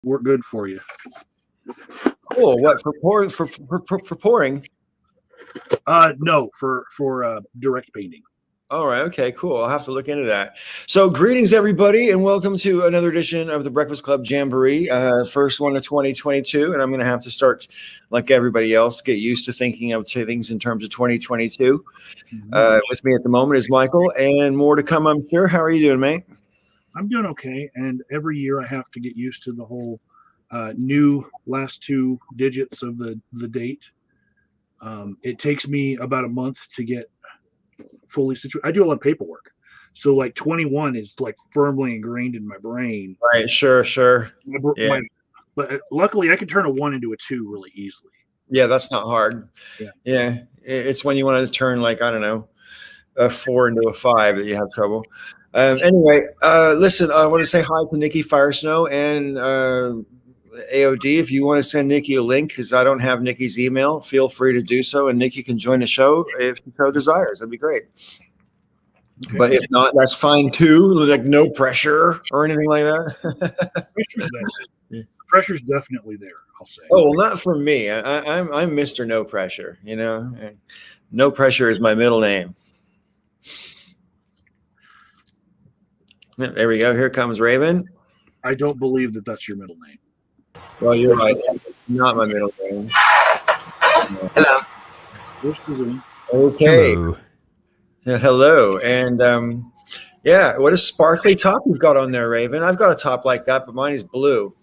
work good for you. Cool. What for pouring? For pouring? No, for direct painting. All right. Okay, cool. I'll have to look into that. So greetings, everybody, and welcome to another edition of the Breakfast Club Jamboree, first one of 2022. And I'm going to have to start, like everybody else, get used to thinking of things in terms of 2022. With me at the moment is Michael, and more to come, I'm sure. How are you doing, mate? I'm doing okay. And every year I have to get used to the whole new last two digits of the date. It takes me about a month to get fully situated. I do a lot of paperwork. So like 21 is like firmly ingrained in my brain. Right. Sure. Yeah. But luckily I can turn a 1 into a 2 really easily. Yeah, that's not hard. Yeah. It's when you want to turn, like, I don't know, a 4 into a 5 that you have trouble. Anyway, listen, I want to say hi to Nikki Firesnow and AOD. If you want to send Nikki a link, because I don't have Nikki's email, feel free to do so, and Nikki can join the show if she so desires. That'd be great. Okay. But if not, that's fine too. Like, no pressure or anything like that. Pressure's definitely there, I'll say. Oh, well, not for me. I'm Mr. No Pressure. You know, No Pressure is my middle name. There we go. Here comes Raven. I don't believe that that's your middle name. Well, you're right. It's not my middle name. Hello. Okay. Hello. Hello. And yeah, what a sparkly top you've got on there, Raven. I've got a top like that, but mine is blue.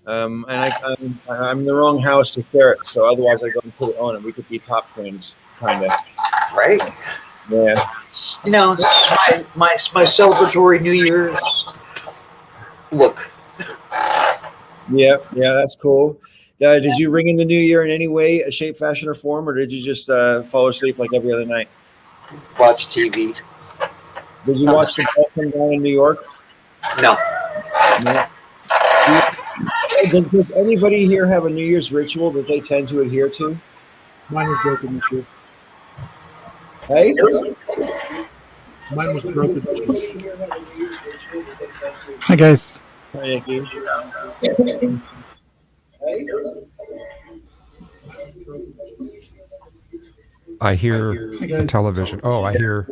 And I'm in the wrong house to share it, so otherwise I go and put it on, and we could be top twins, kind of. Right. Yeah. You know, my celebratory New Year's look. Yeah, that's cool. Did you ring in the new year in any way, shape, fashion, or form, or did you just fall asleep like every other night? Watch TV. Did you watch the ball come down in New York? No. Does anybody here have a New Year's ritual that they tend to adhere to? Mine was broken this year. Hey? Mine was broken this year. Hi, guys. Hi, Nikki. I hear a television. Oh, I hear.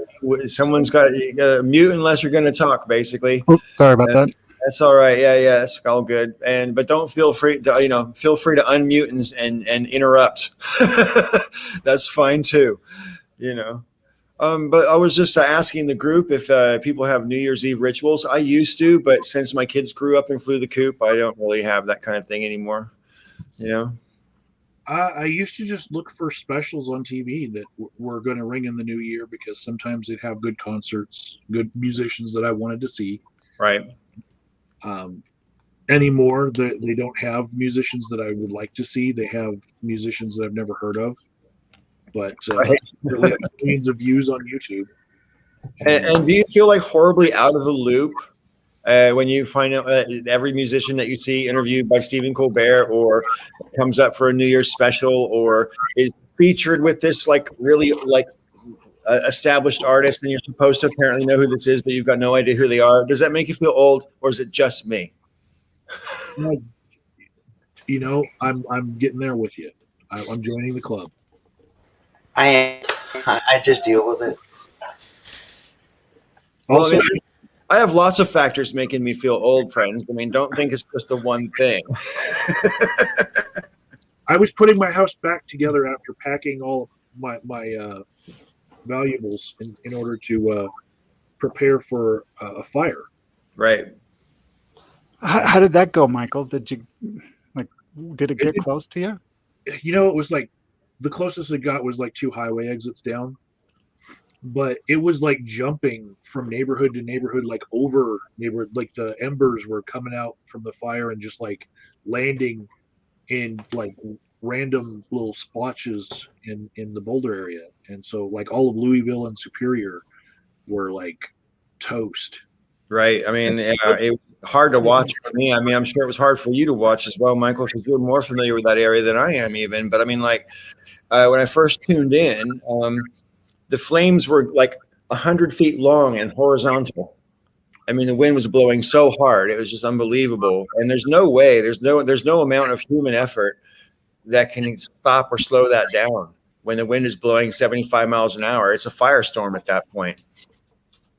Someone's got to mute unless you're going to talk, basically. Oh, sorry about that. That's all right. Yeah, that's all good. But don't feel free to, unmute and interrupt. That's fine too, But I was just asking the group if people have New Year's Eve rituals. I used to, but since my kids grew up and flew the coop, I don't really have that kind of thing anymore. I used to just look for specials on TV that were going to ring in the new year, because sometimes they'd have good concerts, good musicians that I wanted to see. Right. Anymore, they don't have musicians that I would like to see. They have musicians that I've never heard of, but millions of views on YouTube. And do you feel like horribly out of the loop when you find out every musician that you see interviewed by Stephen Colbert, or comes up for a New Year's special, or is featured with this really established artist, and you're supposed to apparently know who this is, but you've got no idea who they are? Does that make you feel old, or is it just me? I'm getting there with you. I'm joining the club. I just deal with it. Also, I have lots of factors making me feel old, friends. I mean, don't think it's just the one thing. I was putting my house back together after packing all my valuables in order to prepare for a fire. Right. How did that go, Michael? Did it get close to you? It was like the closest it got was like 2 highway exits down, but it was like jumping from neighborhood to neighborhood, like over neighborhood, like the embers were coming out from the fire and just like landing in like random little splotches in the Boulder area. And so like all of Louisville and Superior were like toast. Right. I mean, it was hard to watch for me. I mean, I'm sure it was hard for you to watch as well, Michael, because you're more familiar with that area than I am even. But I mean, when I first tuned in, the flames were like 100 feet long and horizontal. I mean, the wind was blowing so hard. It was just unbelievable. And there's no way, there's no amount of human effort that can stop or slow that down when the wind is blowing 75 miles an hour. It's a firestorm at that point.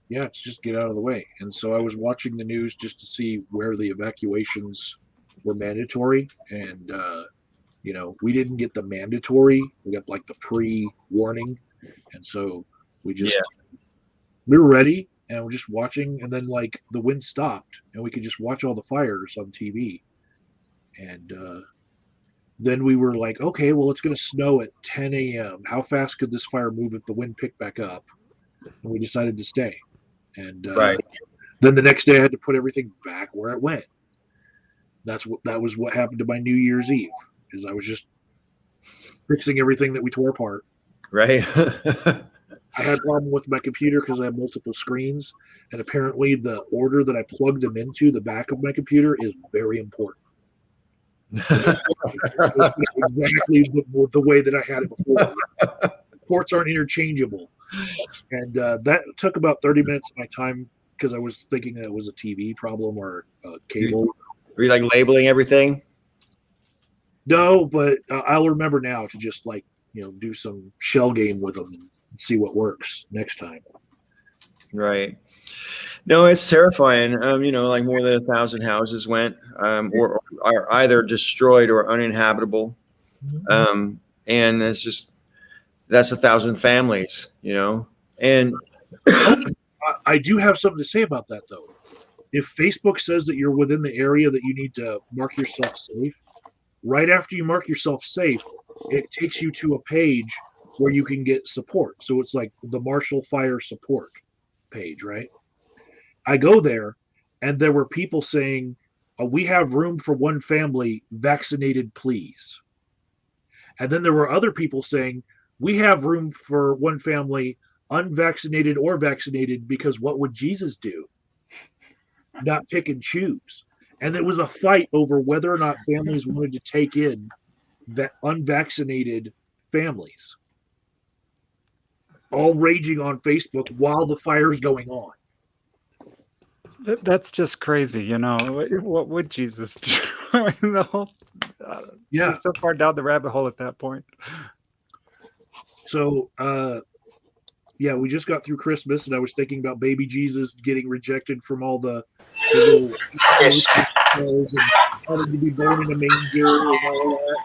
Yeah, it's just get out of the way. And so I was watching the news just to see where the evacuations were mandatory. And, we didn't get the mandatory. We got like the pre-warning. And so we were ready and we're just watching. And then like the wind stopped and we could just watch all the fires on TV. And then we were like, okay, well, it's going to snow at 10 a.m. How fast could this fire move if the wind picked back up? And we decided to stay. And then the next day I had to put everything back where it went. That was what happened to my New Year's Eve, is I was just fixing everything that we tore apart. Right. I had a problem with my computer because I have multiple screens, and apparently the order that I plugged them into, the back of my computer, is very important. Exactly the way that I had it before. Ports aren't interchangeable. And that took about 30 minutes of my time because I was thinking that it was a TV problem or a cable. Were you like labeling everything? No, but I'll remember now to just like, do some shell game with them and see what works next time. Right. No, it's terrifying. Like more than 1,000 houses went or are either destroyed or uninhabitable. And that's 1,000 families, and I do have something to say about that though. If Facebook says that you're within the area that you need to mark yourself safe, right after you mark yourself safe, it takes you to a page where you can get support. So it's like the Marshall Fire support page, right? I go there and there were people saying, we have room for one family, vaccinated, please. And then there were other people saying, we have room for one family, unvaccinated or vaccinated, because what would Jesus do? Not pick and choose. And it was a fight over whether or not families wanted to take in unvaccinated families, all raging on Facebook while the fire's going on. That's just crazy, What would Jesus do? I mean, the whole so far down the rabbit hole at that point. So, we just got through Christmas, and I was thinking about baby Jesus getting rejected from all the little and having to be born in a manger and all that.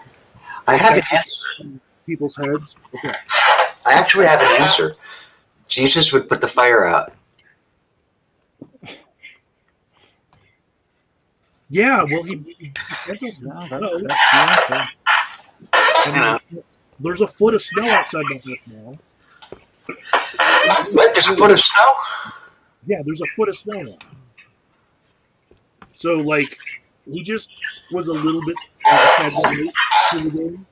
I have an answer. People's heads. Okay. I actually have an answer. Jesus would put the fire out. Yeah, well, he sent us. That's the answer. There's a foot of snow outside my house now. What? There's a foot of snow? Yeah, there's a foot of snow now. So, like, he just was a little bit late to the game,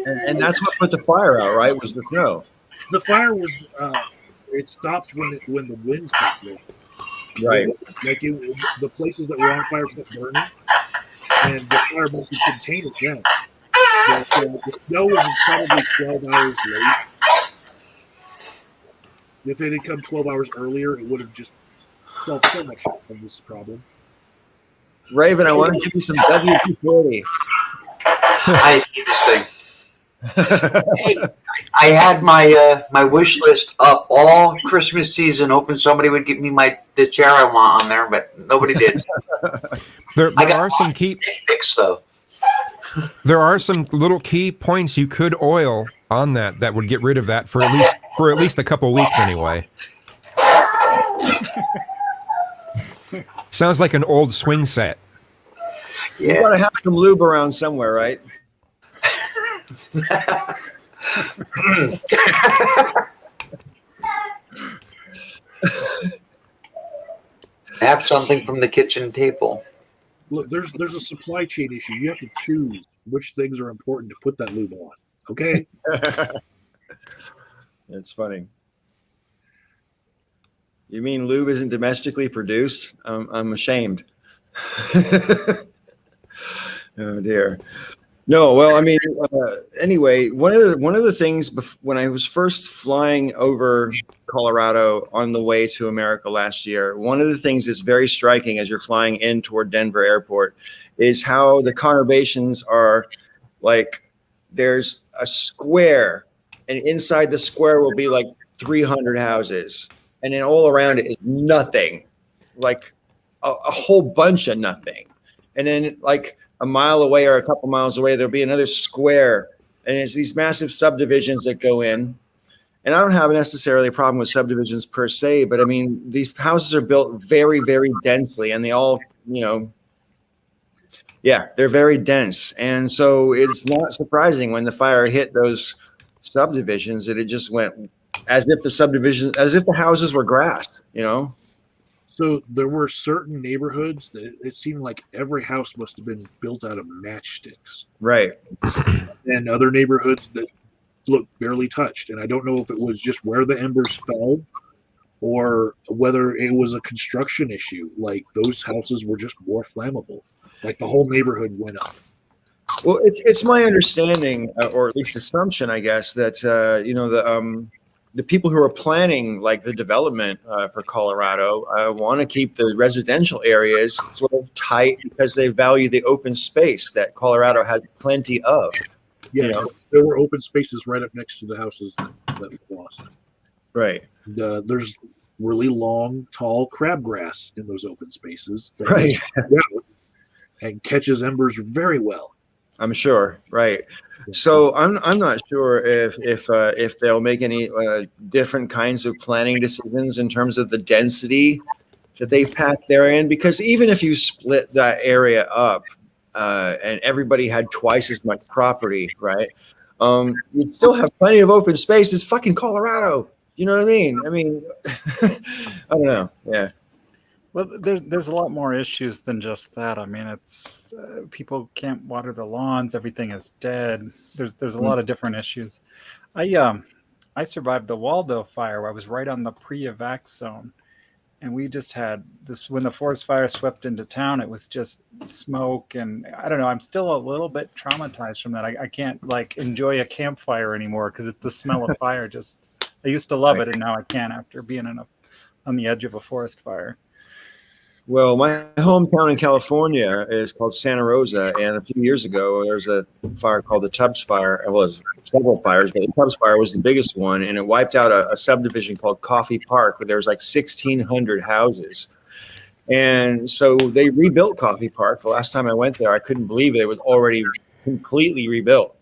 And that's what put the fire out, right? Was the snow. The fire was, it stopped when the winds got there. Right. Like, the places that were on fire kept burning, and the fire might be contained as well. But the snow was probably 12 hours late. If it had come 12 hours earlier, it would have just solved so much of this problem. Raven, I want to give you some WD-40. I hate this thing. Hey, I had my wish list up all Christmas season, hoping somebody would give me the chair I want on there, but nobody did. There are some key fix though. There are some little key points you could oil on that would get rid of that for at least a couple weeks anyway. Sounds like an old swing set. Yeah. You gotta have some lube around somewhere, right? Have something from the kitchen table. Look, there's a supply chain issue. You have to choose which things are important to put that lube on. Okay. That's funny. You mean lube isn't domestically produced? I'm ashamed. Oh dear. No, well, I mean, anyway, one of the things when I was first flying over Colorado on the way to America last year, one of the things that's very striking as you're flying in toward Denver Airport is how the conurbations are like there's a square, and inside the square will be like 300 houses, and then all around it is nothing, like a whole bunch of nothing. And then like a mile away or a couple miles away, there'll be another square, and it's these massive subdivisions that go in. And I don't have necessarily a problem with subdivisions per se, but I mean, these houses are built very, very densely, and they all, they're very dense. And so it's not surprising when the fire hit those subdivisions that it just went as if the houses were grass, So there were certain neighborhoods that it seemed like every house must have been built out of matchsticks. Right. And other neighborhoods that looked barely touched. And I don't know if it was just where the embers fell or whether it was a construction issue. Like those houses were just more flammable. Like the whole neighborhood went up. Well, it's my understanding, or at least assumption, I guess, that the people who are planning like the development for Colorado want to keep the residential areas sort of tight because they value the open space that Colorado has plenty of. Yeah, there were open spaces right up next to the houses that lost. Right. There's really long, tall crabgrass in those open spaces. Right. And catches embers very well. I'm sure. Right. So I'm not sure if they'll make any different kinds of planning decisions in terms of the density that they pack therein, because even if you split that area up and everybody had twice as much property, right, you'd still have plenty of open space. It's fucking Colorado. You know what I mean? I don't know. Yeah. Well, there's a lot more issues than just that. I mean, it's people can't water the lawns. Everything is dead. There's a lot of different issues. I survived the Waldo fire where I was right on the pre-evac zone, and we just had this when the forest fire swept into town. It was just smoke, and I don't know. I'm still a little bit traumatized from that. I can't like enjoy a campfire anymore because it's the smell of fire. I used to love it, and now I can't after being on the edge of a forest fire. Well, my hometown in California is called Santa Rosa, and a few years ago, there was a fire called the Tubbs Fire. Well, there's several fires, but the Tubbs Fire was the biggest one, and it wiped out a subdivision called Coffee Park, where there was like 1,600 houses. And so they rebuilt Coffee Park. The last time I went there, I couldn't believe it was already completely rebuilt.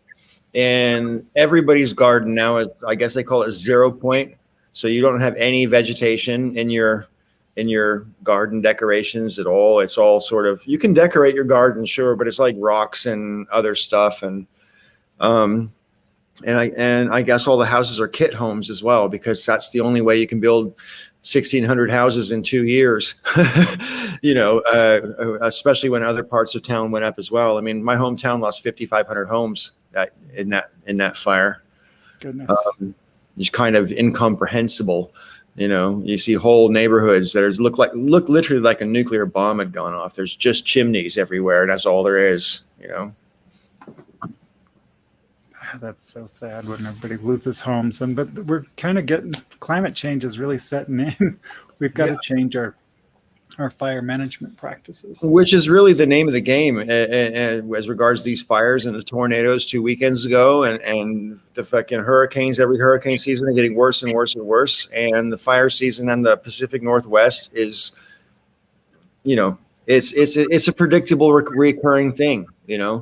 And everybody's garden now is, I guess they call it 0 point, so you don't have any vegetation in your garden decorations at all. It's all sort of, you can decorate your garden, sure, but it's like rocks and other stuff. And I guess all the houses are kit homes as well, because that's the only way you can build 1,600 houses in 2 years, especially when other parts of town went up as well. I mean, my hometown lost 5,500 homes in that fire. Goodness. It's kind of incomprehensible. You see whole neighborhoods that look literally like a nuclear bomb had gone off. There's just chimneys everywhere, and that's all there is. That's so sad when everybody loses homes, but we're kind of getting climate change is really setting in. We've got to change our fire management practices, which is really the name of the game as regards these fires and the tornadoes 2 weekends ago, and the fucking hurricanes. Every hurricane season are getting worse and worse and worse, and the fire season in the Pacific Northwest is, it's a predictable recurring thing. Yeah.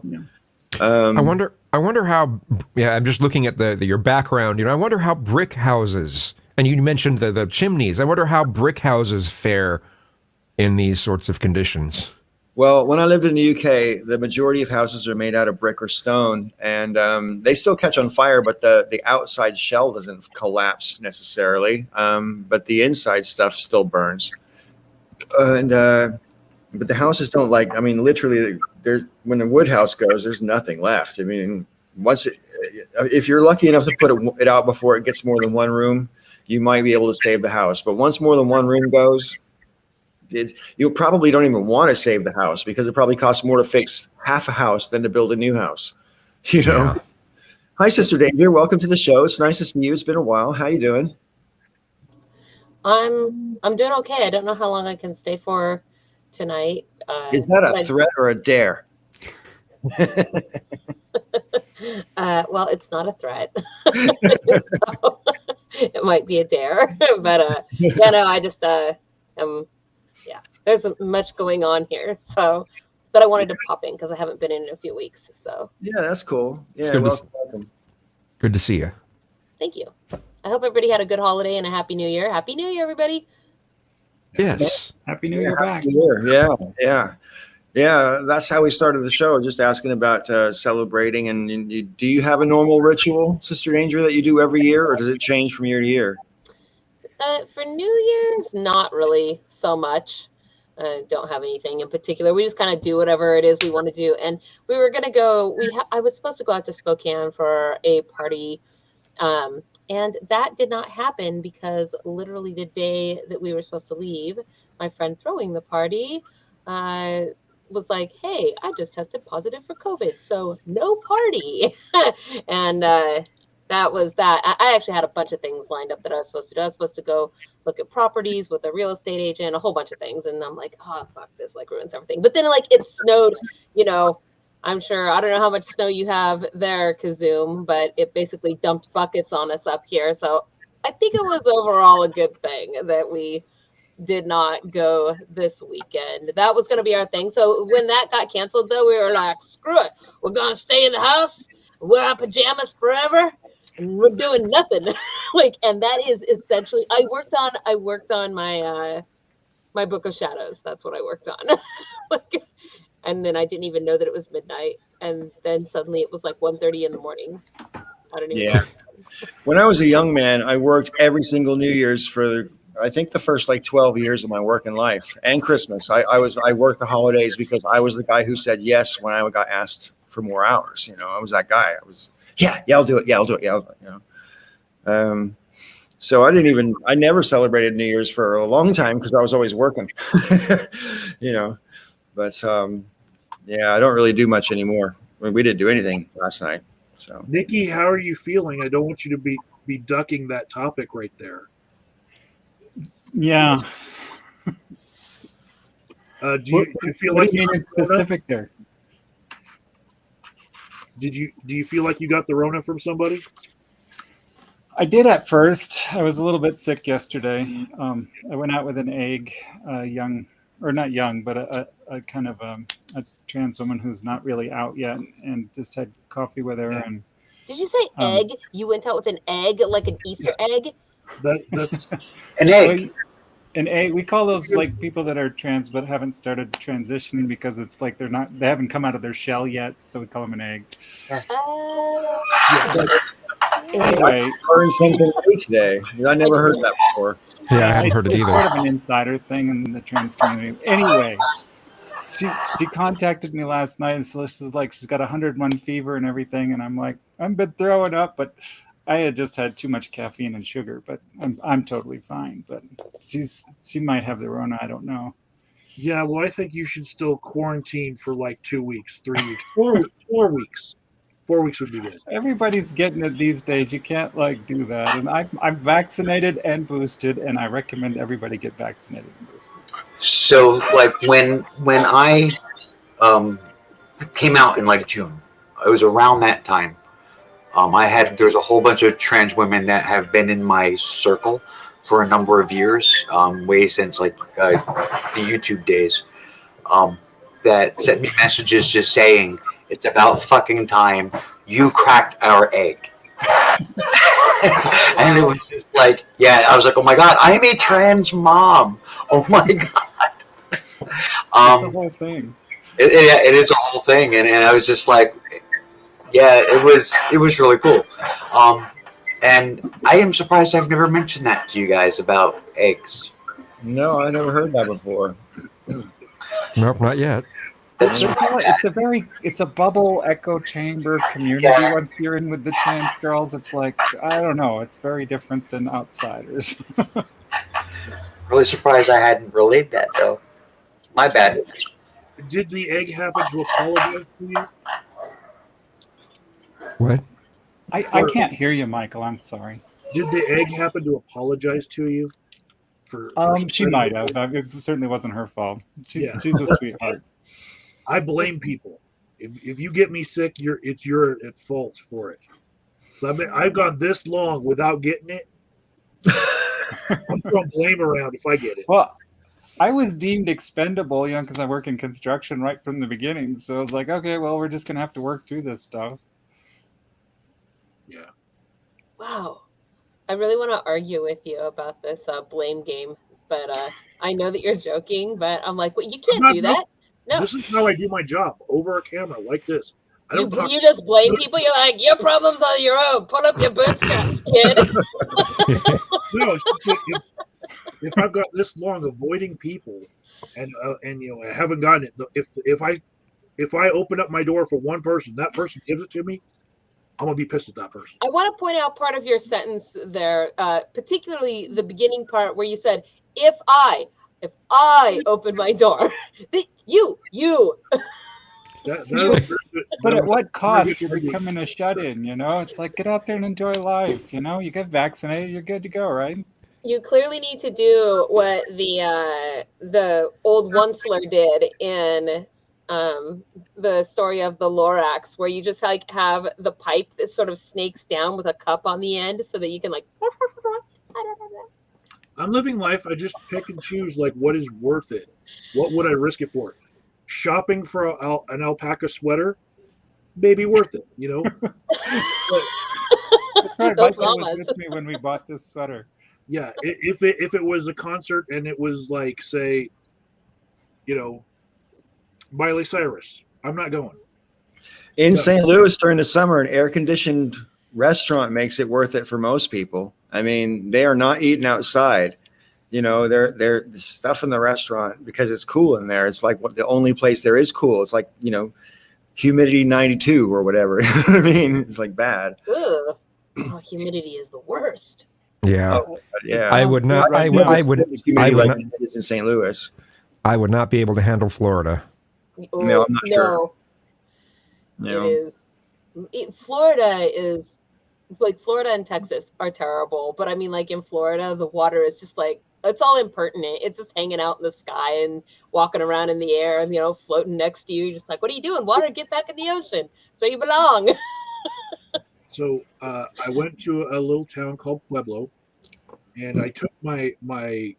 I wonder how. Yeah, I'm just looking at your background. I wonder how brick houses, and you mentioned the chimneys. I wonder how brick houses fare in these sorts of conditions. Well, when I lived in the UK, the majority of houses are made out of brick or stone, and they still catch on fire, but the outside shell doesn't collapse necessarily, but the inside stuff still burns. But the houses don't literally, when the wood house goes, there's nothing left. I mean, if you're lucky enough to put it out before it gets more than one room, you might be able to save the house. But once more than one room goes, you probably don't even want to save the house, because it probably costs more to fix half a house than to build a new house. Yeah. Hi, Sister Danger. Welcome to the show. It's nice to see you. It's been a while. How you doing? I'm doing okay. I don't know how long I can stay for tonight. Is that a but threat or a dare? well, it's not a threat. So, it might be a dare, but yeah, no, I just yeah, there's much going on here. So, but I wanted to pop in because I haven't been in a few weeks. So, Yeah, that's cool. It's Yeah, good to welcome. Good to see you. thank you. I hope everybody had a good holiday and a happy New Year. Happy New Year, everybody! Yes. Happy New Year back. Yeah. That's how we started the show. Just asking about celebrating. And do you have a normal ritual, Sister Danger, that you do every year, or does it change from year to year? For New Year's, not really so much. Don't have anything in particular. We just kind of do whatever it is we want to do. And we were gonna go. I was supposed to go out to Spokane for a party, and that did not happen because literally the day that we were supposed to leave, my friend throwing the party, was like, "Hey, I just tested positive for COVID, so no party." And that was that. I actually had a bunch of things lined up that I was supposed to do. I was supposed to go look at properties with a real estate agent, a whole bunch of things. And I'm like, oh, fuck, this like ruins everything. But then like it snowed, you know, I'm sure, I don't know how much snow you have there, Kazoom, but it basically dumped buckets on us up here. So I think it was overall a good thing that we did not go this weekend. That was going to be our thing. So when that got canceled, though, we were like, screw it. We're going to stay in the house, wear our pajamas forever, and we're doing nothing. Like, and that is essentially, I worked on my my Book of Shadows. That's what I worked on. Like, and then I didn't even know that it was midnight, and then suddenly it was like 1:30 in the morning. I don't even know. When I was a young man, I worked every single New Year's for I think the first like 12 years of my working life, and Christmas. I worked the holidays because I was the guy who said yes when I got asked for more hours. You know, I was that guy. I'll do it. Yeah, I'll do it. Yeah, you know. So I never celebrated New Year's for a long time because I was always working. You know, but yeah, I don't really do much anymore. I mean, we didn't do anything last night. So, Nikki, how are you feeling? I don't want you to be ducking that topic right there. Yeah. Do you feel what like do you mean in specific there? Do you feel like you got the Rona from somebody? I did at first. I was a little bit sick yesterday. I went out with an egg, young, or not young, but a kind of a trans woman who's not really out yet, and just had coffee with her. And did you say egg? You went out with an egg, like an Easter egg? That's an egg. An egg. We call those like people that are trans but haven't started transitioning because it's like they haven't come out of their shell yet, so we call them an egg. Anyway, I learned something new today. I never heard that before. Yeah, I haven't heard it it's either. sort of an insider thing in the trans community. Anyway, she contacted me last night, and so this is like she's got 101 fever and everything, and I'm like, I've been throwing up, but I had just had too much caffeine and sugar, but I'm totally fine. But she might have the Rona. I don't know. Yeah, well, I think you should still quarantine for like 2 weeks, 3 weeks, 4 weeks. 4 weeks would be good. Everybody's getting it these days. You can't like do that. And I'm vaccinated and boosted, and I recommend everybody get vaccinated and boosted. So, like when I came out in like June, it was around that time. There's a whole bunch of trans women that have been in my circle for a number of years, way since like the YouTube days, that sent me messages just saying, it's about fucking time you cracked our egg. And it was just like, yeah, I was like, oh my God, I'm a trans mom. Oh my God. It's a whole thing. It is a whole thing. And I was just like, yeah, it was really cool. And I am surprised I've never mentioned that to you guys about eggs. No, I never heard that before. Nope, not yet. It's a bubble echo chamber community. Once you're in with the trans girls, it's like, I don't know, it's very different than outsiders. Really surprised I hadn't relayed that though. My bad. Did the egg happen to apologize to you? What? I can't hear you, Michael. I'm sorry. Did the egg happen to apologize to you? She might have. It certainly wasn't her fault. Yeah. She's a sweetheart. I blame people. If you get me sick, it's your at fault for it. So I've gone this long without getting it. I'm throwing blame around if I get it. Well, I was deemed expendable, because I work in construction right from the beginning. So I was like, okay, well, we're just gonna have to work through this stuff. Yeah. Wow. I really want to argue with you about this blame game, but I know that you're joking, but I'm like, well, you can't do that. No. This is how I do my job, over a camera like this. You just blame people. You're like, your problem's on your own. Pull up your bootstraps, kid. No, if I've got this long avoiding people, and I haven't gotten it. If I open up my door for one person, that person gives it to me, I'm gonna be pissed at that person. I want to point out part of your sentence there, particularly the beginning part where you said, "If I open my door, you." But at what cost? You're becoming a shut-in, It's like, get out there and enjoy life, You get vaccinated, you're good to go, right? You clearly need to do what the old Onceler did in the story of the Lorax, where you just like have the pipe that sort of snakes down with a cup on the end so that you can like. I'm living life. I just pick and choose like what is worth it. What would I risk it for? Shopping for an alpaca sweater, maybe worth it, But, that's right. Mike was with me when we bought this sweater. Yeah, if it was a concert and it was like, say, Miley Cyrus, I'm not going. In St. Louis during the summer, an air-conditioned restaurant makes it worth it for most people. I mean, they are not eating outside. They're stuff in the restaurant because it's cool in there. It's like the only place there is cool. It's like, humidity 92 or whatever. I mean, it's like bad. Ugh. Oh, humidity is the worst. Yeah. Yeah. I would not. I would. Like it is in St. Louis. I would not be able to handle Florida. No, I'm not sure. No. It is. Florida is like Florida and Texas are terrible, but I mean, like in Florida, the water is just like it's all impertinent. It's just hanging out in the sky and walking around in the air and floating next to you. You're just like, what are you doing? Water, get back in the ocean. It's where you belong. So I went to a little town called Pueblo, and I took my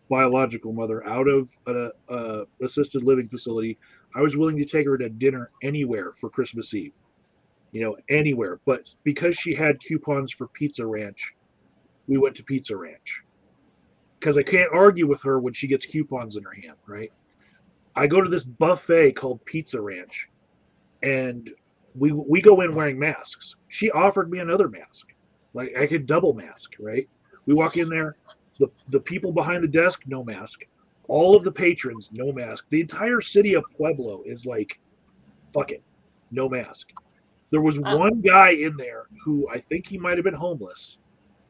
biological mother out of an assisted living facility. I was willing to take her to dinner anywhere for Christmas Eve, anywhere. But because she had coupons for Pizza Ranch, we went to Pizza Ranch. Because I can't argue with her when she gets coupons in her hand, right? I go to this buffet called Pizza Ranch, and we go in wearing masks. She offered me another mask. Like I could double mask, right? We walk in there, the people behind the desk, no mask. All of the patrons, no mask. The entire city of Pueblo is like, fuck it, no mask. There was one guy in there who I think he might have been homeless.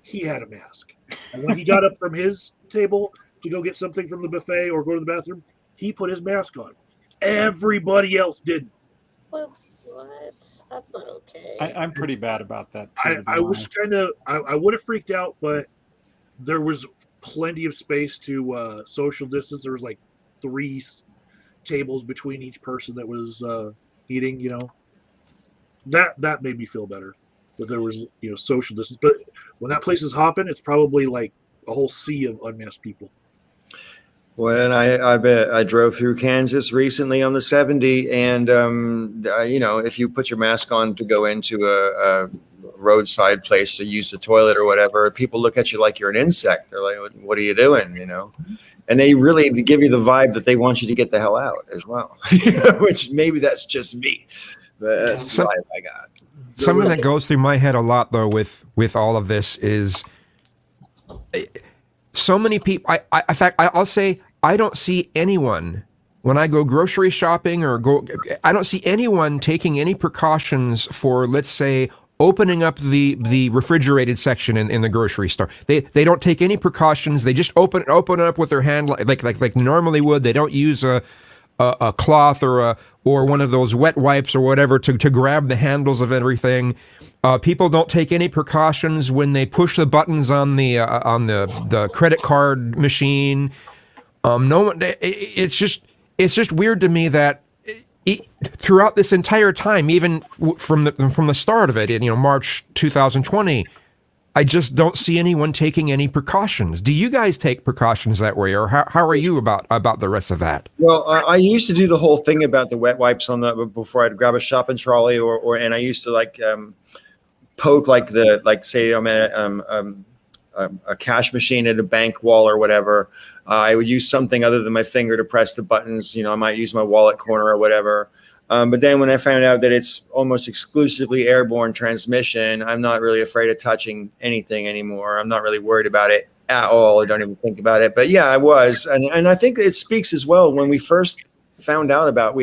He had a mask. And when he got up from his table to go get something from the buffet or go to the bathroom, he put his mask on. Everybody else didn't. What? That's not okay. I'm pretty bad about that too. I was I would have freaked out, but there was plenty of space to social distance. There was like 3 tables between each person that was eating, that made me feel better that there was, social distance. But when that place is hopping, it's probably like a whole sea of unmasked people. When I drove through Kansas recently on the 70, and if you put your mask on to go into a roadside place to use the toilet or whatever, people look at you like you're an insect. They're like, "What are you doing?" And they really give you the vibe that they want you to get the hell out as well. Which maybe that's just me, but that's the vibe I got. Something that goes through my head a lot, though, with all of this is so many people. In fact, I'll say I don't see anyone when I go grocery shopping I don't see anyone taking any precautions for, let's say, opening up the refrigerated section in the grocery store. They don't take any precautions. They just open it up with their hand like normally would. They don't use a a cloth or one of those wet wipes or whatever to grab the handles of everything. People don't take any precautions when they push the buttons on the credit card machine. No one. It's just weird to me that throughout this entire time, even from the start of it, in March 2020, I just don't see anyone taking any precautions. Do you guys take precautions that way, or how are you about the rest of that? Well, I used to do the whole thing about the wet wipes before I'd grab a shopping trolley, and I used to poke say I'm at a cash machine at a bank wall or whatever. I would use something other than my finger to press the buttons. I might use my wallet corner or whatever. But then when I found out that it's almost exclusively airborne transmission, I'm not really afraid of touching anything anymore. I'm not really worried about it at all. I don't even think about it. But yeah, I was. And I think it speaks as well when we first found out about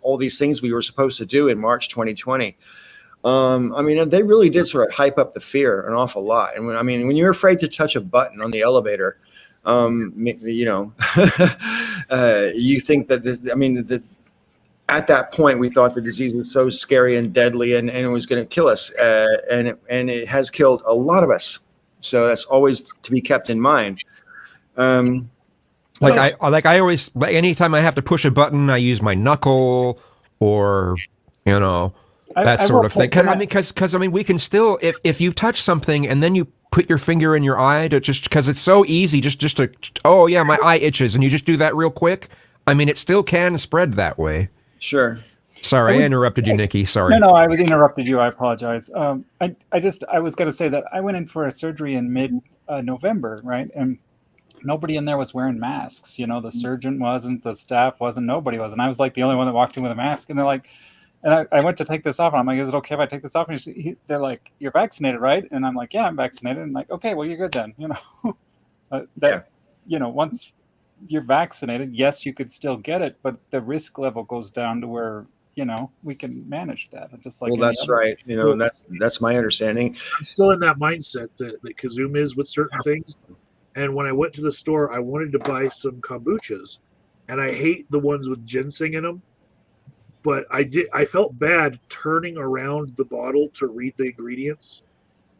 all these things we were supposed to do in March 2020. They really did sort of hype up the fear an awful lot. And when you're afraid to touch a button on the elevator, you think that at that point we thought the disease was so scary and deadly and it was going to kill us, and it has killed a lot of us. So that's always to be kept in mind. I always, anytime I have to push a button, I use my knuckle or that sort of thing. Because we can still, if you touch something and then you put your finger in your eye because it's so easy, just to, oh yeah, my eye itches, and you just do that real quick. It still can spread that way. Sure. Sorry, I interrupted you, Nikki. Sorry. No, I was interrupted you. I apologize. I was going to say that I went in for a surgery in mid-November, right? And nobody in there was wearing masks. The surgeon wasn't, the staff wasn't, nobody was. And I was like the only one that walked in with a mask. And they're like, and I went to take this off, and I'm like, is it okay if I take this off? And they're like, you're vaccinated, right? And I'm like, yeah, I'm vaccinated. And I'm like, okay, well, you're good then. Once you're vaccinated, yes, you could still get it, but the risk level goes down to where, we can manage that. Just like, well, that's right. That's my understanding. I'm still in that mindset that Kazum is with certain things. And when I went to the store, I wanted to buy some kombuchas, and I hate the ones with ginseng in them. But I felt bad turning around the bottle to read the ingredients,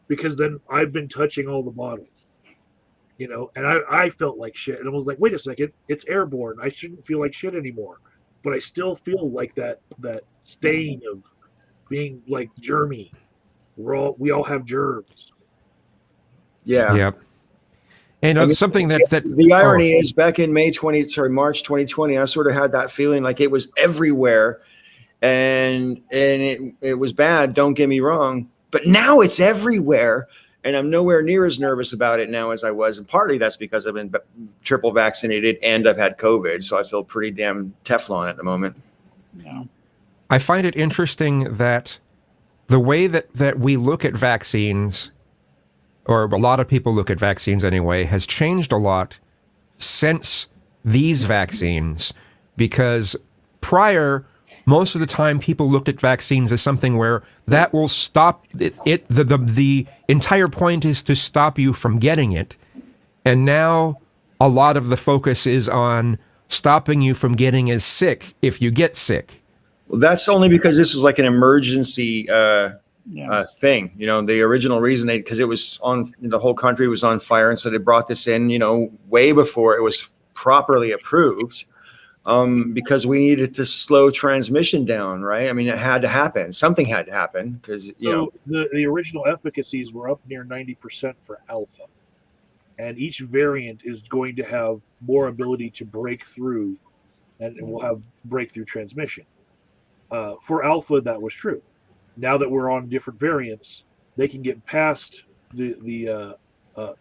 because then I've been touching all the bottles, and I felt like shit. And I was like, wait a second, it's airborne. I shouldn't feel like shit anymore. But I still feel like that stain of being like germy. We all have germs. Yeah. Yep. And something that the irony is, back in March 2020, I sort of had that feeling like it was everywhere, and it was bad. Don't get me wrong, but now it's everywhere, and I'm nowhere near as nervous about it now as I was. And partly that's because I've been triple vaccinated and I've had COVID, so I feel pretty damn Teflon at the moment. Yeah. I find it interesting that the way that we look at vaccines, or a lot of people look at vaccines anyway, has changed a lot since these vaccines, because prior, most of the time people looked at vaccines as something where that will stop it. The entire point is to stop you from getting it. And now a lot of the focus is on stopping you from getting as sick if you get sick. Well, that's only because this was like an emergency thing. The original reason because it was the whole country was on fire, and so they brought this in, way before it was properly approved, because we needed to slow transmission down, right? It had to happen. Something had to happen because the original efficacies were up near 90% for alpha, and each variant is going to have more ability to break through, and will have breakthrough transmission. For alpha, that was true. Now that we're on different variants, they can get past the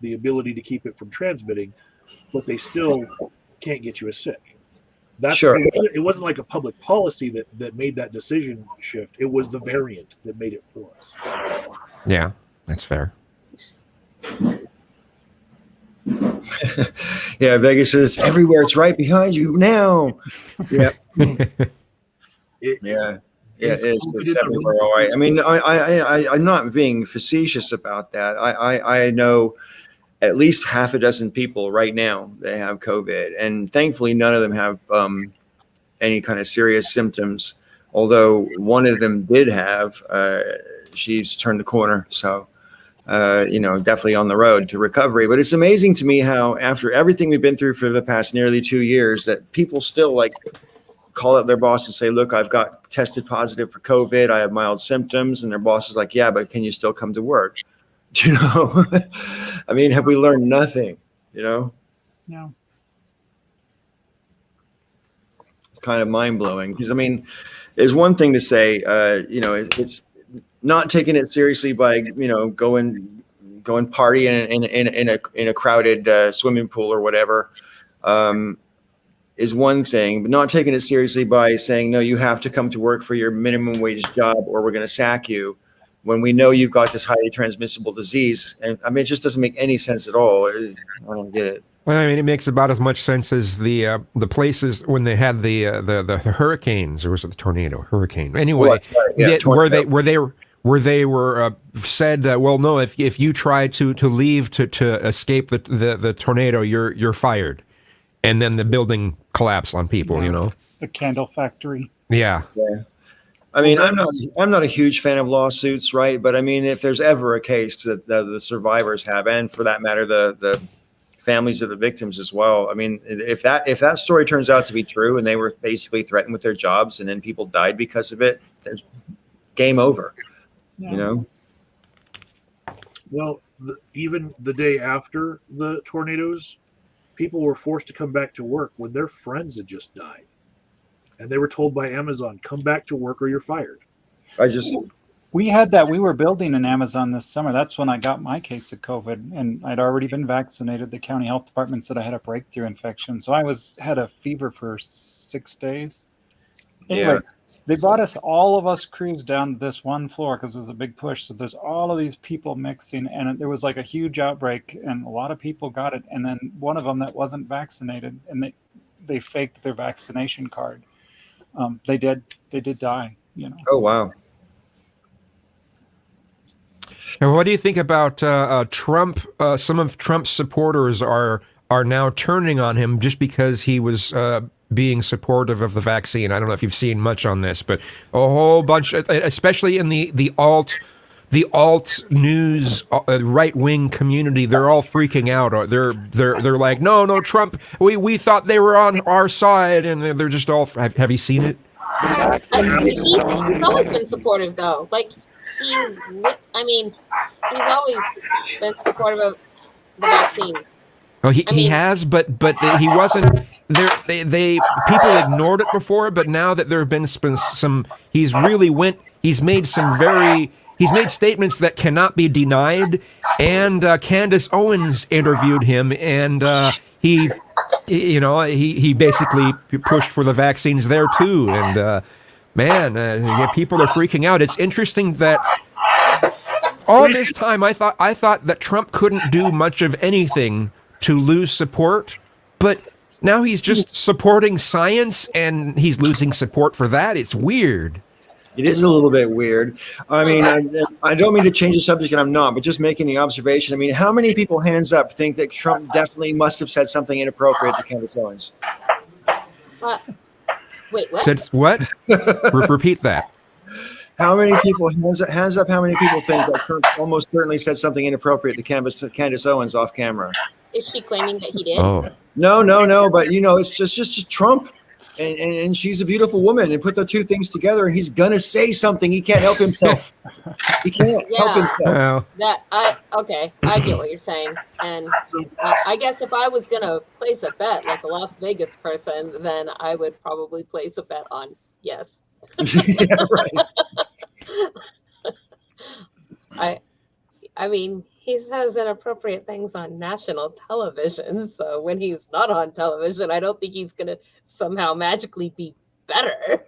ability to keep it from transmitting, but they still can't get you as sick. That's sure. It wasn't like a public policy that made that decision shift. It was the variant that made it for us. Yeah, that's fair. Yeah, Vegas is everywhere. It's right behind you now. Yeah. Yeah. Yeah, it's everywhere. All right. I'm not being facetious about that. I know at least half a dozen people right now that have COVID, and thankfully none of them have any kind of serious symptoms. Although one of them did have, she's turned the corner. So, definitely on the road to recovery. But it's amazing to me how after everything we've been through for the past nearly 2 years, that people still like call up their boss and say, look, I've got tested positive for COVID. I have mild symptoms. And their boss is like, yeah, but can you still come to work? I mean, have we learned nothing, No. It's kind of mind blowing because, I mean, there's one thing to say, it's not taking it seriously by, going partying in a crowded swimming pool or whatever, is one thing, but not taking it seriously by saying, no, you have to come to work for your minimum wage job or we're going to sack you when we know you've got this highly transmissible disease. And I mean, it just doesn't make any sense at all. I don't get it. Well, I mean, it makes about as much sense as the places when they had the hurricanes, or was it the tornado? Hurricane. Anyway, Well, that's right. Yeah, where they were said, well, no, if you try to leave to escape the tornado, you're fired, and then the building collapsed on people. The candle factory. Yeah. I mean, I'm not a huge fan of lawsuits, right? But I mean, if there's ever a case that the survivors have, and for that matter, the families of the victims as well. I mean, if that story turns out to be true, and they were basically threatened with their jobs, and then people died because of it, there's game over. Yeah. Well, even the day after the tornadoes, people were forced to come back to work when their friends had just died. And they were told by Amazon, come back to work or you're fired. We had that. We were building in Amazon this summer. That's when I got my case of COVID, and I'd already been vaccinated. The county health department said I had a breakthrough infection. So I had a fever for 6 days. Anyway, they brought all of us crews down this one floor because it was a big push. So there's all of these people mixing, and there was like a huge outbreak, and a lot of people got it. And then one of them that wasn't vaccinated, and they faked their vaccination card. They did die. Oh, wow. And what do you think about Trump? Some of Trump's supporters are now turning on him just because he was being supportive of the vaccine. I don't know if you've seen much on this, but a whole bunch, especially in the alt news, right wing community, they're all freaking out. They're like, no, Trump. We thought they were on our side, and they're just all. Have you seen it? He's always been supportive, though. Like he's always been supportive of the vaccine. Oh, he has, but he wasn't there. People ignored it before, but now that there have been some, he's made statements that cannot be denied. And Candace Owens interviewed him, and he basically pushed for the vaccines there too. And people are freaking out. It's interesting that all this time I thought that Trump couldn't do much of anything to lose support, but now he's just supporting science, and he's losing support for that. It's weird. It is a little bit weird. I mean, I don't mean to change the subject, and I'm not, but just making the observation. I mean, how many people, hands up, think that Trump definitely must have said something inappropriate to Candace Owens? Wait, what? Said what? Repeat that. How many people, hands up, how many people think that Trump almost certainly said something inappropriate to Candace Owens off camera? Is she claiming that he did? Oh. No, but it's just Trump, and she's a beautiful woman, and put the two things together, and he's gonna say something. He can't help himself. He can't help himself. Okay, I get what you're saying, and I guess if I was gonna place a bet like a Las Vegas person, then I would probably place a bet on yes. Yeah, right. I mean, he says inappropriate things on national television. So when he's not on television, I don't think he's going to somehow magically be better.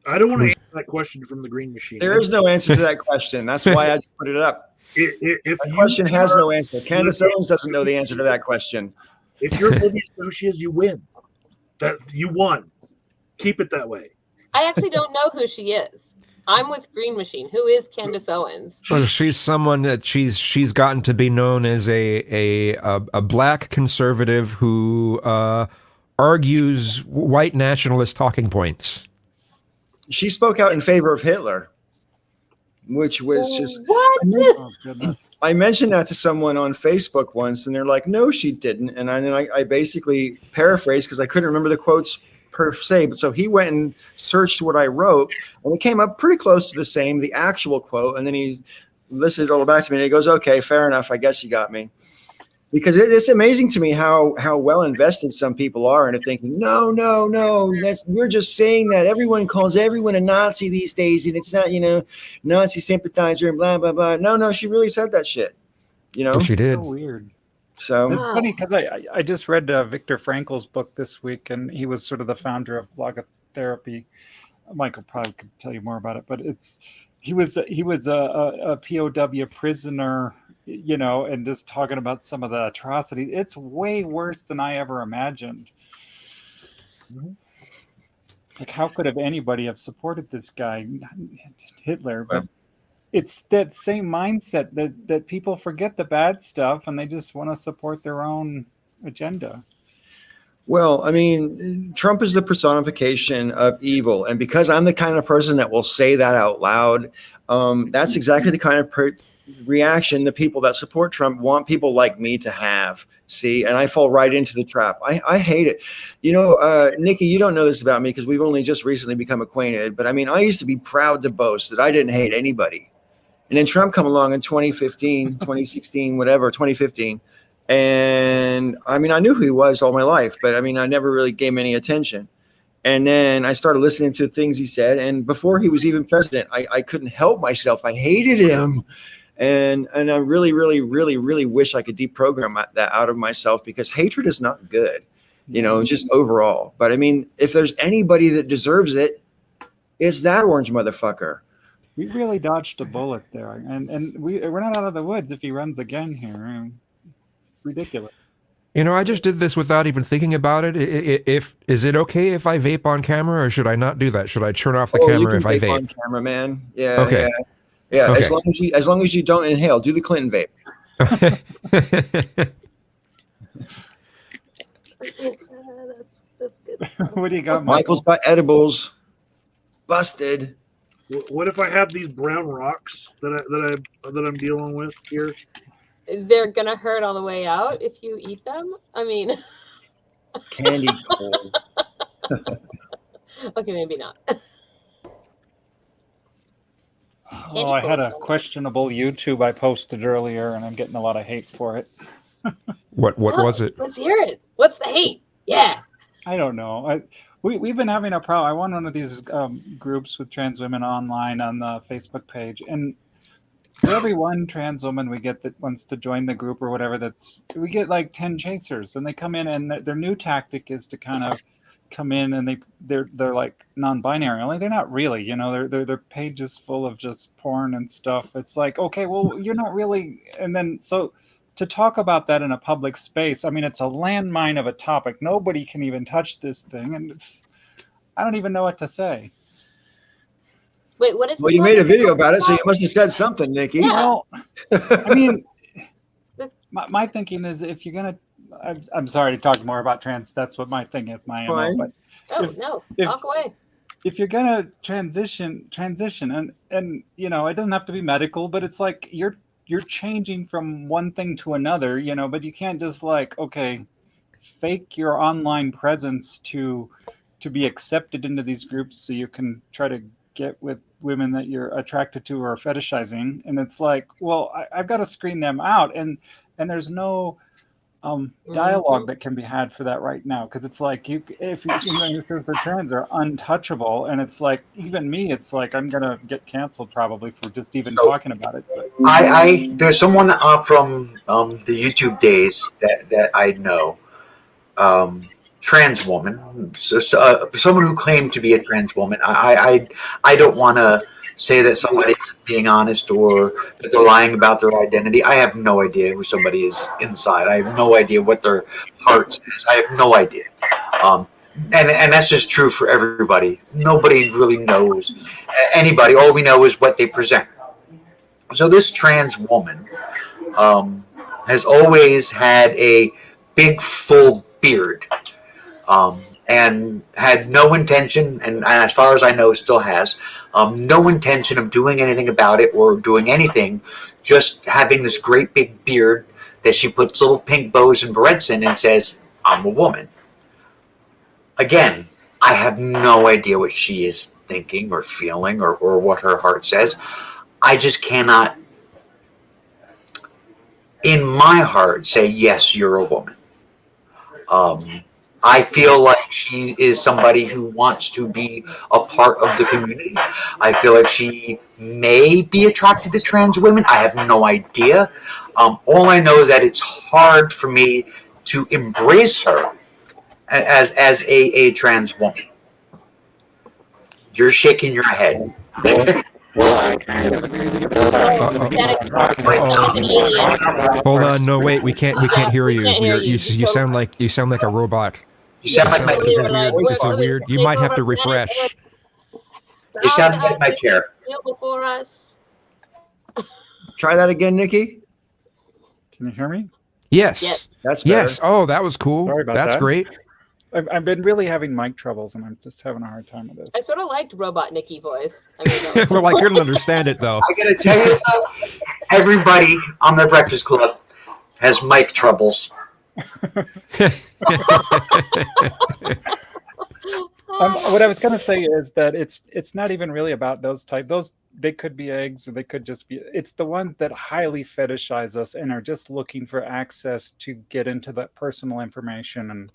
I don't want to answer that question from the Green Machine. There is no answer to that question. That's why I just put it up. If the question has no answer. Candace Owens doesn't know the answer to that question. If you're Libby Associates, you win. That you won. Keep it that way. I actually don't know who she is. I'm with Green Machine. Who is Candace Owens? Well, she's someone that she's gotten to be known as a black conservative who argues white nationalist talking points. She spoke out in favor of Hitler, which was just What? Oh goodness. I mentioned that to someone on Facebook once, and they're like, "No, she didn't." And I basically paraphrased because I couldn't remember the quotes per se. But so he went and searched what I wrote, and it came up pretty close to the same, the actual quote. And then he listened all back to me, and he goes, "Okay, fair enough. I guess you got me." Because it's amazing to me how well invested some people are into thinking, no, you're just saying that everyone calls everyone a Nazi these days, and it's not, Nazi sympathizer and blah blah blah. No, she really said that shit. She did. So weird. So It's funny because I just read Viktor Frankl's book this week, and he was sort of the founder of logotherapy. Michael probably could tell you more about it, but he was a POW prisoner, and just talking about some of the atrocities. It's way worse than I ever imagined. Like, how could anybody have supported this guy, Hitler? But it's that same mindset that people forget the bad stuff and they just want to support their own agenda. Well, I mean, Trump is the personification of evil. And because I'm the kind of person that will say that out loud, that's exactly the kind of reaction the people that support Trump want people like me to have. See, and I fall right into the trap. I hate it. Nikki, you don't know this about me because we've only just recently become acquainted. But I mean, I used to be proud to boast that I didn't hate anybody. And then Trump come along in 2015, 2016, whatever, 2015. And I mean, I knew who he was all my life, but I mean, I never really gave him any attention. And then I started listening to things he said. And before he was even president, I couldn't help myself. I hated him. And I really, really, really, really wish I could deprogram that out of myself, because hatred is not good, just overall. But I mean, if there's anybody that deserves it, it's that orange motherfucker. We really dodged a bullet there, and we're not out of the woods if he runs again here. It's ridiculous. I just did this without even thinking about it. Is it okay if I vape on camera, or should I not do that? Should I turn off the camera if I vape? On camera, man. Yeah. Okay. Yeah. Okay. As long as you don't inhale, do the Clinton vape. That's good. What do you got, Michael's got edibles. Busted. What if I have these brown rocks that I'm dealing with here? They're gonna hurt on the way out if you eat them. I mean, Candy corn. okay, maybe not. I had a questionable YouTube I posted earlier, and I'm getting a lot of hate for it. What was it? Let's hear it. What's the hate? Yeah. I don't know. We've been having a problem. I won one of these groups with trans women online on the Facebook page, and for every one trans woman we get that wants to join the group or whatever, we get like 10 chasers, and they come in, and their new tactic is to kind of come in, and they're like non-binary. Only they're not really, their page is full of just porn and stuff. It's like, okay, well, you're not really. And then so to talk about that in a public space, I mean, it's a landmine of a topic. Nobody can even touch this thing, and I don't even know what to say. Wait, what is? Well, you made a video about it, so you must have said something, Nikki. Yeah. Well, I mean, my thinking is, if you're gonna, I'm sorry to talk more about trans. That's what my thing is, my MO. But talk away. If you're gonna transition, and it doesn't have to be medical, but it's like you're changing from one thing to another, but you can't just fake your online presence to be accepted into these groups so you can try to get with women that you're attracted to or fetishizing. And it's like, well, I've got to screen them out, and there's no dialogue that can be had for that right now, because it's like if you says they're trans, they're untouchable, and it's like, even me, it's like I'm gonna get canceled probably for just even talking about it. But there's someone from the YouTube days that I know, trans woman, so someone who claimed to be a trans woman. I don't want to say that somebody isn't being honest or that they're lying about their identity. I have no idea who somebody is inside. I have no idea what their heart is. I have no idea. And that's just true for everybody. Nobody really knows anybody. All we know is what they present. So this trans woman has always had a big full beard. and had no intention, and as far as I know, still has no intention of doing anything about it or doing anything. Just having this great big beard that she puts little pink bows and barrettes in and says, "I'm a woman." Again, I have no idea what she is thinking or feeling or what her heart says. I just cannot, in my heart, say, yes, you're a woman. I feel like she is somebody who wants to be a part of the community. I feel like she may be attracted to trans women. I have no idea. All I know is that it's hard for me to embrace her as a trans woman. You're shaking your head. Well, I kind of agree with you. Hold on, no wait, we can't hear you. You sound like a robot. You sound like my It's a weird. You might have to refresh. You sound like my chair. Before us. Try that again, Nikki. Can you hear me? Yes. That's better. Yes. Oh, that was cool. Sorry about That's that. great. I've been really having mic troubles, and I'm just having a hard time with this. I sort of liked Robot Nikki voice. I mean, Well, I couldn't understand it though. I gotta tell you something. Everybody on the Breakfast Club has mic troubles. What I was going to say is that it's not even really about those type. They could be eggs, or they could just be. It's the ones that highly fetishize us and are just looking for access to get into that personal information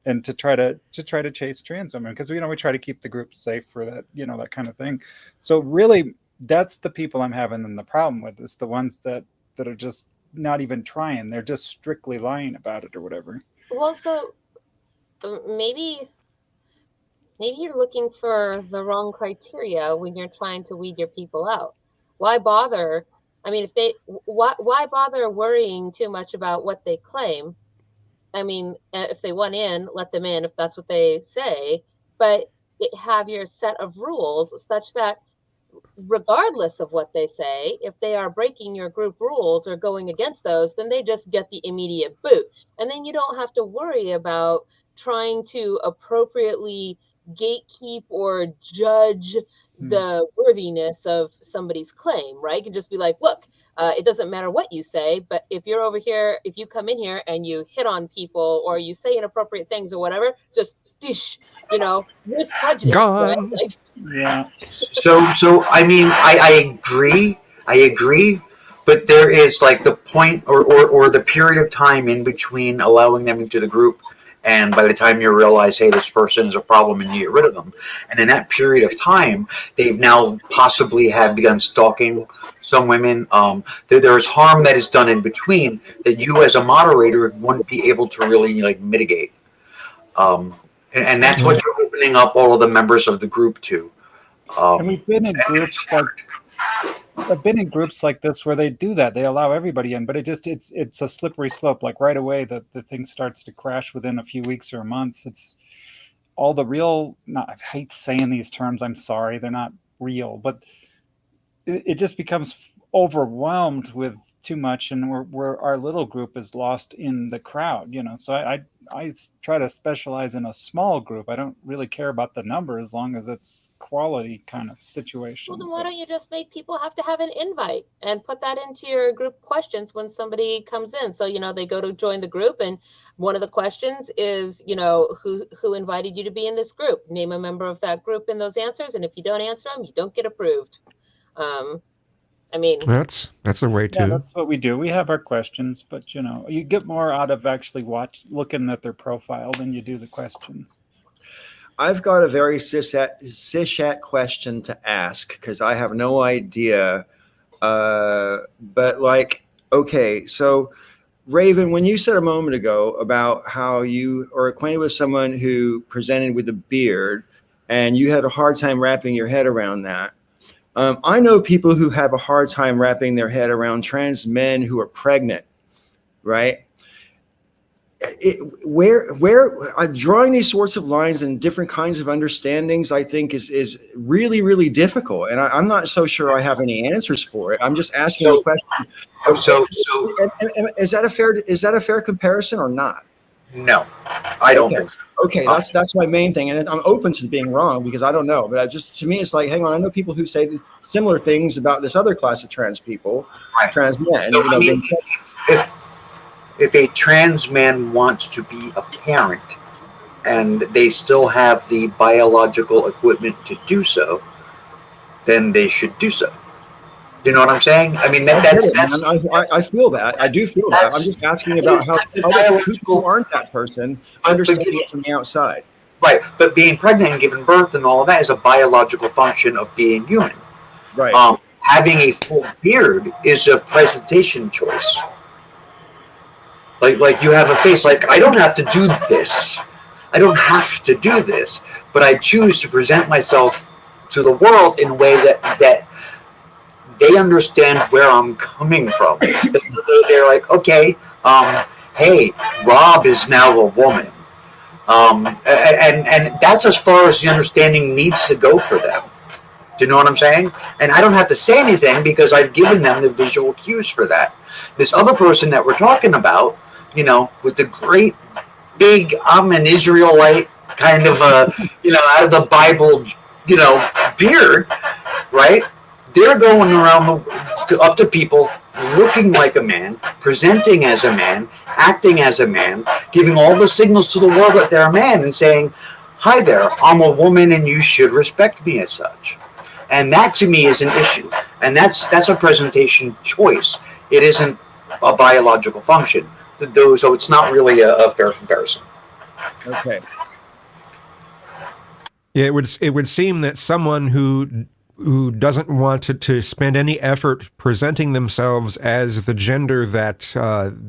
and to try to chase trans women, because we try to keep the group safe for that, that kind of thing. So really, that's the people I'm having the problem with, is the ones that are just not even trying. They're just strictly lying about it or whatever. well, so maybe you're looking for the wrong criteria when you're trying to weed your people out. Why bother? I mean, why bother worrying too much about what they claim? I mean, if they want in, let them in if that's what they say, but have your set of rules such that regardless of what they say, if they are breaking your group rules or going against those, then they just get the immediate boot. And then you don't have to worry about trying to appropriately gatekeep or judge the worthiness of somebody's claim, right? You can just be like, look, it doesn't matter what you say, but if you're over here, if you come in here and you hit on people or you say inappropriate things or whatever, just dish, with prejudice. Gone. Right? Yeah. So I mean, I agree, but there is like the point or the period of time in between allowing them into the group and by the time you realize, hey, this person is a problem and you get rid of them. And in that period of time, they've now possibly have begun stalking some women. There's harm that is done in between that you as a moderator wouldn't be able to really mitigate. And that's what you're opening up all of the members of the group to. And we've been in groups I've been in groups like this where they do that. They allow everybody in, but it's a slippery slope. Like right away, the thing starts to crash within a few weeks or months. It's all the real. I hate saying these terms. I'm sorry, they're not real, but it just becomes overwhelmed with too much, and we're our little group is lost in the crowd. So I try to specialize in a small group. I don't really care about the number as long as it's quality kind of situation. Well, then why don't you just make people have to have an invite and put that into your group questions when somebody comes in? So, they go to join the group, and one of the questions is, who invited you to be in this group? Name a member of that group in those answers. And if you don't answer them, you don't get approved. I mean, that's a way too. Yeah, that's what we do. We have our questions, but you get more out of actually looking at their profile than you do the questions. I've got a very cishet question to ask because I have no idea. But okay, so Raven, when you said a moment ago about how you are acquainted with someone who presented with a beard and you had a hard time wrapping your head around that. I know people who have a hard time wrapping their head around trans men who are pregnant, right? Where drawing these sorts of lines and different kinds of understandings, I think is really, really difficult. And I'm not so sure I have any answers for it. I'm just asking a question. So is that a fair comparison or not? No, I don't Okay. think so. Okay, that's my main thing, and I'm open to being wrong because I don't know. But to me, it's like, hang on, I know people who say similar things about this other class of trans people, Right. trans men. So, I mean, if a trans man wants to be a parent and they still have the biological equipment to do so, then they should do so. You know what I'm saying? I mean, that's I feel that. I do feel that. I'm just asking about how other people who aren't that person understand it from the outside. Right, but being pregnant and giving birth and all of that is a biological function of being human. Right. Having a full beard is a presentation choice. Like you have a face. Like, I don't have to do this. I don't have to do this, but I choose to present myself to the world in a way that they understand where I'm coming from. They're like, okay, hey, Rob is now a woman. And that's as far as the understanding needs to go for them. Do you know what I'm saying? And I don't have to say anything because I've given them the visual cues for that. This other person that we're talking about, with the great big, I'm an Israelite kind of out of the Bible, beard, right? They're going around up to people looking like a man, presenting as a man, acting as a man, giving all the signals to the world that they're a man and saying, hi there, I'm a woman and you should respect me as such. And that to me is an issue. And that's a presentation choice. It isn't a biological function. So it's not really a fair comparison. Okay. Yeah, it would seem that someone who doesn't want to spend any effort presenting themselves as the gender that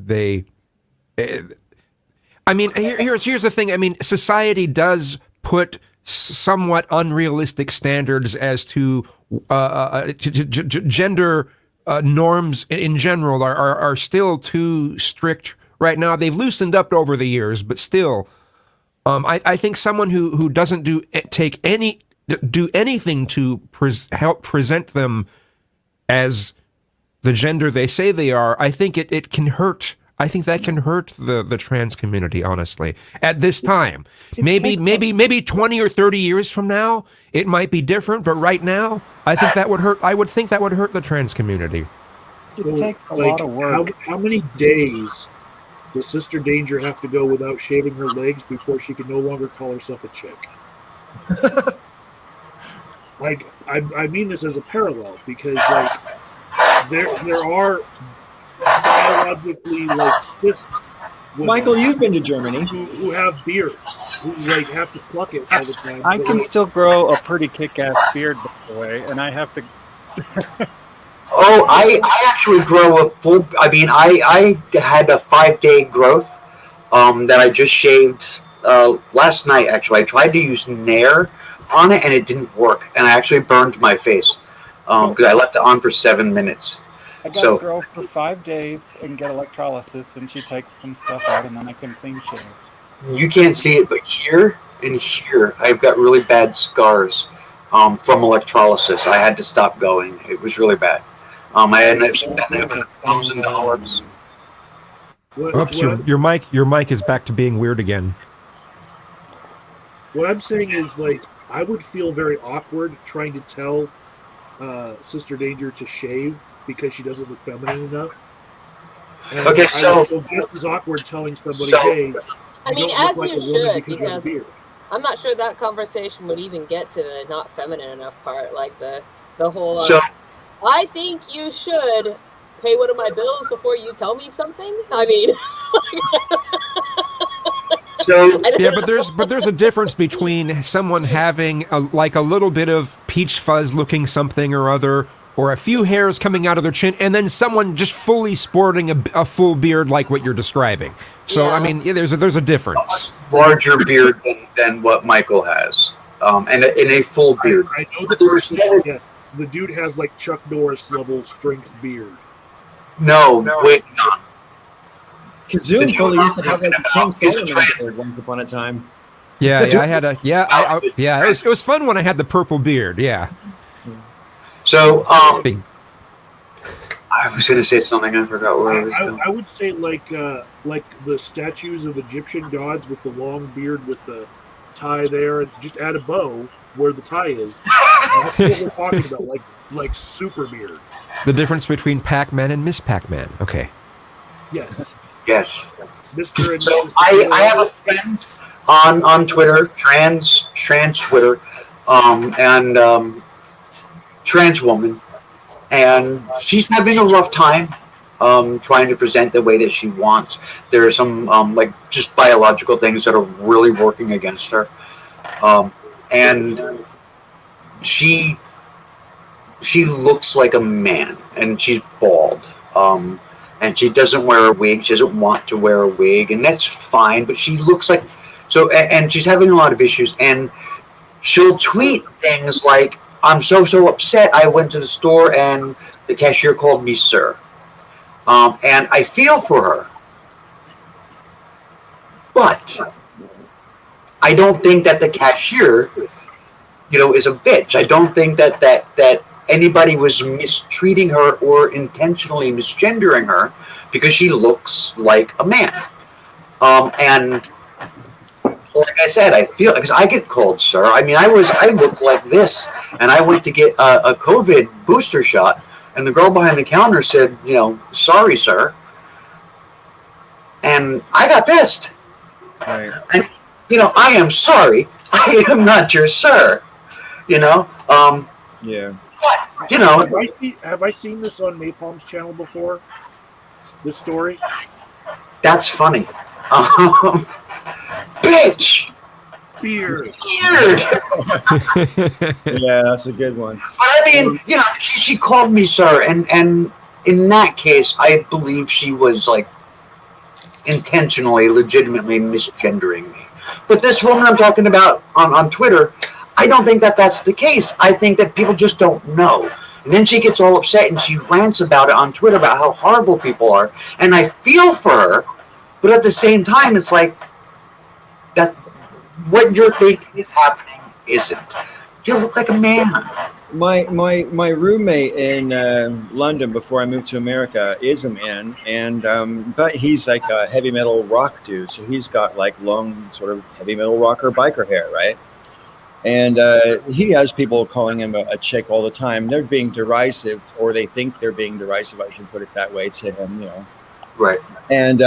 they. I mean, here's the thing. I mean, society does put somewhat unrealistic standards as to gender norms in general are still too strict right now. They've loosened up over the years, but still, I think someone who doesn't do anything to help present them as the gender they say they are, I think it can hurt. I think that can hurt the trans community, honestly, at this time. Maybe 20 or 30 years from now, it might be different, but right now, I think that would hurt. I would think that would hurt the trans community. It takes a lot of work. How many days does Sister Danger have to go without shaving her legs before she can no longer call herself a chick? Like, I mean this as a parallel because, like, there are biologically, like, cis women, Michael, you've been to Germany, who have beards, who, like, have to pluck it all the time. I can still grow a pretty kick-ass beard, by the way, and I have to. Oh, I actually grow a full. I mean, I had a 5-day growth that I just shaved last night. Actually, I tried to use Nair on it and it didn't work, and I actually burned my face because I left it on for 7 minutes. I got to grow for 5 days and get electrolysis, and she takes some stuff out, and then I can clean shave. You can't see it, but here and here, I've got really bad scars from electrolysis. I had to stop going. It was really bad. I ended up spending $1,000. Oops, your mic is back to being weird again. What I'm saying is, like, I would feel very awkward trying to tell Sister Danger to shave because she doesn't look feminine enough. And okay, I would feel just as awkward telling somebody, hey, I mean, don't as look you like a woman should, because you have a beard. I'm not sure that conversation would even get to the not feminine enough part, like the whole. I think you should pay one of my bills before you tell me something. I mean. Yeah, but there's a difference between someone having a little bit of peach fuzz looking something or other, or a few hairs coming out of their chin, and then someone just fully sporting a full beard like what you're describing. So yeah. I mean, yeah, there's a difference. A larger beard than what Michael has, and in a full beard. I know that the dude has like Chuck Norris level strength beard. No, wait, no. Kazoom fully used to have like a King Solomon beard once upon a time. Yeah, I had a it was fun when I had the purple beard. Yeah. So I I was going to say something. I forgot where I was going. I would say like the statues of Egyptian gods with the long beard with the tie there, and just add a bow where the tie is. That's what we're talking about, like super beard. The difference between Pac-Man and Miss Pac-Man. Okay. Yes. Yes. Mr. and So Mrs. I have a friend on Twitter, trans Twitter, and trans woman, and she's having a rough time trying to present the way that she wants. There are some like just biological things that are really working against her, and she looks like a man, and she's bald. And she doesn't wear a wig. She doesn't want to wear a wig, and that's fine. But she looks like so, and she's having a lot of issues. And she'll tweet things like, "I'm so upset. I went to the store and the cashier called me sir," and I feel for her. But I don't think that the cashier, is a bitch. I don't think that anybody was mistreating her or intentionally misgendering her because she looks like a man. And like I said, I feel because I get called sir. I mean, I look like this, and I went to get a COVID booster shot, and the girl behind the counter said, "Sorry, sir," and I got pissed. Right. And I am sorry. I am not your sir. Yeah. Have I seen this on Napalm's channel before? This story? That's funny. Bitch! Beard. Yeah, that's a good one. But I mean, she called me sir, and in that case, I believe she was like intentionally, legitimately misgendering me. But this woman I'm talking about on Twitter, I don't think that that's the case. I think that people just don't know. And then she gets all upset and she rants about it on Twitter about how horrible people are. And I feel for her, but at the same time, it's like that what you're thinking is happening isn't. You look like a man. My roommate in London before I moved to America is a man, and but he's like a heavy metal rock dude. So he's got like long sort of heavy metal rocker biker hair, right? And he has people calling him a chick all the time. They're being derisive, or they think they're being derisive. I should put it that way to him, Right. And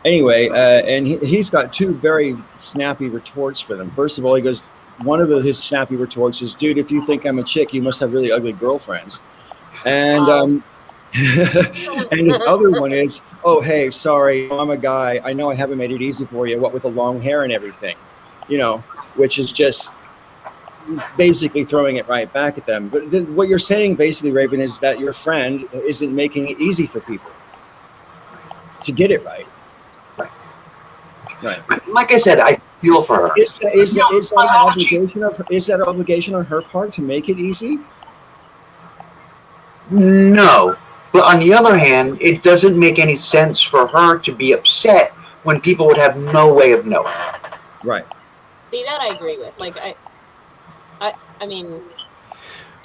anyway, and he's got two very snappy retorts for them. First of all, he goes, one of his snappy retorts is, "Dude, if you think I'm a chick, you must have really ugly girlfriends." And and his other one is, "Oh, hey, sorry, I'm a guy. I know I haven't made it easy for you, what with the long hair and everything," which is just basically throwing it right back at them. But what you're saying, basically, Raven, is that your friend isn't making it easy for people to get it right. Right. Like I said, I feel for her. Is that an obligation on her part to make it easy? No. But on the other hand, it doesn't make any sense for her to be upset when people would have no way of knowing. Right. See, that I agree with. Like, I mean,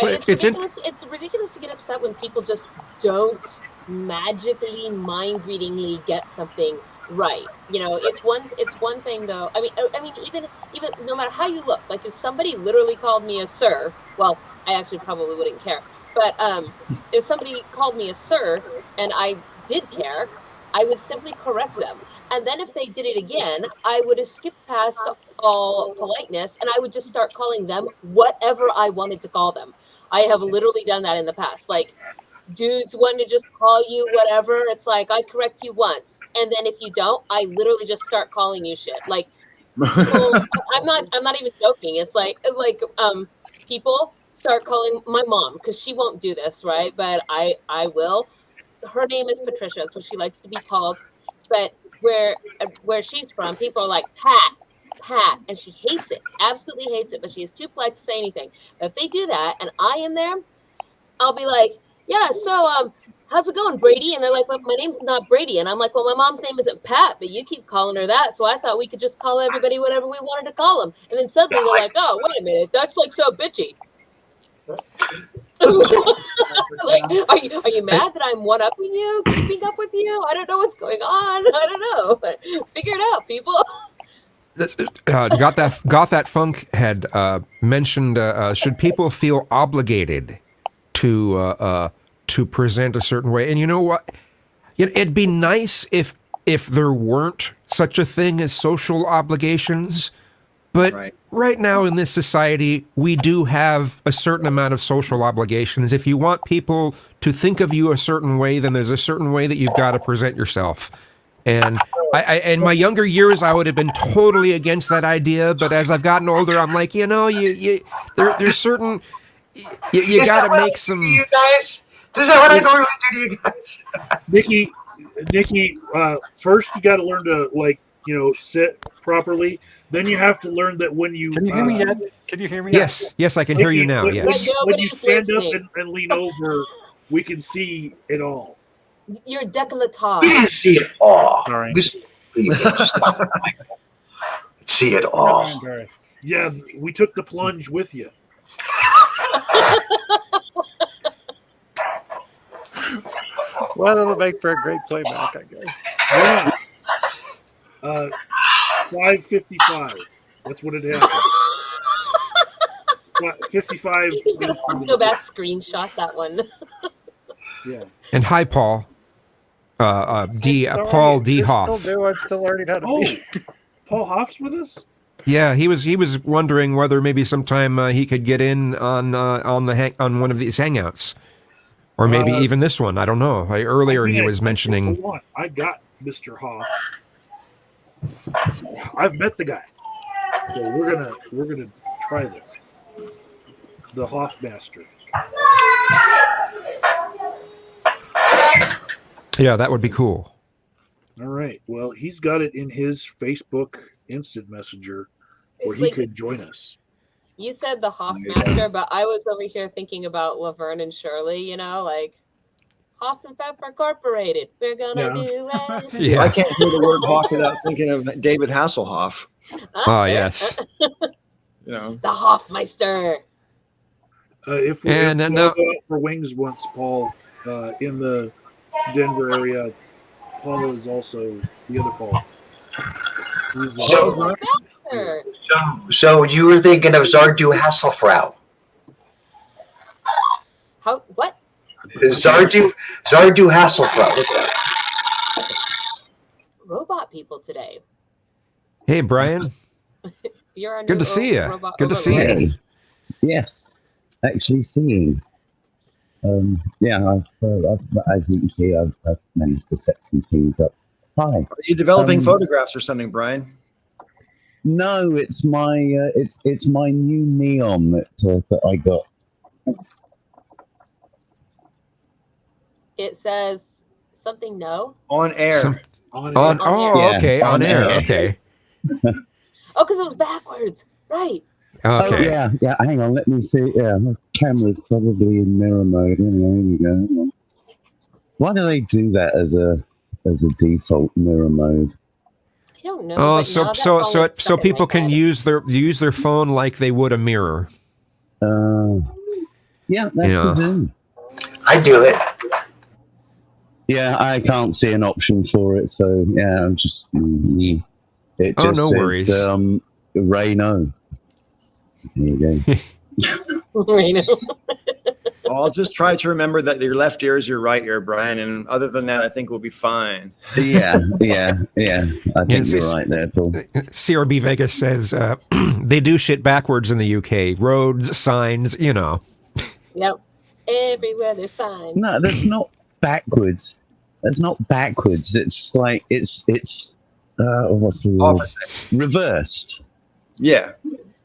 Well, it's ridiculous. It's ridiculous to get upset when people just don't magically, mind-readingly get something right. It's one thing though. I mean, even no matter how you look, like if somebody literally called me a sir, well, I actually probably wouldn't care. But if somebody called me a sir and I did care, I would simply correct them. And then if they did it again, I would have skipped past all politeness and I would just start calling them whatever I wanted to call them. I have literally done that in the past. Like, dudes wanting to just call you whatever. It's like, I correct you once. And then if you don't, I literally just start calling you shit. Like, people, I'm not even joking. It's like people start calling my mom, because she won't do this, right? But I will. Her name is Patricia. That's what she likes to be called. But where she's from, people are like, Pat, and she hates it, absolutely hates it, but she is too polite to say anything. But if they do that and I am there, I'll be like, yeah, so how's it going, Brady? And they're like, well, my name's not Brady. And I'm like, well, my mom's name isn't Pat, but you keep calling her that, so I thought we could just call everybody whatever we wanted to call them. And then suddenly they're like, oh, wait a minute, that's like so bitchy. Like, are you mad that I'm one-upping you, keeping up with you? I don't know what's going on. I don't know. But figure it out, people. Got that Funk had mentioned should people feel obligated to present a certain way? And you know what? It'd be nice if there weren't such a thing as social obligations. But right now in this society, we do have a certain amount of social obligations. If you want people to think of you a certain way, then there's a certain way that you've got to present yourself. And in my younger years, I would have been totally against that idea. But as I've gotten older, I'm like, there's certain you got to make some. You guys, is that what I normally do to you guys? Nikki, first you got to learn to sit properly. Then you have to learn that when you Can you hear me yet? Can you hear me? Yes, I can hear you now. Yes. When you stand up and lean over, we can see it all. Your décolletage. We didn't see it all. Sorry. See it I'm all. embarrassed. Yeah, we took the plunge with you. Well, it'll make for a great playback, I guess. Yeah. 5:55. That's what it happened. 55. He's gonna go back, screenshot that one. Yeah. And hi, Paul. Paul D. Hoff. I'm still learning how to be. Paul Hoff's with us. Yeah, he was wondering whether maybe sometime he could get in on one of these hangouts, or maybe even this one. I don't know. Earlier he was mentioning. Hold on. I got Mr. Hoff. I've met the guy, so we're gonna try this. The Hoffmaster. Yeah, that would be cool. All right. Well, he's got it in his Facebook Instant Messenger where he could join us. You said the Hoffmaster, but I was over here thinking about Laverne and Shirley, like Hoff and Pepper Incorporated. We're gonna do it. Yeah. I can't hear the word Hoff without thinking of David Hasselhoff. Oh, yes. The Hoffmeister. If we'll go out for wings once, Paul, in the Denver area, Paul is also the other Paul. So you were thinking of Zardu Hasselfrau. How? What? Zardu Hasselfrau. Look at that. Robot people today. Hey, Brian. You're our Good to see you. Good to see you. Yes, actually seeing. I've, as you can see, I've managed to set some things up. Hi. Are you developing photographs or something, Brian? No, it's my it's my new neon that I got. It says something. No. On air. On air. Okay. Yeah, on air. Okay. Oh, because it was backwards. Right. Okay. Oh, yeah. Hang on, let me see. Yeah, my camera's probably in mirror mode. Anyway, here we go. Why do they do that as a default mirror mode? I don't know. Oh, so people can use their phone like they would a mirror. Yeah, that's the Zoom. I do it. Yeah, I can't see an option for it, so yeah, I'm just. It just no says worries. Ray, no. There you go. I'll just try to remember that your left ear is your right ear, Brian, and other than that, I think we'll be fine. Yeah. I think you're right there, Paul. CRB Vegas says they do shit backwards in the UK. Roads, signs, Yep. Everywhere there's signs. No, that's not backwards. That's not backwards. It's like it's what's the word? Opposite. Reversed. Yeah.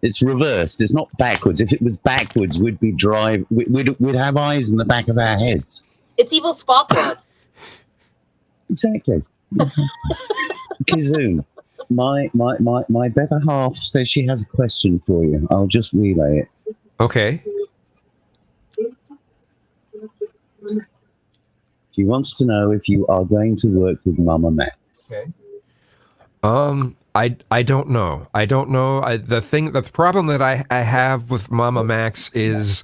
It's reversed. It's not backwards. If it was backwards, we'd have eyes in the back of our heads. It's evil Spock world. Exactly. Kizoon, my better half says she has a question for you. I'll just relay it. Okay. She wants to know if you are going to work with Mama Max. Okay. I don't know. The problem that I have with Mama Max is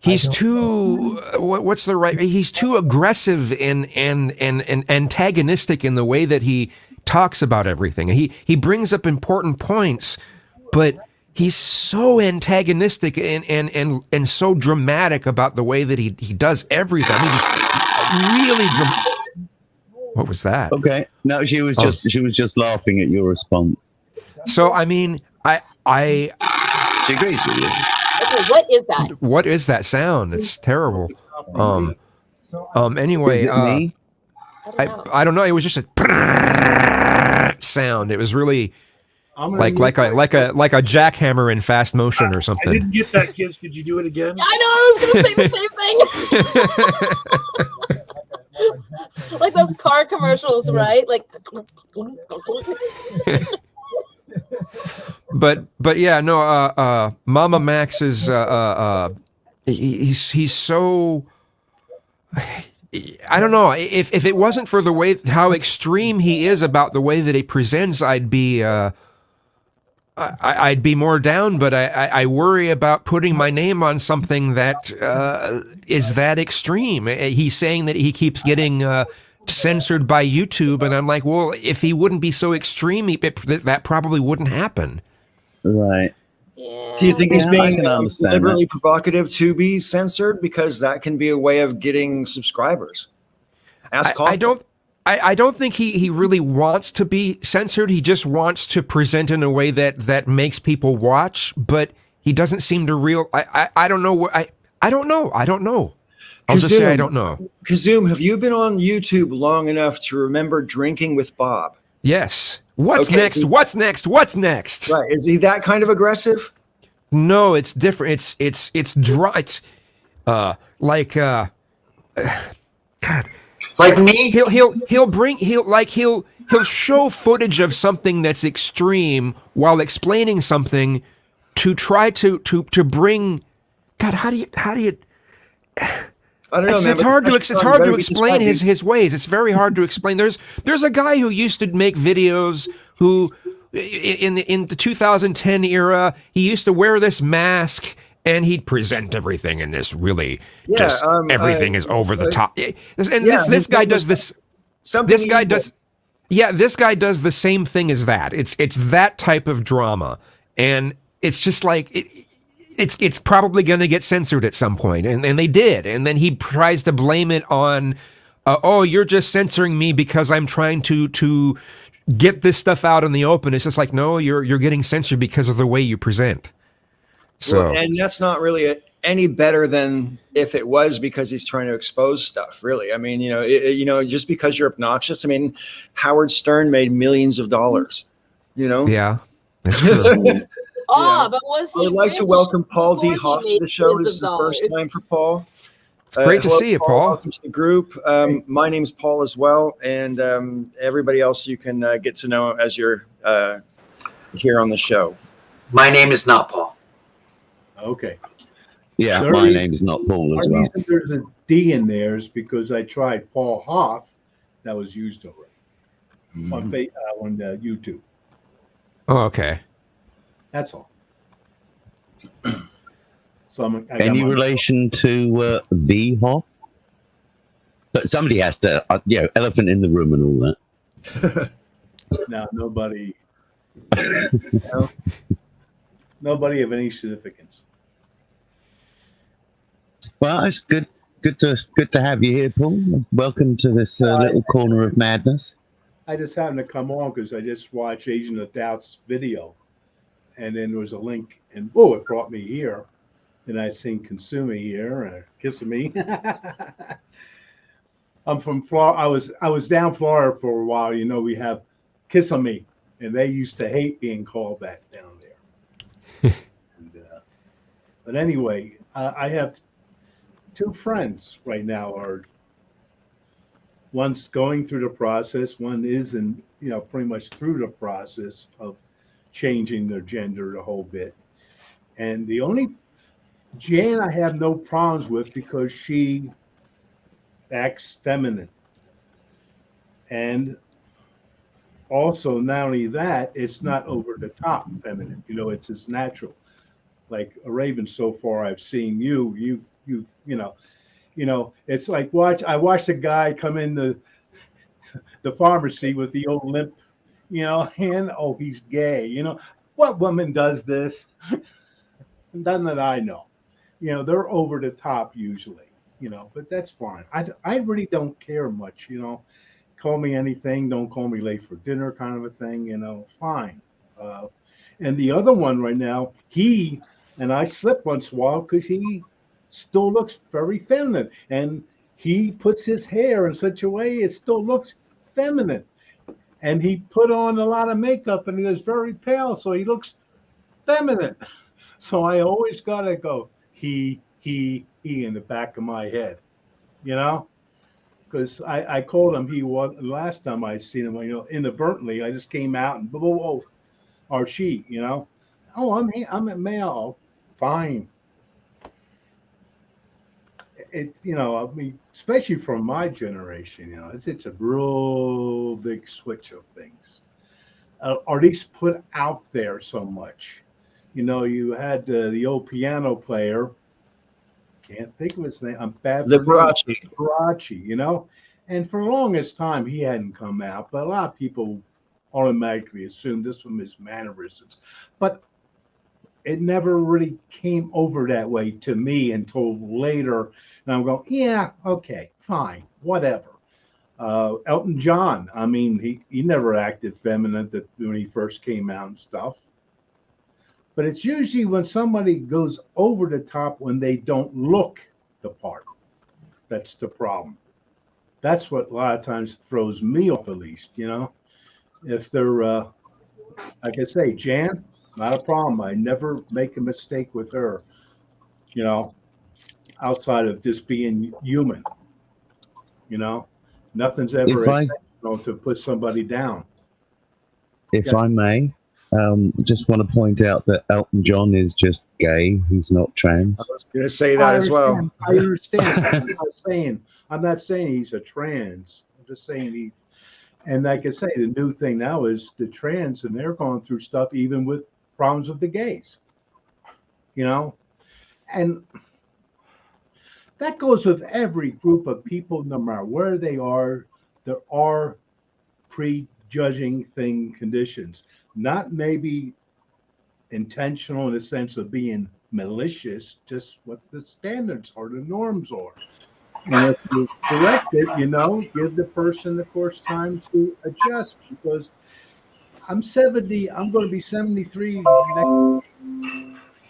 he's too what's the right? He's too aggressive and antagonistic in the way that he talks about everything. He brings up important points, but he's so antagonistic and so dramatic about the way that he does everything. I mean, just really What was that? Okay. No, she was just laughing at your response. So I mean, I She agrees with you. Okay, what is that? What is that sound? It's terrible. Anyway, Is it me? I don't know. It was just a sound. It was really like a jackhammer in fast motion or I something. didn't get that, kids. Could you do it again? I know, I was going to say the same thing. Like those car commercials, right? Like. But yeah, no. Mama Max is he's so. I don't know. If it wasn't for the way how extreme he is about the way that he presents, I'd be more down. But I worry about putting my name on something that is that extreme. He's saying that he keeps getting censored by YouTube, and I'm like, well, if he wouldn't be so extreme, that probably wouldn't happen. Right. Yeah. Do you think he's Yeah, I being can understand deliberately provocative to be censored? Because that can be a way of getting subscribers. Ask I don't think he really wants to be censored. He just wants to present in a way that makes people watch, but he doesn't seem to I don't know. I don't know. I'll just say I don't know. Kazoom, have you been on YouTube long enough to remember Drinking with Bob? Yes. What's Okay, next? so- What's next? What's next? Right. Is he that kind of aggressive? No, it's different. It's dry. It's like God. Like me? He'll show footage of something that's extreme while explaining something to try to bring. God, how do you? I don't know, man. It's hard to explain his ways. It's very hard to explain. There's a guy who used to make videos who in the 2010 era, he used to wear this mask and he'd present everything in this really everything is over the top. And this guy does this. This guy does. Yeah, this guy does the same thing as that. It's that type of drama, and it's just like it's probably going to get censored at some point, and they did, and then he tries to blame it on, oh, you're just censoring me because I'm trying to get this stuff out in the open. It's just like, no, you're getting censored because of the way you present. So, Well, and that's not really any better than if it was because he's trying to expose stuff. Really, I mean, just because you're obnoxious. I mean, Howard Stern made millions of dollars. Yeah, that's true. Oh, but was he? I would like to rich welcome Paul before D. he Hoff to made the show. millions This is of the first dollars? time for Paul. It's great to Hello, see you, Paul. Welcome to the group. My name's Paul as well, and everybody else you can get to know as you're here on the show. My name is not Paul. Okay. Yeah, Sorry. my name is not Paul as The well. reason there's a D in there is because I tried Paul Hoff. That was used already on YouTube. Oh, okay. That's all. So I got Any my- relation to the Hoff? But somebody has to, elephant in the room and all that. No, nobody. Nobody of any significance. Well, it's good to have you here, Paul. Welcome to this little corner of madness. I just happened to come on because I just watched Agent of Doubt's video, and then there was a link, and it brought me here. And I seen Consumi here and kissing me. I'm from Florida. I was down Florida for a while. We have Kissing Me, and they used to hate being called that down there. But anyway, I have two friends right now. One's going through the process. One isn't, pretty much through the process of changing their gender a whole bit. And the only Jan I have no problems with because she acts feminine. And also, not only that, it's not over the top feminine. It's just natural. like Raven. So far, I've seen it's like I watched a guy come in the pharmacy with the old limp, hand. Oh, he's gay. What woman does this? None that I know. They're over the top usually. But that's fine. I really don't care much. Call me anything. Don't call me late for dinner, kind of a thing. Fine. Uh, and the other one right now, and I slip once in a while because he still looks very feminine, and he puts his hair in such a way it still looks feminine. And he put on a lot of makeup, and he was very pale, so he looks feminine. So I always gotta go he in the back of my head, because I called him he was last time I seen him. Inadvertently, I just came out and whoa, or she, oh, I'm a male, fine. I mean, especially from my generation, it's a real big switch of things. Or at least put out there so much. You had the old piano player. Can't think of his name. I'm bad for Liberace. Liberace, and for the longest time he hadn't come out, but a lot of people automatically assumed this from his mannerisms. But it never really came over that way to me until later. And I'm going, yeah, okay, fine, whatever. Elton John, I mean, he never acted feminine when he first came out and stuff. But it's usually when somebody goes over the top when they don't look the part. That's the problem. That's what a lot of times throws me off, at least, If they're, like I say, Jan, not a problem. I never make a mistake with her, outside of just being human, Nothing's ever intentional to put somebody down. If I may, just want to point out that Elton John is just gay. He's not trans. I was going to say that as well. I understand. I'm not saying he's a trans. I'm just saying and like I say, the new thing now is the trans, and they're going through stuff even with problems with the gays, and that goes with every group of people, no matter where they are. There are prejudging conditions, not maybe intentional in the sense of being malicious, just what the standards are, the norms are. And if you correct it, give the person, of course, time to adjust, because I'm 70, I'm going to be 73 next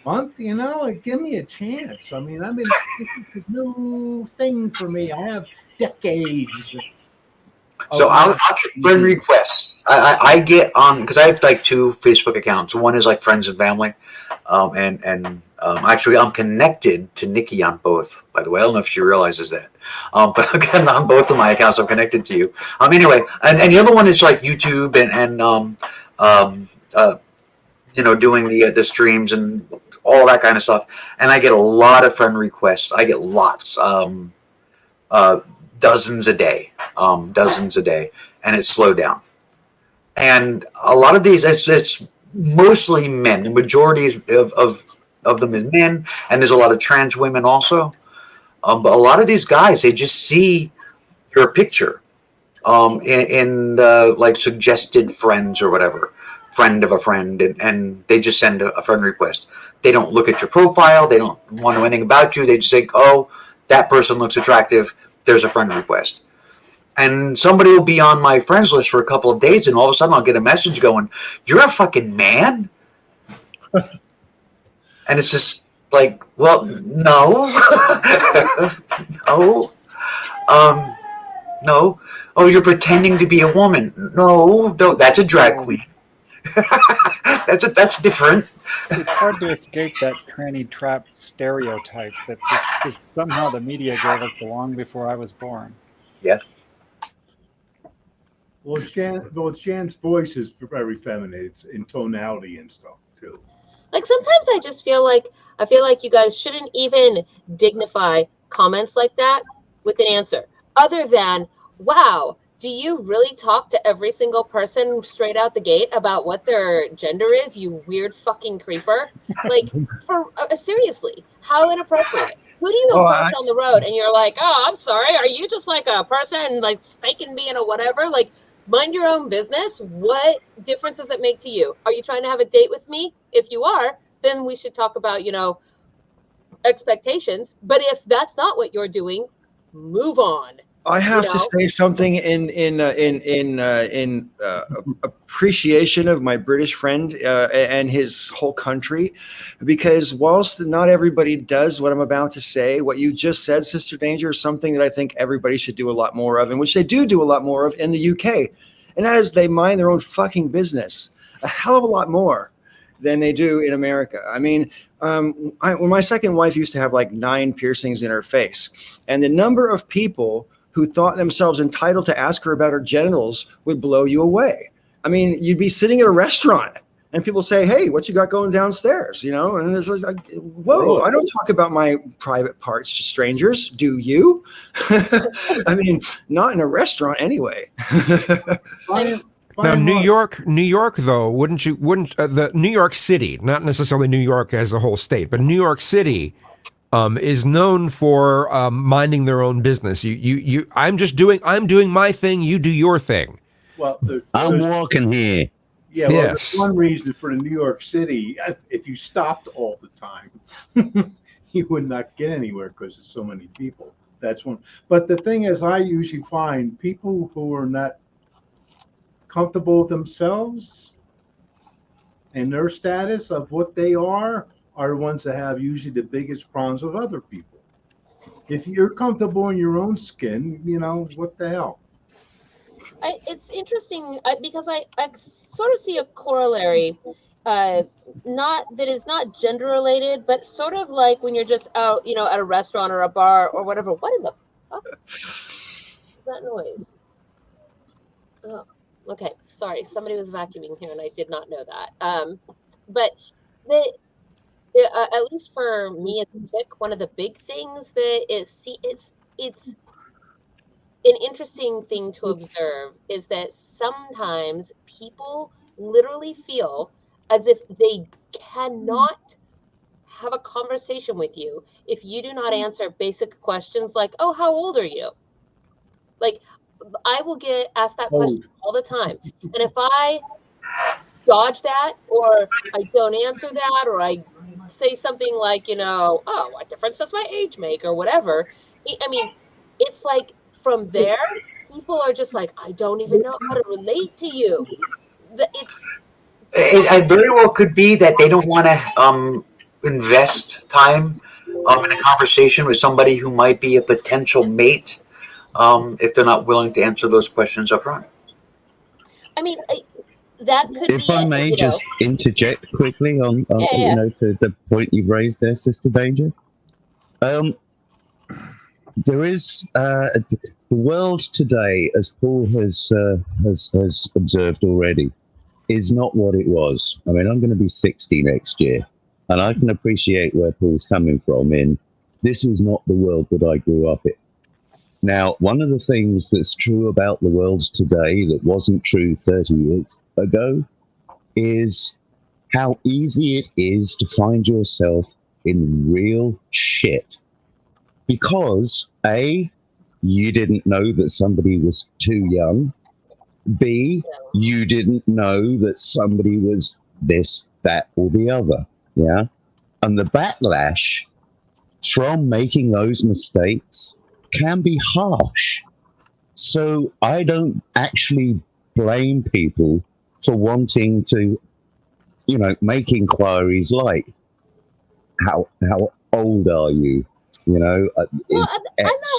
month, give me a chance. I mean, this is a new thing for me. I have decades. So I'll get friend requests. I get on, because I have like 2 Facebook accounts. One is like friends and family, and actually I'm connected to Nikki on both. By the way, I don't know if she realizes that, but again, on both of my accounts I'm connected to you. Anyway, and the other one is like YouTube and doing the streams and all that kind of stuff. And I get a lot of friend requests. I get lots. Dozens a day, and it's slowed down. And a lot of these, it's mostly men. The majority of them is men, and there's a lot of trans women also. But a lot of these guys, they just see your picture in like suggested friends or whatever, friend of a friend, and they just send a friend request. They don't look at your profile. They don't want to know anything about you. They just think, oh, that person looks attractive. There's a friend request. And somebody will be on my friends list for a couple of days, and all of a sudden I'll get a message going, "You're a fucking man?" And it's just like, well, no. No. No. Oh, you're pretending to be a woman. No, that's a drag queen. That's different. It's hard to escape that tranny trap stereotype that somehow the media gave us long before I was born. Yeah. Well, Jan's voice is very feminine. It's in tonality and stuff too. Like sometimes I just feel like you guys shouldn't even dignify comments like that with an answer other than, "Wow, do you really talk to every single person straight out the gate about what their gender is, you weird fucking creeper? Like, seriously, how inappropriate. Who do you Oh, approach on the road and you're like, oh, I'm sorry, are you just like a person like faking being a whatever? Like, mind your own business. What difference does it make to you? Are you trying to have a date with me? If you are, then we should talk about, expectations. But if that's not what you're doing, move on. I have to say something in appreciation of my British friend and his whole country, because whilst not everybody does what I'm about to say, what you just said, Sister Danger, is something that I think everybody should do a lot more of, and which they do a lot more of in the UK, and that is they mind their own fucking business a hell of a lot more than they do in America. I mean, when my second wife used to have like 9 piercings in her face, and the number of people who thought themselves entitled to ask her about her genitals would blow you away. I mean, you'd be sitting at a restaurant and people say, hey, what you got going downstairs? And it's like, whoa, I don't talk about my private parts to strangers. Do you? I mean, not in a restaurant anyway. Now, New York, though, wouldn't the New York City, not necessarily New York as a whole state, but New York City is known for minding their own business. I'm doing my thing. You do your thing. Well, I'm walking here. Yeah, well, Yes. there's one reason for the New York City. If you stopped all the time, you would not get anywhere because there's so many people. That's one. But the thing is, I usually find people who are not comfortable with themselves and their status of what they are the ones that have usually the biggest problems with other people. If you're comfortable in your own skin, what the hell? It's interesting because I sort of see a corollary, not that is not gender related, but sort of like when you're just out, at a restaurant or a bar or whatever. What in the fuck is that noise? Oh, okay, sorry, somebody was vacuuming here and I did not know that. But at least for me as a chick, one of the big things that it's an interesting thing to observe is that sometimes people literally feel as if they cannot have a conversation with you if you do not answer basic questions like, oh, how old are you? Like, I will get asked that question all the time. And if I dodge that, or I don't answer that, or I say something like, oh, what difference does my age make, or whatever. I mean, it's like from there, people are just like, I don't even know how to relate to you. It very well could be that they don't want to invest time in a conversation with somebody who might be a potential mate if they're not willing to answer those questions up front. I mean, that could if I may just interject quickly on to the point you've raised there, Sister Danger. There is the world today, as Paul has observed already, is not what it was. I mean, I'm going to be 60 next year, and I can appreciate where Paul's coming from. This is not the world that I grew up in. Now, one of the things that's true about the world today that wasn't true 30 years ago is how easy it is to find yourself in real shit. Because A, you didn't know that somebody was too young. B, you didn't know that somebody was this, that, or the other. Yeah. And the backlash from making those mistakes can be harsh. So I don't actually blame people for wanting to, make inquiries like, how old are you? I'm not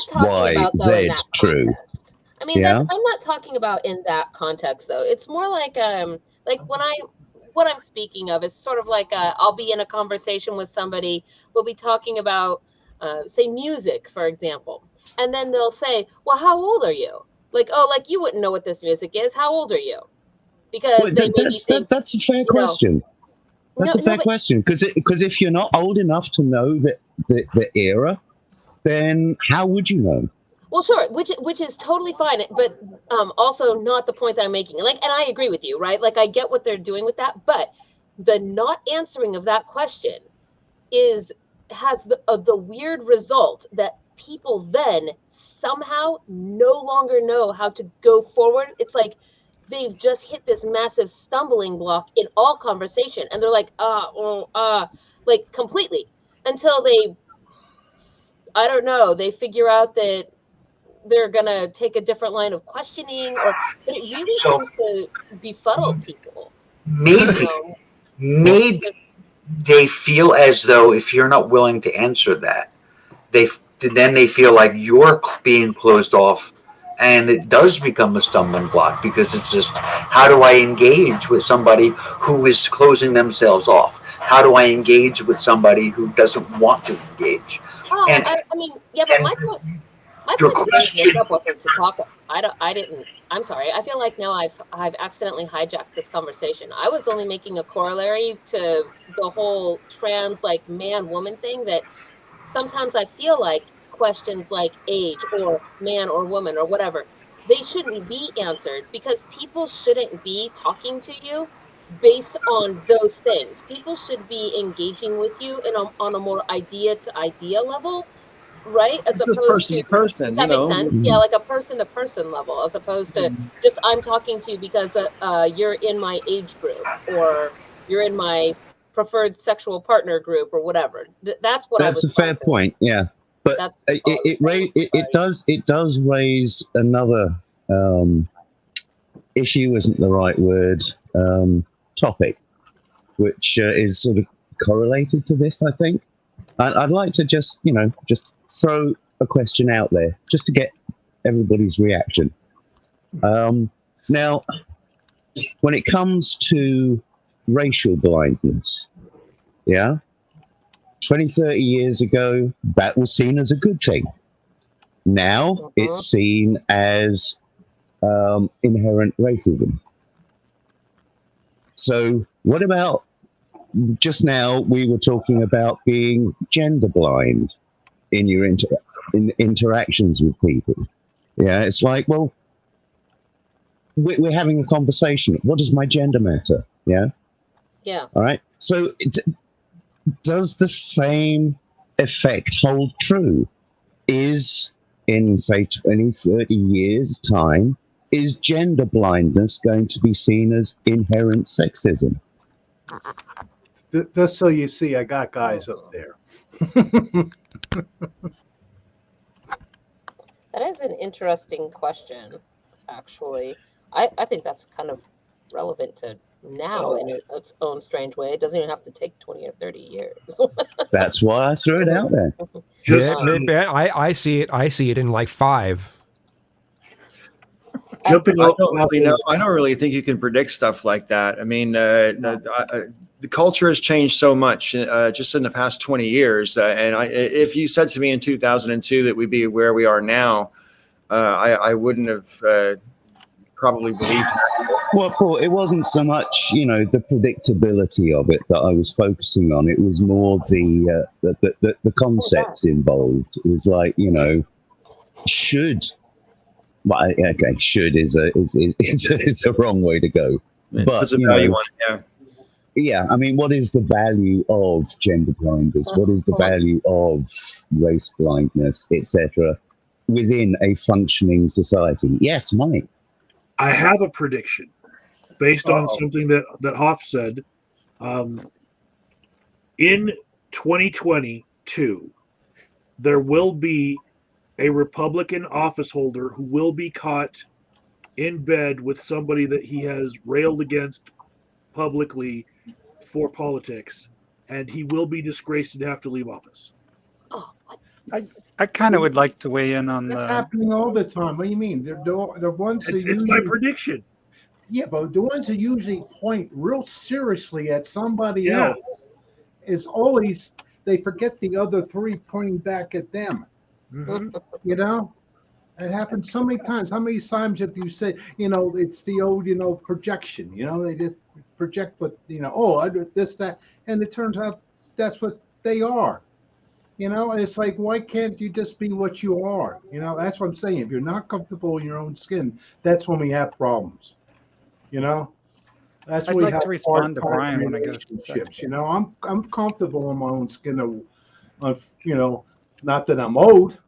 talking about though in that true. Context. I mean, I'm not talking about in that context though. It's more like what I'm speaking of is sort of like I'll be in a conversation with somebody. We'll be talking about say music, for example, and then they'll say, "Well, how old are you?" Like, "Oh, like you wouldn't know what this music is. How old are you?" Because that's a fair question. That's a fair question, because if you're not old enough to know the era, then how would you know? Well, sure, which is totally fine, but also not the point that I'm making. Like, and I agree with you, right? Like, I get what they're doing with that, but the not answering of that question has the weird result that people then somehow no longer know how to go forward. It's like they've just hit this massive stumbling block in all conversation, and they're like, like completely until they, I don't know, they figure out that they're gonna take a different line of questioning, or but it really So seems to befuddle people. maybe, maybe they feel as though if you're not willing to answer that, then they feel like you're being closed off, and it does become a stumbling block because it's just, how do I engage with somebody who is closing themselves off? How do I engage with somebody who doesn't want to engage? Oh, And I mean, yeah, but my point your of bringing this question, up wasn't to talk. I didn't. I'm sorry. I feel like now I've accidentally hijacked this conversation. I was only making a corollary to the whole trans, like, man woman thing, that sometimes I feel like questions like age or man or woman or whatever, they shouldn't be answered, because people shouldn't be talking to you based on those things. People should be engaging with you on a more idea to idea level, right? As Just opposed person to, to person, if that makes sense. Yeah, like a person to person level, as opposed to just, I'm talking to you because you're in my age group, or you're in my preferred sexual partner group, or whatever. That's what I That's was a fair trying to. point. Yeah, but That's all I was saying. it does raise another issue. Isn't the right word? Topic, which is sort of correlated to this. I think I'd like to just throw a question out there just to get everybody's reaction. Now, when it comes to racial blindness, yeah, 20, 30 years ago, that was seen as a good thing. Now it's seen as inherent racism. So what about, just now we were talking about being gender blind in your interactions with people. Yeah, it's like, well, we're having a conversation. What does my gender matter? Yeah. Yeah. All right. So does the same effect hold true? Is in, say, 20, 30 years' time, is gender blindness going to be seen as inherent sexism? Just so you see, I got guys up there. That is an interesting question, actually. I think that's kind of relevant to now in its own strange way. It doesn't even have to take 20 or 30 years. That's why I threw it out there. I see it. I see it in like 5. Jumping I off, don't really know. I don't really think you can predict stuff like that. I mean, the culture has changed so much just in the past 20 years. And if you said to me in 2002 that we'd be where we are now, I wouldn't have probably believed that. Well, Paul, it wasn't so much, the predictability of it that I was focusing on. It was more the concepts involved. It was like, should. Well, okay, should is a wrong way to go. But puts a value on it, yeah. Yeah, I mean, what is the value of gender blindness? What is the value of race blindness, etc., within a functioning society? Yes, Mike. I have a prediction based on something that Hoff said. In 2022, there will be a Republican office holder who will be caught in bed with somebody that he has railed against publicly for politics, and he will be disgraced and have to leave office. Oh, I kind of would like to weigh in on That's the. happening all the time. What do you mean? They're the ones that It's my prediction. Yeah, but the ones that usually point real seriously at somebody else is always, they forget the other three pointing back at them. Mm-hmm. It happens so many times. How many times have you said, it's the old, projection, they just project what, I do this, that, and it turns out that's what they are. You know, it's like, why can't you just be what you are? You know, that's what I'm saying. If you're not comfortable in your own skin, that's when we have problems. You know, that's I'd when we like have to respond to hard Brian when I get a second. relationships. You know, I'm comfortable in my own skin. You know, not that I'm old.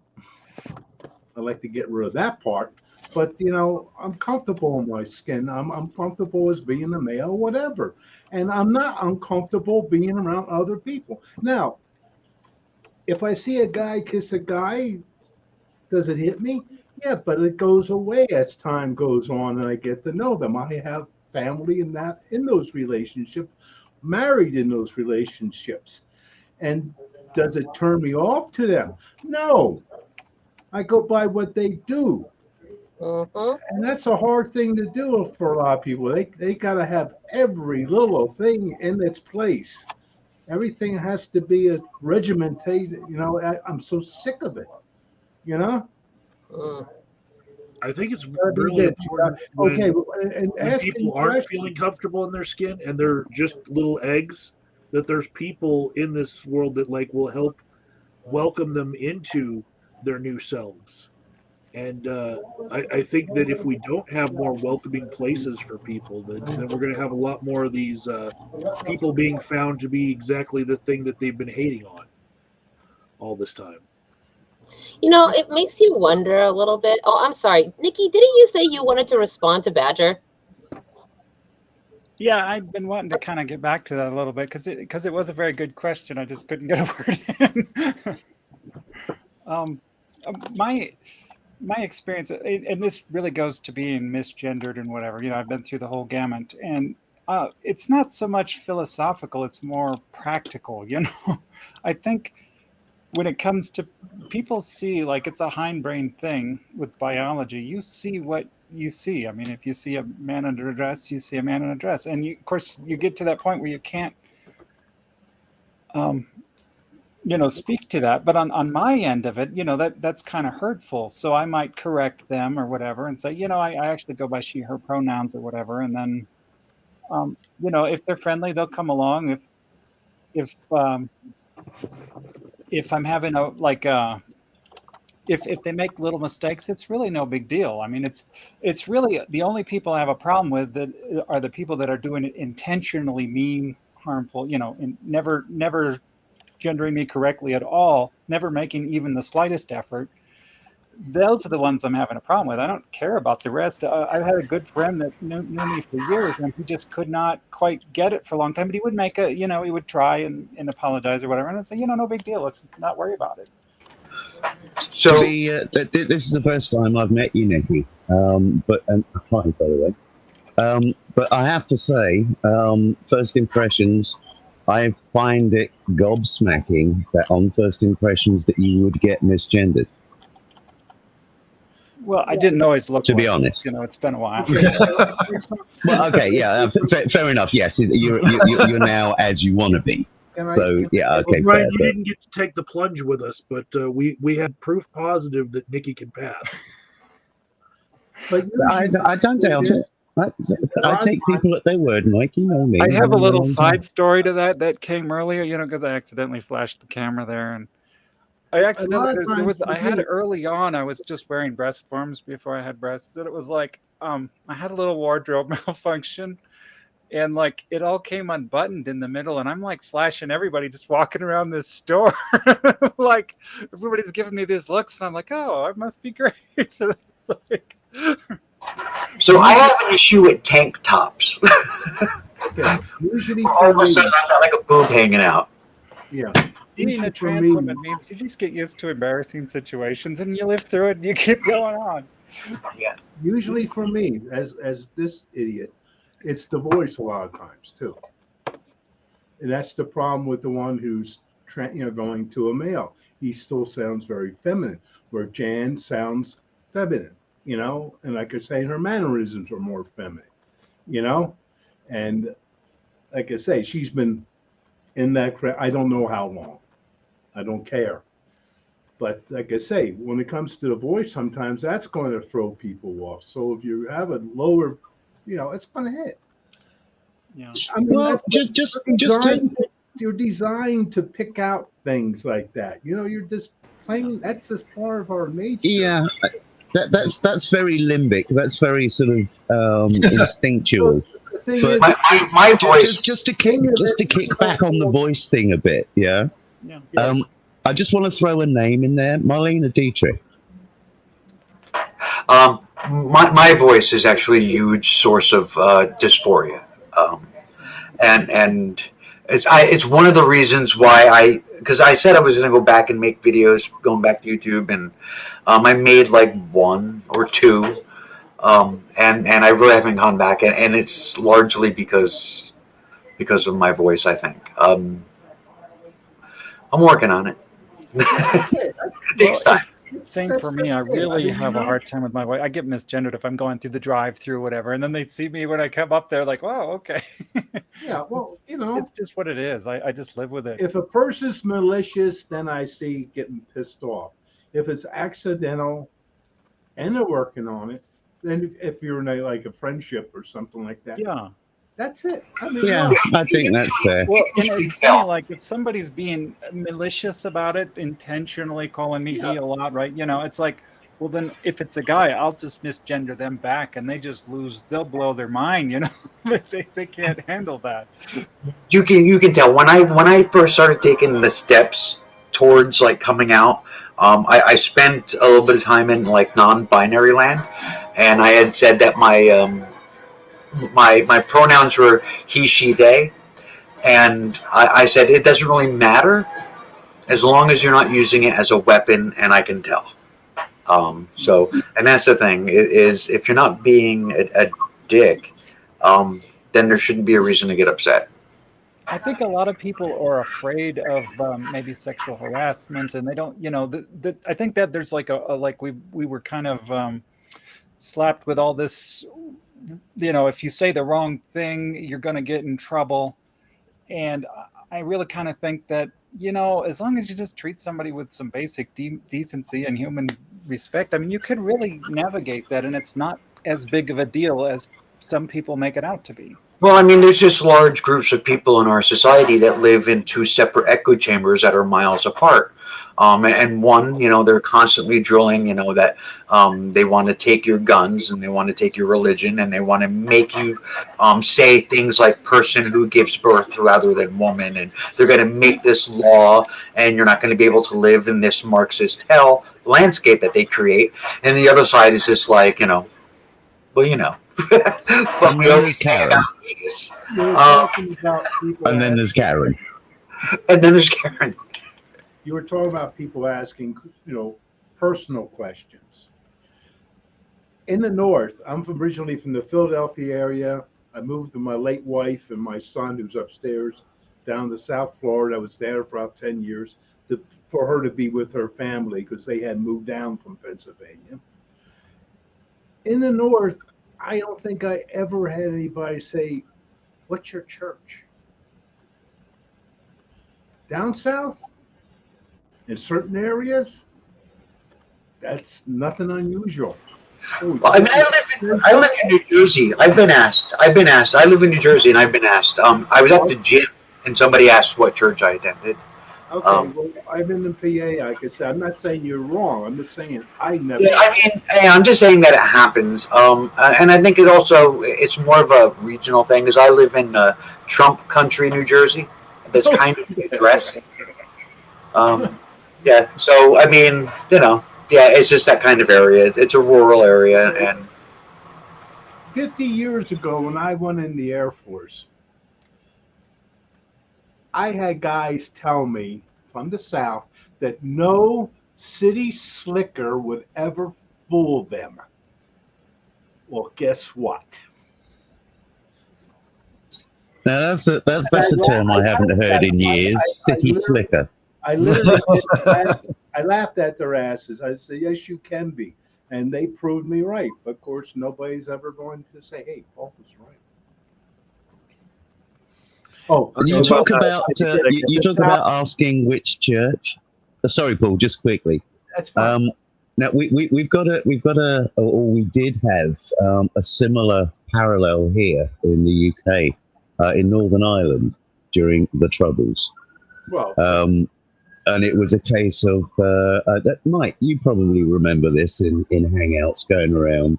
I like to get rid of that part. But you know, I'm comfortable in my skin. I'm comfortable as being a male, whatever. And I'm not uncomfortable being around other people. Now, if I see a guy kiss a guy, does it hit me? Yeah, but it goes away as time goes on and I get to know them. I have family in those relationships, married in those relationships. And does it turn me off to them? No. I go by what they do. Mm-hmm. And that's a hard thing to do for a lot of people. They gotta have every little thing in its place. Everything has to be a regimented, you know, I'm so sick of it, you know? Mm. I think it's Gotta be really this. important Okay, and when asking people aren't questions. feeling comfortable in their skin and they're just little eggs, that there's people in this world that like will help welcome them into their new selves. And I think that if we don't have more welcoming places for people, then we're going to have a lot more of these people being found to be exactly the thing that they've been hating on all this time. You know, it makes you wonder a little bit. Oh, I'm sorry, Nikki. Didn't you say you wanted to respond to Badger? Yeah, I've been wanting to kind of get back to that a little bit because it was a very good question. I just couldn't get a word in. My experience, and this really goes to being misgendered and whatever. You know, I've been through the whole gamut, and it's not so much philosophical; it's more practical. You know, I think when it comes to people see like it's a hindbrain thing with biology. You see what you see. I mean, if you see a man under a dress, you see a man in a dress, and of course, you get to that point where you can't. You know, speak to that, but on my end of it, you know, that's kind of hurtful, so I might correct them or whatever and say, you know, I actually go by she her pronouns or whatever, and then you know, if they're friendly, they'll come along. If um if I'm having a like if they make little mistakes, it's really no big deal. I mean, it's really the only people I have a problem with that are the people that are doing it intentionally mean, harmful, you know, and never gendering me correctly at all, never making even the slightest effort. Those are the ones I'm having a problem with. I don't care about the rest. I've had a good friend that knew me for years, and he just could not quite get it for a long time. But he would make you know, he would try and apologize or whatever, and I'd say, you know, no big deal. Let's not worry about it. So This is the first time I've met you, Nikki. But hi, by the way. But I have to say, first impressions, I find it gobsmacking that on first impressions that you would get misgendered. Well, I didn't always look. To be like honest, you know, it's been a while. well, okay, yeah, fair enough. Yes, you're now as you want to be. So yeah, okay, well, Brian, fair. you didn't get to take the plunge with us, but we had proof positive that Nikki can pass. But I don't doubt it. I take people at their word, Mike. You know me. I have a little side story to that came earlier, you know, because I accidentally flashed the camera there, and I accidentally I had it early on. I was just wearing breast forms before I had breasts, and it was like I had a little wardrobe malfunction, and like it all came unbuttoned in the middle, and I'm like flashing everybody just walking around this store, like everybody's giving me these looks, and I'm like, oh, I must be great. So it's like. So I have an issue with tank tops. Usually, all of a sudden, I've got like a boob hanging out. Yeah. Being a trans woman means you just get used to embarrassing situations and you live through it and you keep going on. Yeah. Usually for me, as this idiot, it's the voice a lot of times too. And that's the problem with the one who's going to a male. He still sounds very feminine, where Jan sounds feminine, you know, and like I say, her mannerisms are more feminine, you know, and like I say, she's been in that I don't know how long. I don't care. But like I say, when it comes to the voice, sometimes that's going to throw people off. So if you have a lower, you know, it's going to hit. Yeah. I mean, well, just to you're designed to pick out things like that. You know, you're just playing. That's just part of our nature. Yeah, that's very limbic. That's very sort of instinctual. The thing But is, My voice. just to kick back on the voice thing a bit, yeah. Yeah. I just want to throw a name in there, Marlene Dietrich. My voice is actually a huge source of dysphoria, and it's one of the reasons why because I said I was going to go back and make videos going back to YouTube, and I made like one or two, and I really haven't gone back, and it's largely because of my voice. I think I'm working on it. It takes time. Same for me. I really have a hard time with my voice. I get misgendered if I'm going through the drive-through, whatever, and then they see me when I come up there, like, "Wow, okay." yeah, well, you know, it's just what it is. I just live with it. if a person's malicious, then I see getting pissed off. If it's accidental and they're working on it, then if you're in like a friendship or something like that, Yeah. that's it. I mean, Yeah, I think that's fair. Well, and it's funny, like if somebody's being malicious about it, intentionally calling me he a lot, right? You know, it's like, well, then if it's a guy, I'll just misgender them back, and they'll blow their mind, you know. they can't handle that. You can tell when I first started taking the steps towards like coming out. I spent a little bit of time in like non-binary land, and I had said that my pronouns were he, she, they, and I said it doesn't really matter as long as you're not using it as a weapon, and I can tell. So, and that's the thing is if you're not being a dick, then there shouldn't be a reason to get upset. I think a lot of people are afraid of maybe sexual harassment, and they don't, you know, I think that there's like like we were kind of slapped with all this, you know, if you say the wrong thing, you're going to get in trouble. And I really kind of think that, you know, as long as you just treat somebody with some basic decency and human respect, I mean, you could really navigate that, and it's not as big of a deal as some people make it out to be. Well, I mean, there's just large groups of people in our society that live in two separate echo chambers that are miles apart. And one, you know, they're constantly drilling, you know, that they want to take your guns and they want to take your religion and they want to make you say things like person who gives birth rather than woman. And they're going to make this law and you're not going to be able to live in this Marxist hell landscape that they create. And the other side is just like, you know, well, you know. But we always Karen. And then there's Karen. And then there's Karen. You were talking about people asking, you know, personal questions. In the North, I'm originally from the Philadelphia area. I moved with my late wife and my son, who's upstairs, down to South Florida. I was there for about 10 years for her to be with her family because they had moved down from Pennsylvania. In the North, I don't think I ever had anybody say, "What's your church?" Down south, in certain areas, that's nothing unusual. Well, I mean, I live in New Jersey. I've been asked. I live in New Jersey, and I've been asked. I was at the gym, and somebody asked what church I attended. Okay, well, I'm in the PA. I could say I'm not saying you're wrong. I'm just saying I never. Yeah, I mean, I'm just saying that it happens, and I think it's more of a regional thing. Because I live in Trump country, New Jersey. That's kind of the address. Yeah, so I mean, you know, yeah, it's just that kind of area. It's a rural area, and 50 years ago, when I went in the Air Force, I had guys tell me from the South that no city slicker would ever fool them. Well, guess what? Now that's a term I haven't heard in years. City slicker. I literally I laughed at their asses. I said, "Yes, you can be," and they proved me right. But of course, nobody's ever going to say, "Hey, Paul was right." Oh, you talk about asking which church. Sorry, Paul. Just quickly. That's fine. Now we did have a similar parallel here in the UK, in Northern Ireland. during the Troubles. Well, And it was a case of that. Mike, you probably remember this in Hangouts going around.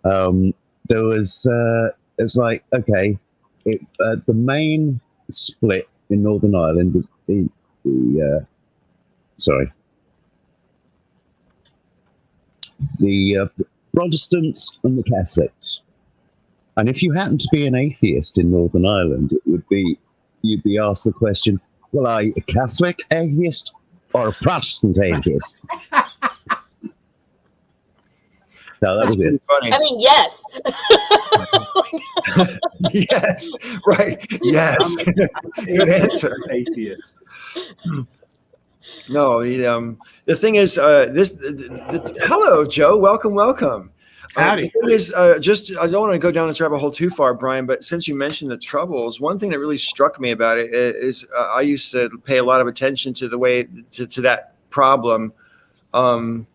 There was it's like, okay, the main split in Northern Ireland was the Protestants and the Catholics. And if you happen to be an atheist in Northern Ireland, you'd be asked the question, well, are you a Catholic atheist or a Protestant atheist? No, that was it. Funny. I mean, yes. Yes, right. Yes. Good answer. Atheist. No, the thing is, hello, Joe. Welcome. Howdy. The thing is, I don't want to go down this rabbit hole too far, Brian, but since you mentioned the Troubles, one thing that really struck me about it is I used to pay a lot of attention to the way to that problem on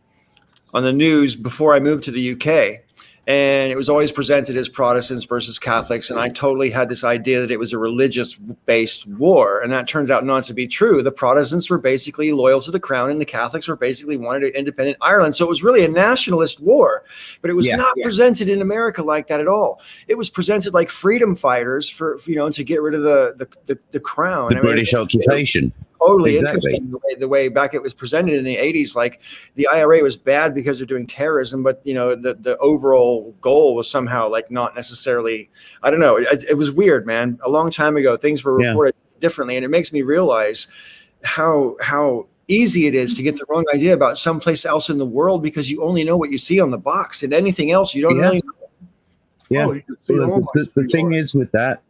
the news before I moved to the UK. And it was always presented as Protestants versus Catholics. And I totally had this idea that it was a religious-based war. And that turns out not to be true. The Protestants were basically loyal to the crown, and the Catholics were basically wanted an independent Ireland. So it was really a nationalist war. But it was not presented in America like that at all. It was presented like freedom fighters for to get rid of the crown. The British occupation. Totally interesting the way back it was presented in the 80s. Like the IRA was bad because they're doing terrorism, but the overall goal was somehow like not necessarily. I don't know. It was weird, man. A long time ago, things were reported differently, and it makes me realize how easy it is to get the wrong idea about someplace else in the world because you only know what you see on the box, and anything else you don't really know. Yeah. The thing is with that.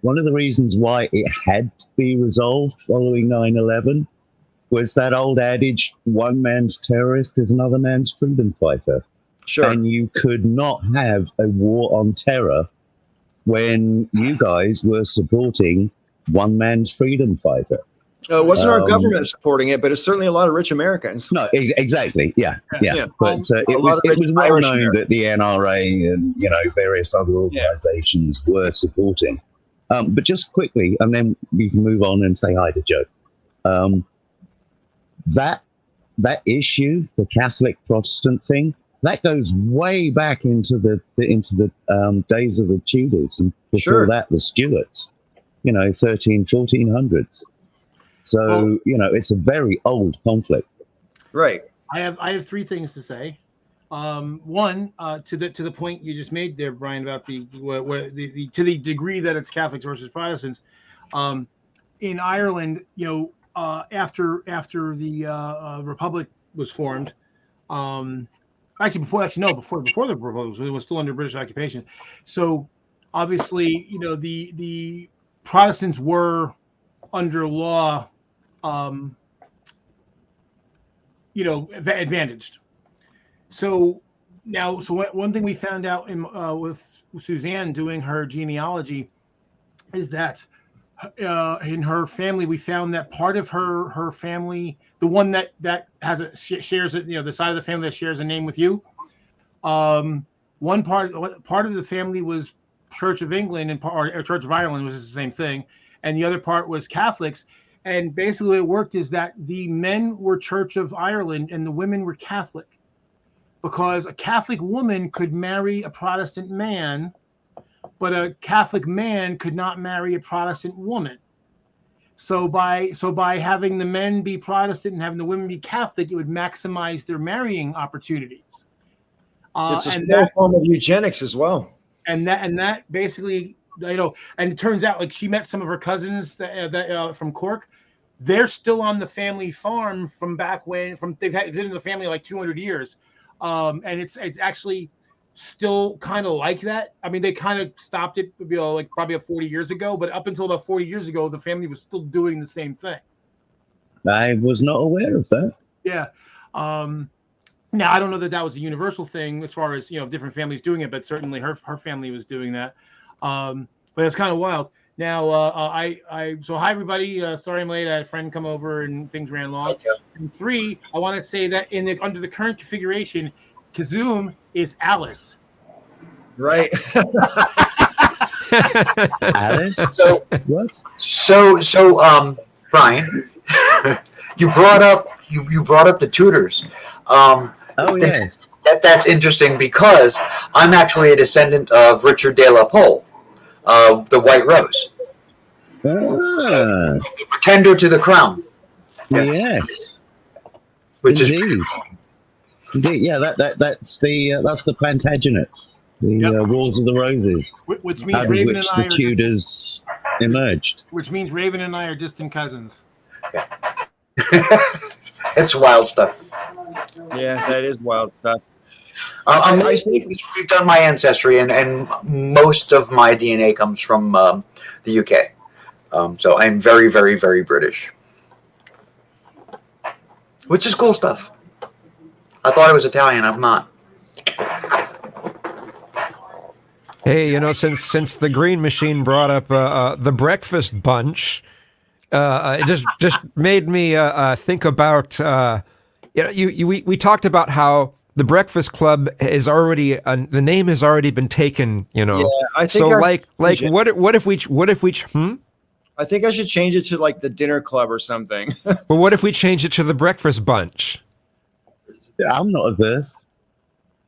One of the reasons why it had to be resolved following 9/11 was that old adage, one man's terrorist is another man's freedom fighter. Sure. And you could not have a war on terror when you guys were supporting one man's freedom fighter. It wasn't our government supporting it, but it's certainly a lot of rich Americans. No, exactly. Yeah. But it was well known that the NRA and various other organizations were supporting. But just quickly, and then we can move on and say hi to Joe. That issue, the Catholic Protestant thing, that goes way back into the days of the Tudors, and before that the Stuarts. 1400s. So it's a very old conflict. Right. I have three things to say. One, to the point you just made there, Brian, about the to the degree that it's Catholics versus Protestants, in Ireland, after the Republic was formed, before the Republic it was still under British occupation. So obviously, the Protestants were under law, advantaged. So one thing we found out with Suzanne doing her genealogy is that in her family, we found that part of her family, the one that shares it, the side of the family that shares a name with you, one part of the family was Church of England or Church of Ireland, which is the same thing, and the other part was Catholics. And basically, it worked is that the men were Church of Ireland and the women were Catholic. Because a Catholic woman could marry a Protestant man, but a Catholic man could not marry a Protestant woman. So by having the men be Protestant and having the women be Catholic, it would maximize their marrying opportunities. It's a small form of eugenics as well. And that basically, and it turns out like she met some of her cousins that from Cork. They're still on the family farm from back when. They've been in the family like 200 years. And it's actually still kind of like that. I mean, they kind of stopped it, like probably 40 years ago, but up until about 40 years ago, the family was still doing the same thing. I was not aware of that. Yeah. Now I don't know that was a universal thing as far as, different families doing it, but certainly her family was doing that. But it's kind of wild. Now, so hi everybody. Sorry I'm late. I had a friend come over and things ran long. And three, I want to say that under the current configuration, Kazoom is Alice. Right. Alice? So, What? Brian, you brought up the Tudors. Oh, yes. That's interesting because I'm actually a descendant of Richard de la Pole, the White Rose, Ah, pretender to the crown, yes. which is Indeed. Indeed. Yeah, that's the Plantagenets, the Yep. Wars of the Roses, Which means out of Raven which and I the are Tudors emerged. which means Raven and I are distant cousins. it's wild stuff. Yeah, that is wild stuff. We've done my ancestry, and most of my DNA comes from the UK. So I'm very, very, very British, which is cool stuff. I thought I was Italian. I'm not. Hey, since the Green Machine brought up the Breakfast Bunch, it just made me think about. We talked about how the Breakfast Club is already the name has already been taken. Yeah, I think so like what if we I think I should change it to like the Dinner Club or something. Well, what if we change it to the Breakfast Bunch? I'm not averse.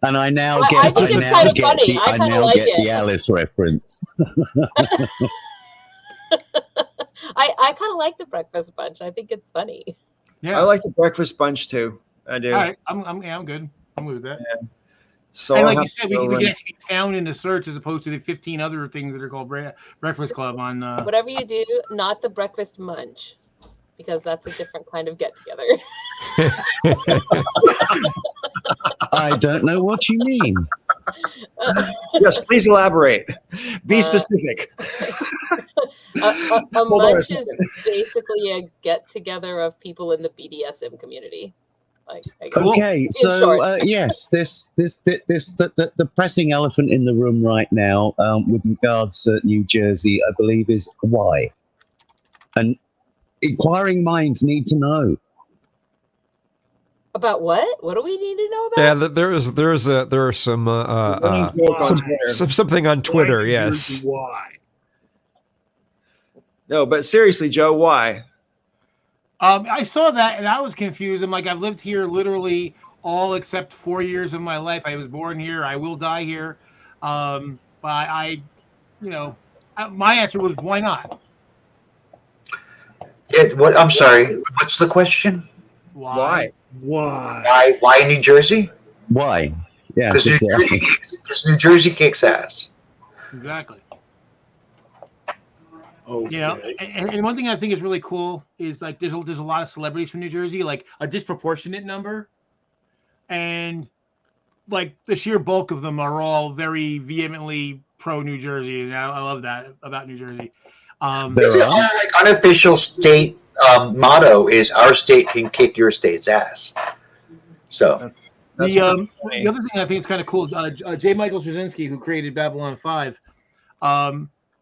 And I now I get, think it's kind of funny. I kind of like it. the Alice reference. I kind of like the Breakfast Bunch. I think it's funny. Yeah. I like the Breakfast Bunch too. I do. All right. I'm good. I'm good with that. Yeah. So And I'll like you have said, to we go can run- actually be found in the search as opposed to the 15 other things that are called Breakfast Club on. Whatever you do, not the Breakfast Munch, because that's a different kind of get together. I don't know what you mean. Yes, please elaborate. Be specific. A Hold on a munch is second. basically a get together of people in the BDSM community. Like, I guess. Okay, In so short. yes, the pressing elephant in the room right now, with regards to New Jersey, I believe, is why, and inquiring minds need to know. About what? What do we need to know about? Yeah, there are something on Twitter. Why New Yes. Jersey, why? No, but seriously, Joe, why? I saw that and I was confused. I'm like, I've lived here literally all except 4 years of my life. I was born here. I will die here. But my answer was, why not? I'm sorry. What's the question? Why? Why? Why New Jersey? Why? Yeah, Because New Jersey kicks ass. Exactly. Okay. You know, and one thing I think is really cool is like there's a lot of celebrities from New Jersey, like a disproportionate number, and like the sheer bulk of them are all very vehemently pro New Jersey, and I love that about New Jersey. It's our unofficial state motto is our state can kick your state's ass. So the other thing I think is kind of cool, J. Michael Straczynski, who created Babylon 5,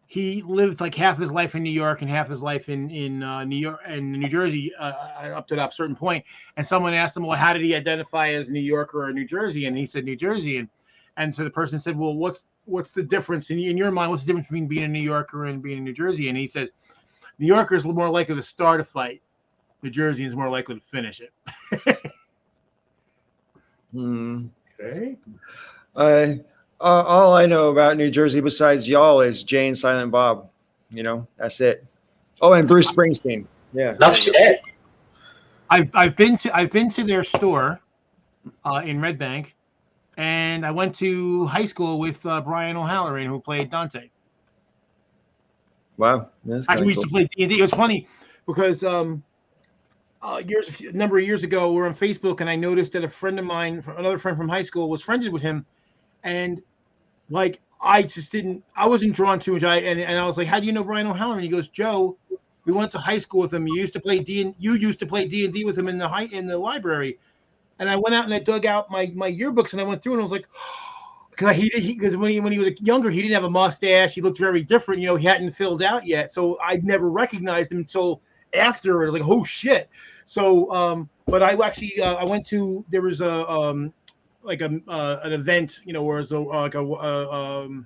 he lived like half his life in New York and half his life in New York and New Jersey up to a certain point. And someone asked him, well, how did he identify as New Yorker or New Jersey? And he said New Jersey. And so the person said, well, what's the difference in your mind? What's the difference between being a New Yorker and being in New Jersey? And he said, New Yorker is more likely to start a fight. New Jersey is more likely to finish it. Okay. All I know about New Jersey besides y'all is Jane, Silent Bob. You know, that's it. Oh, and Bruce Springsteen. Yeah. Enough said. I've been to their store in Red Bank, and I went to high school with Brian O'Halloran, who played Dante. Wow. That's Actually, we kinda used cool. to play D&D. It was funny because a number of years ago, we were on Facebook, and I noticed that a friend of mine, another friend from high school, was friended with him, and like I wasn't drawn to it. And I was like, "How do you know Brian O'Halloran?" He goes, "Joe, we went to high school with him. You used to play D&D with him in the library." And I went out and I dug out my yearbooks and I went through and I was like, because when he was younger, he didn't have a mustache. He looked very different. You know, he hadn't filled out yet. So I'd never recognized him until after. I was like, oh shit. So, but I actually, I went to, there was an event, you know, where it was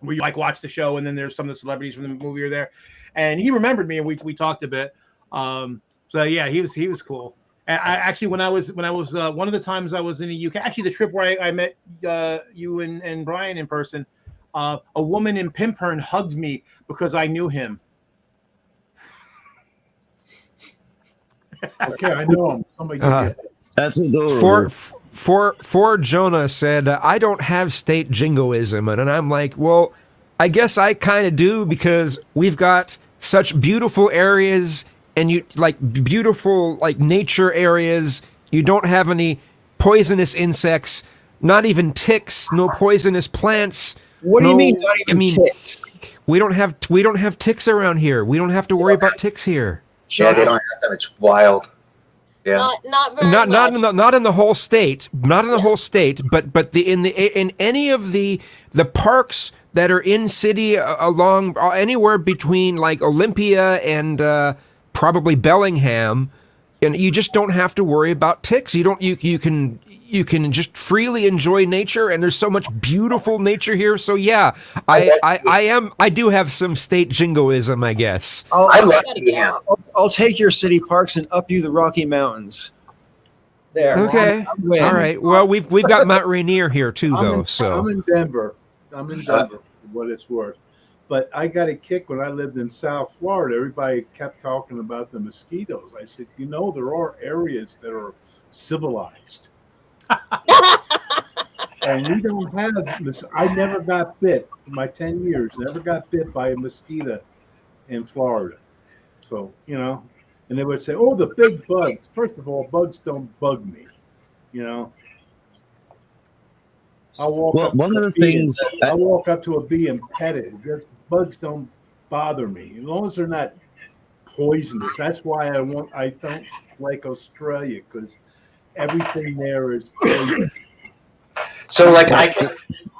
we like watch the show, and then there's some of the celebrities from the movie are there, and he remembered me, and we talked a bit. So yeah, he was cool. And I actually, when I was one of the times I was in the UK, actually the trip where I met you and Brian in person, a woman in Pimpern hugged me because I knew him. Okay, I know him. Somebody give me a That's adorable. For Jonah said, I don't have state jingoism. And I'm like, well, I guess I kind of do, because we've got such beautiful areas, and you like beautiful like nature areas. You don't have any poisonous insects, not even ticks, no poisonous plants. What do you mean, not even ticks? We don't have ticks around here. We don't have to worry about ticks here. Yeah, they don't have them. It's wild. Yeah. Not very much. Not in the whole state. Not in the whole state, but in any of the parks that are in city along anywhere between like Olympia and probably Bellingham, and you just don't have to worry about ticks. You can just freely enjoy nature, and there's so much beautiful nature here. So yeah, I do have some state jingoism, I guess. I'll take your city parks and up you the Rocky Mountains. There. Okay. All right. Well, we've got Mount Rainier here too, though. I'm in Denver. For what it's worth. But I got a kick when I lived in South Florida. Everybody kept talking about the mosquitoes. I said, there are areas that are civilized. And we don't have this. I never got bit in my 10 years, never got bit by a mosquito in Florida. So, and they would say, oh, the big bugs. First of all, bugs don't bug me, I'll walk up to a bee and pet it. Just bugs don't bother me as long as they're not poisonous. That's why I don't like Australia, because everything there is poisonous. So like I can.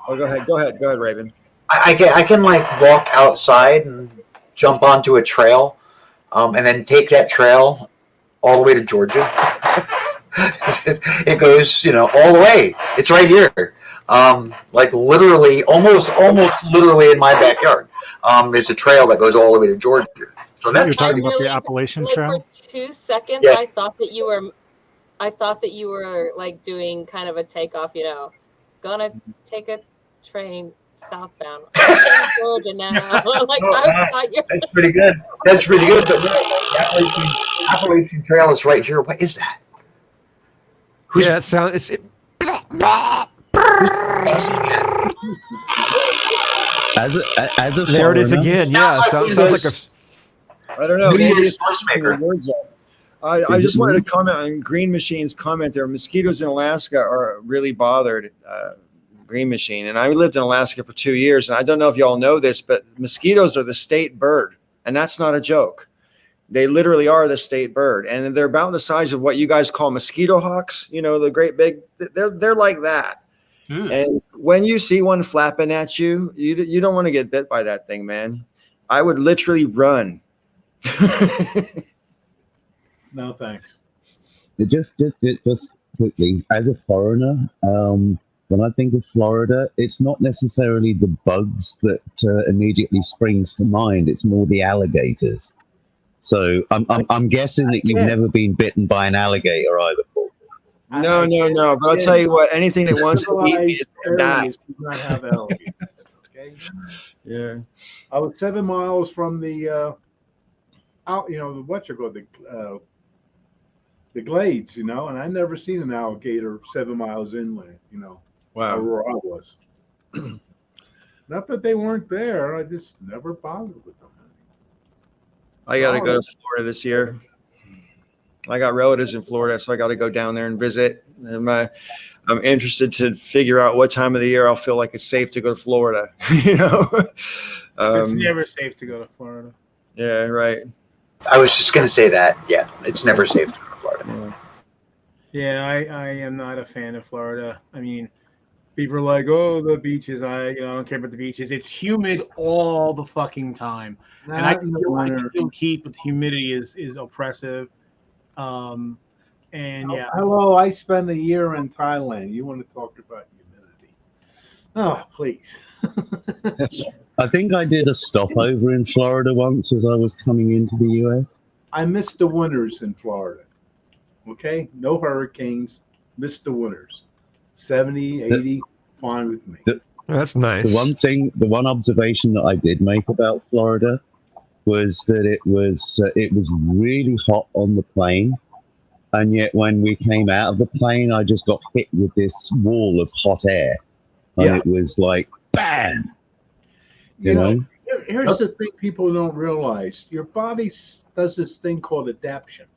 Oh, go ahead, Raven. I can like walk outside and jump onto a trail, and then take that trail all the way to Georgia. It goes, all the way. It's right here. Like literally, almost literally in my backyard. There's a trail that goes all the way to Georgia. So that's you're talking about the Appalachian Trail. For 2 seconds, Yeah. I thought that you were like doing kind of a takeoff. Gonna take a train southbound. I'm in Georgia now. Like I thought you. That's pretty good. But the Appalachian Trail is right here. What is that? Yeah, it sounds. As a there it is foreigner- again. Yeah, sounds like a. I don't know. Maybe Maybe it's it's noise maker. words up. I just wanted to comment on Green Machine's comment there. Mosquitoes in Alaska are really bothered, Green Machine. And I lived in Alaska for 2 years, and I don't know if y'all know this, but mosquitoes are the state bird, and that's not a joke. They literally are the state bird, and they're about the size of what you guys call mosquito hawks. The great big. They're like that. And when you see one flapping at you, you don't want to get bit by that thing, man. I would literally run. No, thanks. Just quickly, as a foreigner, when I think of Florida, it's not necessarily the bugs that immediately springs to mind. It's more the alligators. So I'm guessing that you've never been bitten by an alligator either, Paul. No. But I'll tell you what, anything that wants to eat me is gonna die. Areas do not have alligators. Okay. Yeah. I was 7 miles from the the glades, and I never seen an alligator 7 miles inland, Wow. where I was. Not that they weren't there, I just never bothered with them. I got to go to Florida this year. I got relatives in Florida, so I got to go down there and visit. And I'm interested to figure out what time of the year I'll feel like it's safe to go to Florida. It's never safe to go to Florida. Yeah, right. I was just gonna say that. Yeah, it's never safe to go to Florida. Yeah, I am not a fan of Florida. I mean, people are like, "Oh, the beaches." I don't care about the beaches. It's humid all the fucking time, and I can feel heat, but the humidity is oppressive. And yeah. Hello, I spent a year in Thailand. You want to talk about humidity? Oh, please. I think I did a stopover in Florida once as I was coming into the US. I missed the winters in Florida. Okay? No hurricanes. Missed the winters. 70, 80, fine with me. That's nice. The one observation that I did make about Florida was that it was really hot on the plane, and yet when we came out of the plane, I just got hit with this wall of hot air, and it was like bam. You know, here's the thing people don't realize: your body does this thing called adaptation,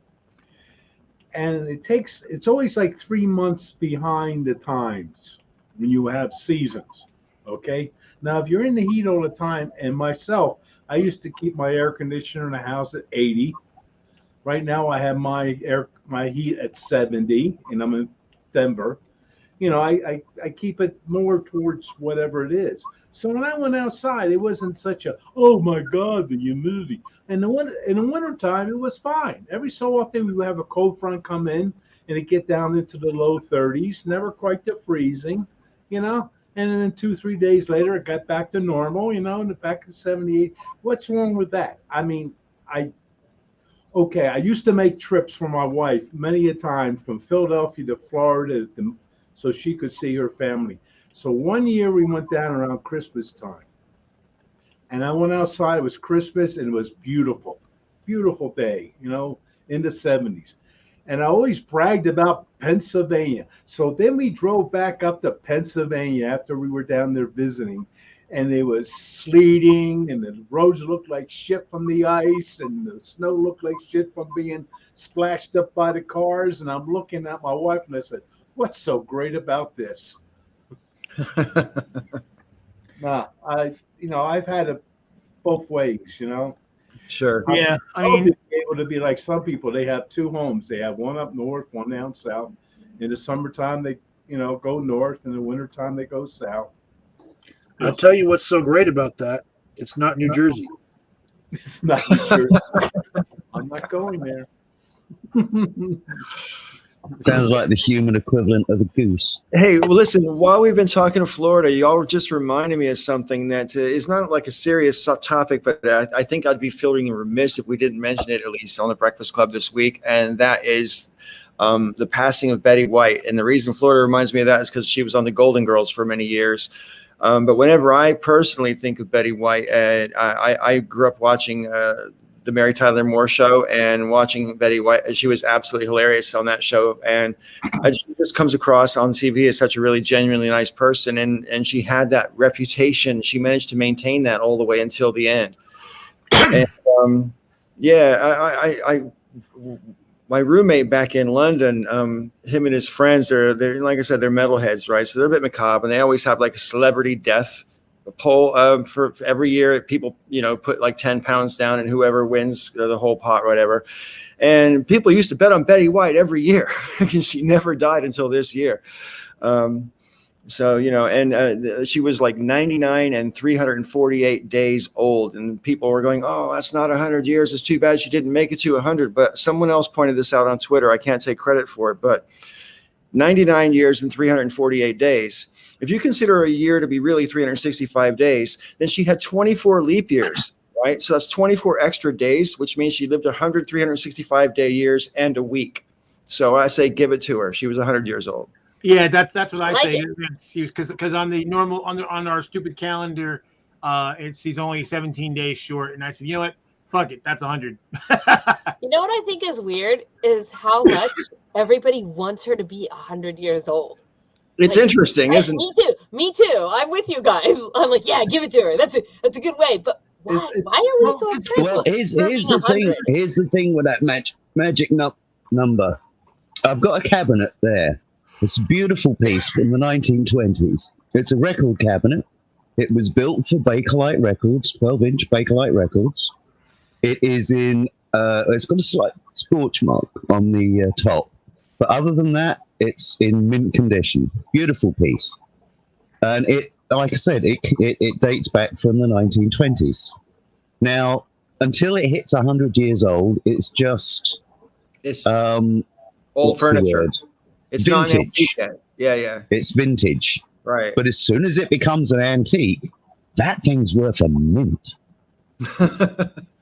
and it's always like 3 months behind the times when you have seasons. Okay, now if you're in the heat all the time, and myself, I used to keep my air conditioner in the house at 80. Right now, I have my heat at 70, and I'm in Denver. You know, I keep it more towards whatever it is. So when I went outside, it wasn't such a, oh my God, the humidity. And in the wintertime, it was fine. Every so often, we would have a cold front come in, and it get down into the low 30s, never quite to freezing, you know. And then 2-3 days later, it got back to normal, you know, and back to 78. What's wrong with that? I mean, I used to make trips for my wife many a time from Philadelphia to Florida so she could see her family. So one year we went down around Christmas time. And I went outside. It was Christmas, and it was beautiful. Beautiful day, you know, in the 70s. And I always bragged about Pennsylvania. So then we drove back up to Pennsylvania after we were down there visiting. And it was sleeting, and the roads looked like shit from the ice, and the snow looked like shit from being splashed up by the cars. And I'm looking at my wife, and I said, "What's so great about this?" I've had it both ways, you know. Sure. Yeah, I mean, to be able to be like some people. They have two homes. They have one up north, one down south. In the summertime, they go north. In the wintertime, they go south. I'll tell you what's so great about that. It's not New Jersey. It's not New Jersey. I'm not going there. Sounds like the human equivalent of a goose. Hey, well, listen, while we've been talking to Florida, y'all just reminded me of something that is not like a serious topic, but I think I'd be feeling remiss if we didn't mention it, at least on the Breakfast Club this week, and that is the passing of Betty White. And the reason Florida reminds me of that is because she was on the Golden Girls for many years. But whenever I personally think of Betty White, I grew up watching the Mary Tyler Moore Show and watching Betty White. She was absolutely hilarious on that show. And she just comes across on TV as such a really genuinely nice person. And she had that reputation. She managed to maintain that all the way until the end. And my roommate back in London, him and his friends, they're like I said, they're metalheads, right? So they're a bit macabre, and they always have like a celebrity death poll for every year. People, put like 10 pounds down, and whoever wins the whole pot, whatever. And people used to bet on Betty White every year because she never died until this year. She was like 99 and 348 days old, and people were going, "Oh, that's not 100 years. It's too bad she didn't make it to 100." But someone else pointed this out on Twitter. I can't take credit for it, but 99 years and 348 days. If you consider a year to be really 365 days, then she had 24 leap years, right? So that's 24 extra days, which means she lived 100 365-day years and a week. So I say give it to her. She was 100 years old. Yeah, that's what I say. Because on the normal on our stupid calendar, she's only 17 days short, and I said, you know what? Fuck it, that's 100. You know what I think is weird is how much everybody wants her to be 100 years old. It's interesting, isn't it? Me too. I'm with you guys. I'm like, yeah, give it to her. That's a good way. But why are we so obsessed? Well, here's the thing. Here's the thing with that magic number. I've got a cabinet there. It's a beautiful piece from the 1920s. It's a record cabinet. It was built for Bakelite Records, 12-inch Bakelite Records. It is in, it's got a slight scorch mark on the top. But other than that, it's in mint condition. Beautiful piece. And it, like I said, it dates back from the 1920s. Now, until it hits 100 years old, it's just... It's old furniture. It's vintage. not antique yet. Yeah. It's vintage. Right. But as soon as it becomes an antique, that thing's worth a mint.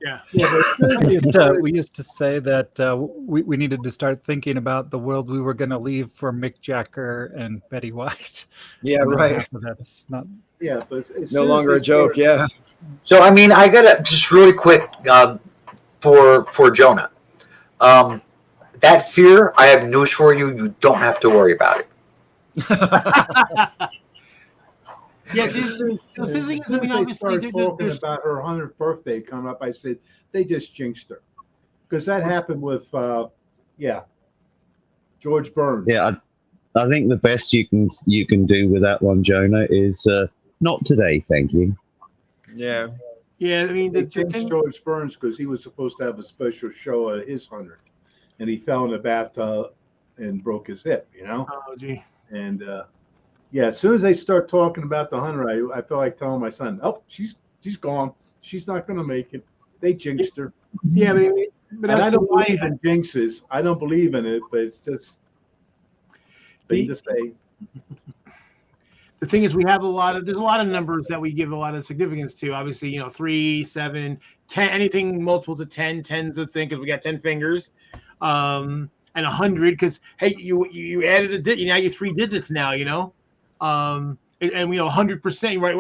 Yeah. We used to say that we needed to start thinking about the world we were going to leave for Mick Jagger and Betty White. Yeah, right. That's not. Yeah, but as No soon longer as a joke. Yeah. So I mean, I gotta just really quick for Jonah. That fear, I have news for you. You don't have to worry about it. Yeah, the thing is, I mean, they obviously, started talking about her 100th birthday coming up, I said they just jinxed her, because that happened with George Burns. Yeah, I think the best you can do with that one, Jonah, is not today, thank you. Yeah. Yeah, I mean, They jinxed George Burns because he was supposed to have a special show at his 100th, and he fell in the bathtub and broke his hip. Oh, gee. And as soon as they start talking about the 100, I feel like telling my son, "Oh, she's gone. She's not going to make it. They jinxed her." Yeah, but and that's I don't why believe in jinxes. I don't believe in it, but it's just thing to say. The thing is, there's a lot of numbers that we give a lot of significance to. Obviously, 3, 7, 10, anything multiple to 10, 10's a thing because we got 10 fingers, and 100 because hey, you added a digit. Now you're 3 digits now. And 100%. Right?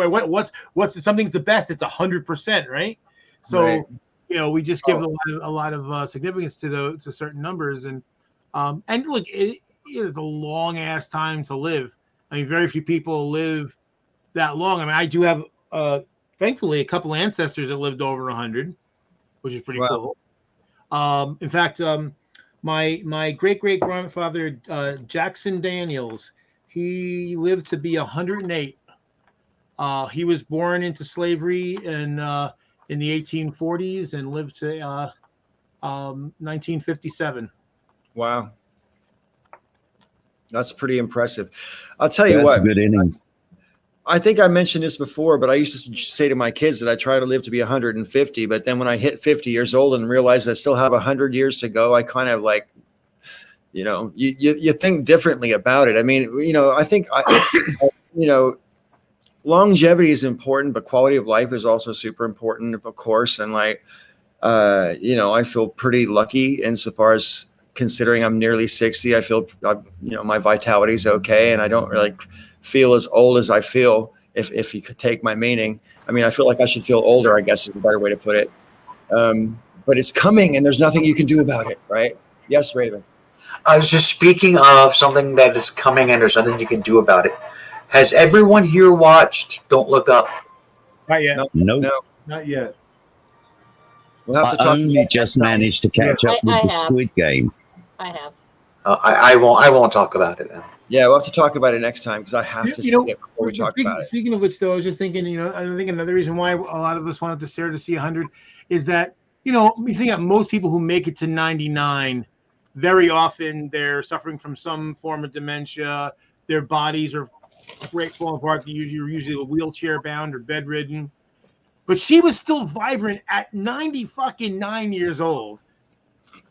What's something's the best? It's 100%, right? So Right. We just give a lot of significance to certain numbers, and look, it is a long ass time to live. I mean, very few people live that long. I mean, I do have, thankfully, a couple ancestors that lived over 100, which is pretty cool. In fact, my great-great-grandfather, Jackson Daniels, he lived to be 108. He was born into slavery in the 1840s and lived to 1957. Wow. That's pretty impressive. I'll tell you That's what. good innings. I think I mentioned this before, but I used to say to my kids that I try to live to be 150. But then when I hit 50 years old and realized I still have 100 years to go, I kind of like, you think differently about it. I mean, I think, longevity is important, but quality of life is also super important, of course. And I feel pretty lucky insofar as considering I'm nearly 60. I feel, my vitality is okay. And I don't really feel as old as I feel, if you could take my meaning. I mean, I feel like I should feel older, I guess is a better way to put it. But it's coming and there's nothing you can do about it, right? Yes, Raven. I was just speaking of something that is coming and there's nothing you can do about it. Has everyone here watched Don't Look Up? Not yet. Nope. No. Not yet. We'll have to I talk only just managed to catch up with I the have. Squid Game. I have. I won't talk about it then. Yeah, we'll have to talk about it next time because I have to see it before we talk about it. Speaking of which, though, I was just thinking, I think another reason why a lot of us wanted to stare to see 100 is that, we think that most people who make it to 99, very often they're suffering from some form of dementia. Their bodies are falling apart. You're usually wheelchair bound or bedridden. But she was still vibrant at 99 years old.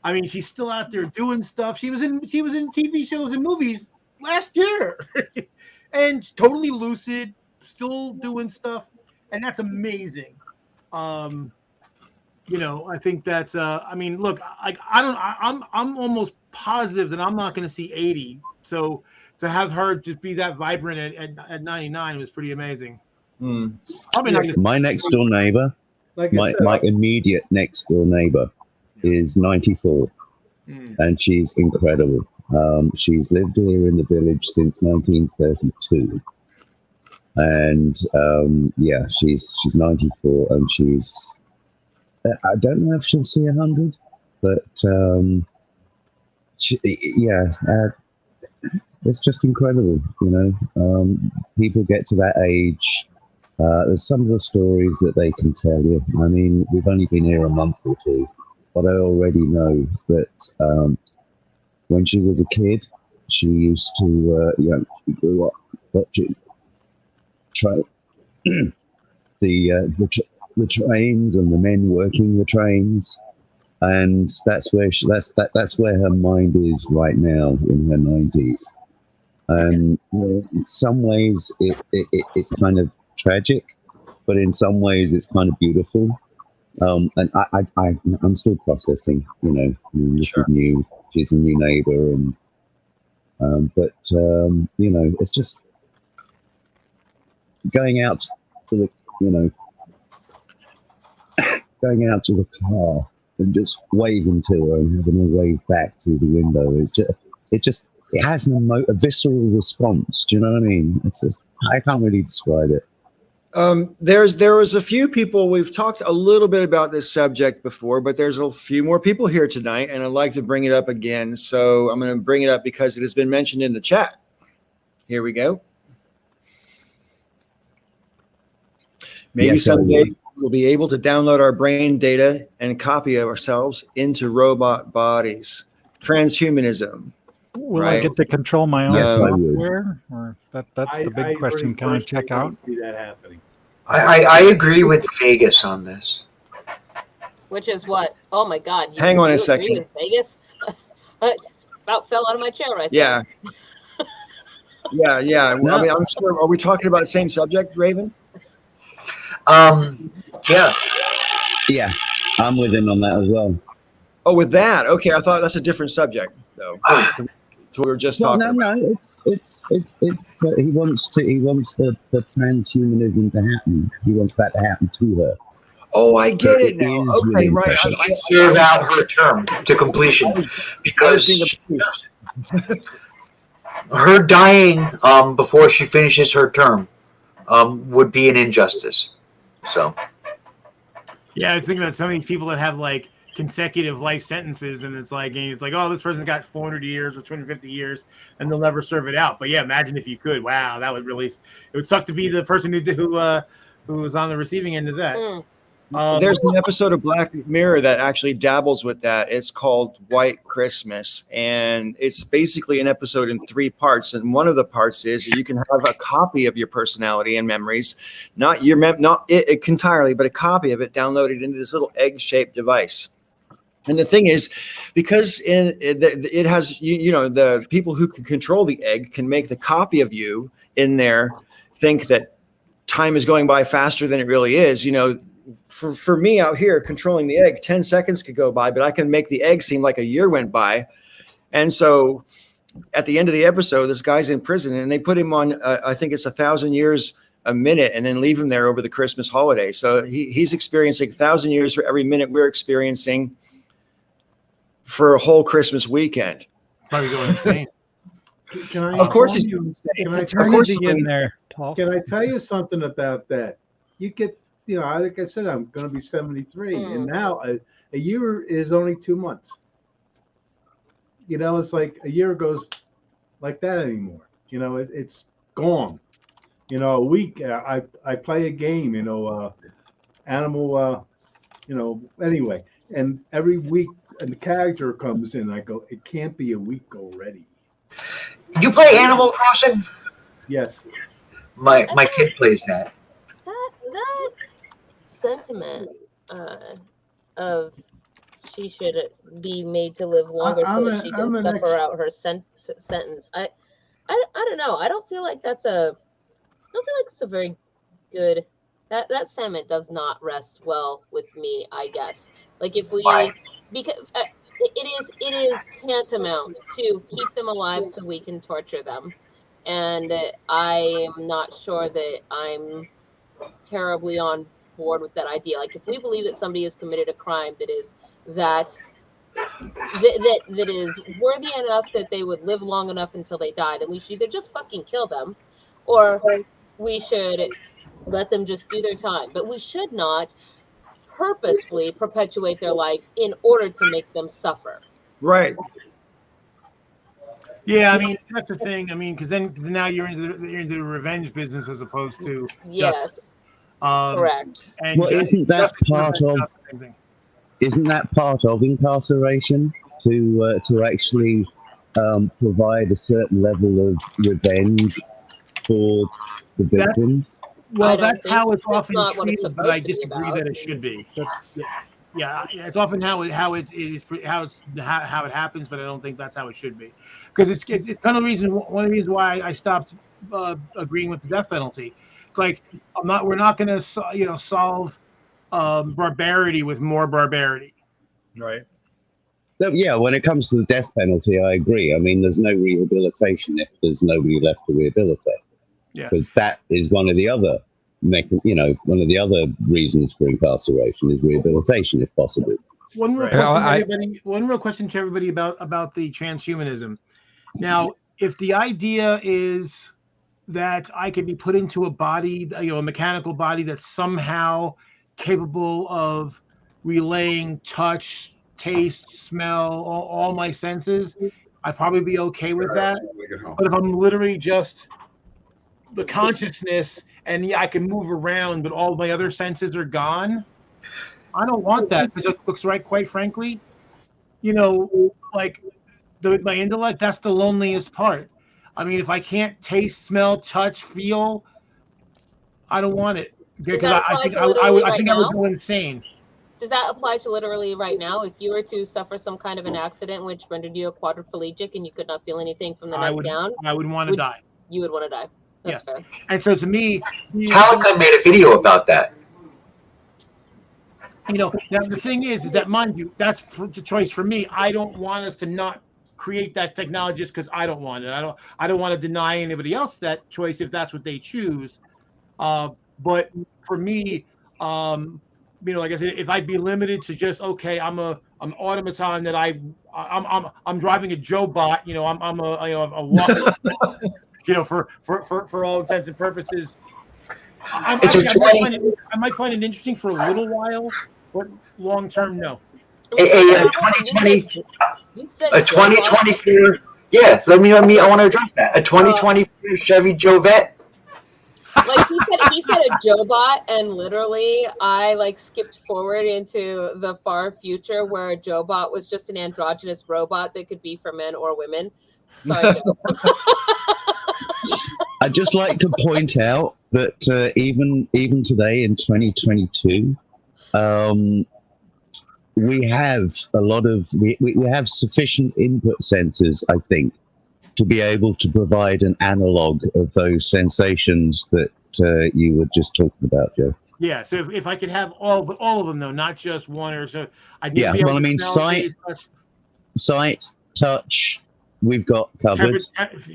I mean, she's still out there doing stuff. She was in TV shows and movies last year, and totally lucid, still doing stuff, and that's amazing. I think that's. I mean, look, I'm almost positive that I'm not going to see 80. So to have her just be that vibrant at 99 was pretty amazing. Probably not My next door neighbor, my immediate next door neighbor, is 94, and she's incredible. She's lived here in the village since 1932, and she's 94, and she's. I don't know if she'll see 100, but it's just incredible. People get to that age. There's some of the stories that they can tell you. I mean, we've only been here a month or two, but I already know that when she was a kid, she used to, she grew up watching the trains and the men working the trains, and that's where her mind is right now in her 90s. In some ways, it's kind of tragic, but in some ways, it's kind of beautiful. And I'm still processing. This is new. She's a new neighbor, but it's just going out to the going out to the car and just waving to her and having her wave back through the window. It has a visceral response. Do you know what I mean? It's just, I can't really describe it. There was a few people, we've talked a little bit about this subject before, but there's a few more people here tonight, and I'd like to bring it up again. So I'm going to bring it up because it has been mentioned in the chat. Here we go. Maybe someday we'll be able to download our brain data and copy of ourselves into robot bodies. Transhumanism. Will I get to control my own Yes, software? Or that's the big question. Can I check out? See that happening. I agree with Vegas on this. Which is what? Oh my God! Hang on a agree second. with Vegas? About fell out of my chair right Yeah. there. Yeah. Well, I mean, I'm sure. Are we talking about the same subject, Raven? Yeah. Yeah, I'm with him on that as well. Oh, with that? Okay, I thought that's a different subject, though. That's what we were just talking about. No. It's he wants the transhumanism to happen. He wants that to happen to her. Oh, I get it now. is Okay, within right. pressure. She served out her term to completion because her dying before she finishes her term would be an injustice. So, Yeah, I was thinking about some of these people that have like consecutive life sentences, and it's like, oh, this person got 400 years or 250 years, and they'll never serve it out. But yeah, imagine if you could. Wow, that would really. It would suck to be the person who was on the receiving end of that. There's an episode of Black Mirror that actually dabbles with that. It's called White Christmas, and it's basically an episode in 3 parts. And one of the parts is that you can have a copy of your personality and memories, not it entirely, but a copy of it downloaded into this little egg-shaped device. And the thing is, because it has, the people who can control the egg can make the copy of you in there think that time is going by faster than it really is. For me out here controlling the egg, 10 seconds could go by, but I can make the egg seem like a year went by. And so at the end of the episode, this guy's in prison and they put him on, I think it's 1,000 years a minute, and then leave him there over the Christmas holiday. So he's experiencing 1,000 years for every minute we're experiencing for a whole Christmas weekend. Probably going insane. Of course he's doing insane. Of course he's in there, Paul. Can I tell you something about that? You get, like I said, I'm going to be 73, and now a year is only 2 months. It's like a year goes like that anymore. It's gone. A week, I play a game, animal, anyway, and every week a character comes in, I go, it can't be a week already. you play Animal Crossing? Yes. My kid plays that. That sentiment of she should be made to live longer so that she can suffer out her sentence. I don't know. I don't feel like it's a very good. That sentiment does not rest well with me, I guess. Like if we, because it is tantamount to keep them alive so we can torture them, and I am not sure that I'm terribly on board with that idea. Like if we believe that somebody has committed a crime that is that is worthy enough that they would live long enough until they die, then we should either just fucking kill them, or we should let them just do their time. But we should not purposefully perpetuate their life in order to make them suffer. Right. Yeah, I mean that's the thing. I mean, because then now you're into the revenge business as opposed to yes, correct. And well, isn't that part of incarceration to actually provide a certain level of revenge for the victims? Well, that's how it's often treated, but I disagree that it should be. Yeah, it's often how it is how it happens, but I don't think that's how it should be, because it's kind of one of the reasons why I stopped agreeing with the death penalty. It's like we're not going to solve barbarity with more barbarity. Right. So, yeah, when it comes to the death penalty, I agree. I mean, there's no rehabilitation if there's nobody left to rehabilitate. Yeah, because that is one of the other one of the other reasons for incarceration is rehabilitation if possible. One real Right. question to everybody about the transhumanism. Now, if the idea is that I could be put into a body, a mechanical body that's somehow capable of relaying touch, taste, smell, all my senses, I'd probably be okay with that. But if I'm literally just the consciousness and I can move around, but all my other senses are gone, I don't want that, because it looks right, quite frankly, like my intellect, that's the loneliest part. I mean, if I can't taste, smell, touch, feel, I don't want it, because I think I would go insane. Does that apply to literally right now? If you were to suffer some kind of an accident which rendered you a quadriplegic and you could not feel anything from the neck down, I would want to die. You would want to die. That's fair. And so to me, Metallica made a video about that. Now the thing is that, mind you, that's the choice for me. I don't want us to not create that technology just because I don't want it. I don't want to deny anybody else that choice if that's what they choose. But for me, like I said, if I'd be limited to just I'm an automaton that I'm driving a Joe-bot, I'm a walk, for all intents and purposes. I might find it interesting for a little while, but long term, no. A 2024. Yeah, I want to address that. A 2024 Chevy Jovette. Like he said a Joe-bot, and literally I skipped forward into the far future where a Joe-bot was just an androgynous robot that could be for men or women. Sorry, Joe. I'd just like to point out that even today in 2022, we have we have sufficient input sensors, I think, to be able to provide an analog of those sensations that you were just talking about, Joe. Yeah, so if I could have all of them, though, not just one or so. Sight, touch, we've got covered.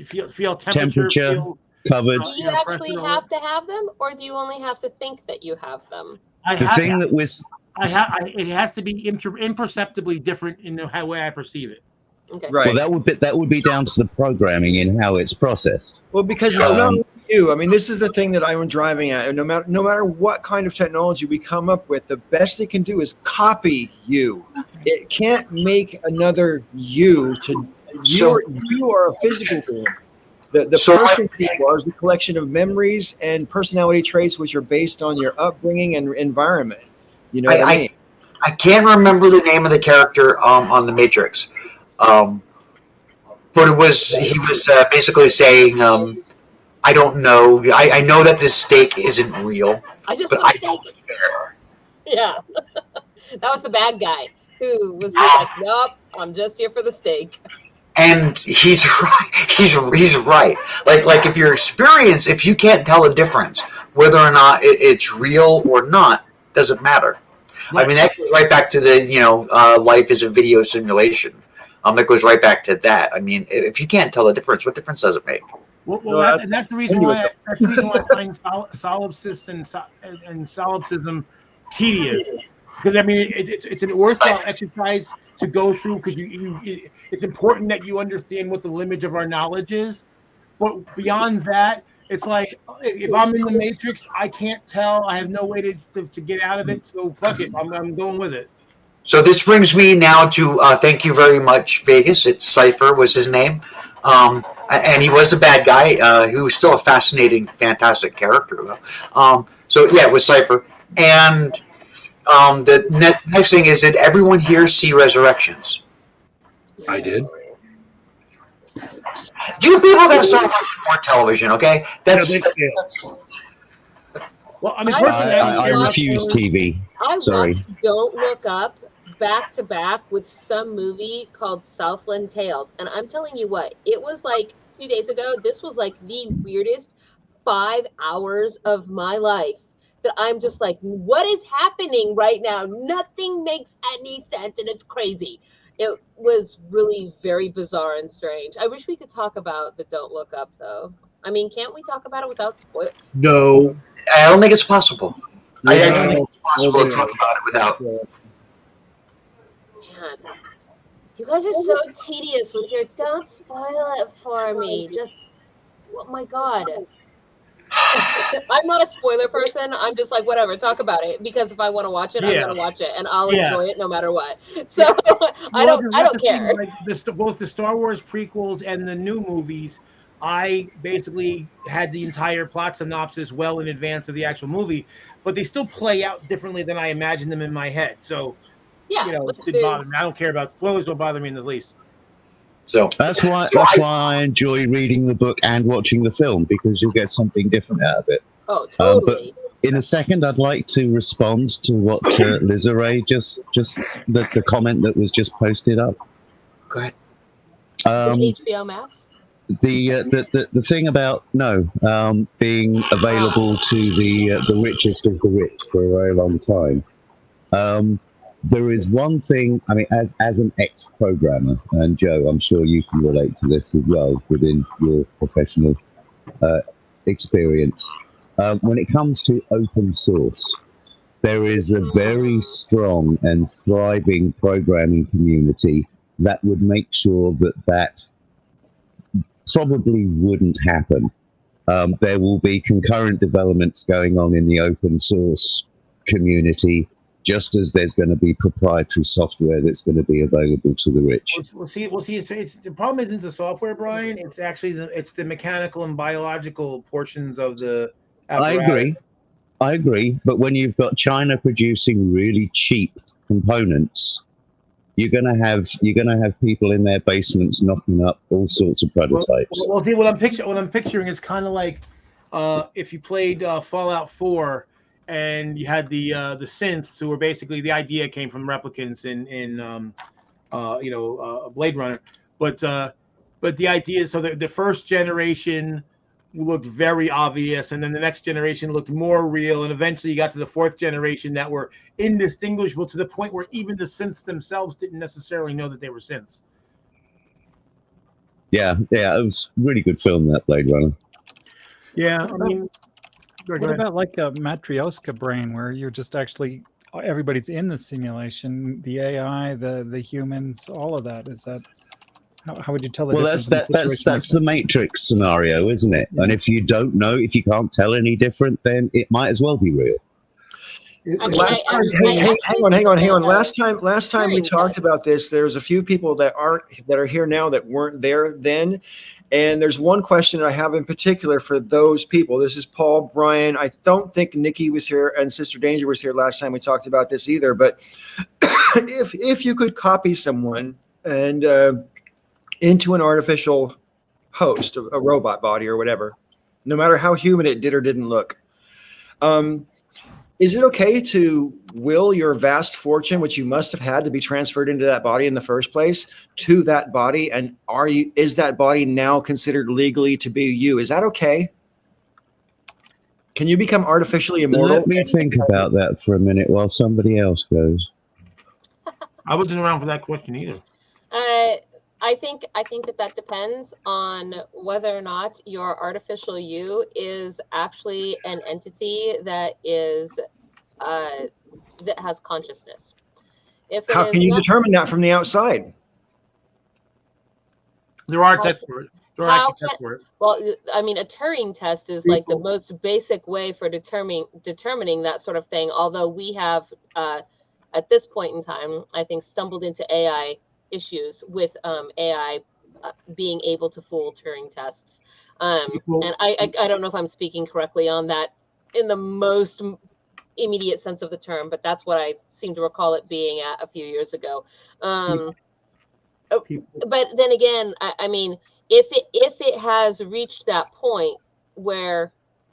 Feel temperature, covered. Do you actually have to have them, or do you only have to think that you have them? It has to be imperceptibly different in the way I perceive it. Okay. Right. Well, that would be down to the programming in how it's processed. Well, because it's not you. I mean, this is the thing that I'm driving at. No matter what kind of technology we come up with, the best it can do is copy you. It can't make another you. You are a physical being. The person you are is a collection of memories and personality traits which are based on your upbringing and environment. You know what I mean? I can't remember the name of the character on The Matrix. But he was basically saying, I don't know. I know that this steak isn't real. I just want a steak. Yeah. That was the bad guy who was just like, nope, I'm just here for the steak. And he's right. He's right. Like if you can't tell the difference, whether or not it's real or not, doesn't matter. Right. I mean, that goes right back to the, life is a video simulation. That goes right back to that. I mean, if you can't tell the difference, what difference does it make? Well, that's the reason why I find solipsism and solipsism tedious. Because I mean, it's an worthwhile exercise to go through, because it's important that you understand what the limit of our knowledge is. But beyond that, it's like, if I'm in the Matrix, I can't tell. I have no way to get out of it. So fuck it, I'm going with it. So this brings me now to thank you very much, Vegas. It's Cypher was his name, and he was the bad guy. He was still a fascinating, fantastic character, though. So yeah, it was Cypher. And the next thing is, did everyone here see Resurrections? I did. You people got to start watching more television, okay? Well, I mean, I personally, I don't really I care about watched- refuse spoilers. TV. I Sorry. watched Don't Look Up back to back with some movie called Southland Tales. And I'm telling you what, it was like 2 days ago. This was like the weirdest 5 hours of my life that I'm just like, what is happening right now? Nothing makes any sense and it's crazy. It was really very bizarre and strange. I wish we could talk about the Don't Look Up though. I mean, can't we talk about it without spoil? No. I don't think it's possible. I Yeah, don't think it's possible to nobody talk knows. about it without. Man, you guys are so tedious with your don't spoil it for me. Just, oh my God. I'm not a spoiler person. I'm just like, whatever, talk about it. Because if I want to watch it, I'm Yeah. going to watch it and I'll Yeah. enjoy it no matter what. So I Well, don't that's the thing, care. like, both the Star Wars prequels and the new movies, I basically had the entire plot synopsis well in advance of the actual movie, but they still play out differently than I imagined them in my head. So, Yeah. you know, it didn't bother me. I don't care about spoilers; don't bother me in the least. So That's why I enjoy reading the book and watching the film, because you'll get something different out of it. Oh, But totally. in a second, I'd like to respond to what Liza Ray just the comment that was just posted up. go ahead. HBO Max? The thing about being available to the richest of the rich for a very long time. There is one thing. I mean, as an ex-programmer, and Joe, I'm sure you can relate to this as well within your professional experience. When it comes to open source, there is a very strong and thriving programming community that would make sure that probably wouldn't happen. There will be concurrent developments going on in the open source community, just as there's going to be proprietary software that's going to be available to the rich. We'll see. It's the problem isn't the software, Brian. It's actually the mechanical and biological portions of the apparatus. I agree. But when you've got China producing really cheap components, you're gonna have people in their basements knocking up all sorts of prototypes. Well, see, what I'm picturing is kind of like if you played Fallout 4 and you had the synths, who were basically, the idea came from replicants in Blade Runner, but the idea is, so the first generation looked very obvious, and then the next generation looked more real, and eventually you got to the fourth generation that were indistinguishable, to the point where even the synths themselves didn't necessarily know that they were synths. Yeah, it was a really good film, that Blade Runner. Yeah, I mean, What about like a Matryoshka brain, where you're just actually, everybody's in the simulation, the AI, the humans, all of that? Is that, how would you tell the Well, difference? in a situation that's like the Matrix scenario, isn't it? Yeah. And if you don't know, if you can't tell any different, then it might as well be real. Last time, hang on. Last time we talked about this, there's a few people that are here now that weren't there then. And there's one question I have in particular for those people. This is Paul, Brian. I don't think Nikki was here and Sister Danger was here last time we talked about this either. But if you could copy someone and into an artificial host, a robot body or whatever, no matter how human it did or didn't look, is it okay to will your vast fortune, which you must have had to be transferred into that body in the first place, to that body? And is that body now considered legally to be you? Is that okay? Can you become artificially immortal? Let me think about that for a minute while somebody else goes. I wasn't around for that question either. I think that depends on whether or not your artificial you is actually an entity that is that has consciousness. How can you determine that from the outside? There are tests for it. Well, I mean, a Turing test is like the most basic way for determining that sort of thing. Although we have, at this point in time, I think stumbled into AI issues with AI being able to fool Turing tests. And I don't know if I'm speaking correctly on that in the most immediate sense of the term, but that's what I seem to recall it being at a few years ago. But then again, I mean, if it has reached that point where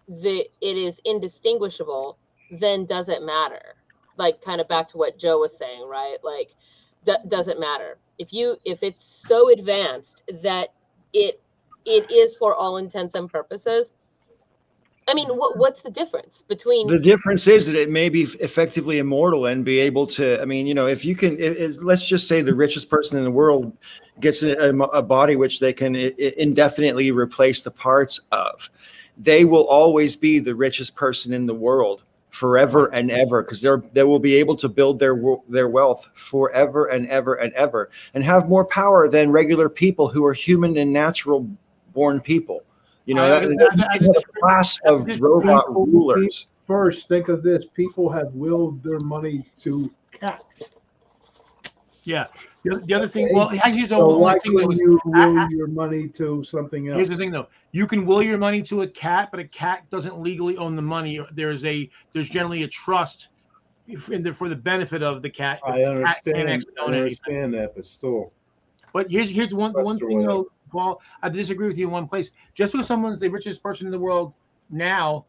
it is indistinguishable, then does it matter? Like, kind of back to what Joe was saying, right? Like, does it matter if it's so advanced that it is for all intents and purposes? I mean, what's the difference between? The difference is that it may be effectively immortal and be able to. I mean, if you can, let's just say the richest person in the world gets a body which they can indefinitely replace the parts of. They will always be the richest person in the world forever and ever, because they will be able to build their wealth forever and ever and ever, and have more power than regular people who are human and natural born people. A class of robot rulers. First, think of this: people have willed their money to cats. Yeah. The other thing, well, actually, so why couldn't you will your money to something else? Here's the thing, though: you can will your money to a cat, but a cat doesn't legally own the money. There's generally a trust for the benefit of the cat. I understand that, but still. But here's the one thing, though, Paul. I disagree with you in one place. Just because someone's the richest person in the world now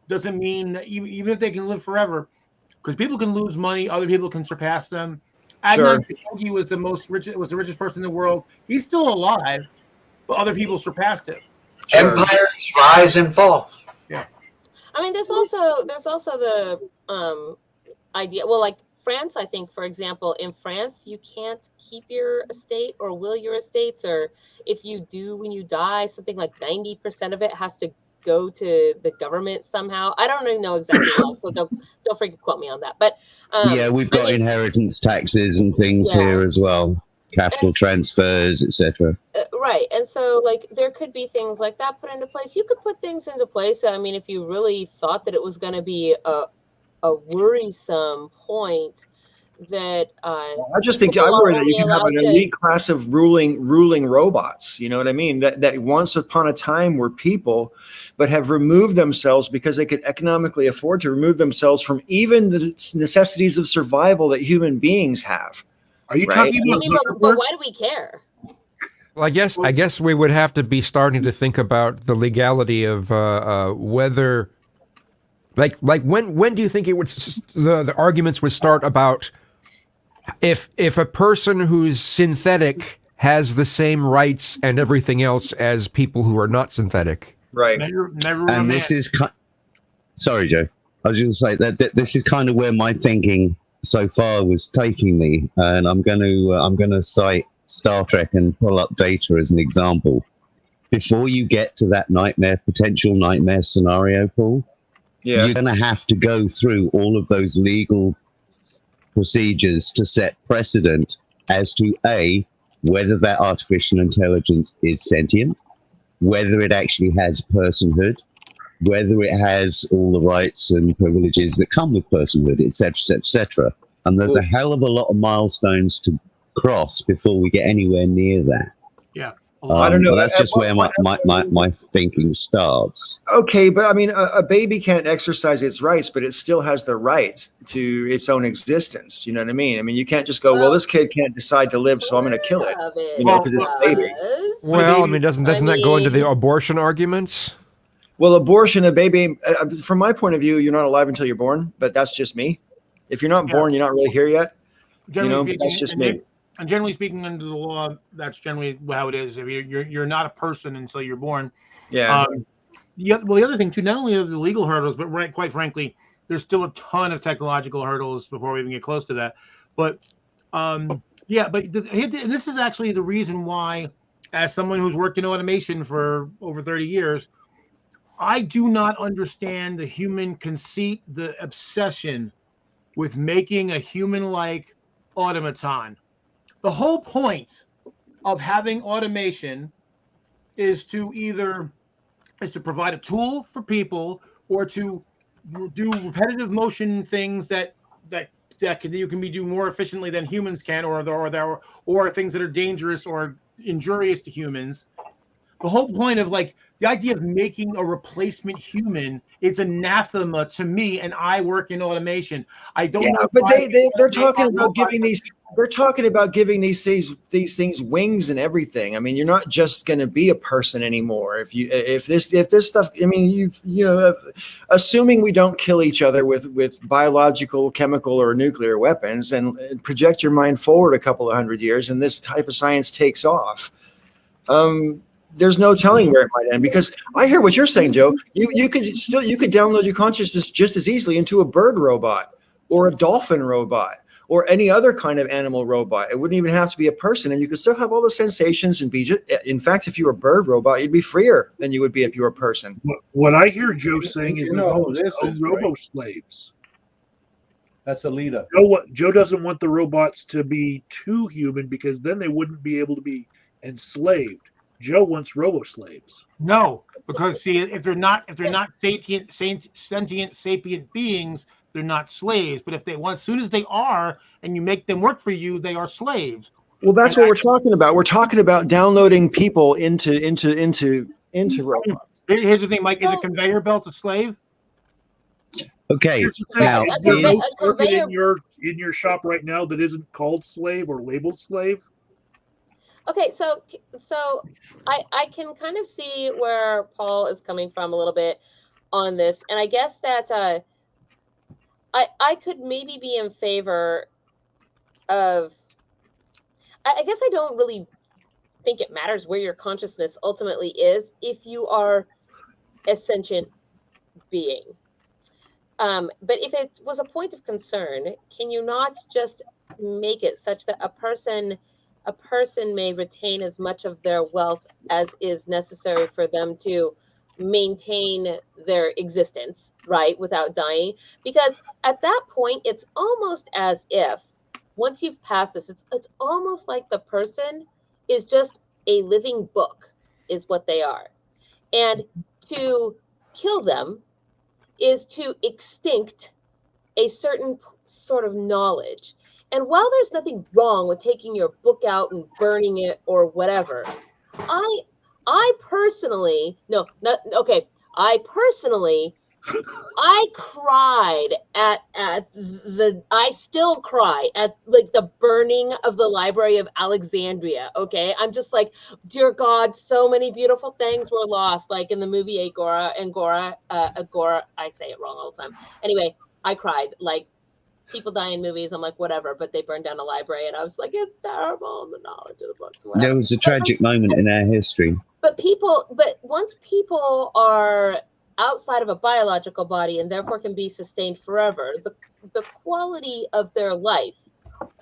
doesn't mean that even if they can live forever, because people can lose money, other people can surpass them. Adnan Khashoggi was the richest person in the world. He's still alive, but other people surpassed him. Empires rise and fall. Yeah. I mean, there's also the idea. Well, like France, I think, for example, in France, you can't keep your estate or will your estates, or if you do, when you die, something like 90% of it has to go to the government somehow. I don't even know exactly how, so don't freaking quote me on that. But yeah, we've got inheritance taxes and things here as well, capital transfers, etc. Right, and so like there could be things like that put into place. You could put things into place. I mean, if you really thought that it was going to be a worrisome point, that I just think I worry that you can have an elite class of ruling robots. You know what I mean? That once upon a time were people, but have removed themselves because they could economically afford to remove themselves from even the necessities of survival that human beings have. Are you talking about? But why do we care? Well, I guess we would have to be starting to think about the legality of whether, like when do you think it would the arguments would start about if a person who's synthetic has the same rights and everything else as people who are not synthetic? Right. And this is sorry, Joe. I was going to say that this is kind of where my thinking so far was taking me, and I'm going to cite Star Trek and pull up Data as an example. Before you get to that potential nightmare scenario, Paul, you're going to have to go through all of those legal procedures to set precedent as to whether that artificial intelligence is sentient, whether it actually has personhood, whether it has all the rights and privileges that come with personhood, etc., etc. And there's a hell of a lot of milestones to cross before we get anywhere near that. Yeah. I don't know. That's just where my thinking starts. Okay, but I mean, a baby can't exercise its rights, but it still has the rights to its own existence. You know what I mean? I mean, you can't just go, well, this kid can't decide to live, so I'm going to kill it. Because it's a baby. Well, I mean, doesn't that go into the abortion arguments? Well, abortion, a baby, from my point of view, you're not alive until you're born, but that's just me. If you're not born, you're not really here yet. But that's just me. And generally speaking, under the law, that's generally how it is. If you're not a person until you're born. Yeah. The other thing too, not only are the legal hurdles, but quite frankly, there's still a ton of technological hurdles before we even get close to that. But this is actually the reason why, as someone who's worked in automation for over 30 years, I do not understand the human conceit, the obsession with making a human-like automaton. The whole point of having automation is to provide a tool for people, or to do repetitive motion things that you can do more efficiently than humans can, or things that are dangerous or injurious to humans. The whole point of like the idea of making a replacement human is anathema to me, and I work in automation. I don't know. But why they're make talking our about robots giving these things wings and everything. I mean, you're not just going to be a person anymore. If this stuff, I mean, assuming we don't kill each other with biological, chemical, or nuclear weapons, and project your mind forward a couple of hundred years, and this type of science takes off. There's no telling where it might end, because I hear what you're saying, Joe. You could download your consciousness just as easily into a bird robot or a dolphin robot or any other kind of animal robot. It wouldn't even have to be a person, and you could still have all the sensations and be just, in fact, if you were a bird robot, you'd be freer than you would be if you were a person. What I hear Joe saying is You that know he who wants this to own is, right? robo-slaves. That's Alita. Joe doesn't want the robots to be too human, because then they wouldn't be able to be enslaved. Joe wants robo-slaves. No, because see, if they're not sentient, sapient beings, they're not slaves. But if they want, as soon as they are, and you make them work for you, they are slaves. Well, that's what we're talking about. We're talking about downloading people into robots. Here's the thing, Mike: is a conveyor belt a slave? Okay, Here's the thing, now is there no is circuit in your shop right now that isn't called slave or labeled slave? Okay, so I can kind of see where Paul is coming from a little bit on this, and I guess that I could maybe be in favor of. I guess I don't really think it matters where your consciousness ultimately is if you are a sentient being. But if it was a point of concern, can you not just make it such that a person may retain as much of their wealth as is necessary for them to maintain their existence, right, without dying? Because at that point, it's almost as if once you've passed this, it's almost like the person is just a living book, is what they are. And to kill them is to extinct a certain sort of knowledge. And while there's nothing wrong with taking your book out and burning it or whatever, I personally cried I still cry at like the burning of the Library of Alexandria. Okay. I'm just like, dear God, so many beautiful things were lost. Like in the movie Agora, I say it wrong all the time. Anyway, I cried. Like, people die in movies. I'm like, whatever, but they burned down a library, and I was like, it's terrible. And the knowledge of the books. Whatever. There was a tragic moment in our history. But once people are outside of a biological body and therefore can be sustained forever, the quality of their life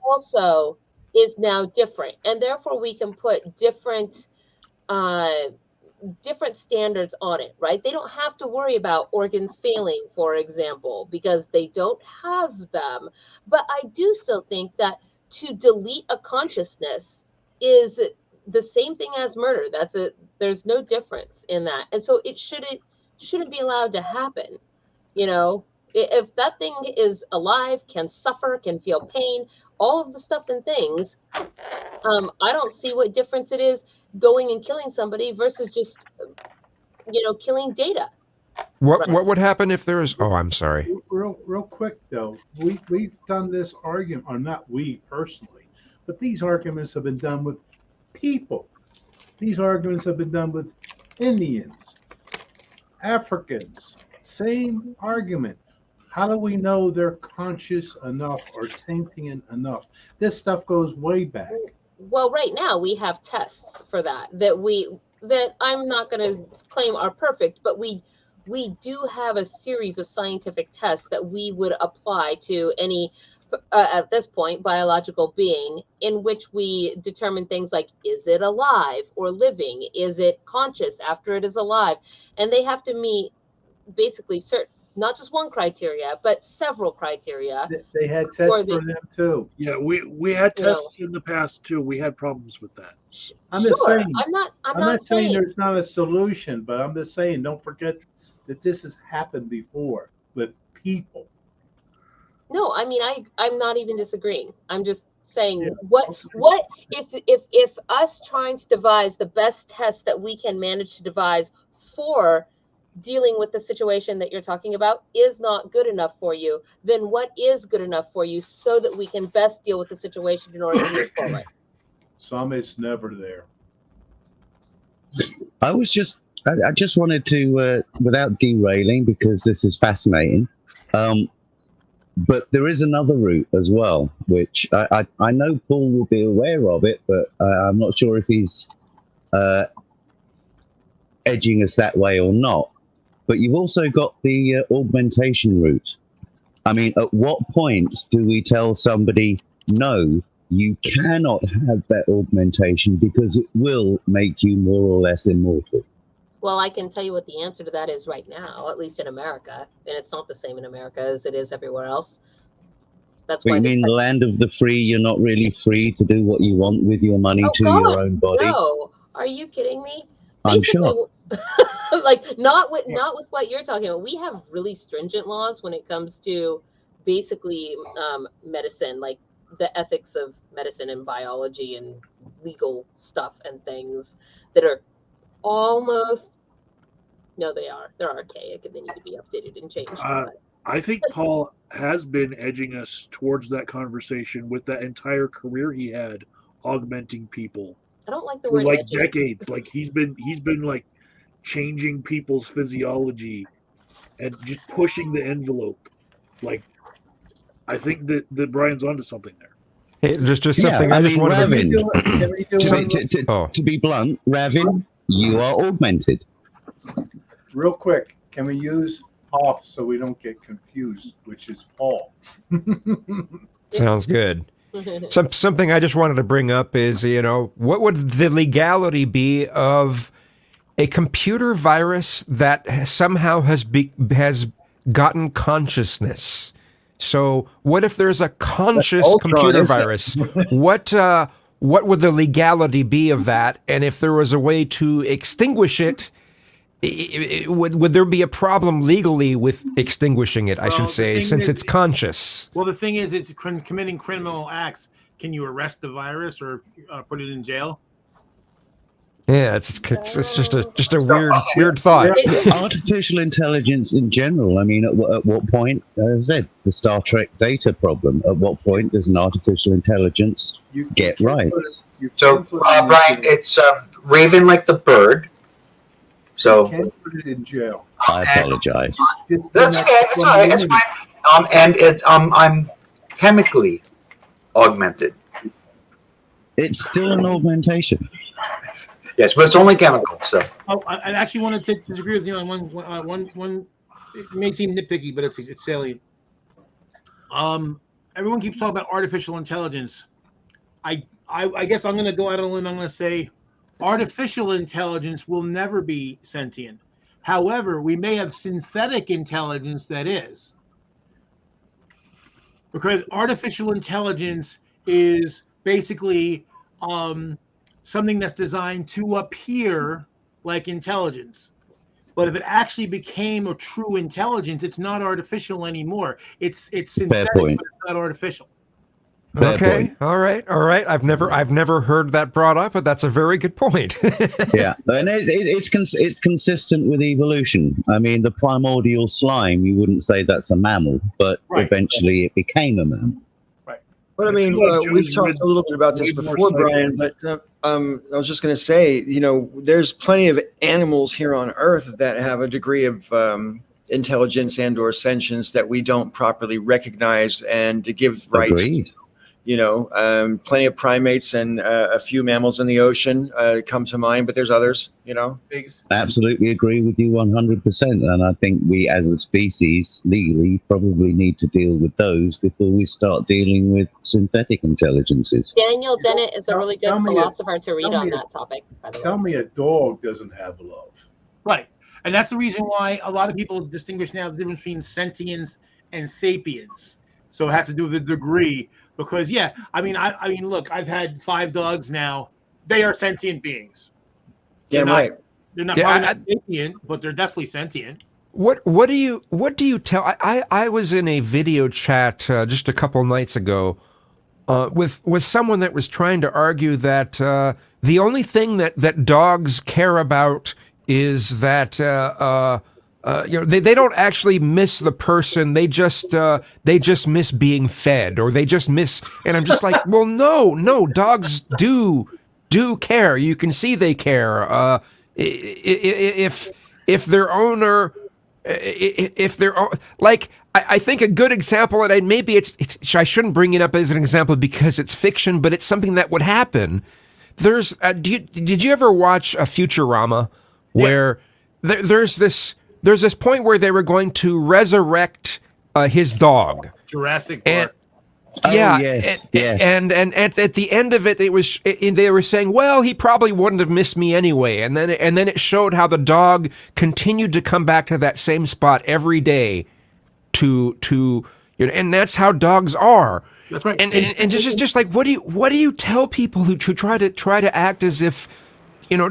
also is now different, and therefore we can put different standards on it, right? They don't have to worry about organs failing, for example, because they don't have them. But I do still think that to delete a consciousness is the same thing as murder. There's no difference in that. And so it shouldn't be allowed to happen. You know, if that thing is alive, can suffer, can feel pain, all of the stuff and things, I don't see what difference it is going and killing somebody versus just, killing data. What would happen if there is? Oh, I'm sorry. Real quick though, we've done this argument, or not we personally, but these arguments have been done with people. These arguments have been done with Indians, Africans. Same argument. How do we know they're conscious enough or sentient enough? This stuff goes way back. Well, right now we have tests for that I'm not going to claim are perfect, but we do have a series of scientific tests that we would apply to any, at this point, biological being, in which we determine things like, is it alive or living? Is it conscious after it is alive? And they have to meet basically certain, not just one criteria, but several criteria. They had tests for them too. Yeah, we had tests in the past too. We had problems with that. I'm just saying. I'm not saying there's not a solution, but I'm just saying don't forget that this has happened before with people. No, I mean I'm not even disagreeing. I'm just saying what if us trying to devise the best test that we can manage to devise before dealing with the situation that you're talking about is not good enough for you, then what is good enough for you so that we can best deal with the situation in order to move forward? Some it's never there. I just wanted to, without derailing, because this is fascinating, but there is another route as well, which I know Paul will be aware of it, but I'm not sure if he's edging us that way or not. But you've also got the augmentation route. I mean, at what point do we tell somebody, no, you cannot have that augmentation because it will make you more or less immortal? Well, I can tell you what the answer to that is right now, at least in America, and it's not the same in America as it is everywhere else. That's But why you mean the land of the free, you're not really free to do what you want with your money your own body? No, are you kidding me? I'm Basically, sure. like not with what you're talking about. We have really stringent laws when it comes to basically medicine, like the ethics of medicine and biology and legal stuff and things that are almost they're archaic and they need to be updated and changed. I think Paul has been edging us towards that conversation with that entire career he had, augmenting people. I don't like the for word like edging. decades. Like he's been like changing people's physiology and just pushing the envelope. Like I think that Brian's onto something there. Hey, just something I just wanted to be blunt, Ravin, you are augmented. Real quick, can we use off so we don't get confused, which is Paul? Sounds good. Something I just wanted to bring up is, what would the legality be of a computer virus that somehow has gotten consciousness? So what if there's a conscious computer virus? What would the legality be of that? And if there was a way to extinguish it, would there be a problem legally with extinguishing it, I should say, since it's conscious? Well, the thing is, it's committing criminal acts. Can you arrest the virus or put it in jail? Yeah, it's just a weird thought. Artificial intelligence in general. I mean, at what point, as I said, the Star Trek data problem. At what point does an artificial intelligence get rights? So, Brian, it's Raven like the bird. So you can't put it in jail. I apologize. That's okay. It's all right. It's fine. And it's I'm chemically augmented. It's still an augmentation. Yes, but it's only chemical. So. Oh, I actually wanted to disagree with you on one. It may seem nitpicky, but it's salient. Everyone keeps talking about artificial intelligence. I guess I'm going to go out on a limb. I'm going to say artificial intelligence will never be sentient. However, we may have synthetic intelligence that is. Because artificial intelligence is basically something that's designed to appear like intelligence. But if it actually became a true intelligence, it's not artificial anymore. It's synthetic, but it's not artificial. Okay. All right. I've never heard that brought up, but that's a very good point. Yeah, and it's consistent with evolution. I mean, the primordial slime, you wouldn't say that's a mammal, but eventually it became a mammal. Right. But I mean, we've talked a little bit about this before, Brian. But I was just going to say, there's plenty of animals here on Earth that have a degree of intelligence and/or sentience that we don't properly recognize and to give rights. Agreed. Plenty of primates and a few mammals in the ocean come to mind, but there's others, Absolutely agree with you 100%. And I think we as a species legally probably need to deal with those before we start dealing with synthetic intelligences. Daniel Dennett is a really good philosopher to read on that topic, by the way. Tell me a dog doesn't have love. Right. And that's the reason why a lot of people distinguish now the difference between sentience and sapience. So it has to do with the degree. Because I mean, look, I've had 5 dogs now. They are sentient beings. Damn right. They're not probably not sentient, but they're definitely sentient. What do you tell? I was in a video chat just a couple nights ago with someone that was trying to argue that the only thing that dogs care about is that they don't actually miss the person. They just miss being fed, or they just miss. And I'm just like, well, no, dogs do care. You can see they care. If their owner, if they're like, I think a good example, and maybe I shouldn't bring it up as an example because it's fiction, but it's something that would happen. There's did you ever watch Futurama, where there's this point where they were going to resurrect his dog, Jurassic and Park. yeah, yes. and at the end of it, they were saying, well, he probably wouldn't have missed me anyway, and then it showed how the dog continued to come back to that same spot every day, and that's how dogs are. That's right. And just like, what do you tell people who try to act as if,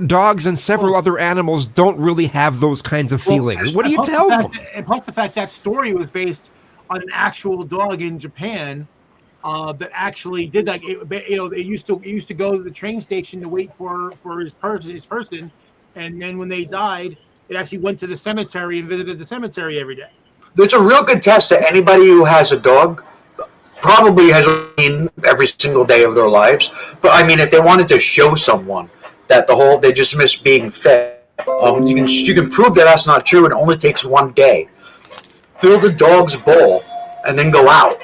dogs and several other animals don't really have those kinds of feelings? What do you tell them? And plus the fact that story was based on an actual dog in Japan that actually did that. It used to go to the train station to wait for his person, and then when they died, it actually went to the cemetery and visited the cemetery every day. There's a real good test that anybody who has a dog probably has seen every single day of their lives. But I mean, if they wanted to show someone that they just miss being fed, you can prove that that's not true. It only takes one day. Fill the dog's bowl and then go out.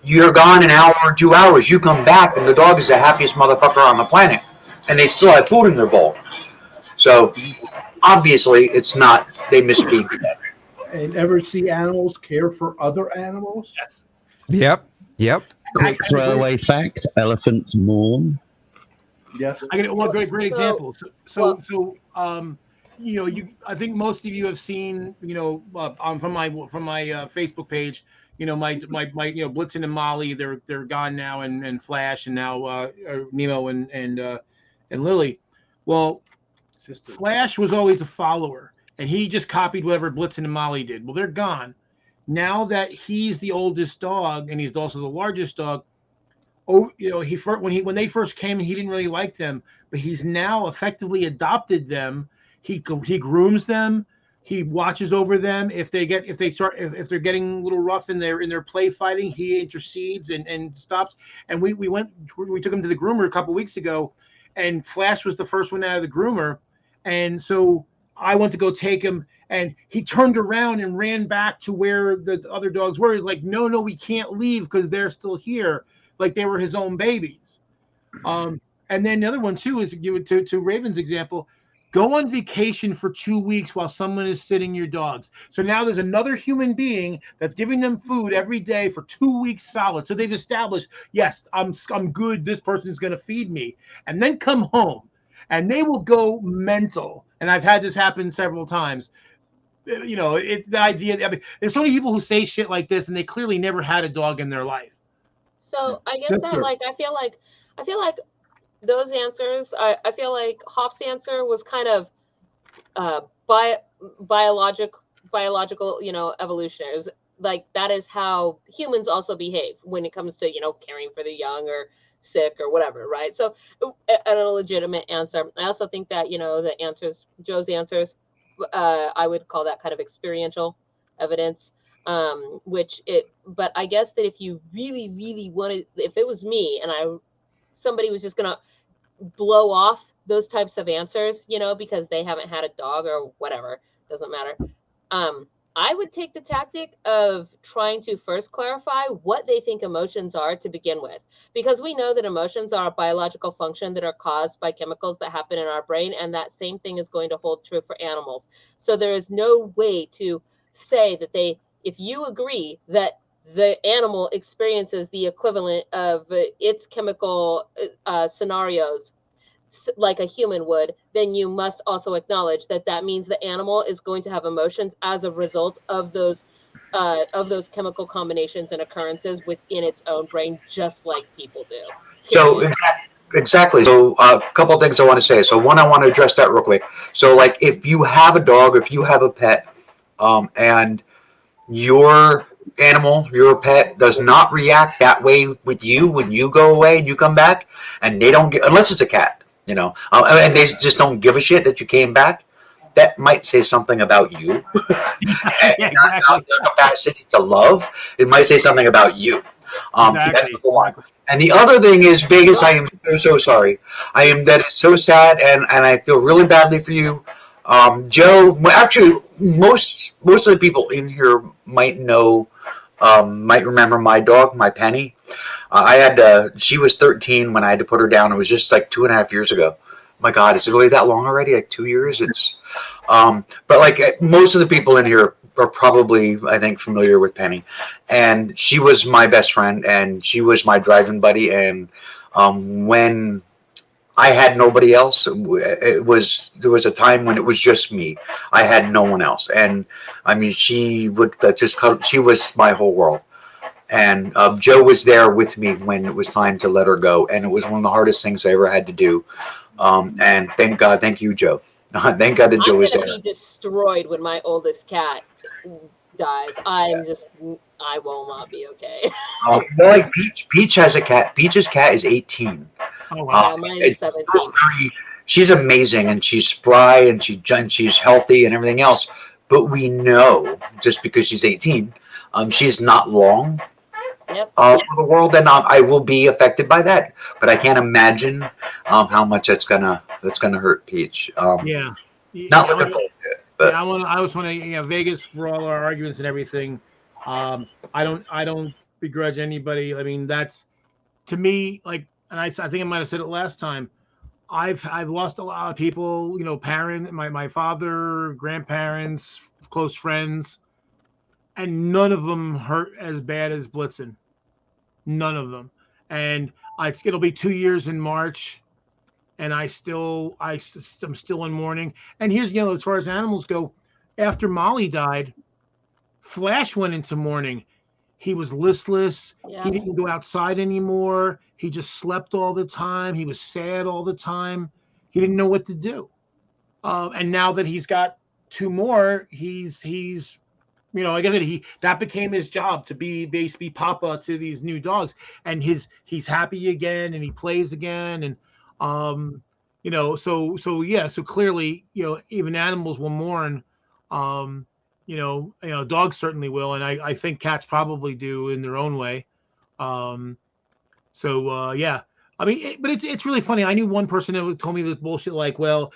You're gone an hour or 2 hours. You come back and the dog is the happiest motherfucker on the planet, and they still have food in their bowl. So obviously, it's not they miss being fed. And ever see animals care for other animals? Yes. Yep. Quick throwaway fact: elephants mourn. Yes. I get one great example. I think most of you have seen, from my Facebook page, my Blitzen and Molly, they're gone now, and Flash, and now Nemo and Lily. Well, Flash was always a follower, and he just copied whatever Blitzen and Molly did. Well, they're gone. Now that he's the oldest dog and he's also the largest dog, when they first came, he didn't really like them, but he's now effectively adopted them. He grooms them. He watches over them. If they're getting a little rough in their play fighting, he intercedes and stops. And we took him to the groomer a couple weeks ago, and Flash was the first one out of the groomer, and so I went to go take him, and he turned around and ran back to where the other dogs were. He's like, no, we can't leave because they're still here, like they were his own babies. And then the other one too is, to Raven's example, go on vacation for 2 weeks while someone is sitting your dogs. So now there's another human being that's giving them food every day for 2 weeks solid. So they've established, yes, I'm good. This person's going to feed me, and then come home, and they will go mental. And I've had this happen several times. The idea. I mean, there's so many people who say shit like this, and they clearly never had a dog in their life. So I guess that, like, I feel like those answers, I feel like Hoff's answer was kind of biological, evolutionary. It was like, that is how humans also behave when it comes to, caring for the young or sick or whatever, right? So a legitimate answer. I also think that, the answers, Joe's answers, I would call that kind of experiential evidence. But I guess that if you really, really wanted, if it was me and somebody was just gonna blow off those types of answers, because they haven't had a dog or whatever, doesn't matter. I would take the tactic of trying to first clarify what they think emotions are to begin with, because we know that emotions are a biological function that are caused by chemicals that happen in our brain, and that same thing is going to hold true for animals. So there is no way to say that if you agree that the animal experiences the equivalent of its chemical scenarios like a human would, then you must also acknowledge that means the animal is going to have emotions as a result of those chemical combinations and occurrences within its own brain, just like people do. So exactly. So a couple of things I want to say. So one, I want to address that real quick. So like, if you have a dog, if you have a pet, and your animal, your pet, does not react that way with you when you go away and you come back, and they don't get, unless it's a cat. and they just don't give a shit that you came back. That might say something about you. Yeah, exactly. Not their capacity to love. It might say something about you. That's Exactly. the one. And the other thing is, Vegas, I am so sorry. That is so sad, and I feel really badly for you. Joe, actually, most of the people in here might know, might remember my dog, my Penny. She was 13 when I had to put her down. It was just like 2.5 years ago. My God, is it really that long already? Like 2 years? But like most of the people in here are probably, I think, familiar with Penny, and she was my best friend, and she was my driving buddy. And when I had nobody else, there was a time when it was just me. I had no one else, and I mean, she would she was my whole world. And Joe was there with me when it was time to let her go, and it was one of the hardest things I ever had to do. And thank you, Joe. Thank God that Joe was there. I'm gonna be destroyed when my oldest cat dies. I will not be okay. Like Peach has a cat. Peach's cat is 18. Oh wow. Yeah, mine is 17. She's amazing, and she's spry, and she's healthy, and everything else. But we know, just because she's 18, she's not long. Yep. For the world, and I will be affected by that. But I can't imagine how much that's gonna hurt Peach. Yeah. Not looking forward to it. But Yeah, I was want to, Vegas, for all our arguments and everything. I don't begrudge anybody. I mean, that's, to me, like, and I think I might have said it last time. I've lost a lot of people, parent, my father, grandparents, close friends, and none of them hurt as bad as Blitzen. None of them. And it'll be 2 years in March, and I'm still in mourning. And here's, as far as animals go, after Molly died, Flash went into mourning. He was listless. Yeah. He didn't go outside anymore. He just slept all the time. He was sad all the time. He didn't know what to do. And now that he's got 2 more, he's like I said, that became his job, to be basically papa to these new dogs, and he's happy again, and he plays again, and so clearly, even animals will mourn. Dogs certainly will, and I think cats probably do in their own way. Yeah, I mean, but it's really funny. I knew one person that told me this bullshit, like, well,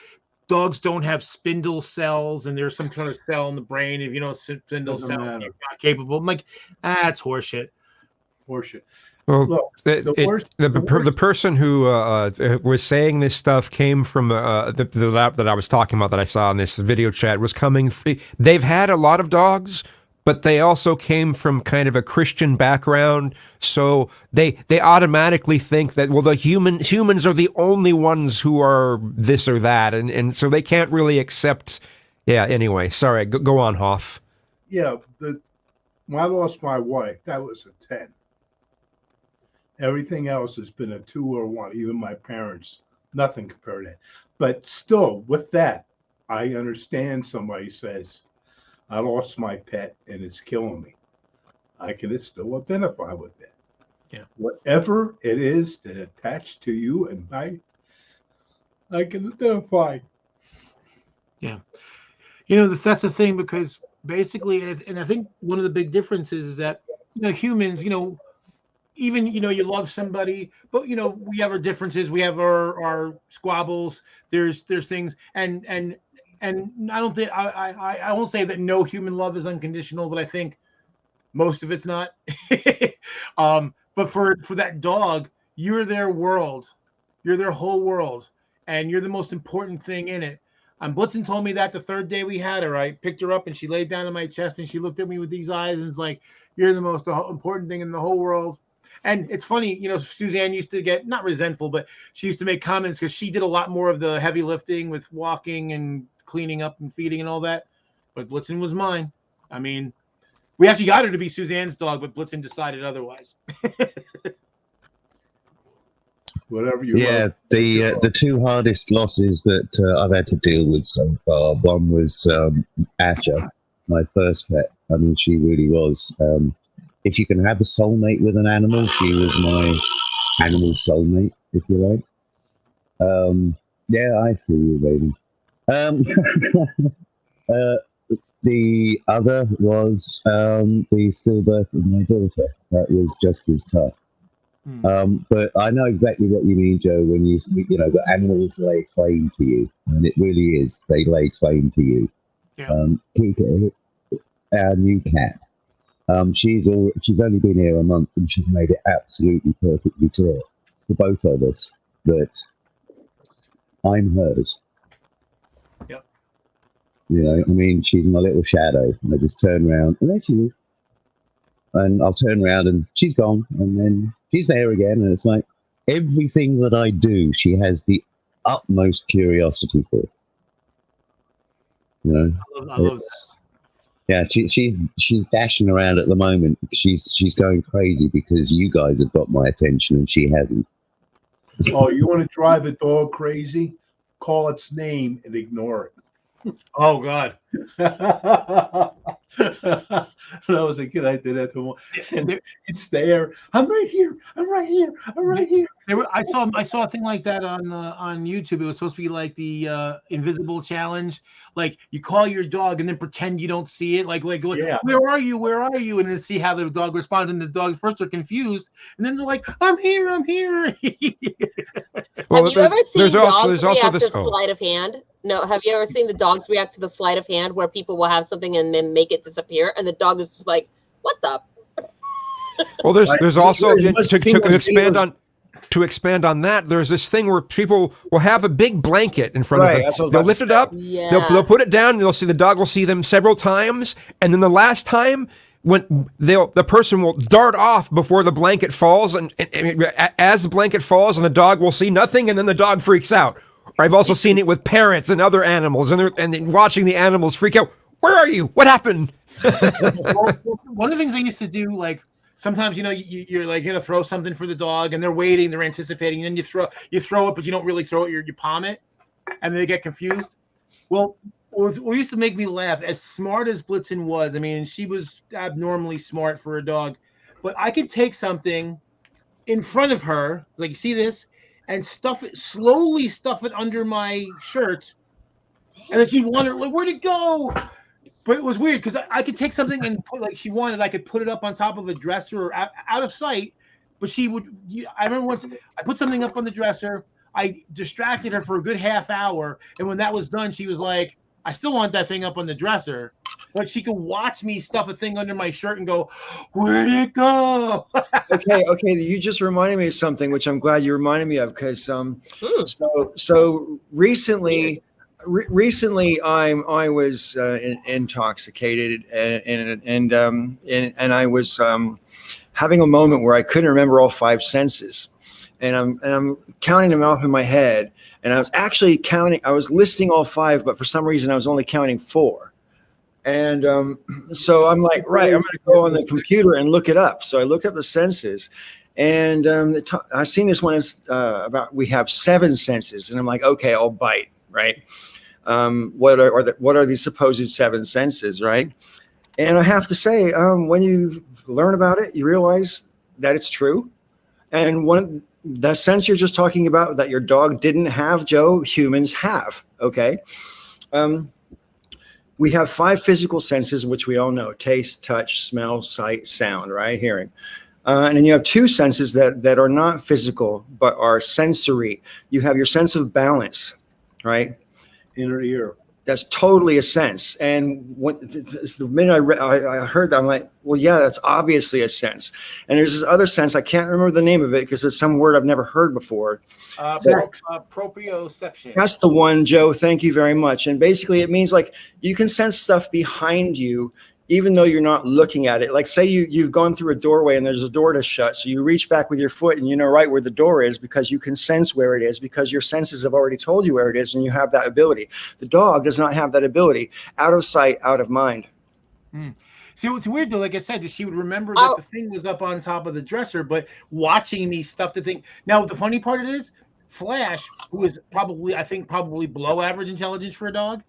dogs don't have spindle cells, and there's some sort of cell in the brain. If you don't have spindle cells, you're not capable. I'm like, that's horseshit. Horseshit. Well, Look, the person who was saying this stuff came from the lab that I was talking about, that I saw in this video chat, was coming. They've had a lot of dogs, but they also came from kind of a Christian background, so they automatically think that, well, the humans are the only ones who are this or that, and so they can't really accept. Yeah. Anyway, sorry. Go on, Hoff. Yeah. When I lost my wife, that was a 10. Everything else has been a 2 or 1. Even my parents, nothing compared to that. But still, with that, I understand somebody says, I lost my pet and it's killing me. I can still identify with that. Yeah. Whatever it is that attached to you and I can identify. Yeah. That's the thing, because basically, and I think one of the big differences is that, humans, even, you love somebody, but, we have our differences. We have our squabbles. There's things, and I don't think, I won't say that no human love is unconditional, but I think most of it's not. But for that dog, you're their world. You're their whole world, and you're the most important thing in it. Blitzen told me that the 3rd day we had her. I picked her up and she laid down on my chest and she looked at me with these eyes and it's like, you're the most important thing in the whole world. And it's funny, Suzanne used to get, not resentful, but she used to make comments because she did a lot more of the heavy lifting with walking and cleaning up and feeding and all that. But Blitzen was mine. I mean, we actually got her to be Suzanne's dog, but Blitzen decided otherwise. Whatever you love. The 2 hardest losses that I've had to deal with so far. One was Asher, my first pet. I mean, she really was. If you can have a soulmate with an animal, she was my animal soulmate, if you like. Yeah, I see you, baby. uh, the other was the stillbirth of my daughter. That was just as tough. But I know exactly what you mean, Joe, when the animals lay claim to you, and it really is. They lay claim to you. Yeah. Kika, our new cat, she's only been here a month, and she's made it absolutely perfectly clear for both of us that I'm hers. Yep. I mean, she's my little shadow. I just turn around, and there she is. And I'll turn around, and she's gone, and then she's there again, and it's like everything that I do, she has the utmost curiosity for. I love that. Yeah, she's dashing around at the moment. She's going crazy because you guys have got my attention, and she hasn't. Oh, you want to drive a dog crazy? Call its name and ignore it. Oh God. When I was a kid, I did that to him. And it's there. I'm right here. I'm right here. I'm right here. I saw a thing like that on YouTube. It was supposed to be like the invisible challenge. Like you call your dog and then pretend you don't see it. Like Yeah. Where are you? Where are you? And then see how the dog responds. And the dogs first are confused, and then they're like, I'm here. I'm here. Have you ever seen dogs react to Oh. sleight of hand? No, have you ever seen the dogs react to the sleight of hand where people will have something and then make it disappear, and the dog is just like, "What the?" Well, there's also to expand on that. There's this thing where people will have a big blanket in front of them. They'll lift it up. Yeah. They'll put it down. And the dog will see them several times, and then the last time, when the person will dart off before the blanket falls, and as the blanket falls, and the dog will see nothing, and then the dog freaks out. I've also seen it with parrots and other animals, and then watching the animals freak out. Where are you? What happened? One of the things I used to do, like sometimes you're like gonna throw something for the dog, and they're waiting, they're anticipating, and then you throw it, but you don't really throw it. You palm it, and they get confused. Well, what used to make me laugh, as smart as Blitzen was, I mean, she was abnormally smart for a dog, but I could take something in front of her, like, see this, and slowly stuff it under my shirt, and then she'd wonder, like, where'd it go? But it was weird because I could take something and put, like she wanted, I could put it up on top of a dresser or out of sight, but she would. I remember once I put something up on the dresser, I distracted her for a good half hour, and when that was done, she was like, I still want that thing up on the dresser. But she could watch me stuff a thing under my shirt and go, where'd it go? Okay. You just reminded me of something, which I'm glad you reminded me of, because so recently I was intoxicated and I was having a moment where I couldn't remember all five senses, and I'm counting them off in my head, and I was actually counting. I was listing all five, but for some reason I was only counting four. And so I'm like, right, I'm going to go on the computer and look it up. So I looked up the senses, and I seen this one is about we have seven senses, and I'm like, okay, I'll bite, right? What are these supposed seven senses, right? And I have to say, when you learn about it, you realize that it's true. And the sense you're just talking about that your dog didn't have, Joe, humans have. Okay. We have five physical senses, which we all know: taste, touch, smell, sight, sound, right? Hearing. And then you have two senses that are not physical, but are sensory. You have your sense of balance, right? Inner ear. That's totally a sense. And the minute I heard that, I'm like, well, yeah, that's obviously a sense. And there's this other sense, I can't remember the name of it because it's some word I've never heard before. Proprioception. That's the one, Joe. Thank you very much. And basically it means like you can sense stuff behind you, even though you're not looking at it. Like say you've gone through a doorway and there's a door to shut. So you reach back with your foot and you know right where the door is because you can sense where it is because your senses have already told you where it is and you have that ability. The dog does not have that ability. Out of sight, out of mind. See, what's weird though, like I said, she would remember that the thing was up on top of the dresser, but watching me stuff the thing. Now, the funny part is Flash, who is probably below average intelligence for a dog,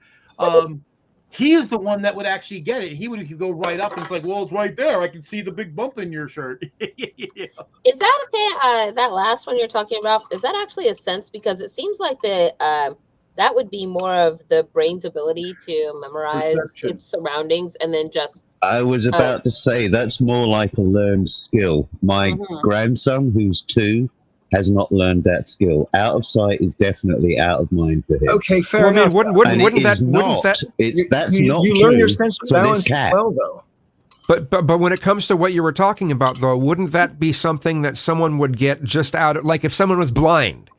he is the one that would actually get it. He would go right up and it's like, well, it's right there. I can see the big bump in your shirt. Is that that last one you're talking about? Is that actually a sense? Because it seems like that would be more of the brain's ability to memorize Perception. its surroundings and then just. I was about to say that's more like a learned skill. My grandson, who's 2, has not learned that skill. Out of sight is definitely out of mind for him. Okay, fair Well, I mean, enough. wouldn't that You learn your true sense of for this balance cat. as well, though. But when it comes to what you were talking about, though, wouldn't that be something that someone would get just out of, like if someone was blind,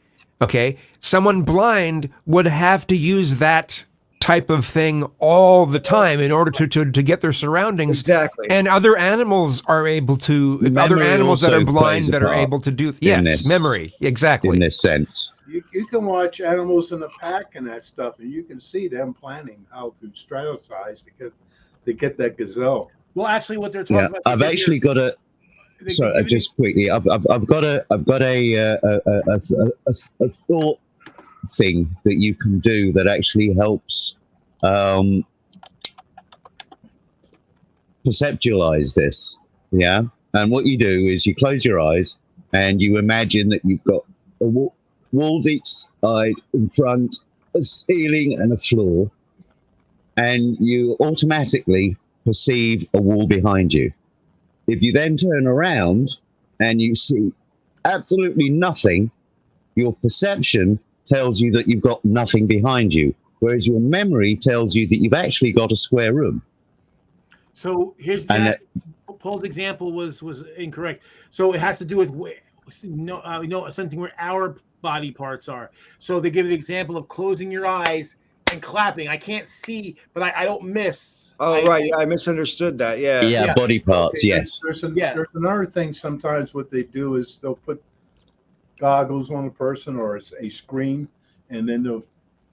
okay? Someone blind would have to use that type of thing all the time in order to get their surroundings. Exactly. And other animals are able to, other Memory animals that also are blind plays a that are part able to do, in yes, this. memory, exactly. In this sense. You can watch animals in the pack and that stuff, and you can see them planning how to strategize to get that gazelle. Well, actually, what they're talking Yeah, about. I've actually got a. Sorry, just quickly, I've got a thought thing that you can do that actually helps perceptualize this. Yeah, and what you do is you close your eyes and you imagine that you've got walls each side, in front, a ceiling, and a floor, and you automatically perceive a wall behind you. If you then turn around and you see absolutely nothing, your perception tells you that you've got nothing behind you, whereas your memory tells you that you've actually got a square room. So here's Paul's example was incorrect. So it has to do with something where our body parts are. So they give an example of closing your eyes and clapping. I can't see, but I don't miss. Oh, right. I misunderstood that. Yeah. Yeah, body parts, Okay, yes. There's another thing sometimes what they do is they'll put goggles on a person or a screen, and then they'll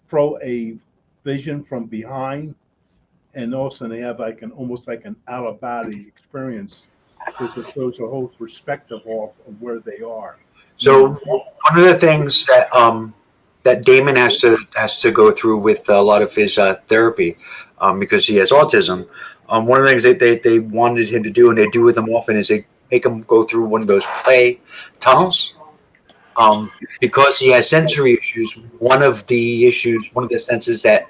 throw a vision from behind, and also they have almost like an out of body experience because it shows a whole perspective of where they are. So one of the things that Damon has to go through with a lot of his therapy, because he has autism. One of the things that they wanted him to do, and they do with him often, is they make him go through one of those play tunnels. Because he has sensory issues, one of the senses that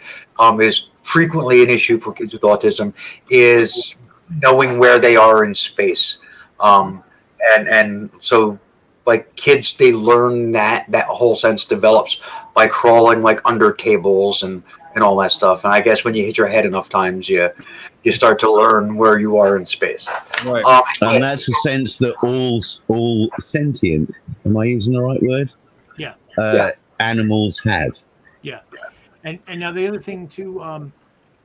is frequently an issue for kids with autism is knowing where they are in space. And so, like, kids, they learn that whole sense develops by crawling like under tables and all that stuff. And I guess when you hit your head enough times, you start to learn where you are in space. Right. And that's a sense that all sentient, am I using the right word? Yeah. Animals have. Yeah. And now the other thing too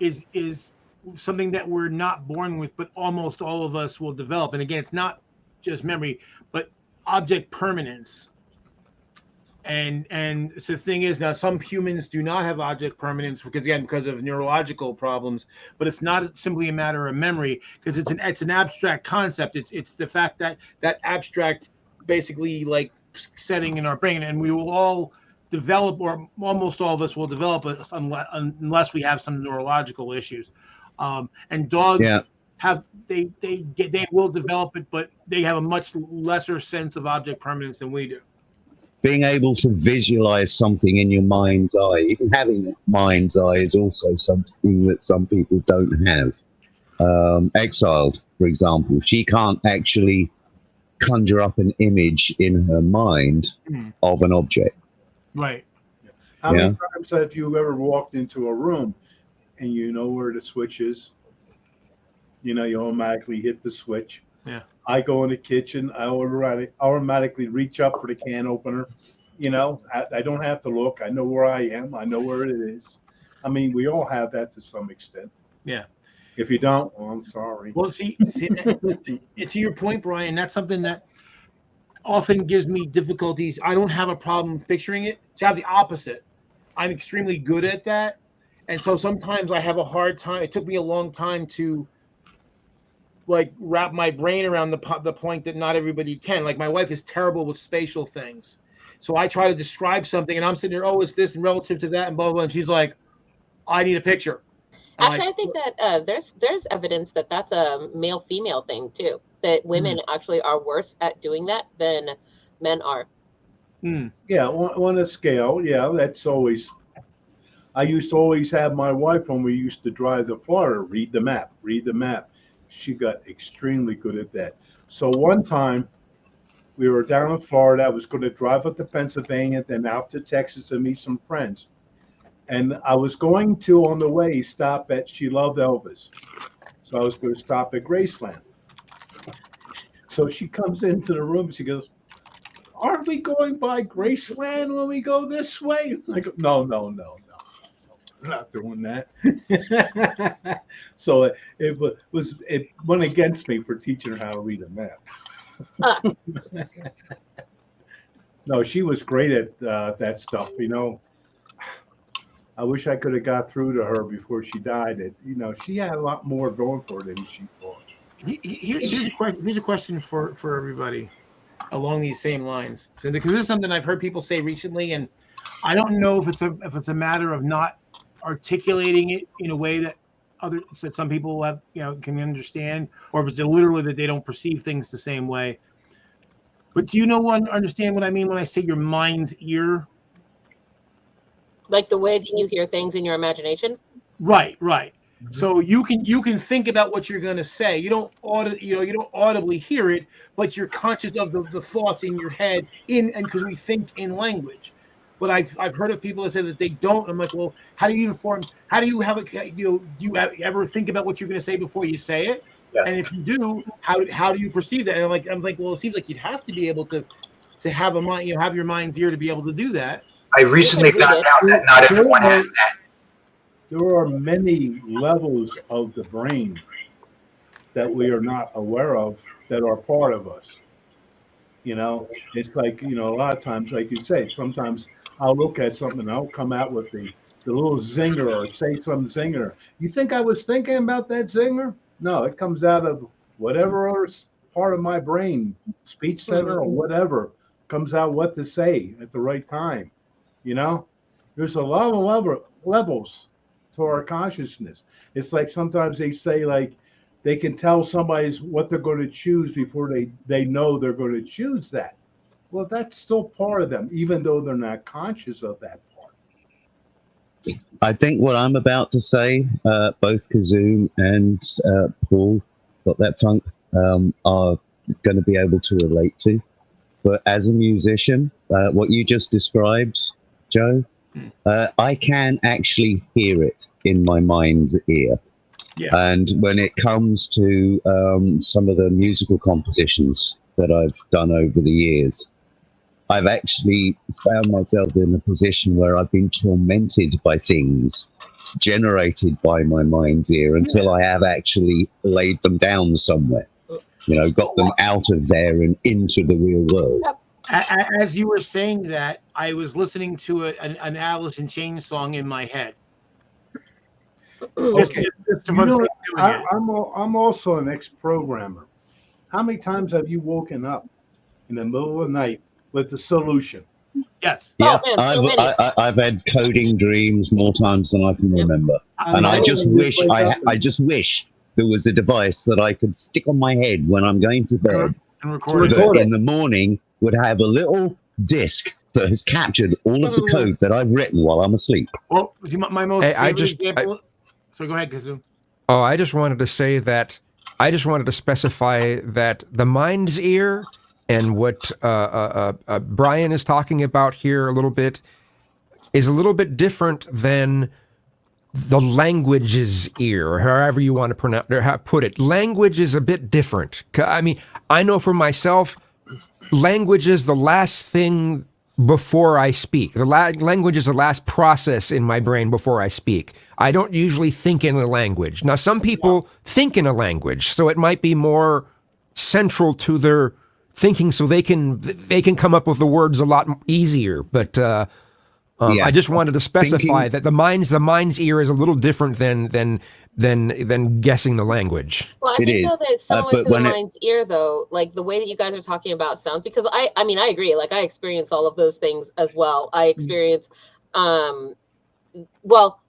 is something that we're not born with, but almost all of us will develop. And again, it's not just memory, but object permanence. And so the thing is, now some humans do not have object permanence because of neurological problems, but it's not simply a matter of memory because it's an abstract concept. It's the fact that abstract basically like setting in our brain, and we will all develop, or almost all of us will develop unless we have some neurological issues. And dogs they will develop it, but they have a much lesser sense of object permanence than we do. Being able to visualize something in your mind's eye, even having a mind's eye, is also something that some people don't have. Exiled, for example, she can't actually conjure up an image in her mind of an object. Right. How many times have you ever walked into a room and you know where the switch is? You automatically hit the switch. Yeah. I go in the kitchen. I automatically reach up for the can opener. I don't have to look. I know where I am. I know where it is. I mean, we all have that to some extent. Yeah. If you don't, well, I'm sorry. Well, see, to your point, Brian, that's something that often gives me difficulties. I don't have a problem picturing it. It's the opposite. I'm extremely good at that. And so sometimes I have a hard time. It took me a long time to wrap my brain around the point that not everybody can. Like, my wife is terrible with spatial things. So I try to describe something and I'm sitting there, oh, it's this and relative to that and blah, blah, blah. And she's like, I need a picture. Actually, I think that there's evidence that that's a male-female thing too. That women actually are worse at doing that than men are. Yeah, on a scale, yeah, that's always. I used to always have my wife when we used to drive to Florida read the map, read the map. She got extremely good at that. So one time we were down in Florida. I was going to drive up to Pennsylvania, then out to Texas to meet some friends. And I was going to, on the way, stop at She Loved Elvis. So I was going to stop at Graceland. So she comes into the room. She goes, "Aren't we going by Graceland when we go this way?" I go, no. We're not doing that. So it went against me for teaching her how to read a map. No, she was great at that stuff. I wish I could have got through to her before she died. She had a lot more going for her than she thought. Here's a question for everybody along these same lines. So because this is something I've heard people say recently, and I don't know if it's a matter of not articulating it in a way that some people have can understand, or if it's literally that they don't perceive things the same way. But do you understand what I mean when I say your mind's ear? Like the way that you hear things in your imagination. Right. So you can think about what you're going to say. You don't audibly hear it, but you're conscious of the thoughts in your head and because we think in language. But I've heard of people that say that they don't. I'm like, well, how do you ever think about what you're going to say before you say it? Yeah. And if you do, how do you perceive that? And I'm like, well, it seems like you'd have to be able to have a mind, have your mind's ear to be able to do that. I recently found out that not everyone has that. There are many levels of the brain that we are not aware of that are part of us. It's like, a lot of times, like you say, sometimes I'll look at something and I'll come out with the little zinger or say some zinger. You think I was thinking about that zinger? No, it comes out of whatever other part of my brain, speech center or whatever, comes out what to say at the right time. There's a lot of levels to our consciousness. It's like sometimes they say like they can tell somebody's what they're going to choose before they know they're going to choose that. Well, that's still part of them, even though they're not conscious of that part. I think what I'm about to say, both Kazoo and Paul, got that funk, are going to be able to relate to. But as a musician, what you just described, Joe, I can actually hear it in my mind's ear. Yeah. And when it comes to some of the musical compositions that I've done over the years, I've actually found myself in a position where I've been tormented by things generated by my mind's ear until I have actually laid them down somewhere, got them out of there and into the real world. As you were saying that, I was listening to an Alice in Chains song in my head. Okay. I'm also an ex-programmer. How many times have you woken up in the middle of the night with the solution? Yes. Yeah, I've had coding dreams more times than I can remember, and I just wish there was a device that I could stick on my head when I'm going to bed, and record in the morning would have a little disc that has captured all of the code that I've written while I'm asleep. Well, my most favorite example. So go ahead, Kazoo. Oh, I just wanted to say that I just wanted to specify that the mind's ear and what Brian is talking about here a little bit is a little bit different than the language's ear, or however you want to pronounce or put it. Language is a bit different. I mean, I know for myself, language is the last thing before I speak. The language is the last process in my brain before I speak. I don't usually think in a language. Now, some people think in a language, so it might be more central to their thinking, so they can come up with the words a lot easier. But I just wanted to specify that the mind's ear is a little different than guessing the language. Well, I think though that it's similar to the mind's ear, though, like the way that you guys are talking about sounds, because I mean, I agree. Like I experience all of those things as well. I experience, well,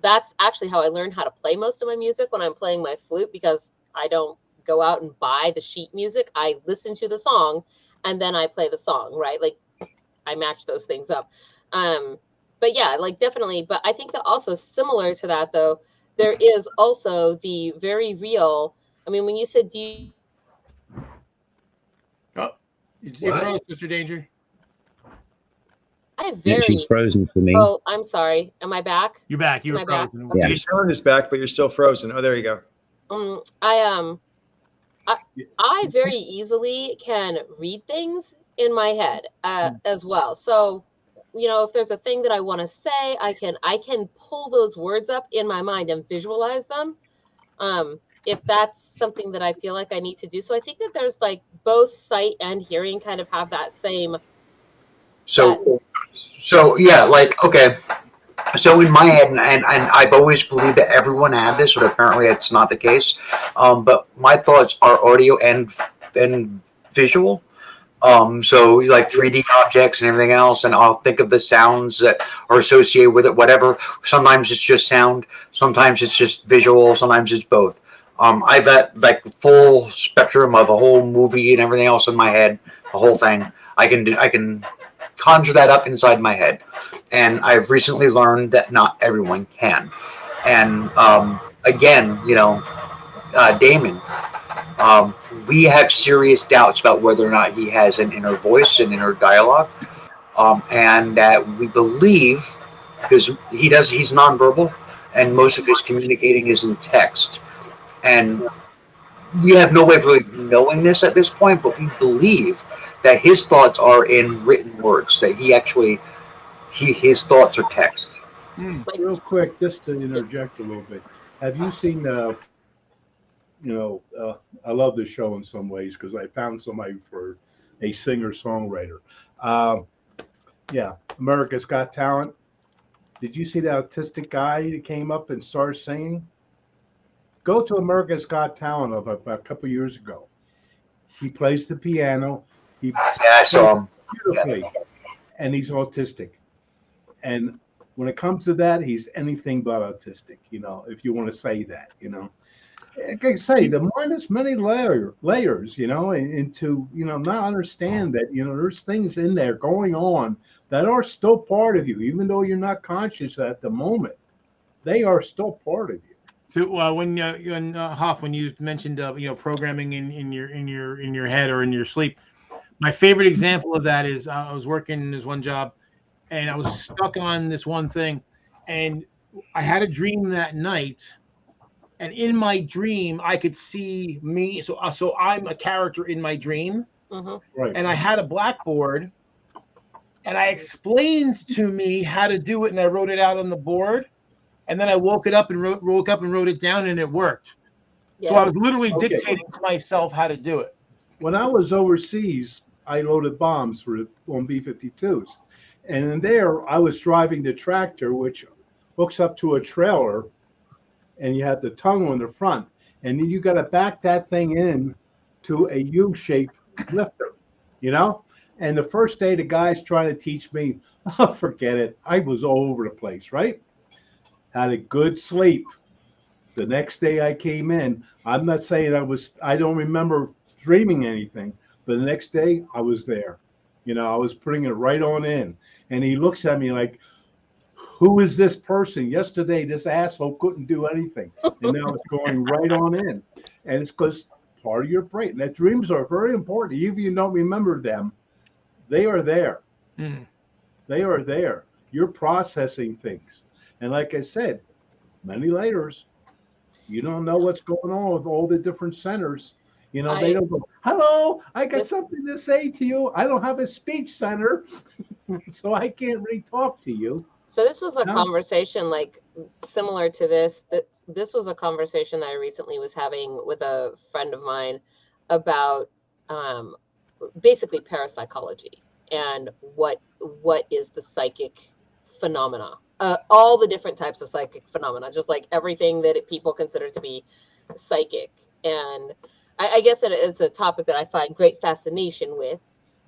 that's actually how I learned how to play most of my music when I'm playing my flute, because I don't go out and buy the sheet music. I listen to the song and then I play the song, right? Like I match those things up. But yeah, like definitely. But I think that also similar to that though, there is also the very real. I mean, when you said, do you? Oh, you What? froze, Mr. Danger. I have Yeah, very. she's frozen for me. Oh, I'm sorry. Am I back? You're back. You Am were I back? frozen. Okay. Your sound is back, but you're still frozen. Oh, there you go. I very easily can read things in my head as well. So, you know, if there's a thing that I want to say, I can pull those words up in my mind and visualize them. If that's something that I feel like I need to do. So I think that there's like both sight and hearing kind of have that same. So yeah, like okay. So in my head, and I've always believed that everyone had this, but apparently it's not the case. But my thoughts are audio and visual. So like 3D objects and everything else, and I'll think of the sounds that are associated with it. Whatever. Sometimes it's just sound. Sometimes it's just visual. Sometimes it's both. I've got like full spectrum of a whole movie and everything else in my head. The whole thing. I can conjure that up inside my head. And I've recently learned that not everyone can. And again, Damon, we have serious doubts about whether or not he has an inner voice, an inner dialogue, and that we believe because he's nonverbal, and most of his communicating is in text. And we have no way of really knowing this at this point, but we believe that his thoughts are in written words. That his thoughts are text. Real quick, just to interject a little bit. Have you seen, I love this show in some ways because I found somebody for a singer-songwriter. Uh, yeah, America's Got Talent. Did you see that autistic guy that came up and started singing? Go to America's Got Talent of a couple years ago. He plays the piano. He Yeah, I saw him. beautifully, and he's autistic. And when it comes to that, he's anything but autistic. If you want to say that, like I say, the mind has many layers, and to not understand that there's things in there going on that are still part of you, even though you're not conscious at the moment. They are still part of you. So when Hoff, when you mentioned programming in your head or in your sleep, my favorite example of that is I was working in this one job, and I was stuck on this one thing, and I had a dream that night, and in my dream I could see me. So I'm a character in my dream, Right. and I had a blackboard, and I explained to me how to do it, and I wrote it out on the board. And then I woke up and wrote it down, and it worked. Yes. So I was literally dictating to myself how to do it. When I was overseas, I loaded bombs on B-52s. And in there, I was driving the tractor, which hooks up to a trailer, and you have the tongue on the front. And then you got to back that thing in to a U-shaped lifter, And the first day, the guy's trying to teach me, oh, forget it. I was all over the place, right? Had a good sleep. The next day I came in. I'm not saying I don't remember dreaming anything, but the next day I was there. I was putting it right on in. And he looks at me like, who is this person? Yesterday, this asshole couldn't do anything. And now it's going right on in. And it's because part of your brain. That dreams are very important. Even if you don't remember them, they are there. They are there. You're processing things. And like I said, many layers. You don't know what's going on with all the different centers. They don't go, hello, I got something to say to you. I don't have a speech center, so I can't really talk to you. So this was a conversation like similar to this. This was a conversation that I recently was having with a friend of mine about basically parapsychology and what is the psychic phenomena. All the different types of psychic phenomena, just like everything that people consider to be psychic. And I guess it is a topic that I find great fascination with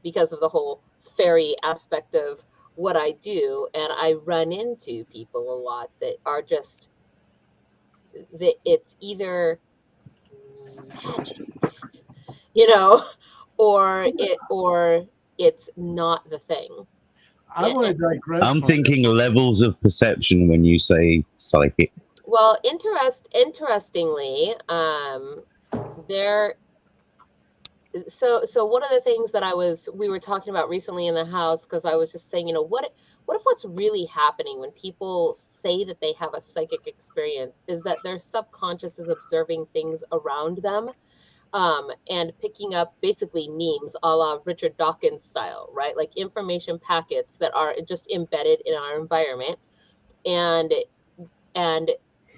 because of the whole fairy aspect of what I do, and I run into people a lot that are just that it's either magic, or it's not the thing. I want to digress. I'm thinking levels of perception when you say psychic. Well, interestingly, there. So one of the things that we were talking about recently in the house, because I was just saying, what if what's really happening when people say that they have a psychic experience is that their subconscious is observing things around them, and picking up basically memes a la Richard Dawkins style, right? Like information packets that are just embedded in our environment, and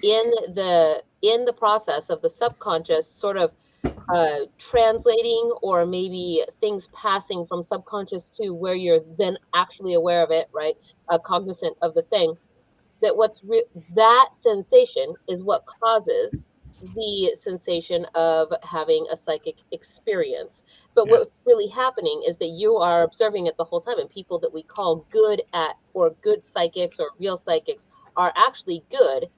in the process of the subconscious sort of translating, or maybe things passing from subconscious to where you're then actually aware of it, right? Cognizant of the thing, that sensation is what causes the sensation of having a psychic experience. But what's really happening is that you are observing it the whole time, and people that we call good psychics or real psychics are actually good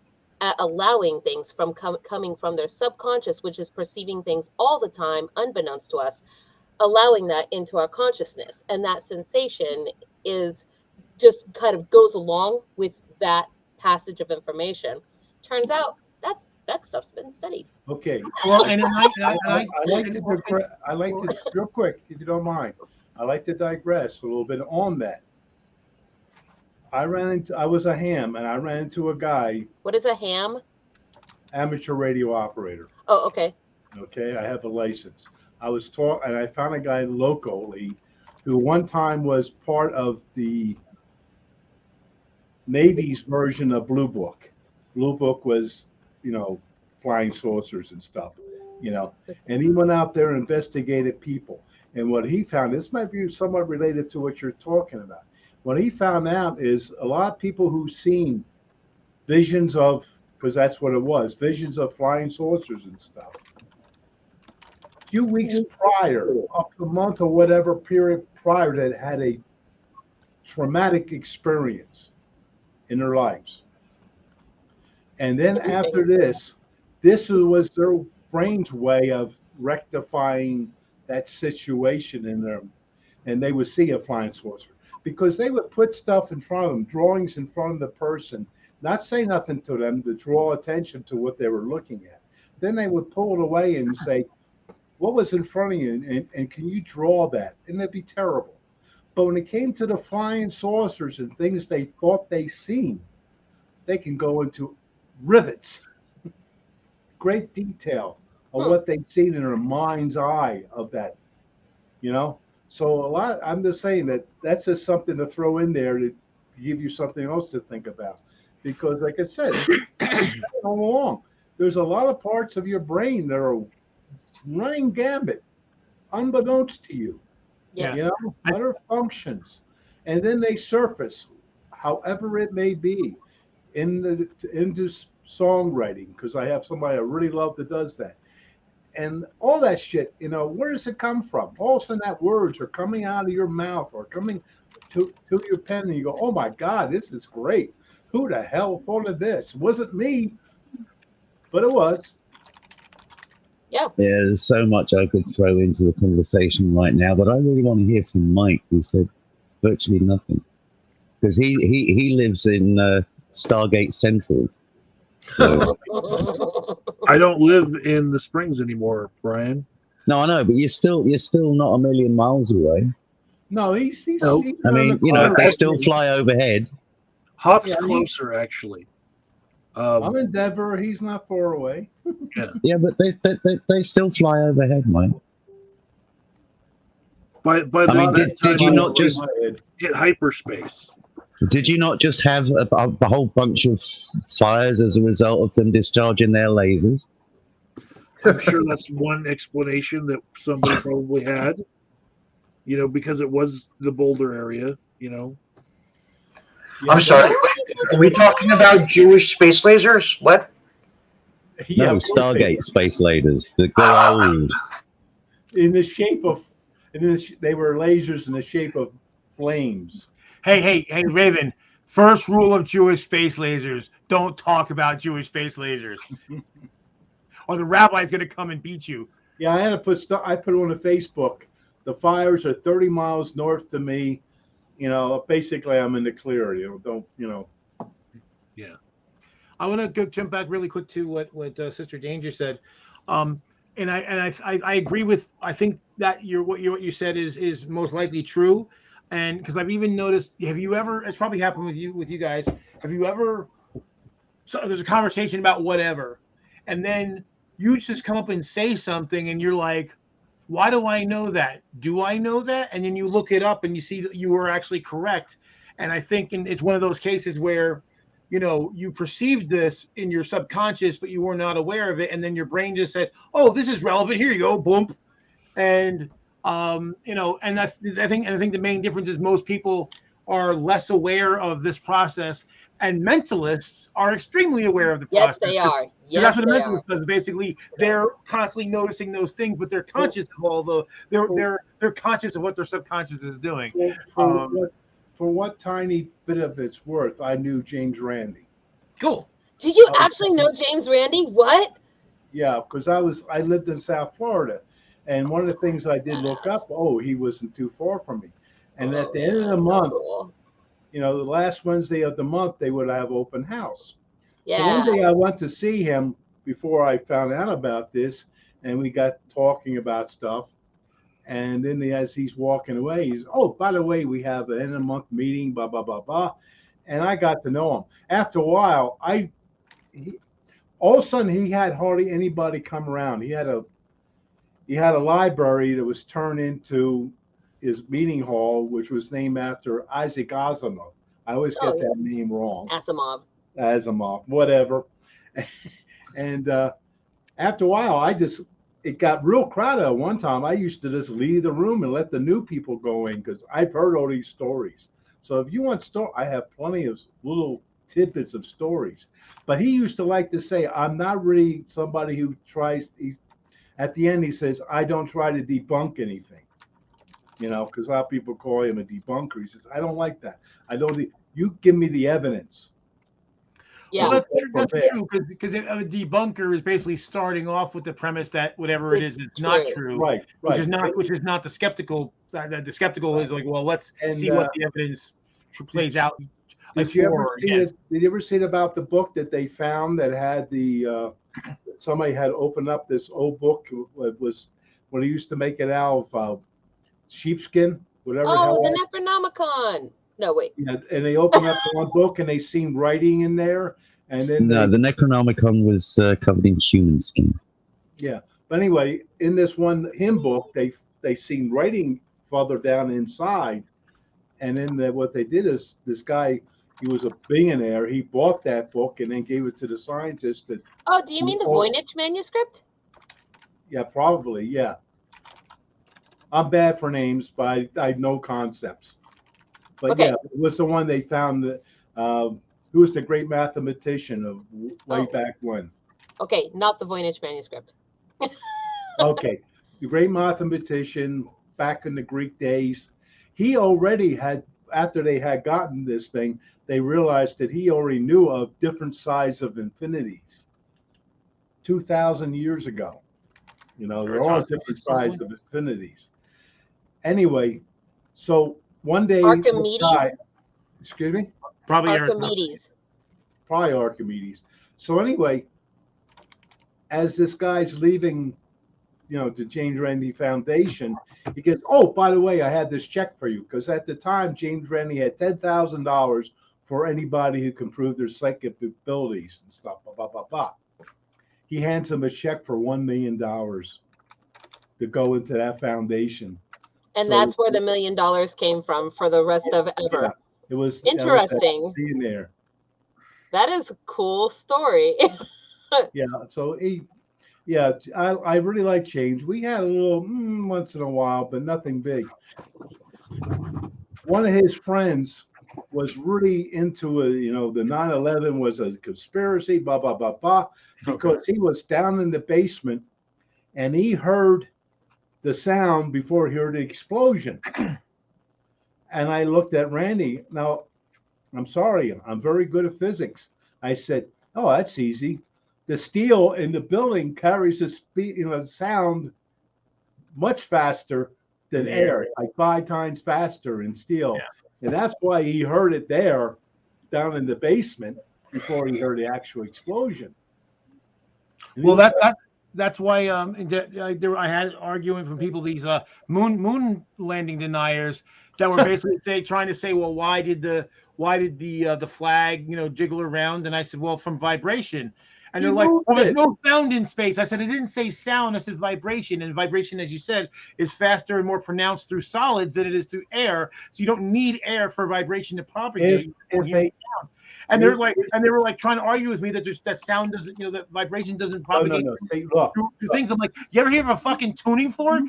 at allowing things from coming from their subconscious, which is perceiving things all the time unbeknownst to us, allowing that into our consciousness. And that sensation is just kind of goes along with that passage of information. Turns out that stuff's been studied. Okay. Well, and I like to real quick, if you don't mind. I like to digress a little bit on that. I was a ham, and I ran into a guy. What is a ham? Amateur radio operator. Oh, okay. Okay, I have a license. And I found a guy locally who one time was part of the Navy's version of Blue Book. Blue Book was, flying saucers and stuff, and he went out there and investigated people. And what he found, this might be somewhat related to what you're talking about. What he found out is a lot of people who've seen visions of, because that's what it was, visions of flying saucers and stuff. A few weeks prior, up the month or whatever period prior, that had a traumatic experience in their lives. And then after this was their brain's way of rectifying that situation in them, and they would see a flying saucer. Because they would put stuff in front of them, drawings in front of the person, not say nothing to them to draw attention to what they were looking at. Then they would pull it away and say, what was in front of you, and can you draw that? And it'd be terrible. But when it came to the flying saucers and things they thought they seen, they can go into rivets, great detail of what they've seen in their mind's eye of that, So I'm just saying that's just something to throw in there to give you something else to think about. Because like I said, all along, there's a lot of parts of your brain that are running gambit, unbeknownst to you. Yes. Other functions. And then they surface, however it may be, into songwriting, because I have somebody I really love that does that. And all that shit, where does it come from? All of a sudden that words are coming out of your mouth or coming to your pen, and you go, oh my God, this is great. Who the hell thought of this? It wasn't me, but it was. Yeah. Yeah, there's so much I could throw into the conversation right now, but I really want to hear from Mike, who said virtually nothing. Because he lives in Stargate Central. So. I don't live in the Springs anymore, Brian. No, I know, but you're still not a million miles away. No, he's I mean, they still fly overhead. Huff's closer, actually. I'm in Denver. He's not far away. Yeah, but they still fly overhead, Mike. Did you not just hit hyperspace? Did you not just have a whole bunch of fires as a result of them discharging their lasers? I'm sure that's one explanation that somebody probably had, because it was the Boulder area, I'm sorry. Are we talking about Jewish space lasers? What? No, Stargate space lasers that go old. In the shape of, they were lasers in the shape of flames. Hey, Raven. First rule of Jewish space lasers: don't talk about Jewish space lasers, or the rabbi's going to come and beat you. Yeah, I had to put stuff. I put it on the Facebook. The fires are 30 miles north to me. You know, basically, I'm in the clear. Don't. Yeah. I want to go jump back really quick to what Sister Danger said, and I agree with. I think that what you said is most likely true, and because I've even noticed. Have you ever? It's probably happened with you guys. Have you ever? So there's a conversation about whatever, and then you just come up and say something, and you're like, "Why do I know that? Do I know that?" And then you look it up, and you see that you were actually correct. And I think it's one of those cases where, you perceived this in your subconscious, but you were not aware of it, and then your brain just said, "Oh, this is relevant. Here you go, boom." And and I think the main difference is most people are less aware of this process, and mentalists are extremely aware of the process. Yes, they are. Yes, That's what a they mentalist are. does. Basically, they're constantly noticing those things, but they're conscious of all the they're conscious of what their subconscious is doing. For what tiny bit of it's worth, I knew James Randi. Cool. Did you actually know James Randi? What? Yeah, because I lived in South Florida, and one of the things I did look up, he wasn't too far from me. And at the end of the month, cool. the last Wednesday of the month, they would have open house. Yeah. So one day I went to see him before I found out about this, and we got talking about stuff. And then as he's walking away, he's, by the way, we have an end of month meeting, blah, blah, blah, blah. And I got to know him. After a while, all of a sudden he had hardly anybody come around. He had a library that was turned into his meeting hall, which was named after Isaac Asimov. I always get that name wrong. Asimov, whatever. And after a while, it got real crowded at one time. I used to just leave the room and let the new people go in because I've heard all these stories. So if you want I have plenty of little tidbits of stories. But he used to like to say, I'm not really somebody who tries. At the end, he says, I don't try to debunk anything. Because a lot of people call him a debunker. He says, I don't like that. You give me the evidence. Yeah, well, that's true because a debunker is basically starting off with the premise that whatever it is not true, right? Which is not the skeptical. The skeptical is like, well, let's see what the evidence plays out. Did you ever see about the book that they found that had somebody had opened up this old book? It was when he used to make it out of sheepskin, whatever. Oh, the Necronomicon. No, wait. Yeah, and they opened up one book and they seen writing in there, and then the Necronomicon was covered in human skin. Yeah, but anyway, in this one hymn book, they seen writing further down inside, and then what they did is this guy, he was a billionaire. He bought that book and then gave it to the scientist. Do you mean the Voynich manuscript? Yeah, probably. Yeah, I'm bad for names, but I know concepts. But yeah, it was the one they found that who was the great mathematician of way back when. Okay, not the Voynich manuscript. Okay, the great mathematician back in the Greek days. He already had, after they had gotten this thing, they realized that he already knew of different sides of infinities 2,000 years ago. There are different sides of infinities. Anyway, so one day, excuse me? Probably Archimedes. Probably Archimedes. So anyway, as this guy's leaving, to James Randi Foundation, he goes, by the way, I had this check for you. Because at the time, James Randi had $10,000 for anybody who can prove their psychic abilities and stuff, blah, blah, blah, blah. He hands him a check for $1 million to go into that foundation. And that's where the $1 million came from for the rest of ever. Yeah, it was interesting. There. That is a cool story. Yeah. So I really like James. We had a little once in a while, but nothing big. One of his friends was really into the 9/11 was a conspiracy, blah, blah, blah, blah, because he was down in the basement and he heard the sound before he heard the explosion. And I looked at Randy. Now, I'm sorry, I'm very good at physics. I said, "Oh, that's easy. The steel in the building carries the speed, sound much faster than air, like 5 times faster in steel, and that's why he heard it there, down in the basement, before he heard the actual explosion." Well, that's why I had arguing from people, these moon landing deniers that were basically trying to say, well, why did the flag jiggle around? And I said, well, from vibration. And they're like, well, there's no sound in space. I said, I didn't say sound. I said vibration. And vibration, as you said, is faster and more pronounced through solids than it is through air. So you don't need air for vibration to propagate. And they were like trying to argue with me that that sound doesn't, that vibration doesn't propagate through things. I'm like, you ever hear of a fucking tuning fork?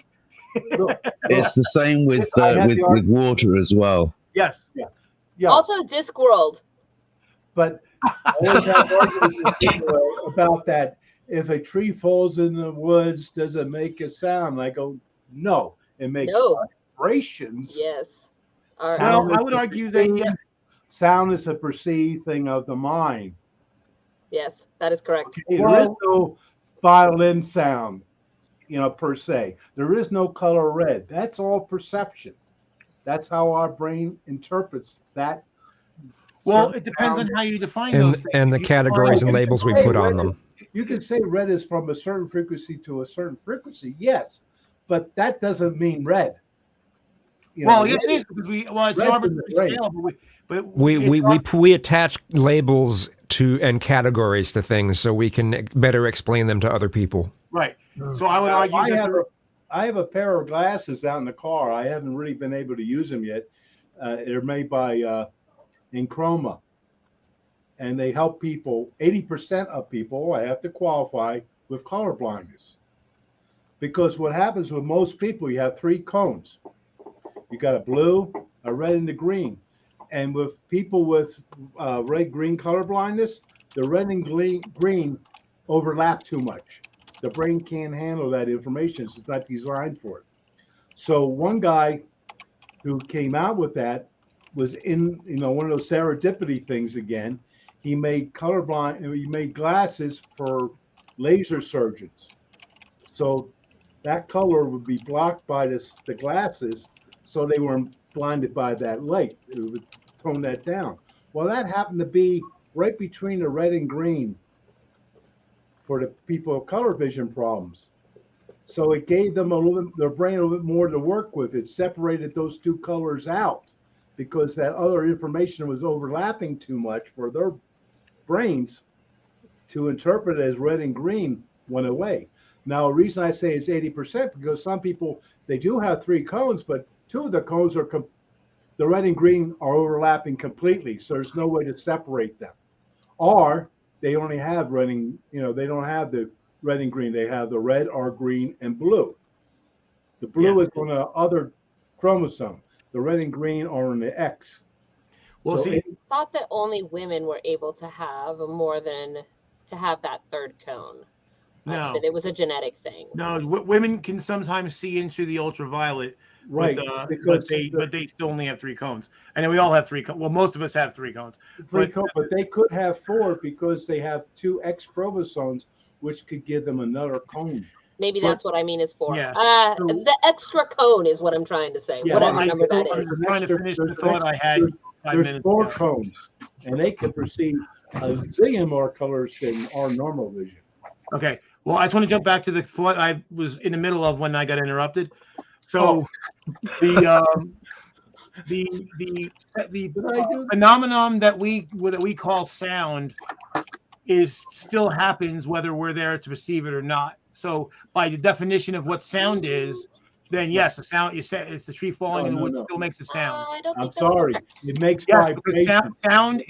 It's the same with water as well. Yes. Yeah. Also, Discworld. But I always have arguments about that. If a tree falls in the woods, does it make a sound? I go, no, it makes vibrations. Yes. Well, I would argue that yes. Sound is a perceived thing of the mind. Yes, that is correct. There is no violin sound, per se. There is no color red. That's all perception. That's how our brain interprets that. Well, it depends on how you define those things. And the categories and labels we put on them. You can say red is from a certain frequency to a certain frequency, yes, but that doesn't mean red. Well, yes, it is, because it's an arbitrary scale, but we attach labels to and categories to things so we can better explain them to other people. Right. So I would argue I have a pair of glasses out in the car. I haven't really been able to use them yet. They're made by Enchroma, and they help people. 80% of people, I have to qualify, with color blindness, because what happens with most people, you have 3 cones. You got a blue, a red, and a green. And with people with red-green color blindness, the red and green overlap too much. The brain can't handle that information. It's not designed for it. So one guy who came out with that was in one of those serendipity things again. He made he made glasses for laser surgeons. So that color would be blocked by the glasses, so they weren't blinded by that light. It would tone that down. Well, that happened to be right between the red and green for the people with color vision problems. So it gave them their brain a little bit more to work with. It separated those 2 colors out because that other information was overlapping too much for their brains to interpret as red and green went away. Now, the reason I say it's 80% because some people, they do have 3 cones, but 2 of the cones are the red and green are overlapping completely, so there's no way to separate them. Or they only have red and, they don't have the red and green. They have the red or green and blue. The blue is on the other chromosome. The red and green are on the X. Well, I thought that only women were able to have that 3rd cone. No, that it was a genetic thing. No, women can sometimes see into the ultraviolet, right? But they still only have 3 cones, and then we all have 3 cones. Well, most of us have 3 cones. But they could have 4 because they have 2 X chromosomes, which could give them another cone. Maybe that's what I mean is 4. Yeah. The extra cone is what I'm trying to say. Yeah, whatever number that is. I'm trying to finish the thought I had. There's 4 cones, and they can perceive a zillion more colors than our normal vision. Okay. Well, I just want to jump back to the thought I was in the middle of when I got interrupted. So the phenomenon that we call sound still happens whether we're there to perceive it or not. So by the definition of what sound is, then yes, the sound it's the tree falling in the woods still makes a sound. I'm sorry, it makes vibration. Sound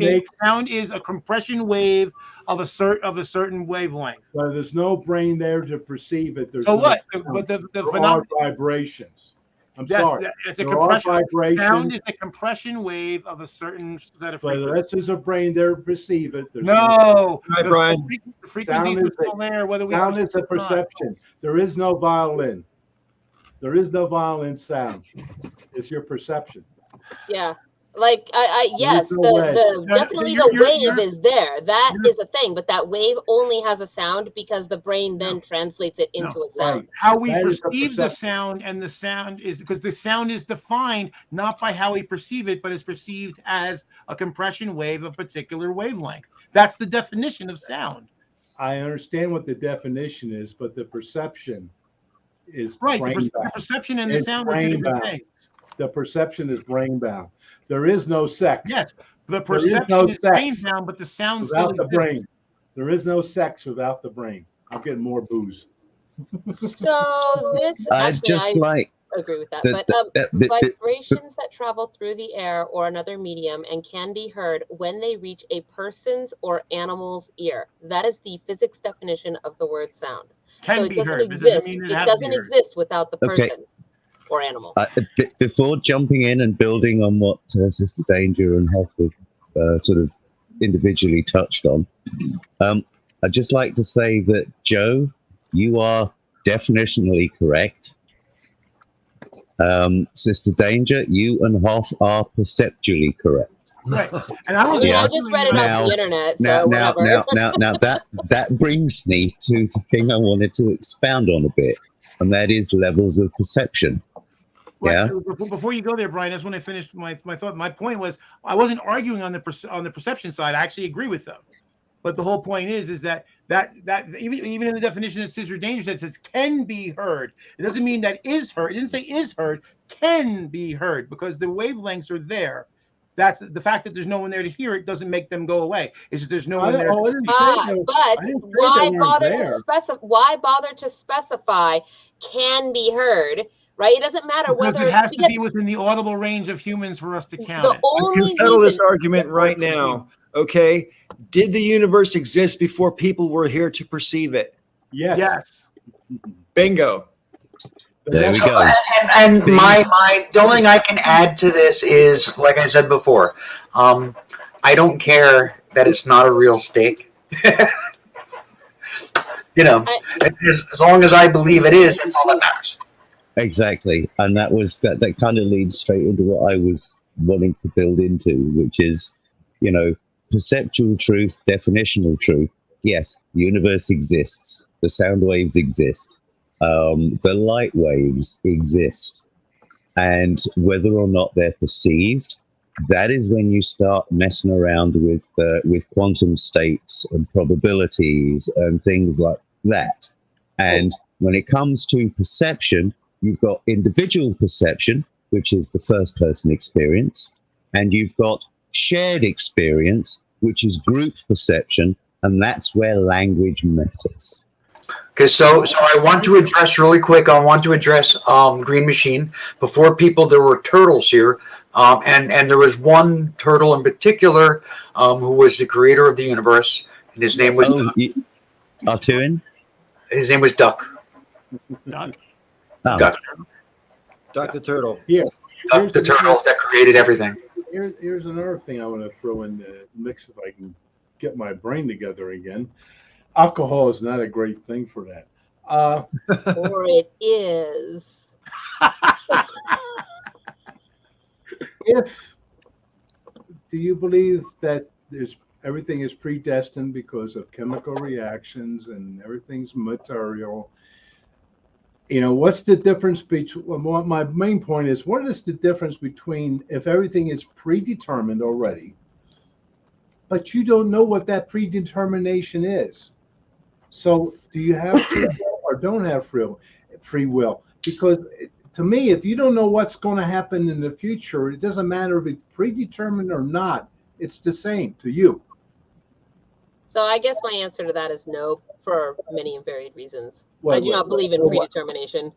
is a compression wave of a certain wavelength. So there's no brain there to perceive it. There's what? But the phenomenon vibrations. I'm sorry. It's a compression. Sound is a compression wave of a certain set of frequencies. So that's a brain there to perceive it. No. Hi, Brian. The frequencies are still there, whether we sound is a perception. There is no violin. There is no violin sound. It's your perception. Yeah. Like yes, no way. the No, definitely you're- the you're- wave is there. That you're- is a thing, but that wave only has a sound because the brain then translates it into a sound. Right. How we That is a perceive the perception. sound, and the sound is because the sound is defined not by how we perceive it, but is perceived as a compression wave of particular wavelength. That's the definition of sound. I understand what the definition is, but the perception is Right. The brain-bound. perception and the It's sound are two different brain-bound. things. The perception is brain bound. There is no sex. Yes, the There is perception no is sex brain bound, but the sound still without the exists. brain. There is no sex without the brain. I'm getting more booze. So this I'd actually, just like agree with that. the- But the- vibrations that travel through the air or another medium and can be heard when they reach a person's or animal's ear. That is the physics definition of the word sound. Can So it be doesn't heard. It doesn't exist. mean It has to doesn't be heard. exist without the Okay. person or animal. before jumping in and building on what Sister Danger and Hoff have sort of individually touched on, I'd just like to say that, Joe, you are definitionally correct. Sister Danger, you and Hoff are perceptually correct. Right. And I was I mean, I Yeah. just read it Now- off the internet, so Now, whatever. now, that brings me to the thing I wanted to expound on a bit, and that is levels of perception. Right. Yeah. Before you go there, Brian, that's when I finished my thought. My point was I wasn't arguing on the perception side. I actually agree with them. But the whole point is that even in the definition that Sister Danger said, it says can be heard. It doesn't mean that is heard. It didn't say is heard, can be heard, because the wavelengths are there. That's the fact that there's no one there to hear it doesn't make them go away. It's just there's no one there. But why bother to specify? Why bother to specify can be heard? Right? It doesn't matter Because whether it has to because be within the audible range of humans for us to count the it. We only can settle this reason- argument right now. Okay. Did the universe exist before people were here to perceive it? Yes. Yes. Bingo. There we go. And the only thing I can add to this is, like I said before, I don't care that it's not a real state. As long as I believe it is, that's all that matters. Exactly, and that kind of leads straight into what I was wanting to build into, which is, perceptual truth, definitional truth. Yes, the universe exists. The sound waves exist. The light waves exist, and whether or not they're perceived, that is when you start messing around with quantum states and probabilities and things like that. And when it comes to perception, you've got individual perception, which is the first person experience, and you've got shared experience, which is group perception, and that's where language matters. Okay, so I want to address really quick. I want to address Green Machine. Before people, there were turtles here, and there was one turtle in particular who was the creator of the universe, and his name was Artuin? His name was Duck. Duck. Oh. Duck. Duck the turtle. Here. Duck the turtle that created everything. Here's another thing I want to throw in the mix if I can get my brain together again. Alcohol is not a great thing for that. or it is. Do you believe that everything is predestined because of chemical reactions and everything's material? What's the difference between, well, my main point is, what is the difference between if everything is predetermined already, but you don't know what that predetermination is? So do you have free will or don't have free will? Because to me, if you don't know what's going to happen in the future, it doesn't matter if it's predetermined or not. It's the same to you. So I guess my answer to that is no, for many and varied reasons. What- I do not believe in what- predetermination.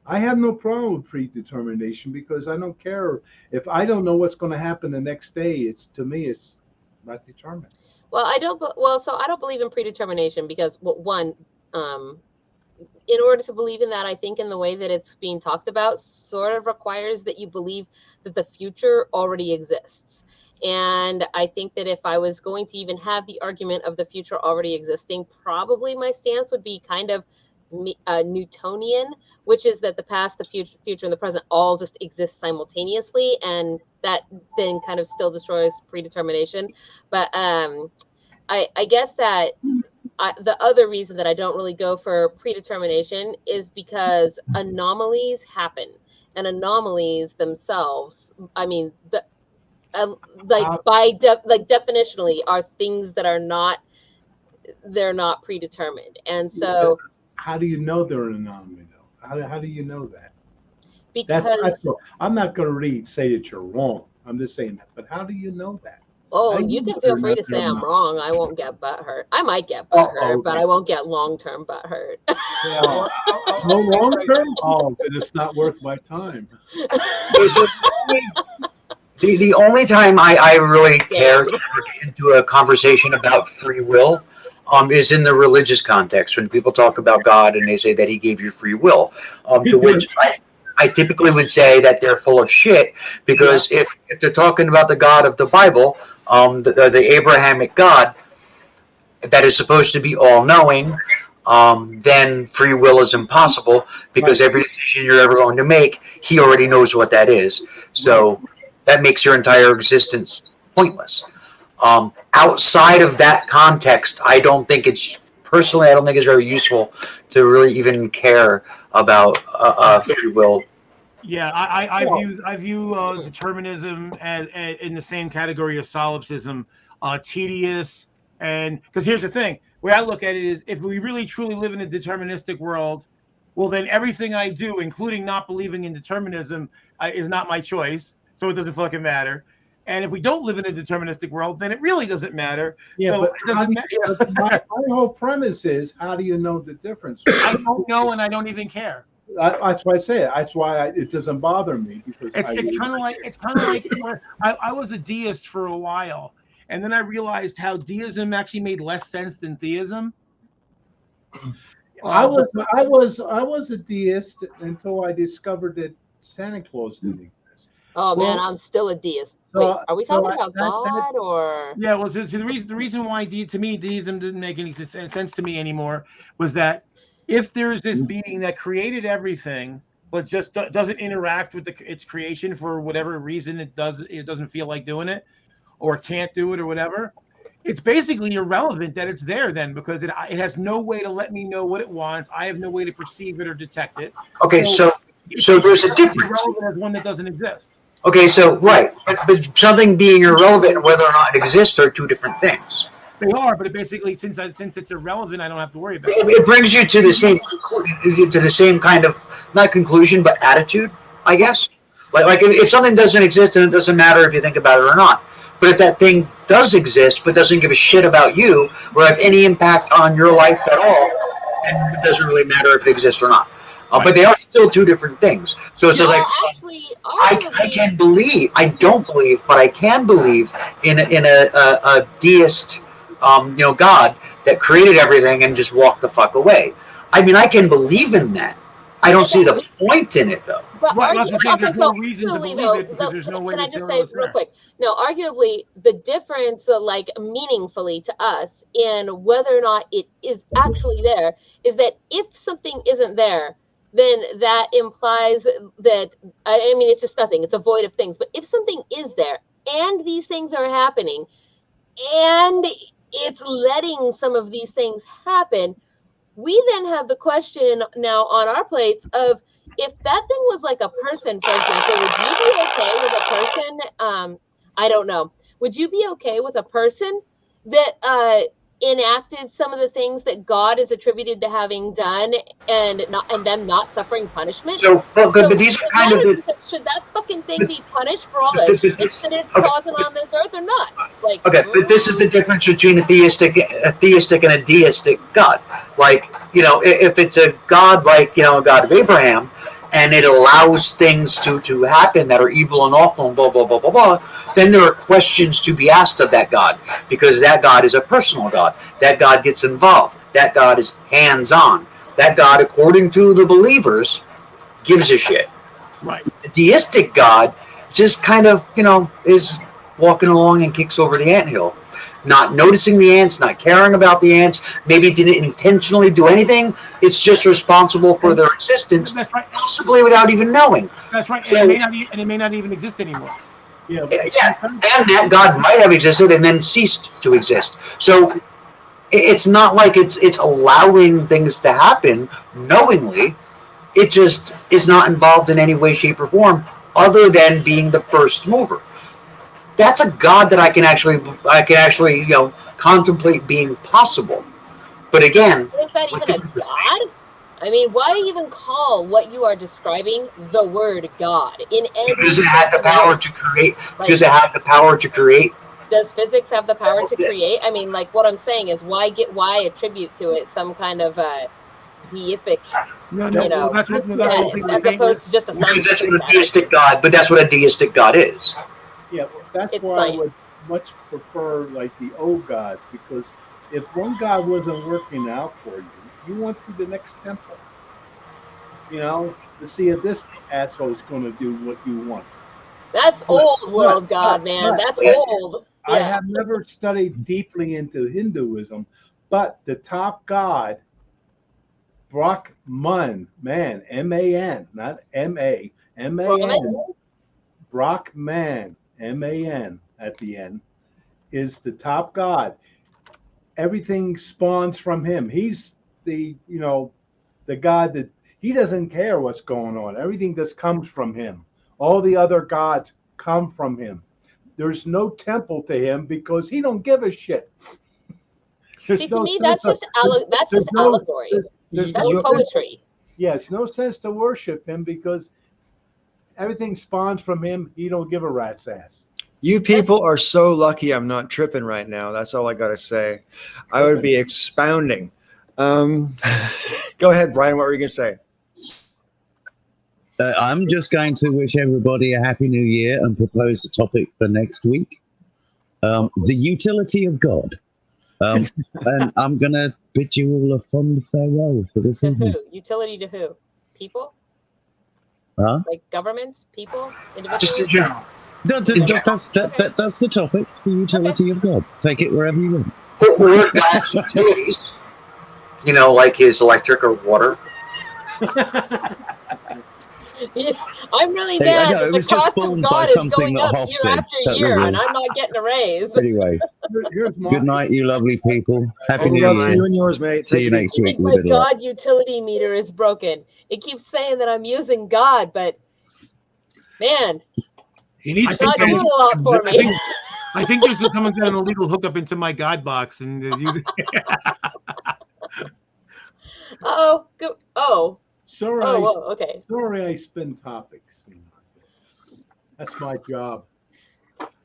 I have no problem with predetermination because I don't care if I don't know what's going to happen the next day. To me, it's not determined. Well, I don't believe in predetermination because, well, one, in order to believe in that, I think in the way that it's being talked about sort of requires that you believe that the future already exists. And I think that if I was going to even have the argument of the future already existing, probably my stance would be kind of Newtonian, which is that the past, the future, and the present all just exist simultaneously, and that then kind of still destroys predetermination. But I guess that the other reason that I don't really go for predetermination is because anomalies happen, and anomalies themselves, I mean, definitionally are things that are not, they're not predetermined. And so how do you know they're an anomaly though? How do you know that? Because I'm not going to say that you're wrong. I'm just saying that. But how do you know that? Oh, you can feel free to say I'm wrong. I won't get butthurt. I might get butthurt, but I won't get long-term butthurt. No long-term? Oh, then it's not worth my time. The only time I really care to get into a conversation about free will is in the religious context, when people talk about God and they say that he gave you free will, to which I typically would say that they're full of shit, because if they're talking about the God of the Bible, the Abrahamic God that is supposed to be all-knowing, then free will is impossible, because every decision you're ever going to make, he already knows what that is. So that makes your entire existence pointless. Outside of that context, I don't think it's very useful to really even care about free will. Yeah, I view determinism as in the same category as solipsism, tedious. And because here's the thing, where I look at it is, if we really truly live in a deterministic world, well, then everything I do, including not believing in determinism, is not my choice. So it doesn't fucking matter. And if we don't live in a deterministic world, then it really doesn't matter. Yeah, so but it doesn't matter. My whole premise is, how do you know the difference? I don't know, and I don't even care. That's why I say it. That's why it doesn't bother me. Because it's kind of like I was a deist for a while, and then I realized how deism actually made less sense than theism. I was a deist until I discovered that Santa Claus didn't exist. Oh man, I'm still a deist. Wait, are we talking about God or? Yeah, well, so the reason why to me deism didn't make any sense to me anymore was that if there's this being that created everything, but just doesn't interact with its creation for whatever reason, it doesn't feel like doing it, or can't do it, or whatever, it's basically irrelevant that it's there then, because it has no way to let me know what it wants. I have no way to perceive it or detect it. Okay, so there's a difference. Irrelevant as one that doesn't exist. Okay, so right, but something being irrelevant and whether or not it exists are two different things. They are, but it basically, since it's irrelevant, I don't have to worry about it. It brings you to the same kind of, not conclusion, but attitude, I guess. Like if something doesn't exist, then it doesn't matter if you think about it or not. But if that thing does exist, but doesn't give a shit about you or have any impact on your life at all, then it doesn't really matter if it exists or not. Right. But they are still two different things. So it's just like, actually, I can believe, I don't believe, but I can believe in a deist, God that created everything and just walked the fuck away. I mean, I can believe in that. I don't see the point in it, though. But there's no reason to believe it, because there's no way. Can I just say real quick? No, arguably, the difference, meaningfully to us, in whether or not it is actually there, is that if something isn't there, then that implies that, I mean, it's just nothing. It's a void of things. But if something is there, and these things are happening, and it's letting some of these things happen, we then have the question now on our plates of, if that thing was like a person, for example, would you be okay with a person? I don't know. Would you be okay with a person that enacted some of the things that God is attributed to having done, and them not suffering punishment? But these are kind of should that fucking thing be punished for all the shit that it's causing on this earth or not? But this is the difference between a theistic and a deistic God. Like, if it's a God like, a God of Abraham, and it allows things to happen that are evil and awful and blah, blah, blah, blah, blah, then there are questions to be asked of that God, because that God is a personal God. That God gets involved. That God is hands-on. That God, according to the believers, gives a shit. Right. The deistic God just kind of, is walking along and kicks over the anthill. not noticing the ants, not caring about the ants, maybe didn't intentionally do anything. It's just responsible for their existence, That's right. possibly without even knowing. That's right. So- And it may not even exist anymore. Yeah, Yeah, and that God might have existed and then ceased to exist. So it's not like it's allowing things to happen knowingly. It just is not involved in any way, shape, or form, other than being the first mover. That's a God that I can actually contemplate being possible. But again, Is that even a god? I mean, why even call what you are describing the word God in any? because it had the power to create. Like, Because it had the power to create. does physics have the power to create? I mean, like what I'm saying is, why attribute to it some kind of deific, No, status, as opposed to just a Because that's scientific what a status? deistic God. But that's what a deistic God is. yeah, that's It's why I would science. much prefer like the old gods, because if one god wasn't working out for you, you went to the next temple. To see if this asshole's going to do what you want. That's old world God, man. That's old. I Yeah. have never studied deeply into Hinduism, but the top god, Brahman, M-A-N, not M-A, M-A-N, Brahman, M-A-N at the end, is the top god. Everything spawns from him. He's the god that he doesn't care what's going on. Everything just comes from him. All the other gods come from him. There's no temple to him because he don't give a shit. See, to me, that's just allegory. That's poetry. Yeah, it's no sense to worship him because everything spawns from him. He don't give a rat's ass. You people are so lucky I'm not tripping right now. That's all I got to say. I would be expounding. Go ahead, Brian. What were you going to say? I'm just going to wish everybody a happy new year and propose a topic for next week. The utility of God. And I'm going to bid you all a fond farewell for this To evening. who? Utility to who? People? Huh? Like governments? People? Individuals? Just in general. That's the topic, the utility of God. Take it wherever you want. Or God's utilities. Like his electric or water. I'm really Hey, mad I know, that it the was just cost of spawned by God is something going that up Hoff year said. after That year, was and all. I'm not getting a raise. Anyway, Here's my good night, you lovely people. Happy All New right, see you Year. and yours, mate. See Take you it next easy. week. My Good luck. God utility meter is broken. It keeps saying that I'm using God, but man, He needs I to think not doing change. a lot for me. I think there's someone's got an illegal hookup into my God box, and Oh, go. Oh, sorry. whoa, okay. Sorry, I spin topics. That's my job.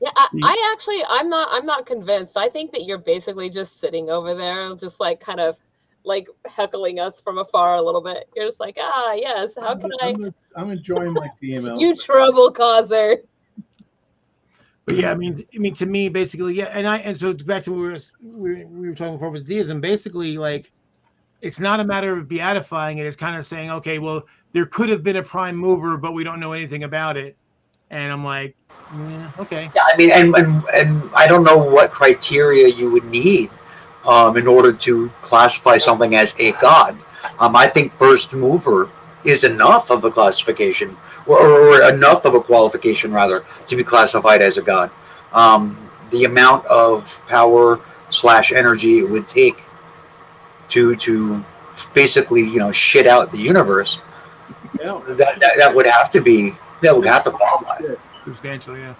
Yeah, I'm not convinced. I think that you're basically just sitting over there, just like kind of like heckling us from afar a little bit. You're just like, yes, how can I'm enjoying my DML. you trouble causer. But yeah, I mean, to me, basically, yeah, and so back to what we were talking before with deism. Basically, like, it's not a matter of beatifying it. It's kind of saying, okay, well, there could have been a prime mover, but we don't know anything about it. And I'm like, yeah, okay. Yeah, I mean, and I don't know what criteria you would need in order to classify something as a god. I think first mover is enough of a classification, or enough of a qualification, rather, to be classified as a god. The amount of power / energy it would take to basically shit out the universe, Yeah. that would have to qualify. Substantial, yeah.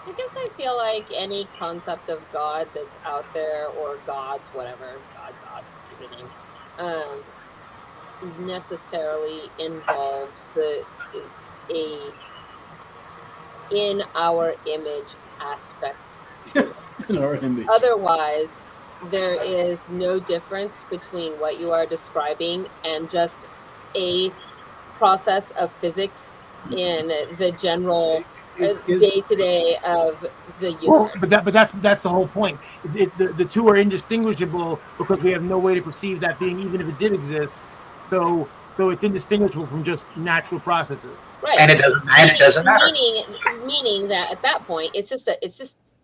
I guess I feel like any concept of God that's out there, or gods, whatever, gods, everything, necessarily involves a in our image aspect to it. Otherwise, there is no difference between what you are describing and just a process of physics in the general day-to-day of the universe. Well, but that's the whole point. The two are indistinguishable because we have no way to perceive that being, even if it did exist. So it's indistinguishable from just natural processes. Right. And it doesn't matter. Meaning that at that point, it's just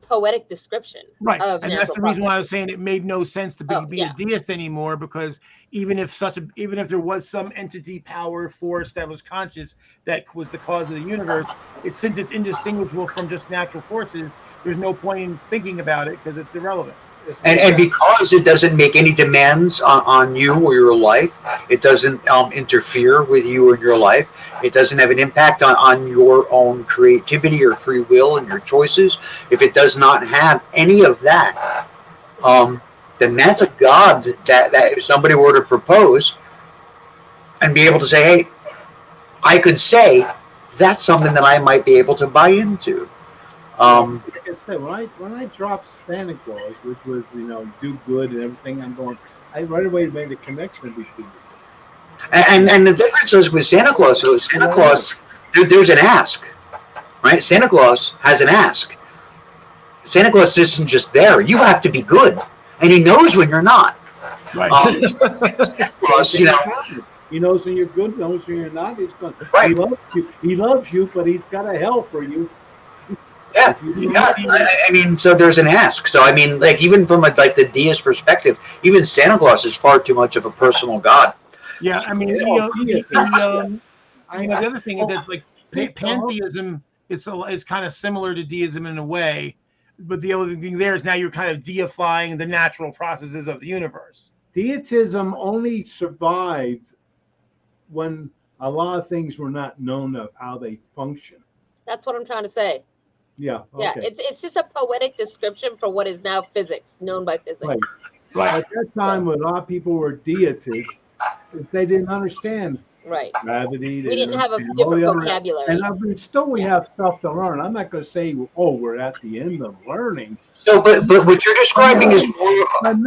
poetic description Right, of and that's natural the reason why I processes. was saying it made no sense to be, Oh, be a deist anymore, because even if there was some entity, power, force that was conscious that was the cause of the universe, since it's indistinguishable from just natural forces, there's no point in thinking about it because it's irrelevant. And because it doesn't make any demands on you or your life, it doesn't interfere with you and your life. It doesn't have an impact on your own creativity or free will and your choices. If it does not have any of that, then that's a God that if somebody were to propose and be able to say, hey, I could say that's something that I might be able to buy into. Like I said, when I dropped Santa Claus, which was do good and everything, I right away made a connection between the two. And the difference is with Santa Claus. So Santa Claus, there's an ask, right? Santa Claus has an ask. Santa Claus isn't just there. You have to be good, and he knows when you're not. Right. Santa Claus, he knows when you're good, knows when you're not. He's going. Right. He loves you. He loves you, but he's got a hell for you. Yeah, I mean, so there's an ask. So I mean, like even from like the deist perspective, even Santa Claus is far too much of a personal god. Yeah, I mean, the other thing is that like pantheism is kind of similar to deism in a way, but the other thing there is now you're kind of deifying the natural processes of the universe. Deitism only survived when a lot of things were not known of how they function. That's what I'm trying to say. Yeah. Okay. Yeah, it's just a poetic description for what is now physics, known by physics. Right. At that time, when a lot of people were deists, they didn't understand gravity. We didn't have a different vocabulary. And I mean, still we have stuff to learn. I'm not going to say, oh, we're at the end of learning. So, but what you're describing is more. But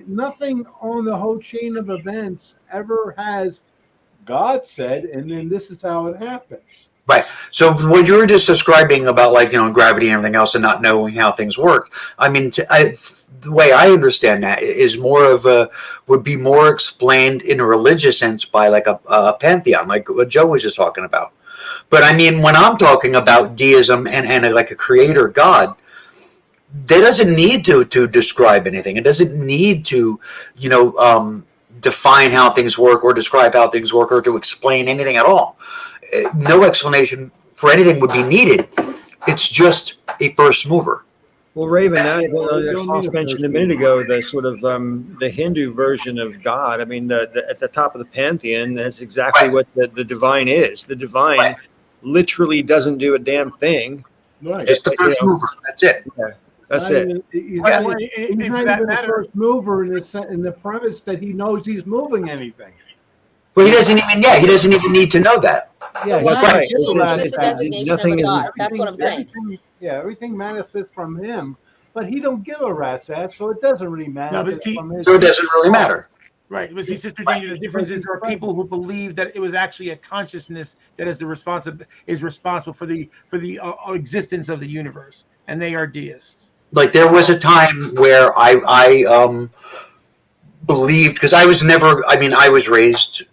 nothing on the whole chain of events ever has God said, and then this is how it happens. Right. So what you were just describing about gravity and everything else and not knowing how things work. I mean, the way I understand that is would be more explained in a religious sense by like a pantheon, like what Joe was just talking about. But I mean, when I'm talking about deism and like a creator God, that doesn't need to describe anything. It doesn't need to, define how things work or describe how things work or to explain anything at all. No explanation for anything would be needed. It's just a first mover. Well, Raven, Hoff mentioned a minute ago the sort of the Hindu version of God. I mean, at the top of the pantheon, that's exactly what the divine is. The divine literally doesn't do a damn thing. Right. Just the first mover. That's it. Yeah, that's it. He's not even the first mover in the premise that he knows he's moving anything. Well, he doesn't even need to know that. Yeah, that's right. Nothing is. That's what I'm saying. Everything manifests from him, but he don't give a rat's ass, so it doesn't really matter. So it doesn't really matter. Right. But see, Sister Danger, the difference is there are people who believe that it was actually a consciousness that is responsible for the existence of the universe, and they are deists. Like there was a time where I believed, because I was raised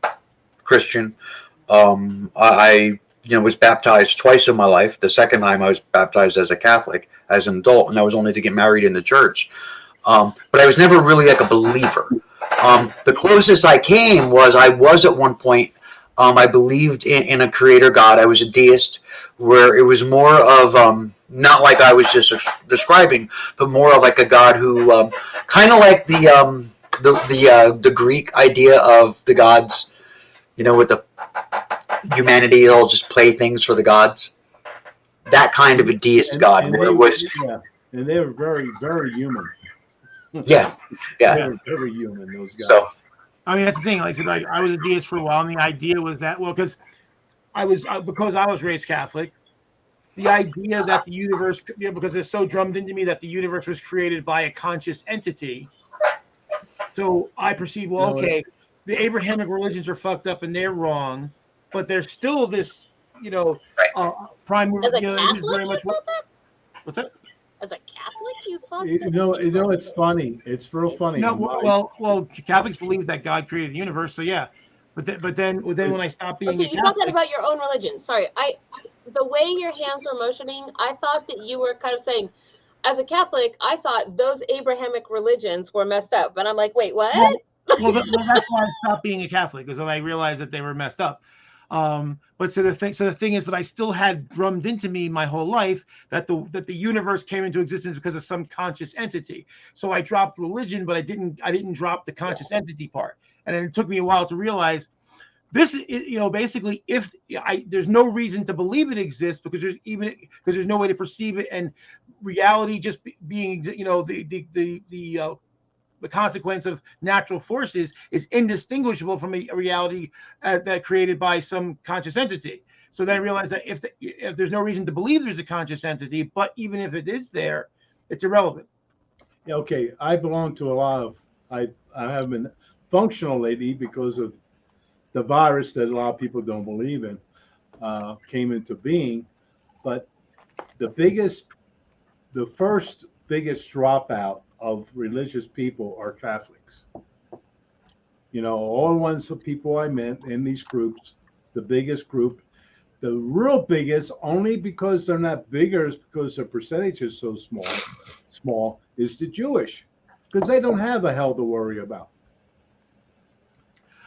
Christian. I was baptized twice in my life. The second time I was baptized as a Catholic, as an adult, and I was only to get married in the church. But I was never really like a believer. The closest I came was I was at one point, I believed in a creator God. I was a deist, where it was more of, not like I was just describing, but more of like a God who, kind of like the Greek idea of the gods, with the humanity, they'll just play things for the gods. That kind of a deist God, where it was. Yeah, and they were very, very human. Yeah. They were very human, those guys. So, I mean, that's the thing. Like I was a deist for a while, and the idea was that, because I was raised Catholic, the idea that the universe, because it's so drummed into me that the universe was created by a conscious entity. So I perceive, the Abrahamic religions are fucked up and they're wrong, but there's still this, prime mover. As a Catholic, very much what's that? As a Catholic, you thought. It's funny. It's real funny. No, well, Catholics believe that God created the universe, so yeah. But then when I stopped being so you're talking about your own religion. Sorry, the way your hands were motioning, I thought that you were kind of saying, as a Catholic, I thought those Abrahamic religions were messed up, and I'm like, wait, what? Well, that's why I stopped being a Catholic, because when I realized that they were messed up. But so the thing is, but I still had drummed into me my whole life that the universe came into existence because of some conscious entity. So I dropped religion, but I didn't drop the conscious entity part. And it took me a while to realize this is, basically, if there's no reason to believe it exists because there's no way to perceive it, and reality just being, the consequence of natural forces is indistinguishable from a reality that created by some conscious entity. So then I realized that if there's no reason to believe there's a conscious entity, but even if it is there, it's irrelevant. Okay, I belong to a lot of. I have been functional lately because of the virus that a lot of people don't believe in came into being, but the first biggest dropout of religious people are Catholics. All the ones of people I met in these groups, the biggest group, the real biggest, only because they're not bigger, is because their percentage is so small, is the Jewish, because they don't have a hell to worry about.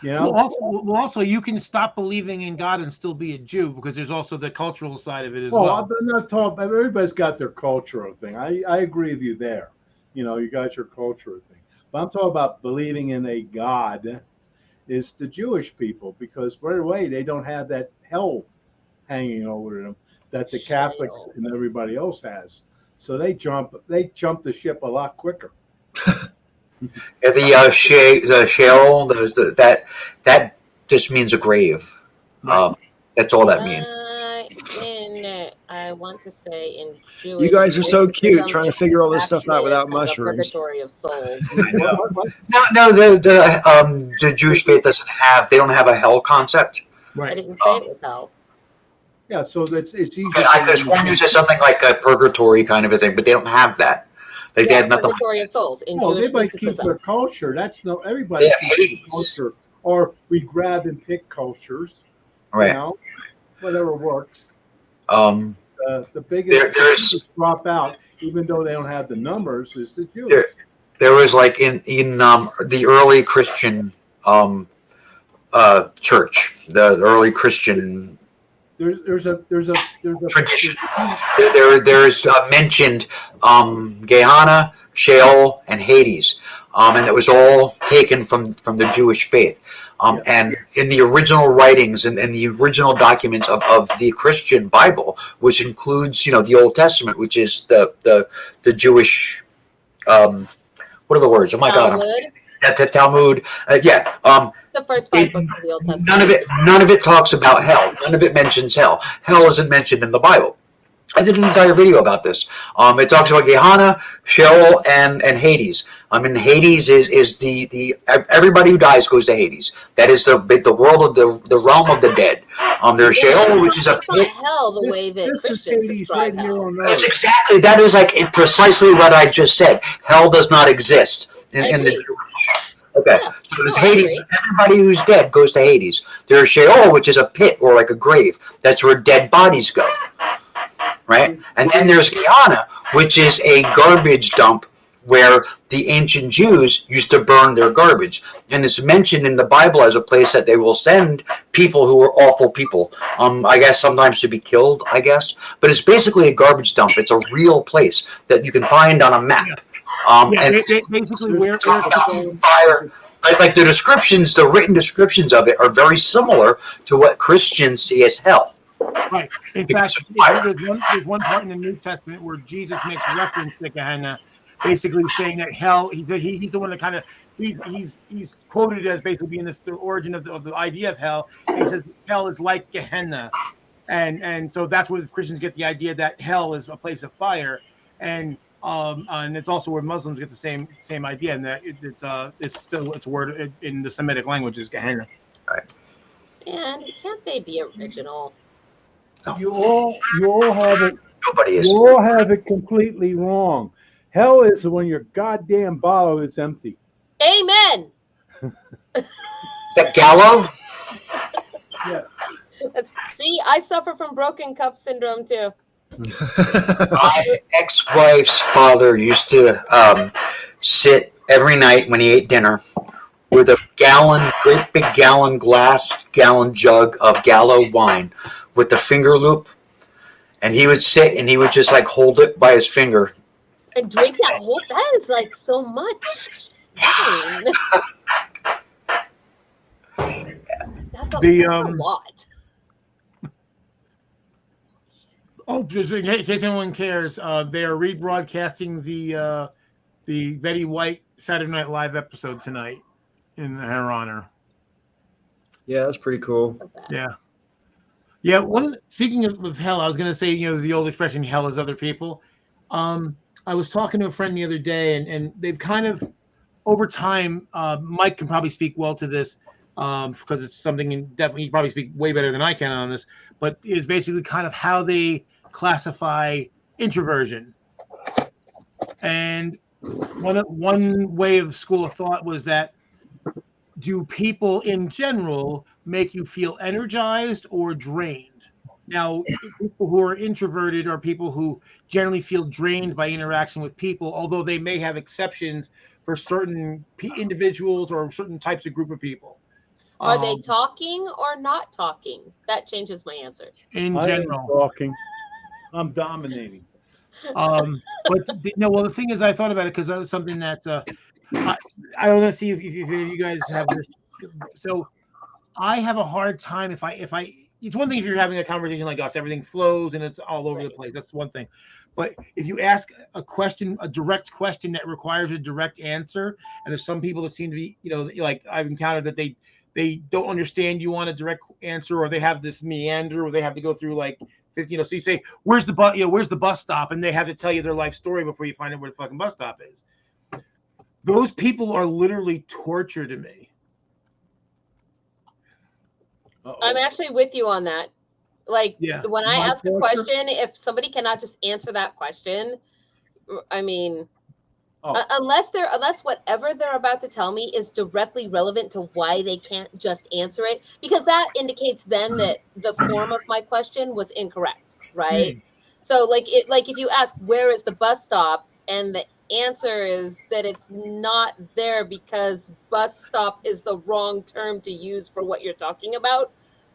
Also, you can stop believing in God and still be a Jew, because there's also the cultural side of it as well. I'm not talking. Everybody's got their cultural thing. I agree with you there. You got your cultural thing. But I'm talking about believing in a God is the Jewish people, because right away they don't have that hell hanging over them that the Catholics and everybody else has. So they jump the ship a lot quicker. The Sheol, that just means a grave. That's all that means. I want to say in Jewish. You guys are so cute, trying to figure all this stuff out without mushrooms. Purgatory of souls. No, the Jewish faith they don't have a hell concept. Right. I didn't say it was hell. Yeah, so it's easy. I could sworn you said something like a purgatory kind of a thing, but they don't have that. They have nothing. Purgatory of souls in Jewish everybody keeps mysticism. their culture. That's no everybody keeps their culture, or we grab and pick cultures. Right. Whatever works. The biggest drop out, even though they don't have the numbers, is the Jews. There was like in the early Christian church, the early Christian. There's a tradition. There's mentioned Gehenna, Sheol, and Hades, and it was all taken from the Jewish faith. And in the original writings and the original documents of the Christian Bible, which includes the Old Testament, which is the Jewish what are the words? Oh my Talmud. God! The Talmud. The first 5 books of the Old Testament. None of it talks about hell. None of it mentions hell. Hell isn't mentioned in the Bible. I did an entire video about this. It talks about Gehenna, Sheol, and Hades. Hades is the everybody who dies goes to Hades. That is the world of the realm of the dead. There's Sheol, which is it's not hell the way that Christians describe hell. That is like precisely what I just said. Hell does not exist in the Jewish. Okay, so there's Hades. Everybody who's dead goes to Hades. There's Sheol, which is a pit or like a grave. That's where dead bodies go. Right? And then there's Gehenna, which is a garbage dump where the ancient Jews used to burn their garbage. And it's mentioned in the Bible as a place that they will send people who are awful people. I guess sometimes to be killed, I guess. But it's basically a garbage dump. It's a real place that you can find on a map. Basically where fire. Like the descriptions, the written descriptions of it are very similar to what Christians see as hell. Right. In fact, there's one part in the New Testament where Jesus makes reference to Gehenna, basically saying that hell. He's the one that kind of he's quoted as basically being the origin of the idea of hell. And he says hell is like Gehenna, and so that's where the Christians get the idea that hell is a place of fire, and it's also where Muslims get the same idea, and that it's a word in the Semitic language is Gehenna. Right. And can't they be original? No. You all have it. Nobody is. You all have it completely wrong. Hell is when your goddamn bottle is empty. Amen. That Gallo? Yeah. See, I suffer from broken cup syndrome too. My ex-wife's father used to sit every night when he ate dinner with a great big gallon jug of Gallo wine with the finger loop, and he would sit and he would just like hold it by his finger And drink that whole. That is like so much wine. That's a lot. Oh, just in case anyone cares, they are rebroadcasting the Betty White Saturday Night Live episode tonight in her honor. Yeah, that's pretty cool. Yeah. Yeah. Speaking of hell, I was going to say, the old expression, hell is other people. I was talking to a friend the other day, and they've kind of, over time, Mike can probably speak well to this because it's something definitely you probably speak way better than I can on this, but is basically kind of how they classify introversion. And one way of school of thought was that, do people in general make you feel energized or drained? Now, people who are introverted are people who generally feel drained by interaction with people, although they may have exceptions for certain individuals or certain types of group of people. Are they talking or not talking? That changes my answer. In general, I'm talking. I'm dominating. But the thing is, I thought about it because that's something that I don't know. See if you guys have this. So I have a hard time if I. It's one thing if you're having a conversation like us, everything flows and it's all over the place. That's one thing. But if you ask a question, a direct question that requires a direct answer, and there's some people that seem to be, like I've encountered that they don't understand you want a direct answer, or they have this meander, or they have to go through like 50, so you say, where's the bus stop? And they have to tell you their life story before you find out where the fucking bus stop is. Those people are literally torture to me. Uh-oh. I'm actually with you on that. Like, when I ask a question, if somebody cannot just answer that question, I mean, unless whatever they're about to tell me is directly relevant to why they can't just answer it, because that indicates then that the form of my question was incorrect, right? So like if you ask where is the bus stop and the answer is that it's not there because bus stop is the wrong term to use for what you're talking about,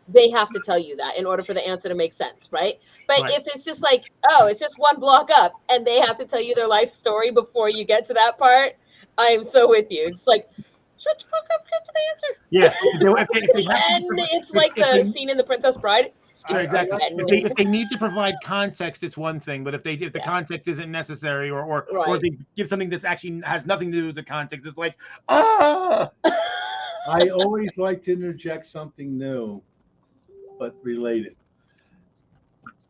they have to tell you that in order for the answer to make sense, right? But if it's just like, it's just one block up and they have to tell you their life story before you get to that part, I am so with you. It's like, shut the fuck up, get to the answer. Yeah. And it's like the scene in The Princess Bride. Exactly. If they need to provide context, it's one thing. But if the context isn't necessary, or they give something that's actually has nothing to do with the context, it's like, I always like to interject something new, but related.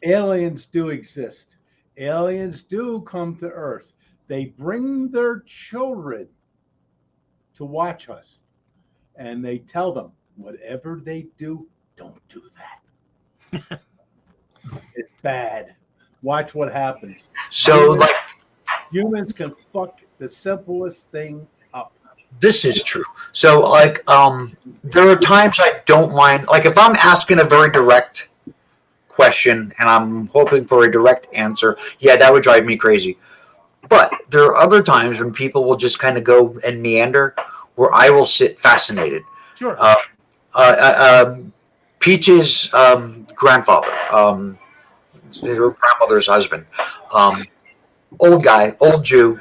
Aliens do exist. Aliens do come to Earth. They bring their children to watch us, and they tell them, whatever they do, don't do that. It's bad. Watch what happens. So, humans can fuck the simplest thing up. This is true. So, there are times I don't mind. Like, if I'm asking a very direct question and I'm hoping for a direct answer, that would drive me crazy. But there are other times when people will just kind of go and meander, where I will sit fascinated. Sure. Peach's grandfather, her grandmother's husband, old guy, old Jew.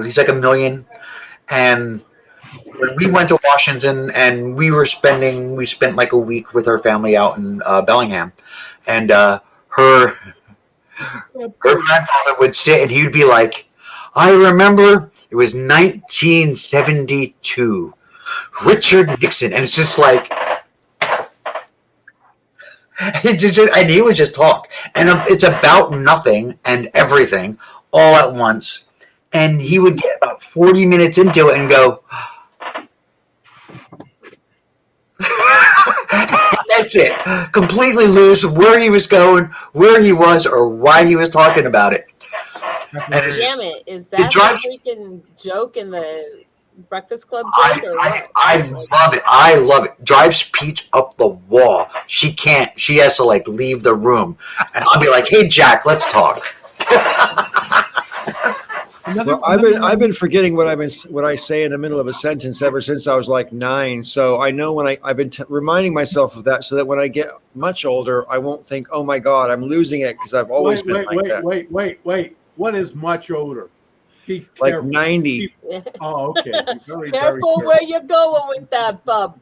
He's like $1 million. And when we went to Washington and we spent like a week with her family out in Bellingham, and her grandfather would sit and he would be like, I remember it was 1972, Richard Nixon. And it's just like, and he would just talk, and it's about nothing and everything all at once. And he would get about 40 minutes into it and go, that's it. Completely lose where he was going, where he was, or why he was talking about it. Damn it. Is that the freaking joke in the Breakfast Club I, drink or I, what? I love it. I love it. Drives Peach up the wall. She can't. She has to like leave the room, and I'll be like, "Hey, Jack, let's talk." Well, I've been forgetting what I say in the middle of a sentence ever since I was like 9. So I know when I've been reminding myself of that, so that when I get much older, I won't think, "Oh my God, I'm losing it," because I've always been like that. Wait. What is much older? Be Like careful. 90. Oh, okay. Very, very Careful where you're going with that, bub.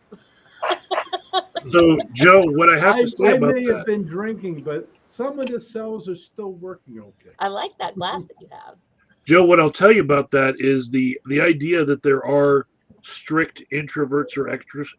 So, Joe, what I have to say I about may that, have been drinking, but some of the cells are still working okay. I like that glass that you have. Joe, what I'll tell you about that is the idea that there are strict introverts or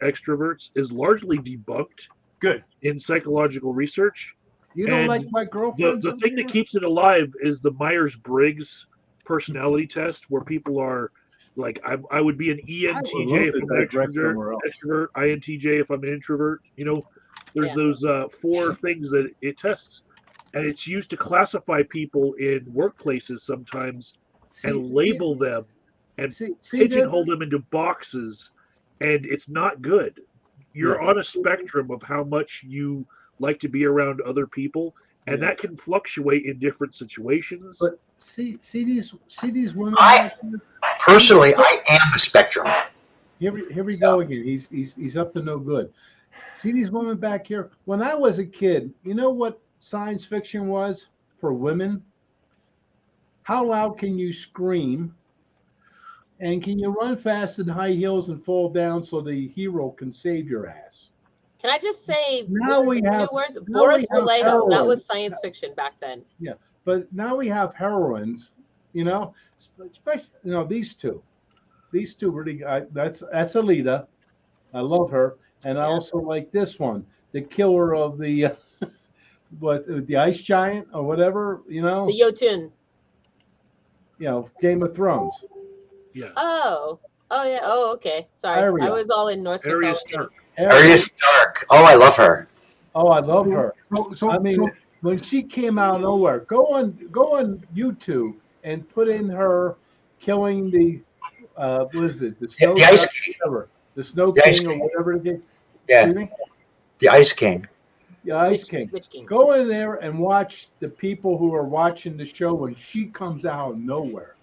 extroverts is largely debunked. Good. In psychological research. You don't And like my girlfriend? the thing that keeps it alive is the Myers-Briggs personality test, where people are like, I would be an ENTJ if I'm an extrovert, INTJ if I'm an introvert. You know, there's those 4 things that it tests, and it's used to classify people in workplaces sometimes and label them and pigeonhole them into boxes, and it's not good. You're on a spectrum of how much you like to be around other people, and that can fluctuate in different situations. But see these women. Personally, I am the spectrum. Here we go again. He's up to no good. See these women back here. When I was a kid, you know what science fiction was for women? How loud can you scream? And can you run fast in high heels and fall down so the hero can save your ass? Can I just say 2 words? now Boris we have Vallejo. That heroin. was science fiction back then. Yeah, but now we have heroines, you know, especially these two really. That's Alita. I love her, and I also like this one, the killer of the the ice giant or whatever, The Jotun. Game of Thrones. Yeah. Oh yeah. Oh, okay. Sorry, Arya. I was all in Norse mythology. Arya Stark. Oh, I love her. Oh, I love her. I mean, when she came out of nowhere, go on YouTube and put in her killing the what is it? The Snow the Ice King. The Snow The Ice King or King. whatever it is. Yeah. Excuse me? The Ice King. The Ice King. Witch King. Go in there and watch the people who are watching the show when she comes out of nowhere.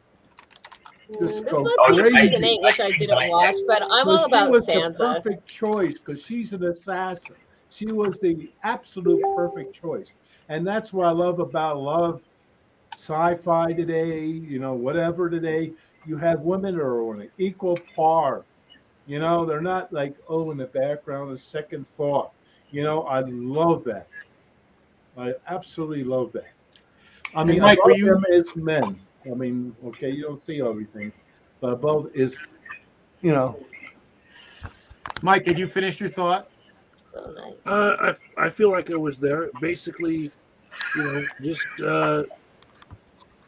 This was season 8, which I didn't watch, but I'm all about Sansa. She was the perfect choice because she's an assassin. She was the absolute perfect choice, and that's what I love about a lot of sci-fi today. Whatever today, you have women that are on an equal par. They're not like in the background, a second thought. I love that. I absolutely love that. I mean, Mike, above them is men. I mean, okay, you don't see everything, but above is, Mike, did you finish your thought? Oh, nice. I feel like I was there. Basically, just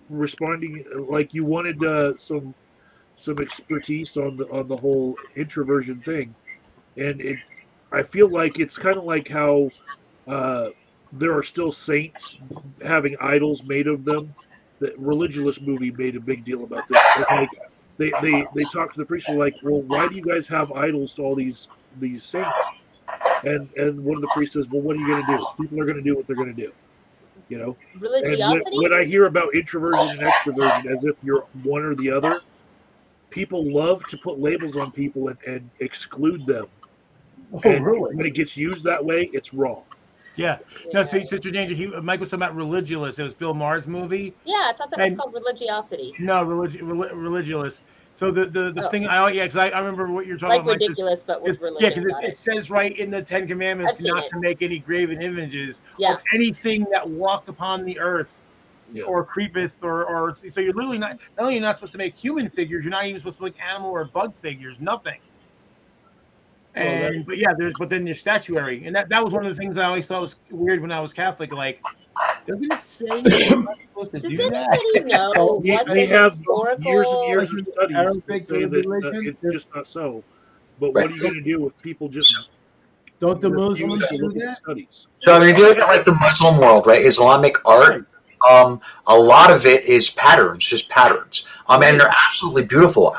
responding like you wanted some expertise on the whole introversion thing, and I feel like it's kind of like how there are still saints having idols made of them. The Religious movie made a big deal about this. Like, they talked to the priest, like, well, why do you guys have idols to all these saints? And one of the priests says, well, what are you going to do? People are going to do what they're going to do. Religiosity? And when I hear about introversion and extroversion as if you're one or the other, people love to put labels on people and exclude them. And really? When it gets used that way, it's wrong. Yeah. No, so Sister Danger, Mike was talking about Religulous. It was Bill Maher's movie. Yeah, I thought that was called Religiosity. No, Religulous. So the thing, because I remember what you're talking like about. ridiculous, but with religion. Yeah, because it says right in the 10 Commandments not to make any graven images of anything that walked upon the earth or creepeth or so you're literally not only you're not supposed to make human figures, you're not even supposed to make animal or bug figures, nothing. And but then there's statuary, and that was one of the things I always thought was weird when I was Catholic. Like, doesn't it say you're not supposed to do that? Does anybody know what the historical years and years of studies that say that it's just not so. But what are you going to do if people just don't the Muslims do that? Studies? So I mean, if you look at like the Muslim world, right? Islamic art, A lot of it is patterns, just patterns. And they're absolutely beautiful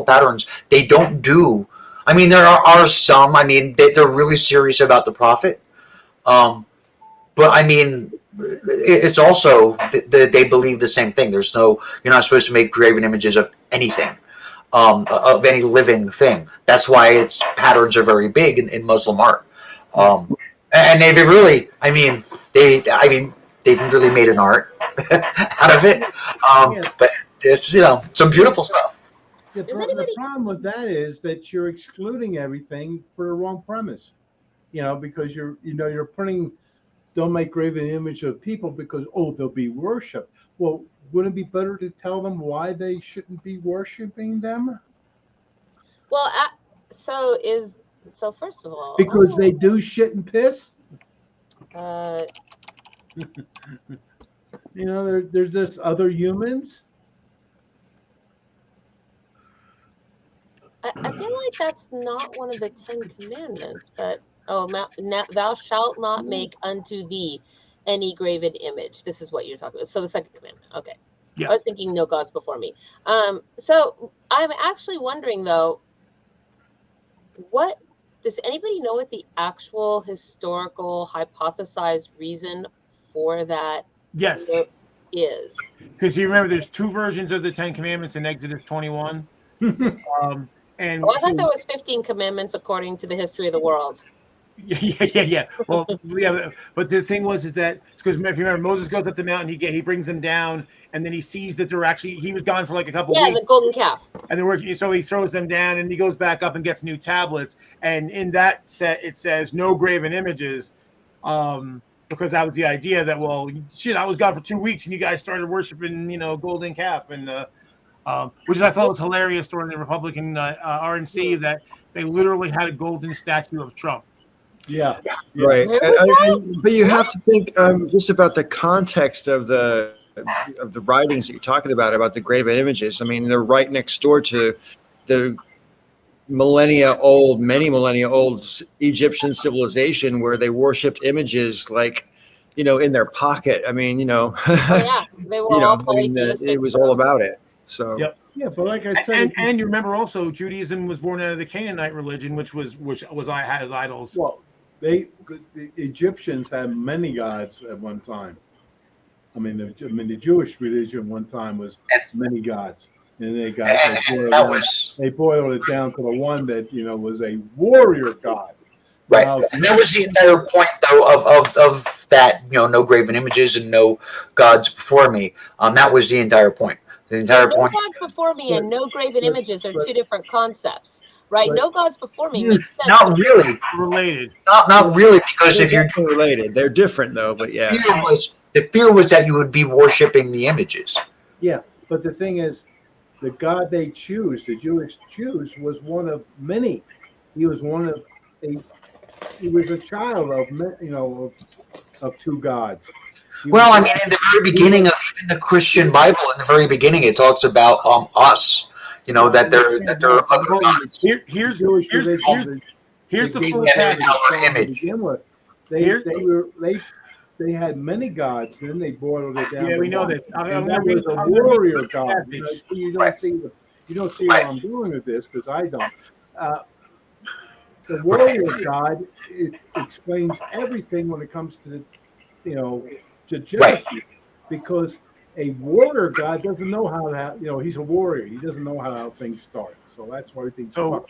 patterns. They don't do. I mean, there are some. I mean, they're really serious about the prophet. But I mean, it's also they believe the same thing. There's no. You're not supposed to make graven images of anything, of any living thing. That's why its patterns are very big in Muslim art. And they've really. They've really made an art out of it. But it's some beautiful stuff. The problem with that is that you're excluding everything for the wrong premise. Because you're putting don't make graven image of people because they'll be worshipped. Well, wouldn't it be better to tell them why they shouldn't be worshiping them? Well, so first of all, because they do shit and piss. There's just other humans. I feel like that's not one of the 10 commandments, but thou shalt not make unto thee any graven image. This is what you're talking about. So the second commandment. Okay. Yeah. I was thinking no gods before me. So I'm actually wondering though, what does anybody know what the actual historical hypothesized reason for that is? Because you remember there's two versions of the 10 commandments in Exodus 21. I thought there was 15 commandments according to the history of the world. Yeah. Well, yeah, but the thing is that because if you remember, Moses goes up the mountain, he brings them down, and then he sees that he was gone for like a couple weeks. Yeah, the golden calf. And they're working, so he throws them down, and he goes back up and gets new tablets. And in that set, it says no graven images, because that was the idea that I was gone for 2 weeks, and you guys started worshiping, golden calf, and which I thought was hilarious during the Republican RNC that they literally had a golden statue of Trump. Yeah. Right. But you have to think just about the context of the writings that you're talking about the graven images. I mean, they're right next door to the many millennia old Egyptian civilization where they worshipped images like, in their pocket. I mean, they were all polytheistic. It was all about it. So yeah, but like I said, and you remember also Judaism was born out of the Canaanite religion, which has idols. Well, the Egyptians had many gods at one time. I mean, the Jewish religion one time was many gods, and they boiled it down to the one that was a warrior god. Right, and that was the entire point, though, of that. No graven images and no gods before me. That was the entire point. The entire point. No gods before me and no graven images are two different concepts, right? No gods before me makes sense. Not really related. Not really, because if you're related, they're different though. But yeah, the fear was that you would be worshiping the images. Yeah, but the thing is, the God they choose, the Jewish choose, was one of many. He was He was a child of two gods. Well, I mean, in the very beginning of even the Christian Bible, in the very beginning, it talks about us. That there are other gods. Here's the full image. They had many gods. Then they boiled it down. Yeah, we know this. That was a warrior god. You don't see what I'm doing with this because I don't. The warrior god explains everything when it comes to to jealousy, because a warrior god doesn't know how to he's a warrior. He doesn't know how things start. So that's why things start.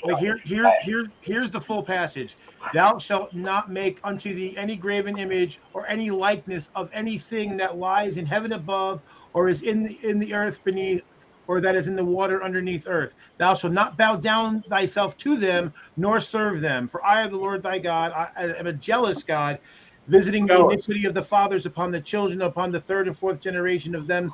Here's the full passage. Thou shalt not make unto thee any graven image or any likeness of anything that lies in heaven above, or is in the earth beneath, or that is in the water underneath earth. Thou shalt not bow down thyself to them, nor serve them. For I am the Lord thy God. I am a jealous God, visiting the iniquity of the fathers upon the children, upon the third and fourth generation of them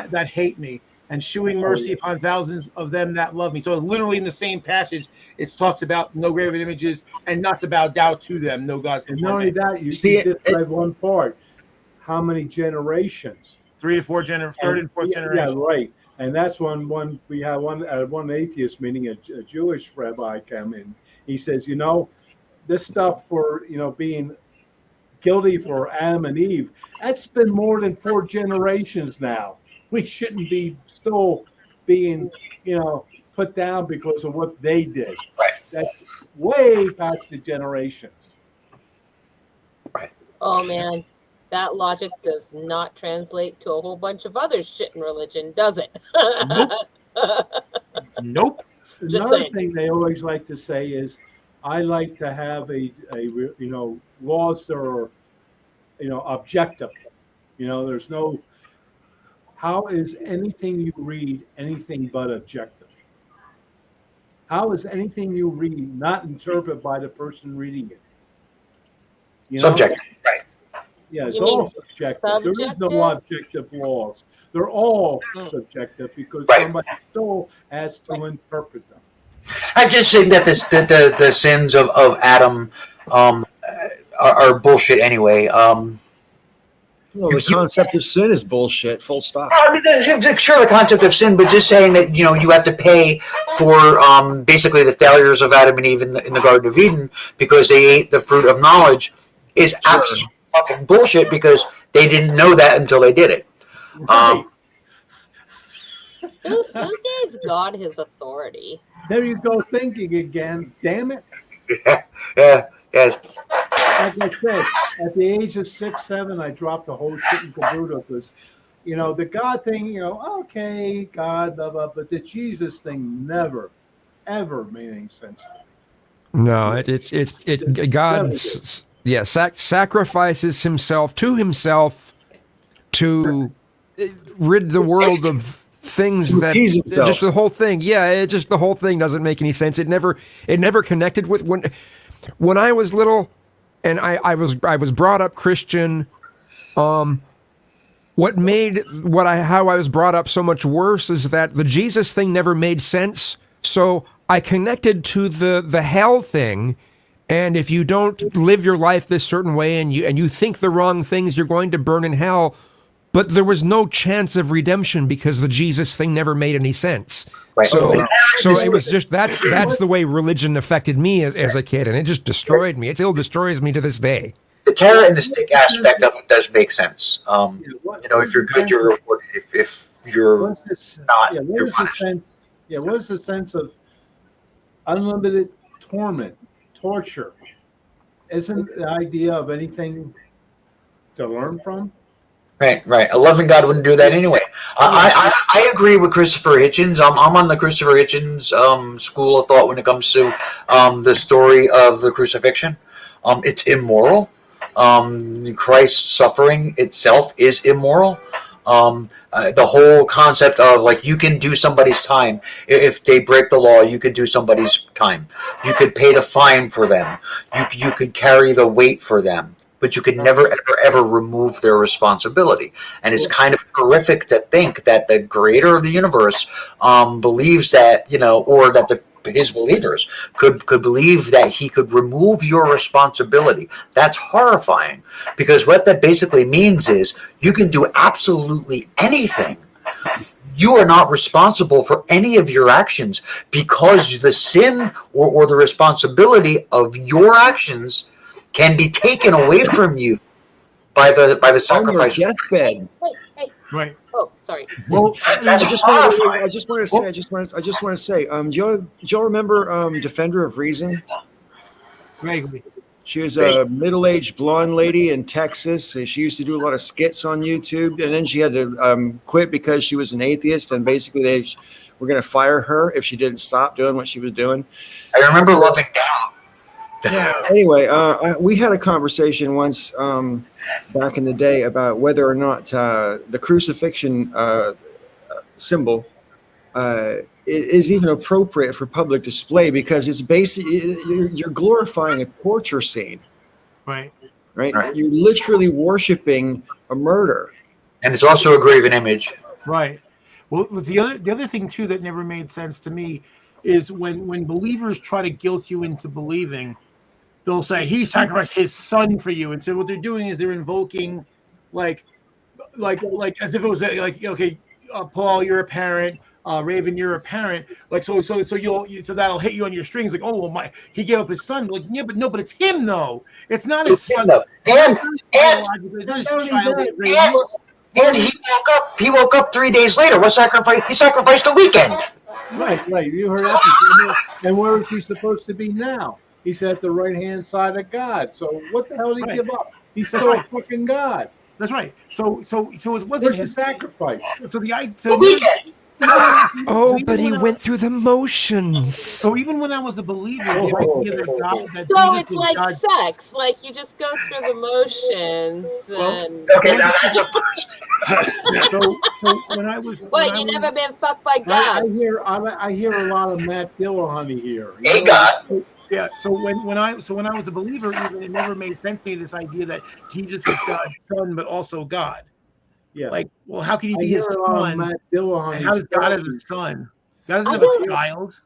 that hate me, and shewing mercy upon thousands of them that love me. So literally in the same passage, it talks about no graven images and not to bow down to them, no gods. And not only that, you just read one part. How many generations? 3 to 4 third and fourth generation. Yeah, right. And that's one we had one atheist meeting, a Jewish rabbi came in. He says, this stuff for being guilty for Adam and Eve. That's been more than 4 generations now. We shouldn't be still being, put down because of what they did. Right. That's way past the generations. Oh man, that logic does not translate to a whole bunch of other shit in religion, does it? Nope. Nope. Just Another saying. thing they always like to say is, I like to have laws that are, objective. There's no, how is anything you read anything but objective? How is anything you read not interpreted by the person reading it? Subject. Right. Yeah, it's You all mean subjective. There is no subjective? objective laws. They're all Mm. subjective because Right. somebody still has to interpret them. I just think that the sins of Adam are bullshit anyway. Well, the concept of sin is bullshit. Full stop. I mean, sure, the concept of sin, but just saying that you have to pay for basically the failures of Adam and Eve in the Garden of Eden because they ate the fruit of knowledge is absolute fucking bullshit because they didn't know that until they did it. Right. Who gave God his authority? There you go, thinking again. Damn it. Yeah. Yes. Like I said, at the age of 6, 7, I dropped the whole shit in caboodle because, the God thing, okay, God, blah, blah, but the Jesus thing never, ever made any sense to me. No, God, sacrifices himself to rid the world of things that just the whole thing. Yeah, the whole thing doesn't make any sense. It never connected with when I was little, and I was brought up Christian. How I was brought up so much worse is that the Jesus thing never made sense. So I connected to the hell thing, and if you don't live your life this certain way and you think the wrong things, you're going to burn in hell. But there was no chance of redemption because the Jesus thing never made any sense. Right. So it was just that's the way religion affected me as a kid, and it just destroyed me. It still destroys me to this day. The carrot and the stick aspect of it does make sense. If you're good, you're rewarded. If you're not, you're punished. What is the sense of unlimited torment, torture? Isn't the idea of anything to learn from? Right. A loving God wouldn't do that anyway. I agree with Christopher Hitchens. I'm on the Christopher Hitchens school of thought when it comes to the story of the crucifixion. It's immoral. Christ's suffering itself is immoral. The whole concept of you can do somebody's time if they break the law. You could do somebody's time. You could pay the fine for them. You could carry the weight for them. But you could never, ever remove their responsibility. And it's kind of horrific to think that the creator of the universe believes that, or that his believers could believe that he could remove your responsibility. That's horrifying, because what that basically means is you can do absolutely anything. You are not responsible for any of your actions because the sin or the responsibility of your actions can be taken away from you by the sacrifice. Deathbed. Hey. Right. Oh, sorry. Well, That's I just want to say. Do y'all remember Defender of Reason? Vaguely. She was a middle-aged blonde lady in Texas. She used to do a lot of skits on YouTube, and then she had to quit because she was an atheist, and basically they were going to fire her if she didn't stop doing what she was doing. I remember loving God. Yeah. Anyway, we had a conversation once back in the day about whether or not the crucifixion symbol is even appropriate for public display, because it's basically you're glorifying a torture scene. Right. You're literally worshiping a murder, and it's also a graven image. Right. Well, the other thing too that never made sense to me is when believers try to guilt you into believing. They'll say he sacrificed his son for you, and so what they're doing is they're invoking, like as if it was okay, Paul, you're a parent. Raven, you're a parent. Like so that'll hit you on your strings. Like, oh well, he gave up his son. Like, yeah, but it's him though. It's not his son. And he woke up 3 days later. What sacrifice? He sacrificed a weekend. Right. You heard that. And where is he supposed to be now? He's at the right-hand side of God. So what the hell did he give up? He's still a fucking God. That's right. So it wasn't Where's his his sacrifice. So but he went through the motions. So even when I was a believer, so it's like God, sex. Like you just go through the motions. Okay, now that's a first. so when I was, what, you never been fucked by God? I hear a lot of Matt Dillahunty here. Hey, God. Yeah. So when I was a believer, even it never made sense to me, this idea that Jesus was God's son, but also God. Yeah. Like, well, how can he be his son? Matt Dillahunty. How does God have a son? God doesn't have a child.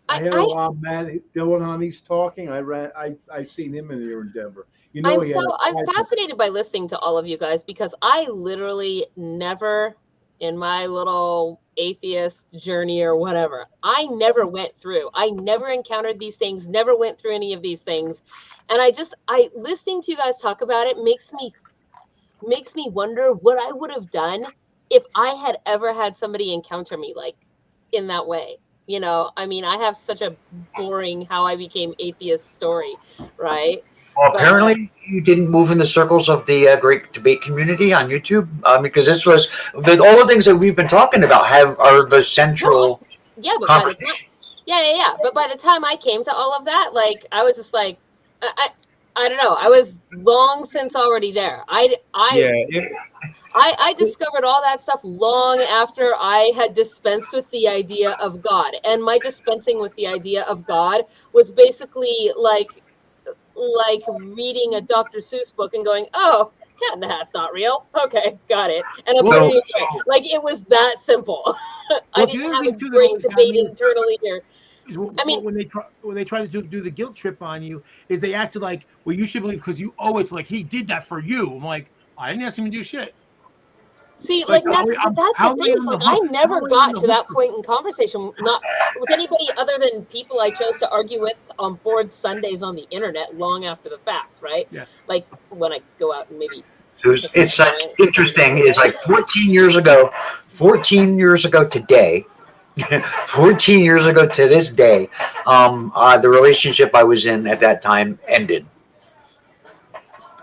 I hear a lot of Matt Dillahunty's talking. I seen him in here in Denver. You know, I'm fascinated by listening to all of you guys because I literally never, in my little atheist journey or whatever, I never went through. I never encountered these things. Never went through any of these things, and I listening to you guys talk about it makes me wonder what I would have done if I had ever had somebody encounter me like in that way. You know, I mean, I have such a boring how I became atheist story, right? Well, apparently you didn't move in the circles of the great debate community on YouTube, because this was all the things that we've been talking about are the central conversation. But by the time I came to all of that, like I was just like, I don't know. I was long since already there. I discovered all that stuff long after I had dispensed with the idea of God. And my dispensing with the idea of God was basically like reading a Dr. Seuss book and going, oh, cat in the hat's not real. Okay, got it. And like it was that simple. I didn't have a great debate internally here. I mean, when they try to do the guilt trip on you, is they acted like, well, you should believe because you owe it to, like, he did that for you. I'm like, I didn't ask him to do shit. See, like that's the thing. Is, like, I never got to that point in conversation, not with anybody other than people I chose to argue with on board Sundays on the internet long after the fact, right? Yeah. Like when I go out and maybe. It's interesting. Is like 14 years ago today. 14 years ago to this day, the relationship I was in at that time ended.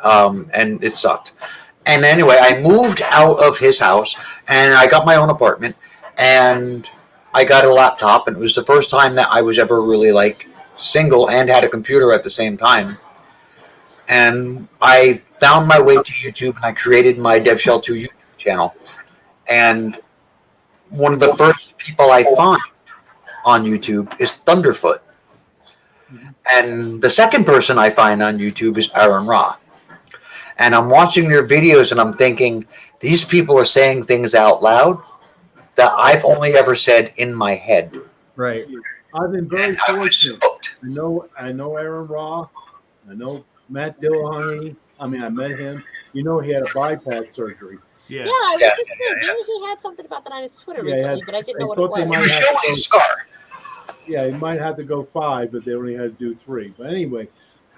And it sucked. And anyway, I moved out of his house and I got my own apartment and I got a laptop, and it was the first time that I was ever really like single and had a computer at the same time. And I found my way to YouTube and I created my DevShell2 YouTube channel. And one of the first people I find on YouTube is Thunderfoot. And the second person I find on YouTube is Aaron Ra. And I'm watching their videos and I'm thinking, these people are saying things out loud that I've only ever said in my head. Right. I've been very fortunate. I know Aaron Ra. I know Matt Dillahunty. I mean, I met him. You know, he had a bypass surgery. Yeah, I was just thinking he had something about that on his Twitter recently, but I didn't know what it was. He was showing his scar. Yeah, he might have to go 5, but they only had to do 3. But anyway,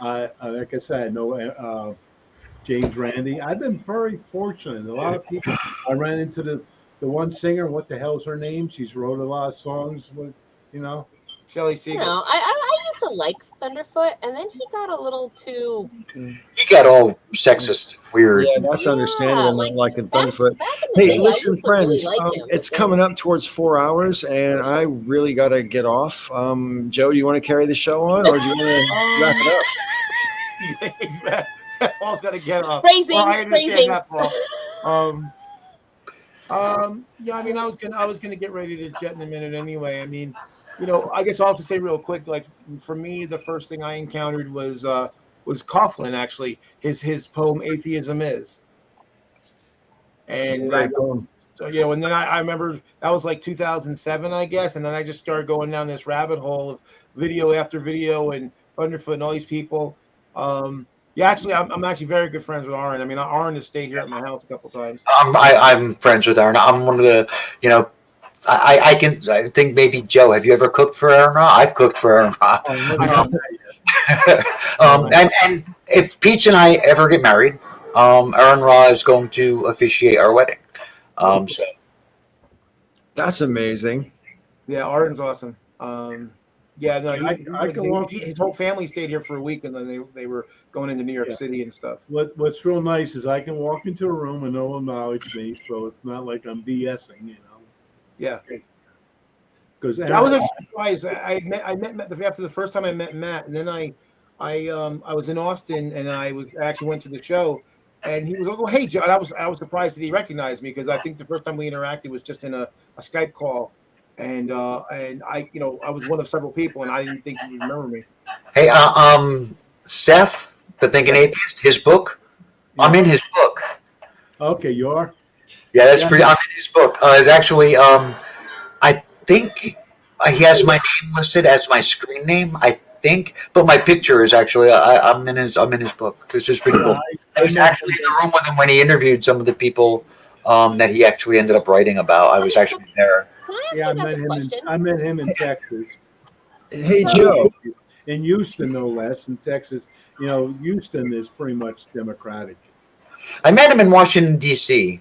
like I said, I know James Randi. I've been very fortunate. A lot of people. I ran into the one singer. What the hell's her name? She's wrote a lot of songs with, Shelley Siegel. You know, I used to like Thunderfoot, and then he got a little too. He got all sexist, weird. Yeah, that's understandable. Like a Thunderfoot. Hey, listen, friends, really it's coming up towards 4 hours, and I really got to get off. Joe, do you want to carry the show on, or do you want to wrap it up? Paul's got to get off. Praising. That, Paul. Yeah, I mean, I was gonna get ready to jet in a minute anyway. I mean, I guess I'll have to say real quick, like for me, the first thing I encountered was Coughlin, actually, his poem "Atheism Is," and and then I remember that was like 2007, I guess, and then I just started going down this rabbit hole of video after video and Thunderfoot and all these people. Yeah, actually, I'm actually very good friends with Aaron. I mean, Aaron has stayed here at my house a couple times. I'm friends with Aaron. I'm one of the, I think maybe Joe. Have you ever cooked for Aaron Ra? I've cooked for Aaron Ra. Oh, never done that. And if Peach and I ever get married, Aaron Ra is going to officiate our wedding. So That's amazing. Yeah, Arden's awesome. Yeah, no, I can walk. his whole family stayed here for a week, and then they were going into New York Yeah. City and stuff. What's real nice is I can walk into a room and no one acknowledge me, so it's not like I'm BSing, you know. Yeah, Because I was actually surprised. I met Matt after the first time I met Matt, and then I was in Austin, and I actually went to the show, and he was like, "Oh, hey, Joe," and I was surprised that he recognized me because I think the first time we interacted was just in a Skype call, and I I was one of several people, and I didn't think he would remember me. hey, Seth, the Thinking Atheist, his book. I'm in his book. okay, you are. Yeah, that's pretty. I'm in his book. It's actually I think he has my name listed as my screen name. I think, but my picture is actually I'm in his book. It's just pretty cool. I was actually in the room with him when he interviewed some of the people that he actually ended up writing about. I was actually there. Can I ask Yeah, you guys a question? I met him in Texas, Hey, Joe. in Houston, no less. In Texas, you know, Houston is pretty much Democratic. I met him in Washington D.C.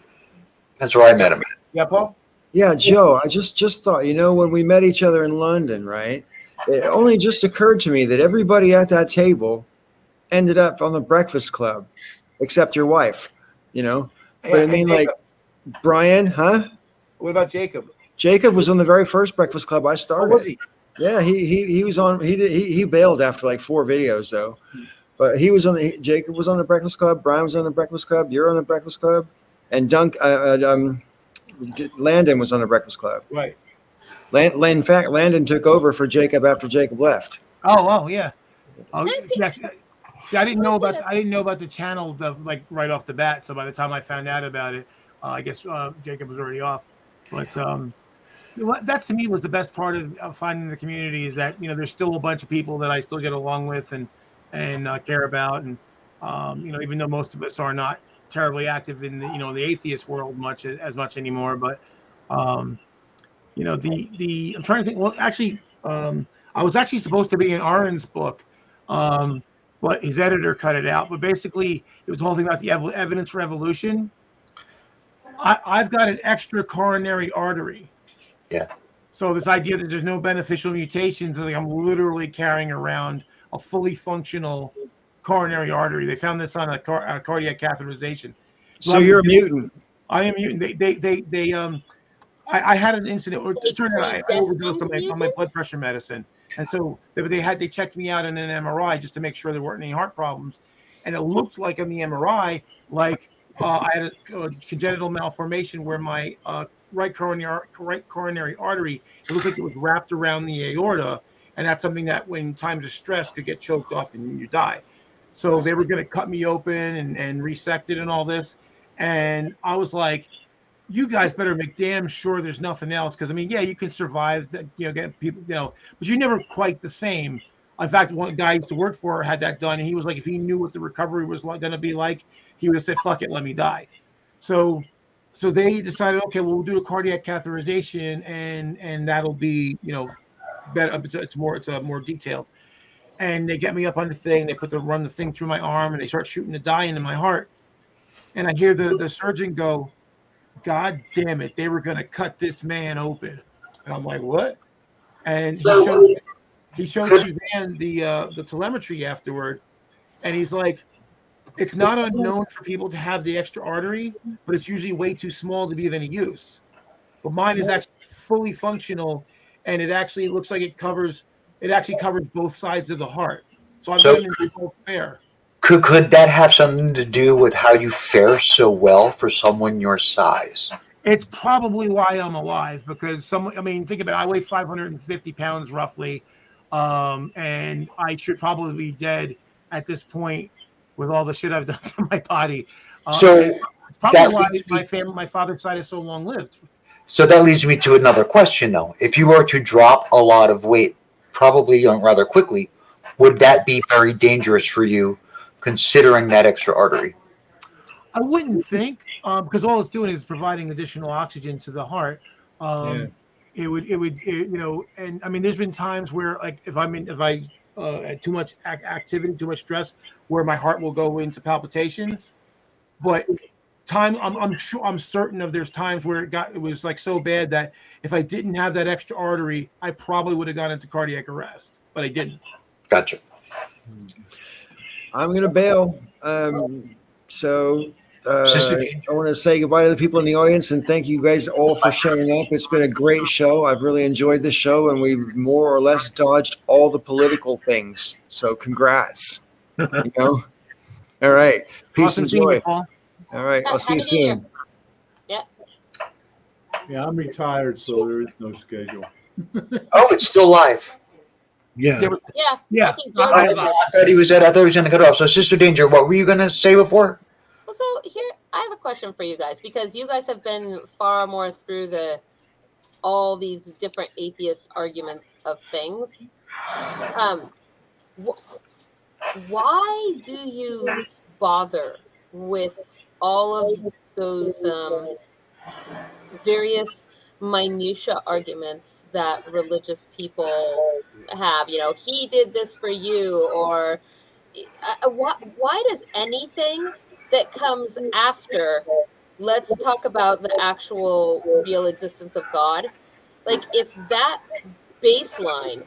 That's where I met him. Yeah, Paul. Yeah, Joe, I just thought, when we met each other in London, right? It only just occurred to me that everybody at that table ended up on the Breakfast Club, except your wife, But I mean, like, Brian, huh? What about Jacob? Jacob was on the very first Breakfast Club I Oh, started. was he? Yeah, he was on. He bailed after like 4 videos though, but he was on. Jacob was on the Breakfast Club. Brian was on the Breakfast Club. You're on the Breakfast Club, and Landon was on the Breakfast Club. Right. In fact, Landon took over for Jacob after Jacob left. Oh, yeah. Oh, Nice. yes. See, I didn't know about the channel like right off the bat. So by the time I found out about it, I guess Jacob was already off. But that to me was the best part of finding the community is that there's still a bunch of people that I still get along with and care about, and even though most of us are not terribly active in the atheist world as much anymore, but I'm trying to think. Well, actually, I was actually supposed to be in Aaron's book, but his editor cut it out. But basically, it was the whole thing about the evidence for evolution. I've got an extra coronary artery. Yeah. So this idea that there's no beneficial mutations, like I'm literally carrying around a fully functional coronary artery. They found this on a cardiac catheterization. So you're a mutant. I am a mutant. I had an incident where it turned out I overdosed on my blood pressure medicine, and so they checked me out in an MRI just to make sure there weren't any heart problems, and it looked like on the MRI I had a congenital malformation where my right coronary artery, it looked like it was wrapped around the aorta, and that's something that when times of stress could get choked off and you die. So they were going to cut me open and resect it and all this, and I was like, you guys better make damn sure there's nothing else, because I mean, yeah, you can survive, get people, but you're never quite the same. In fact, one guy I used to work for had that done, and he was like, if he knew what the recovery was going to be like, he would have said, "Fuck it, let me die." So they decided, okay, well, we'll do a cardiac catheterization, and that'll be, better. It's more detailed. And they get me up on the thing. They run the thing through my arm, and they start shooting the dye into my heart. And I hear the surgeon go, "God damn it, they were going to cut this man open." And I'm like, "What?" And he showed Suzanne the telemetry afterward, and he's like, it's not unknown for people to have the extra artery, but it's usually way too small to be of any use. But mine is actually fully functional, and it actually looks like it covers both sides of the heart. So I've got it both fair. Could that have something to do with how you fare so well for someone your size? It's probably why I'm alive, because think about it, I weigh 550 pounds roughly, and I should probably be dead at this point with all the shit I've done to my body. So probably why my father's side is so long lived. So that leads me to another question, though. If you were to drop a lot of weight, probably rather quickly, would that be very dangerous for you, considering that extra artery? I wouldn't think, because all it's doing is providing additional oxygen to the heart. you know, and I mean, there's been times where like if I had too much activity, too much stress, where my heart will go into palpitations. But I'm sure, I'm certain of there's times where it was like so bad that if I didn't have that extra artery, I probably would have gone into cardiac arrest, but I didn't. Gotcha. I'm gonna bail. So I want to say goodbye to the people in the audience and thank you guys all for showing up. It's been a great show. I've really enjoyed this show, and we've more or less dodged all the political things. So congrats. You know. All right. Peace Awesome and seeing joy. you, Paul. All right. I'll see you Happy New Year. soon. Yeah. Yeah, I'm retired, so there is no schedule. Oh, it's still live. Yeah. I think Joe's I thought he was going to cut off. So, Sister Danger, what were you going to say before? Well, so here I have a question for you guys, because you guys have been far more through all these different atheist arguments of things. Why do you bother with all of those various minutia arguments that religious people have? You know, he did this for you, or why does anything that comes after, let's talk about the actual real existence of God, like if that baseline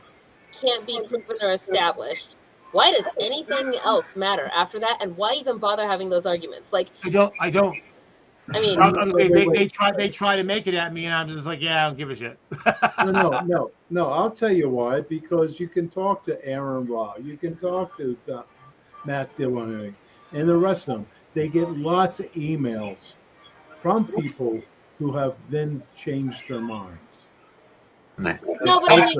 can't be proven or established, why does anything else matter after that? And why even bother having those arguments? Like, I don't. I mean, they try to make it at me, and I'm just like, yeah, I don't give a shit. No. I'll tell you why. Because you can talk to Aaron Ra, you can talk to Matt Dillon, and the rest of them. They get lots of emails from people who have then changed their minds. No, but I mean,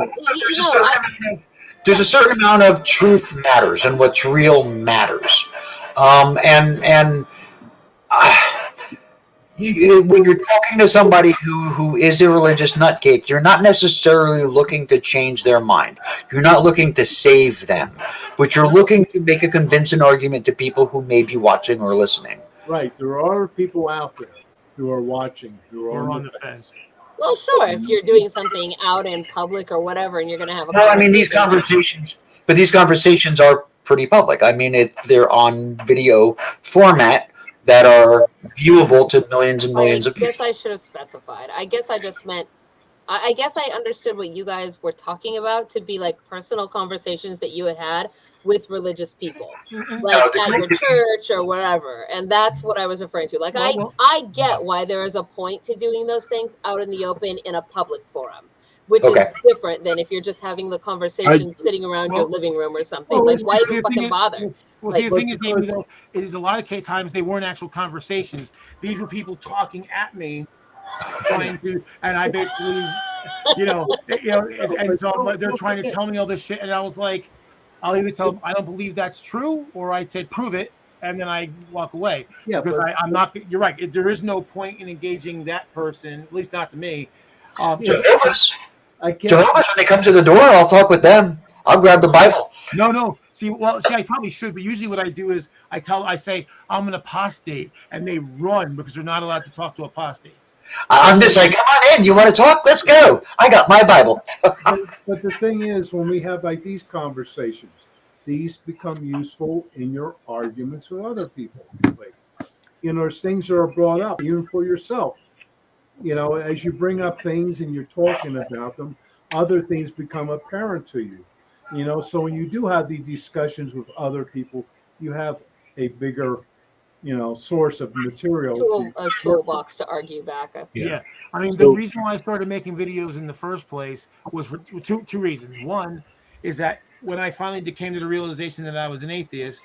There's a certain amount of truth matters and what's real matters, and when you're talking to somebody who is a religious nutcase, you're not necessarily looking to change their mind. You're not looking to save them, but you're looking to make a convincing argument to people who may be watching or listening. Right. There are people out there who are watching, who are on the fence. Well, sure, if you're doing something out in public or whatever, and you're going to have a Well, I mean, these conversations are pretty public. I mean, they're on video format that are viewable to millions and millions of people. I guess I should have specified. I guess I just meant, I guess I understood what you guys were talking about to be like personal conversations that you had with religious people, like at your church or whatever. And that's what I was referring to. Like, I get why there is a point to doing those things out in the open in a public forum, which is different than if you're just having the conversation sitting around your living room or something. Like, why even fucking bother? Well, see, the thing is, Amy, though, is a lot of times they weren't actual conversations. These were people talking at me, trying to, and I basically, and so they're trying to tell me all this shit, and I was like, I'll either tell them I don't believe that's true, or I said prove it, and then I walk away. Yeah, because I'm not. You're right. There is no point in engaging that person, at least not to me. Jehovah's, when they come to the door, I'll talk with them. I'll grab the Bible. No. See, I probably should, but usually what I do is I say I'm an apostate, and they run because they're not allowed to talk to apostates. I'm just like, come on in. You want to talk? Let's go. I got my Bible. But the thing is, when we have like these conversations, these become useful in your arguments with other people. Like, there's things that are brought up even for yourself. As you bring up things and you're talking about them, other things become apparent to you. So when you do have these discussions with other people, you have a bigger, source of material. A toolbox to argue back. Yeah. I mean, the reason why I started making videos in the first place was for two reasons. One is that when I finally came to the realization that I was an atheist,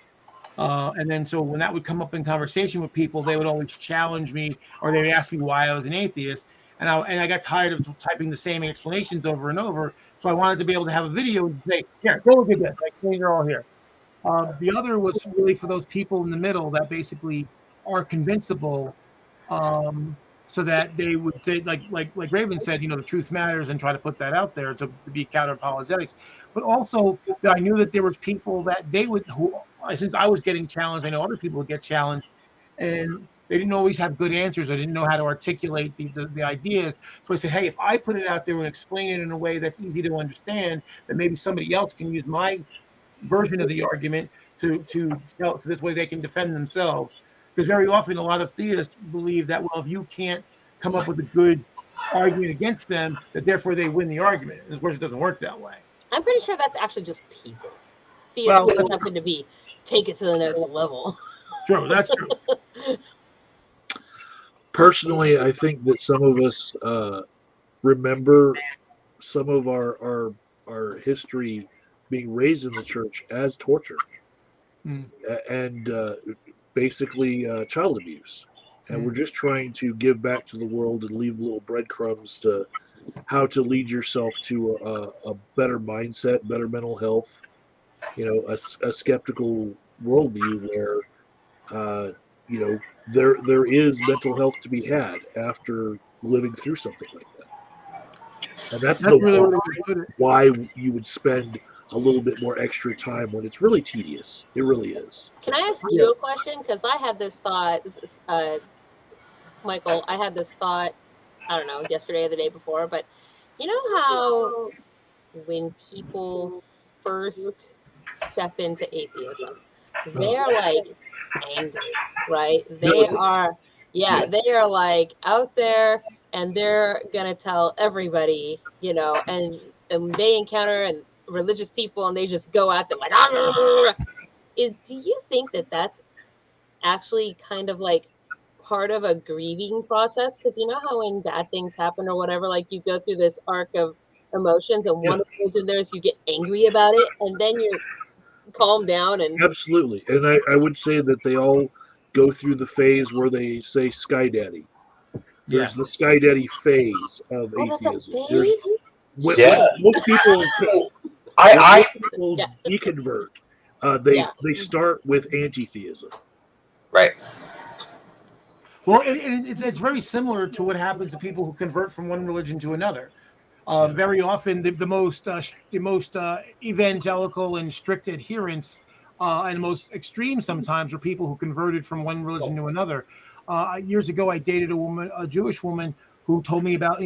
and then so when that would come up in conversation with people, they would always challenge me, or they would ask me why I was an atheist. And I got tired of typing the same explanations over and over. So I wanted to be able to have a video and say, here, go look at this. Like, you're all here. The other was really for those people in the middle that basically are convincible, so that they would say, like Raven said, the truth matters, and try to put that out there to be counter apologetics. But also that I knew that there was people that since I was getting challenged, I know other people would get challenged, and they didn't always have good answers. They didn't know how to articulate the ideas. So I said, hey, if I put it out there and explain it in a way that's easy to understand, then maybe somebody else can use my version of the argument to tell, so this way they can defend themselves. Because very often a lot of theists believe that, well, if you can't come up with a good argument against them, that therefore they win the argument. Of course, it doesn't work that way. I'm pretty sure that's actually just people. Theists Well, just happen to be take it to the next level. True, that's true. Personally, I think that some of us remember some of our history being raised in the church as torture and basically child abuse. And we're just trying to give back to the world and leave little breadcrumbs to how to lead yourself to a better mindset, better mental health, a skeptical worldview where, there is mental health to be had after living through something like that. And that's the really why you would spend a little bit more extra time when it's really tedious. It really is. Can I ask you a question? Because I had this thought, Michael, I had this thought, I don't know, yesterday or the day before, but you know how when people first step into atheism, they're like angry, right? They are, they are like out there and they're going to tell everybody, and they encounter religious people and they just go at them like, do you think that that's actually kind of like part of a grieving process? Because you know how when bad things happen or whatever, like you go through this arc of emotions and one of those in there is you get angry about it and then you calm down and absolutely. And I would say that they all go through the phase where they say Sky Daddy. There's the Sky Daddy phase of atheism. That's a phase? Most people deconvert. They start with anti-theism. Right. Well, it's very similar to what happens to people who convert from one religion to another. Very often, the most evangelical and strict adherents, and most extreme sometimes, are people who converted from one religion to another. Years ago, I dated a Jewish woman, who told me about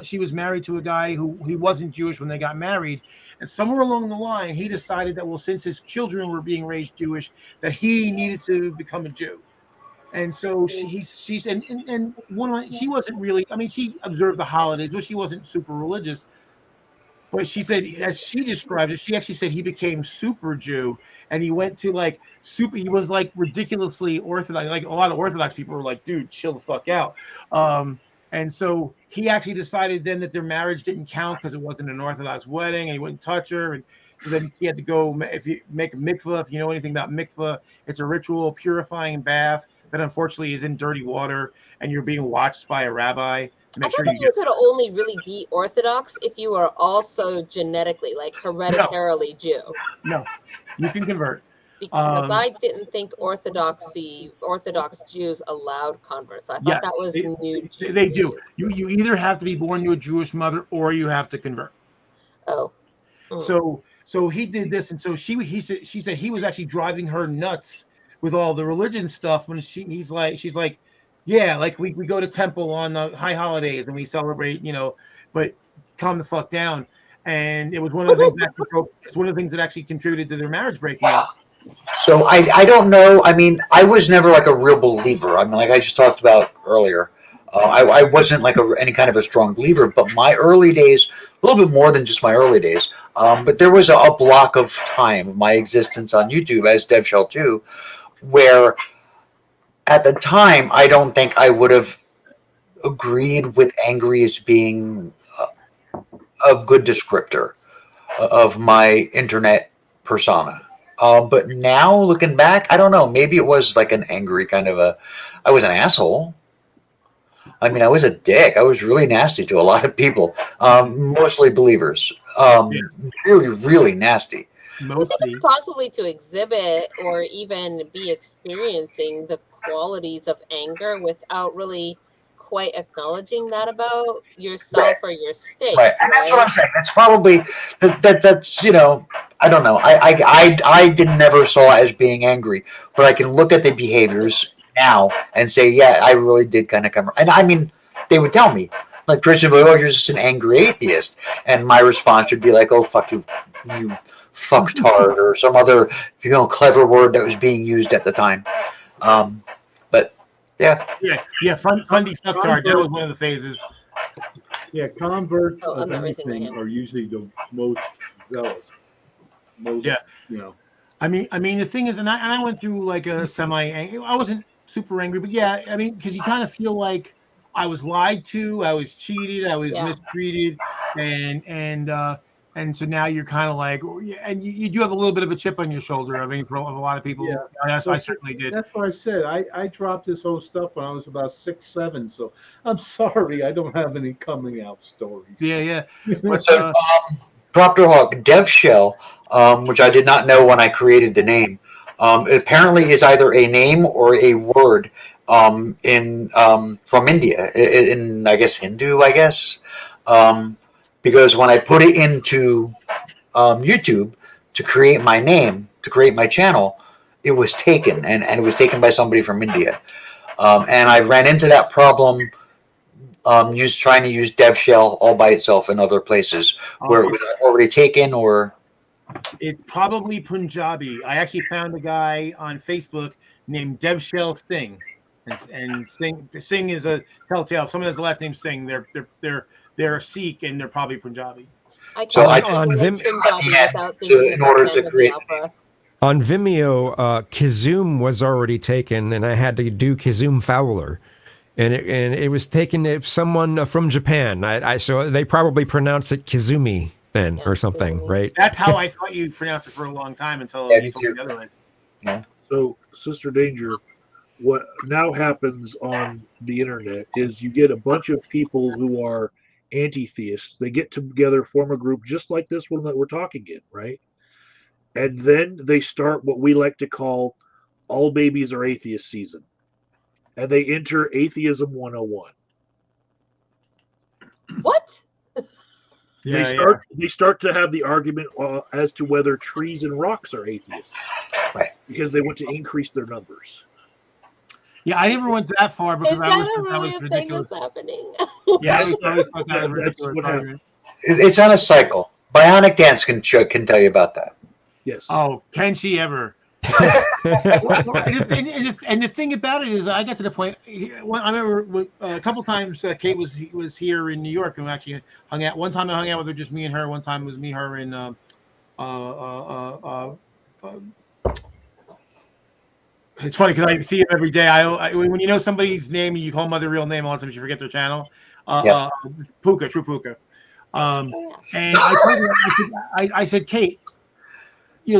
she was married to a guy who he wasn't Jewish when they got married, and somewhere along the line, he decided that since his children were being raised Jewish, that he needed to become a Jew. And so she wasn't really, I mean, she observed the holidays, but she wasn't super religious. But she said, as she described it, she actually said he became super Jew, and he went to he was like ridiculously Orthodox. Like a lot of Orthodox people were like, dude, chill the fuck out. And so he actually decided then that their marriage didn't count because it wasn't an Orthodox wedding, and he wouldn't touch her. And so then he had to go, if you make a mikvah, if you know anything about mikvah, it's a ritual purifying bath that unfortunately is in dirty water, and you're being watched by a rabbi. I thought that you could only really be Orthodox if you are also genetically, like hereditarily Jew. No, you can convert. Because I didn't think Orthodox Jews allowed converts. I thought that was new. They do. You either have to be born to a Jewish mother or you have to convert. Oh. So he did this, and so she said he was actually driving her nuts with all the religion stuff when she's like, yeah, like we go to temple on the high holidays and we celebrate, but calm the fuck down. And it was one of the things that actually contributed to their marriage breaking up. So I don't know. I mean, I was never like a real believer. I mean, like I just talked about earlier, I wasn't like any kind of a strong believer. But my early days, a little bit more than just my early days. But there was a block of time of my existence on YouTube, as Dev shall too, where at the time I don't think I would have agreed with angry as being a good descriptor of my internet persona. But now looking back, I don't know. Maybe it was like an angry kind of I was an asshole. I mean, I was a dick. I was really nasty to a lot of people, mostly believers. Really, really nasty. I think it's possibly to exhibit or even be experiencing the qualities of anger without really quite acknowledging that about yourself or your state. Right, and that's what I'm saying. That's probably that's I don't know. I never saw it as being angry, but I can look at the behaviors now and say, yeah, I really did kind of come. And I mean, they would tell me, like, Christian, oh, you're just an angry atheist. And my response would be like, oh, fuck you, you fucktard, or some other, clever word that was being used at the time. But yeah. Fundy fucktard. That was one of the phases. Yeah, converts Oh, of I'm not raising my anything hand. are usually the most zealous. Most, Yeah. I mean, the thing is, and I went through like a I wasn't super angry, but yeah, I mean, because you kind of feel like I was lied to, I was cheated, I was mistreated, and so now you're kind of like, and you do have a little bit of a chip on your shoulder. I mean, for a lot of people, I certainly did. That's what I said. I dropped this whole stuff when I was about 6, 7. So I'm sorry, I don't have any coming out stories. Yeah. But, Dr. Hawk, Dev Shell, which I did not know when I created the name, apparently is either a name or a word from India, in I guess Hindu, because when I put it into YouTube to create my name, to create my channel, it was taken, and it was taken by somebody from India, and I ran into that problem. Trying to use DevShell all by itself in other places where it was already taken, or it's probably Punjabi. I actually found a guy on Facebook named DevShell Singh, and Singh is a telltale. If someone has the last name Singh, they're a Sikh and they're probably Punjabi. So I just on in order to create. On Vimeo, Kizum was already taken, and I had to do Kizum Fowler. And it was taken if someone from Japan. So they probably pronounce it Kizumi then, or something, right? That's how I thought you pronounced it for a long time until you told me otherwise. Yeah. So, Sister Danger, what now happens on the internet is you get a bunch of people who are anti-theists. They get together, form a group just like this one that we're talking in, right? And then they start what we like to call all babies are atheist season. And they enter Atheism 101. What? They start to have the argument as to whether trees and rocks are atheists, right? Because they want to increase their numbers. Yeah, I never went that far because I always thought that was ridiculous. That's happening? Yeah, I always thought that was ridiculous. It's on a cycle. Bionic Dance can tell you about that. Yes. Oh, can she ever? And the thing about it is, I got to the point. I remember a couple times Kate was here in New York, and we actually hung out. One time I hung out with her, just me and her. One time it was me, her, and it's funny because I see him every day. When you know somebody's name and you call them by their real name, a lot of times you forget their channel. Puka, True Puka. And I told her, I said, Kate,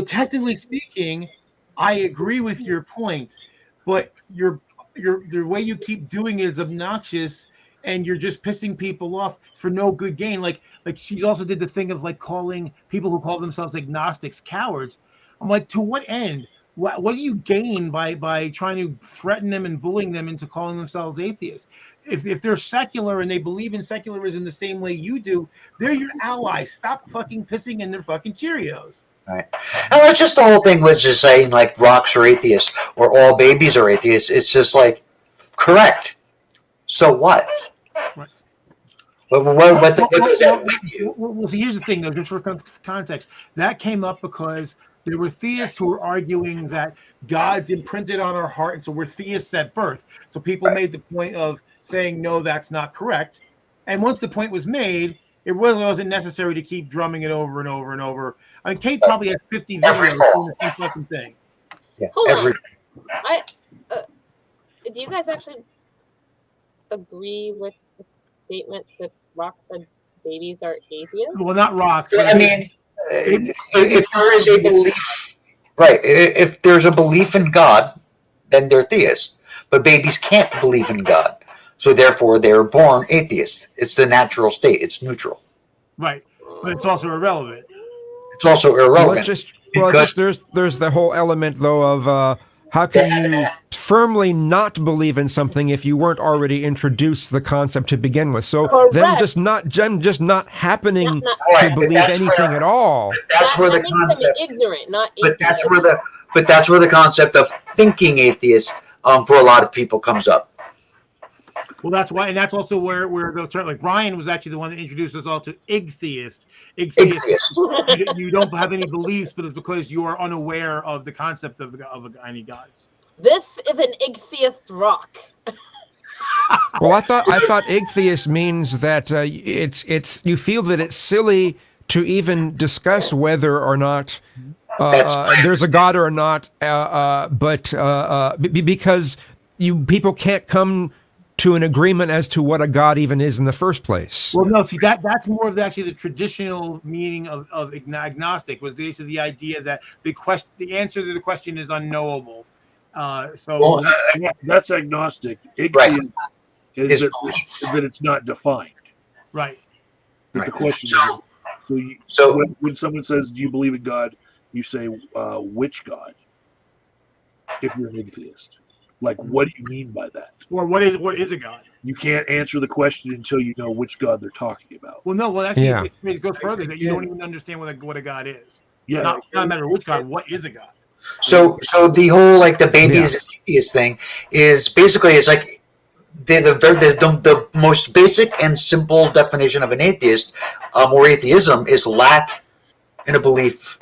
technically speaking, I agree with your point, but the way you keep doing it is obnoxious, and you're just pissing people off for no good gain. Like she also did the thing of like calling people who call themselves agnostics cowards. I'm like, to what end? What do you gain by trying to threaten them and bullying them into calling themselves atheists? If they're secular and they believe in secularism the same way you do, they're your allies. Stop fucking pissing in their fucking Cheerios. Right. And it's just the whole thing with just saying like rocks are atheists or all babies are atheists. It's just like, correct. So what? Right. What does that win you? Well, see, here's the thing, though, just for context. That came up because there were theists who were arguing that God's imprinted on our heart, and so we're theists at birth. So people made the point of saying, no, that's not correct. And once the point was made, it really wasn't necessary to keep drumming it over and over and over. I mean, Kate probably has 50 videos doing the same fucking thing. Yeah, Hold on. Do you guys actually agree with the statement that rocks and babies are atheists? Well, not rocks. I mean, if there is a belief, right? If there's a belief in God, then they're theists. But babies can't believe in God. So therefore, they are born atheists. It's the natural state. It's neutral. Right, but it's also irrelevant. It's also irrelevant. There's the whole element though of how can you firmly not believe in something if you weren't already introduced the concept to begin with? So them just not happening to believe anything at all. That's where the makes concept them ignorant, not atheist. But that's where the concept of thinking atheist for a lot of people comes up. Well, that's why, and that's also where the term, like Brian was actually the one that introduced us all to igtheist. Igtheist. You don't have any beliefs, but it's because you are unaware of the concept of any gods. This is an igtheist rock. Well, I thought igtheist means that it's you feel that it's silly to even discuss whether or not there's a God or not, because people can't come to an agreement as to what a God even is in the first place. Well, no, see that's more of actually the traditional meaning of agnostic, was basically the idea that the answer to the question is unknowable. Yeah, that's agnostic. Igtheist is that it's not defined. Right. But the question is, when someone says, "Do you believe in God?" you say, "Which God?" If you're an atheist, like, what do you mean by that? Or what is a God? You can't answer the question until you know which God they're talking about. Well, no. Well, actually, it goes further that you don't even understand what a God is. Yeah. Not a matter of which God. What is a God? So the whole like the baby is an atheist thing is basically it's like the most basic and simple definition of an atheist or atheism is lack in a belief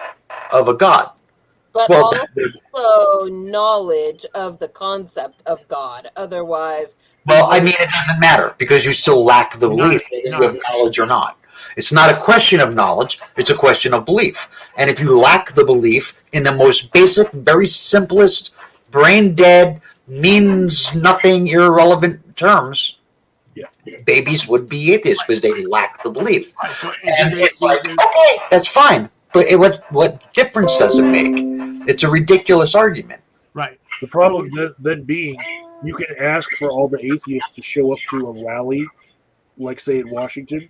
of a God. But also knowledge of the concept of God. Otherwise, well, I mean, it doesn't matter because you still lack the belief whether you have knowledge or not. It's not a question of knowledge, it's a question of belief. And if you lack the belief in the most basic, very simplest, brain dead, means nothing, irrelevant terms, babies would be atheists because they lack the belief. And it's like, okay, that's fine. But what difference does it make? It's a ridiculous argument. Right. The problem then being, you can ask for all the atheists to show up to a rally, like say in Washington,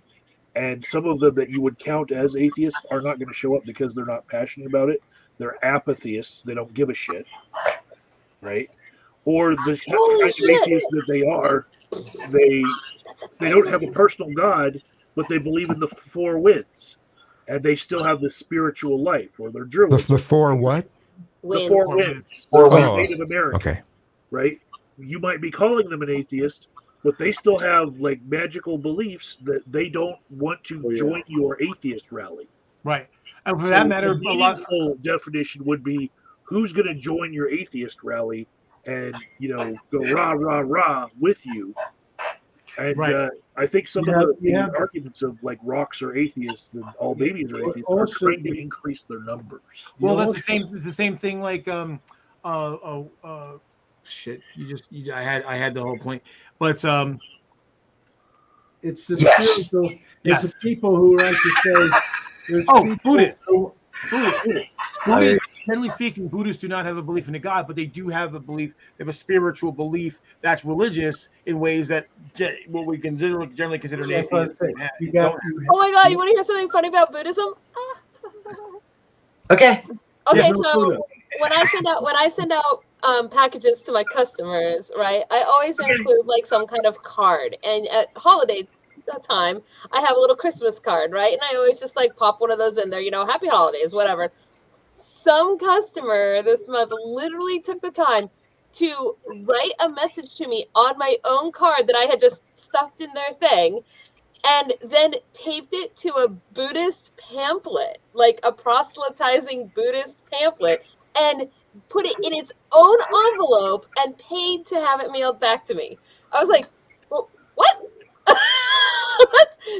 and some of them that you would count as atheists are not going to show up because they're not passionate about it. They're apatheists. They don't give a shit, right? Or the kind of atheists that they are, they don't have a personal God, but they believe in the four winds, and they still have the spiritual life, or they're Druids. The four what? The four winds. Native American. Okay. Right? You might be calling them an atheist, but they still have like magical beliefs that they don't want to join your atheist rally. Right. And for that matter, a meaningful definition would be who's going to join your atheist rally and go rah rah rah with you. And I think some of the arguments of like rocks are atheists and all babies are atheists are trying to increase their numbers. Well, that's the same. It's the same thing. Like shit. I had the whole point, but it's the spiritual. It's the people who like to say. Buddhists. Buddhists. Generally speaking, Buddhists do not have a belief in a God, but they do have a belief. They have a spiritual belief that's religious in ways that what we generally consider an atheist. Oh my God! You want to hear something funny about Buddhism? Okay. Okay, so when I send out packages to my customers, right? I always include like some kind of card, and at holiday time, I have a little Christmas card, right? And I always just like pop one of those in there, happy holidays, whatever. Some customer this month literally took the time to write a message to me on my own card that I had just stuffed in their thing, and then taped it to a Buddhist pamphlet, like a proselytizing Buddhist pamphlet, and put it in its own envelope and paid to have it mailed back to me. I was like, well, what?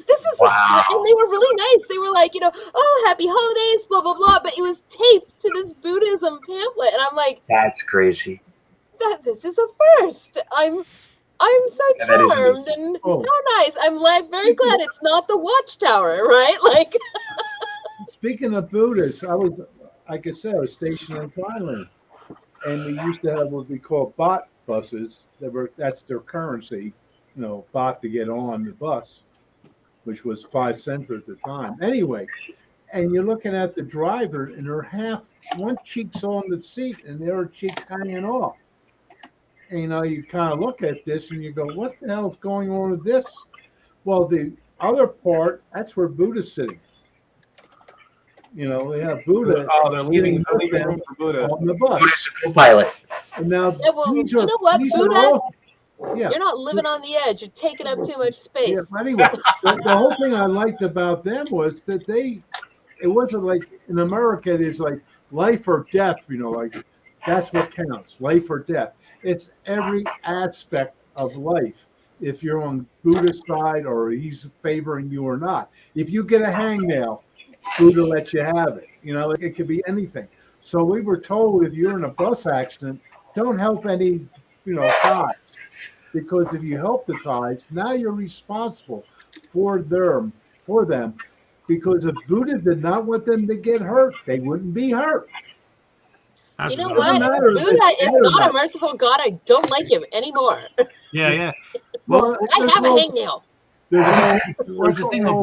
This is wow. And they were really nice. They were like, oh, happy holidays, blah blah blah. But it was taped to this Buddhism pamphlet, and I'm like, that's crazy. This is a first. I'm so charmed and how nice. I'm like very glad it's not the Watchtower, right? Like. Speaking of Buddhists, I was stationed in Thailand, and we used to have what we call baht buses. That's their currency. Baht to get on the bus, which was 5 cents at the time. Anyway, and you're looking at the driver, and one cheek's on the seat, and the other cheek's hanging off. And, you kind of look at this, and you go, what the hell's going on with this? Well, the other part, that's where Buddha's sitting. They have Buddha. Oh, they're leaving room for Buddha on the bus. Buddha's a co-pilot. And now Yeah, well, these you are know what, these are Buddha? all yeah. You're not living on the edge. You're taking up too much Yeah, space. but anyway, the whole thing I liked about them was that it wasn't like in America, it is like life or death, like that's what counts, life or death. It's every aspect of life. If you're on Buddha's side or he's favoring you or not. If you get a hangnail, Buddha lets you have it. Like it could be anything. So we were told if you're in a bus accident, don't help any, ties because if you help the ties, now you're responsible for them. Because if Buddha did not want them to get hurt, they wouldn't be hurt. You know It doesn't what? matter if Buddha it's is dead or not a not. merciful God. I don't like him anymore. Yeah. Well, I have a hangnail. There's There's the thing, though,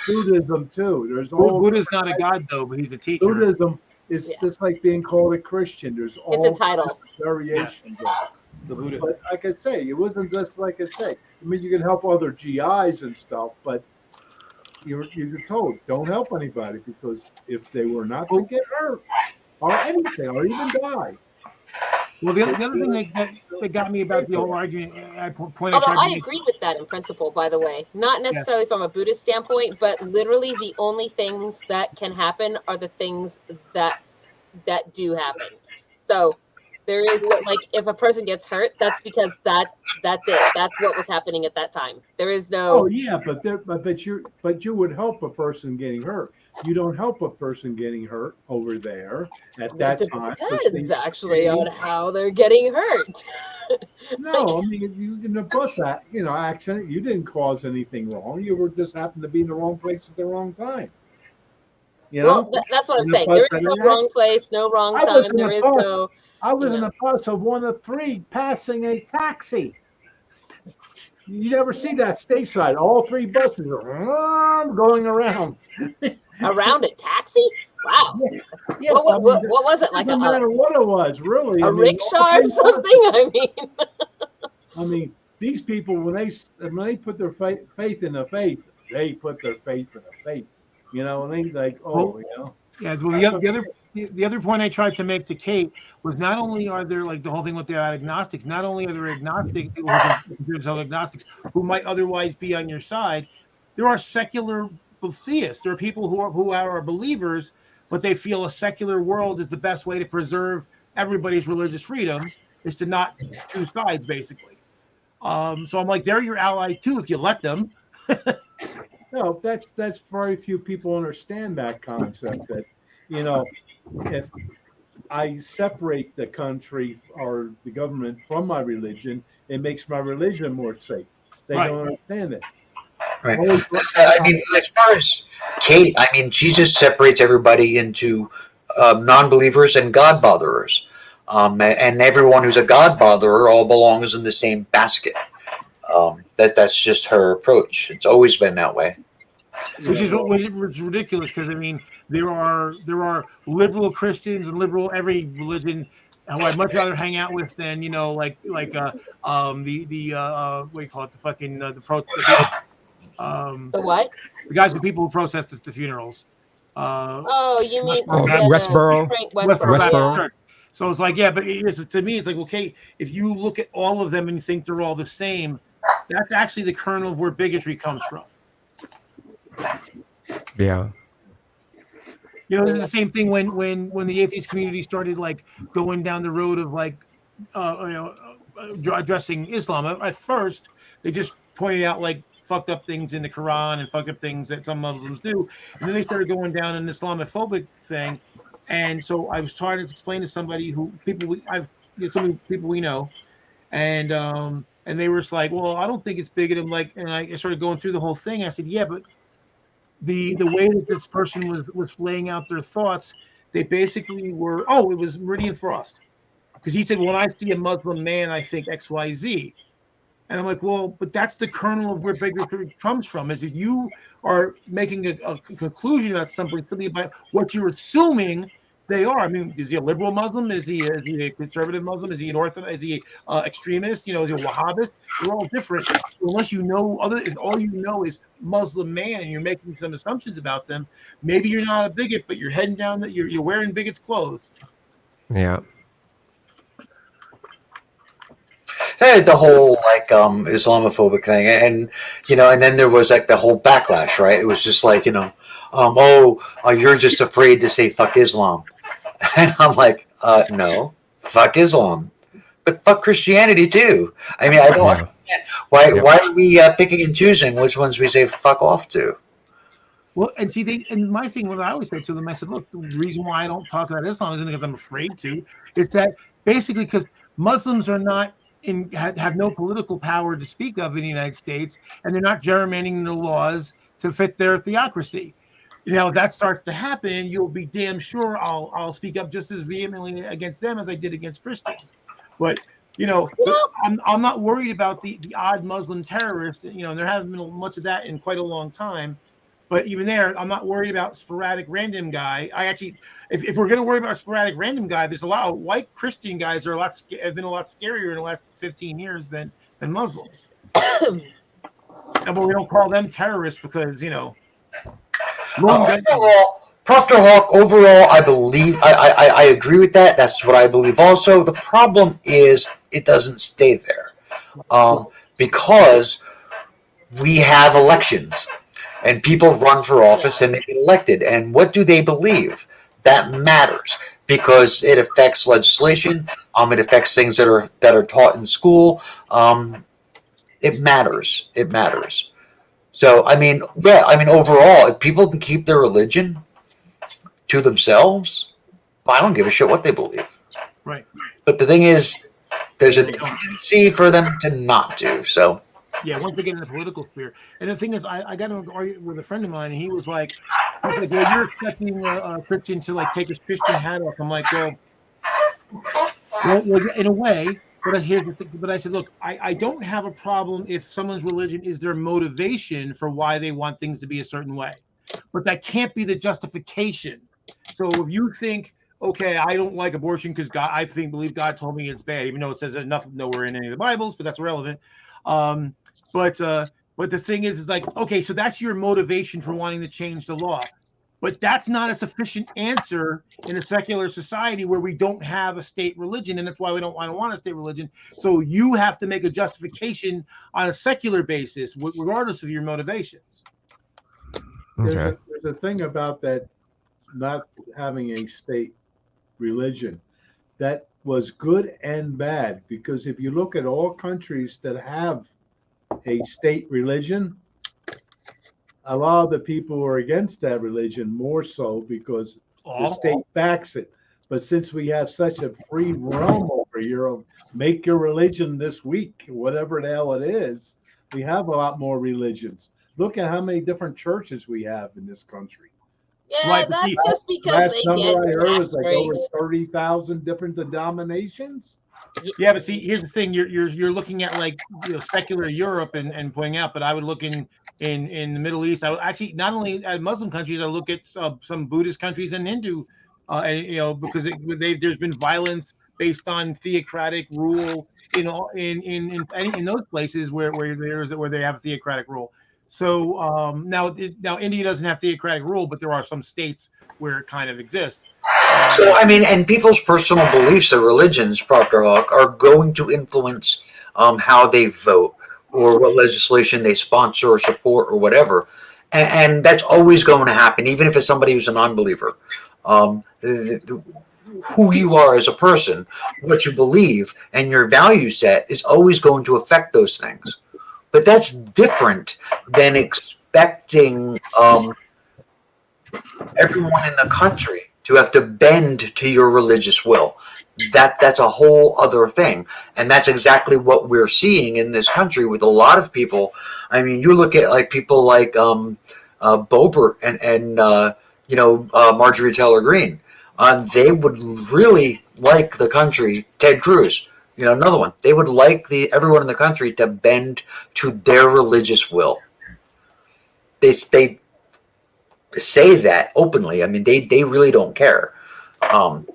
Buddhism too. There's all Buddha's not a god, though, but he's a teacher. Buddhism is Yeah. just like being called a Christian. There's all It's a title. variations of it. The Buddha. But like I say, it wasn't just like I say. I mean, you can help other GIs and stuff, but you're told don't help anybody because if they were not to get hurt or anything or even die. Well, the other thing that got me about the whole argument, Although I agree with that in principle, by the way, not necessarily from a Buddhist standpoint, but literally the only things that can happen are the things that do happen. So there is like if a person gets hurt, that's because that's it. That's what was happening at that time. There is no. Oh yeah, but you would help a person getting hurt. You don't help a person getting hurt over there at that time. Depends actually on how they're getting hurt. No, I mean you in a bus accident, you didn't cause anything wrong. You were just happened to be in the wrong place at the wrong time. Well, that's what I'm saying. There is no wrong place, no wrong time. There is no. I was in a bus of one of three passing a taxi. You never see that stateside. All three buses are going around. Around a taxi? Wow. Yeah, what was it like? No matter what it was, really. A rickshaw or something? I mean, these people when they put their faith in the faith, they put their faith in the faith. And they like, Yeah. Well, the other point I tried to make to Kate was not only are there like the whole thing with the agnostics, not only are there agnostic people who consider themselves agnostics who might otherwise be on your side, there are secular theists. There are people who are believers, but they feel a secular world is the best way to preserve everybody's religious freedoms is to not choose sides, basically. So I'm like, they're your ally too if you let them. No, that's very few people understand that concept. That if I separate the country or the government from my religion, it makes my religion more safe. They don't understand it. Right. I mean, as far as Kate, I mean, Jesus separates everybody into non-believers and God botherers. And everyone who's a God botherer all belongs in the same basket. That's just her approach. It's always been that way. Which is ridiculous because I mean there are liberal Christians and liberal every religion who I'd much rather hang out with than like the what do you call it, the fucking the what? The guys, the people who protest at the funerals. You mean Westboro? Westboro. So it's like, yeah, but to me, it's like, okay, if you look at all of them and think they're all the same, that's actually the kernel of where bigotry comes from. Yeah. It's the same thing when the atheist community started like going down the road of like, addressing Islam. At first, they just pointed out like fucked up things in the Quran and fucked up things that some Muslims do, and then they started going down an Islamophobic thing. And so I was trying to explain to somebody some people we know, and they were just like, well, I don't think it's bigoted. And I started going through the whole thing. I said, yeah, but the way that this person was laying out their thoughts, they basically were, it was Meridian Frost, because he said, when I see a Muslim man, I think X, Y, Z. And I'm like, well, but that's the kernel of where bigotry comes from, is that you are making a conclusion about something about what you're assuming they are. I mean, is he a liberal Muslim? Is he a conservative Muslim? Is he an Orthodox? Is he extremist? Is he a Wahhabist? They're all different. Unless you know all you know is Muslim man, and you're making some assumptions about them. Maybe you're not a bigot, but you're heading down you're wearing bigot's clothes. Yeah. The whole like Islamophobic thing, and and then there was like the whole backlash, right? It was just like you're just afraid to say fuck Islam, and I'm like, no, fuck Islam, but fuck Christianity too. I mean, I don't understand why are we picking and choosing which ones we say fuck off to? Well, and see, and my thing, what I always say to them, I said, look, the reason why I don't talk about Islam isn't because I'm afraid to. It's that basically because Muslims are not have no political power to speak of in the United States, and they're not gerrymandering the laws to fit their theocracy. If that starts to happen, you'll be damn sure I'll speak up just as vehemently against them as I did against Christians. But I'm not worried about the odd Muslim terrorist. There hasn't been much of that in quite a long time. But even there, I'm not worried about sporadic random guy. I actually, if we're going to worry about a sporadic random guy, there's a lot of white Christian guys that have been a lot scarier in the last 15 years than Muslims. But we don't call them terrorists because Proctor Hawk, overall, I believe I agree with that. That's what I believe. Also, the problem is it doesn't stay there because we have elections. And people run for office and they get elected. And what do they believe? That matters because it affects legislation. It affects things that are taught in school. It matters. It matters. So overall, if people can keep their religion to themselves, I don't give a shit what they believe. Right. But the thing is, there's a tendency for them to not do so. Yeah, once they get in the political sphere. And the thing is, I got into an argument with a friend of mine, and he was like, well, you're expecting a Christian to like take his Christian hat off. I'm like, well, in a way, but here's the thing. But I said, look, I don't have a problem if someone's religion is their motivation for why they want things to be a certain way. But that can't be the justification. So if you think, okay, I don't like abortion because believe God told me it's bad, even though it says enough nowhere in any of the Bibles, but that's irrelevant. But the thing is like, okay, so that's your motivation for wanting to change the law. But that's not a sufficient answer in a secular society where we don't have a state religion, and that's why we don't want a state religion. So you have to make a justification on a secular basis, regardless of your motivations. There's a thing about that not having a state religion that was good and bad, because if you look at all countries that have a state religion, a lot of the people are against that religion more so because the state backs it. But since we have such a free realm over here, make your religion this week, whatever the hell it is, we have a lot more religions. Look at how many different churches we have in this country. Yeah, that's just because they get I heard tax was like breaks. over 30,000 different denominations. Yeah, but see, here's the thing: you're looking at like secular Europe and pointing out, but I would look in the Middle East. I would actually not only at Muslim countries, I look at some Buddhist countries and Hindu, because there's been violence based on theocratic rule in those places where they have a theocratic rule. So now India doesn't have theocratic rule, but there are some states where it kind of exists. So, and people's personal beliefs or religions, Proctor Hawk, are going to influence how they vote or what legislation they sponsor or support or whatever. And that's always going to happen, even if it's somebody who's a non-believer. Who you are as a person, what you believe, and your value set is always going to affect those things. But that's different than expecting everyone in the country to have to bend to your religious will. That's a whole other thing. And that's exactly what we're seeing in this country with a lot of people. You look at like people like Boebert and Marjorie Taylor Greene. They would really like the country, Ted Cruz, another one. They would like everyone in the country to bend to their religious will. They say that openly. They really don't care.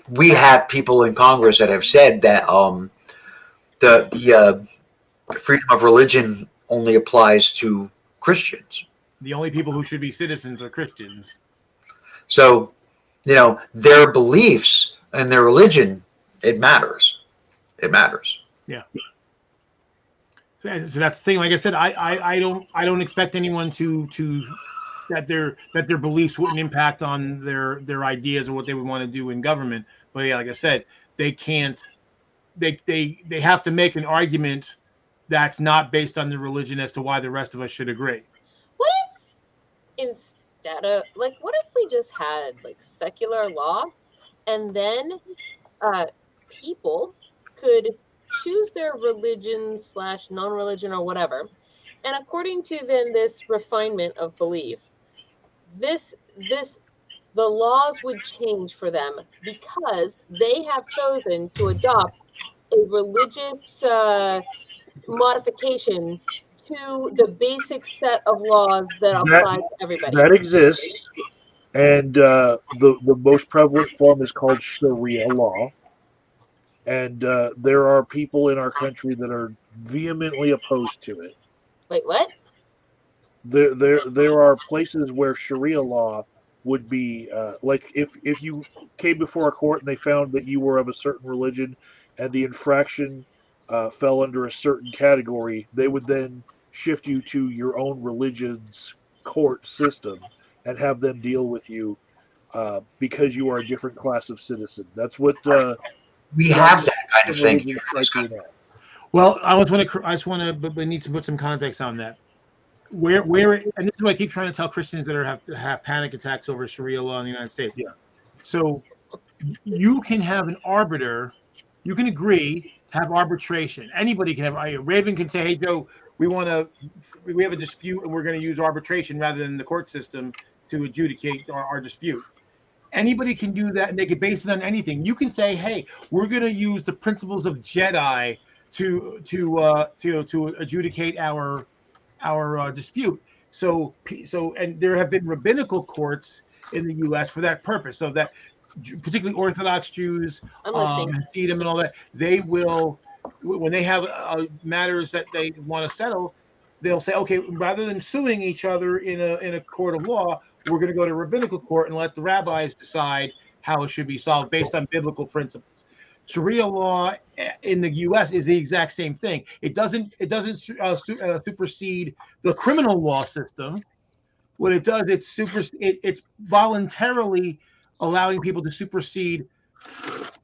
We have people in Congress that have said that the freedom of religion only applies to Christians. The only people who should be citizens are Christians. So, their beliefs and their religion, it matters. It matters. Yeah. So that's the thing. Like I said, I don't expect anyone to that their beliefs wouldn't impact on their ideas or what they would want to do in government. But yeah, like I said, they can't. They have to make an argument that's not based on the religion as to why the rest of us should agree. What if instead of like, what if we just had like secular law, and then people could choose their religion / non-religion or whatever, and according to then this refinement of belief, this the laws would change for them because they have chosen to adopt a religious modification to the basic set of laws that apply to everybody. That exists, and the most prevalent form is called Sharia law. And there are people in our country that are vehemently opposed to it. Wait, what? There are places where Sharia law would be like if you came before a court and they found that you were of a certain religion and the infraction fell under a certain category, they would then shift you to your own religion's court system and have them deal with you because you are a different class of citizen. That's what We have that kind of thing. Well, I just want to, but we need to put some context on that. Where, and this is what I keep trying to tell Christians that have panic attacks over Sharia law in the United States. Yeah. So you can have an arbiter, you can agree to have arbitration. Anybody can have. Raven can say, "Hey, Joe, we have a dispute, and we're going to use arbitration rather than the court system to adjudicate our dispute." Anybody can do that, and they can base it on anything. You can say, "Hey, we're going to use the principles of Jedi to adjudicate our dispute." So, and there have been rabbinical courts in the U.S. for that purpose. So that, particularly Orthodox Jews, Hasidim, and all that, they will, when they have matters that they want to settle, they'll say, "Okay, rather than suing each other in a court of law, we're going to go to rabbinical court and let the rabbis decide how it should be solved based on biblical principles." Sharia law in the U.S. is the exact same thing. It doesn't supersede the criminal law system. What it does, it's voluntarily allowing people to supersede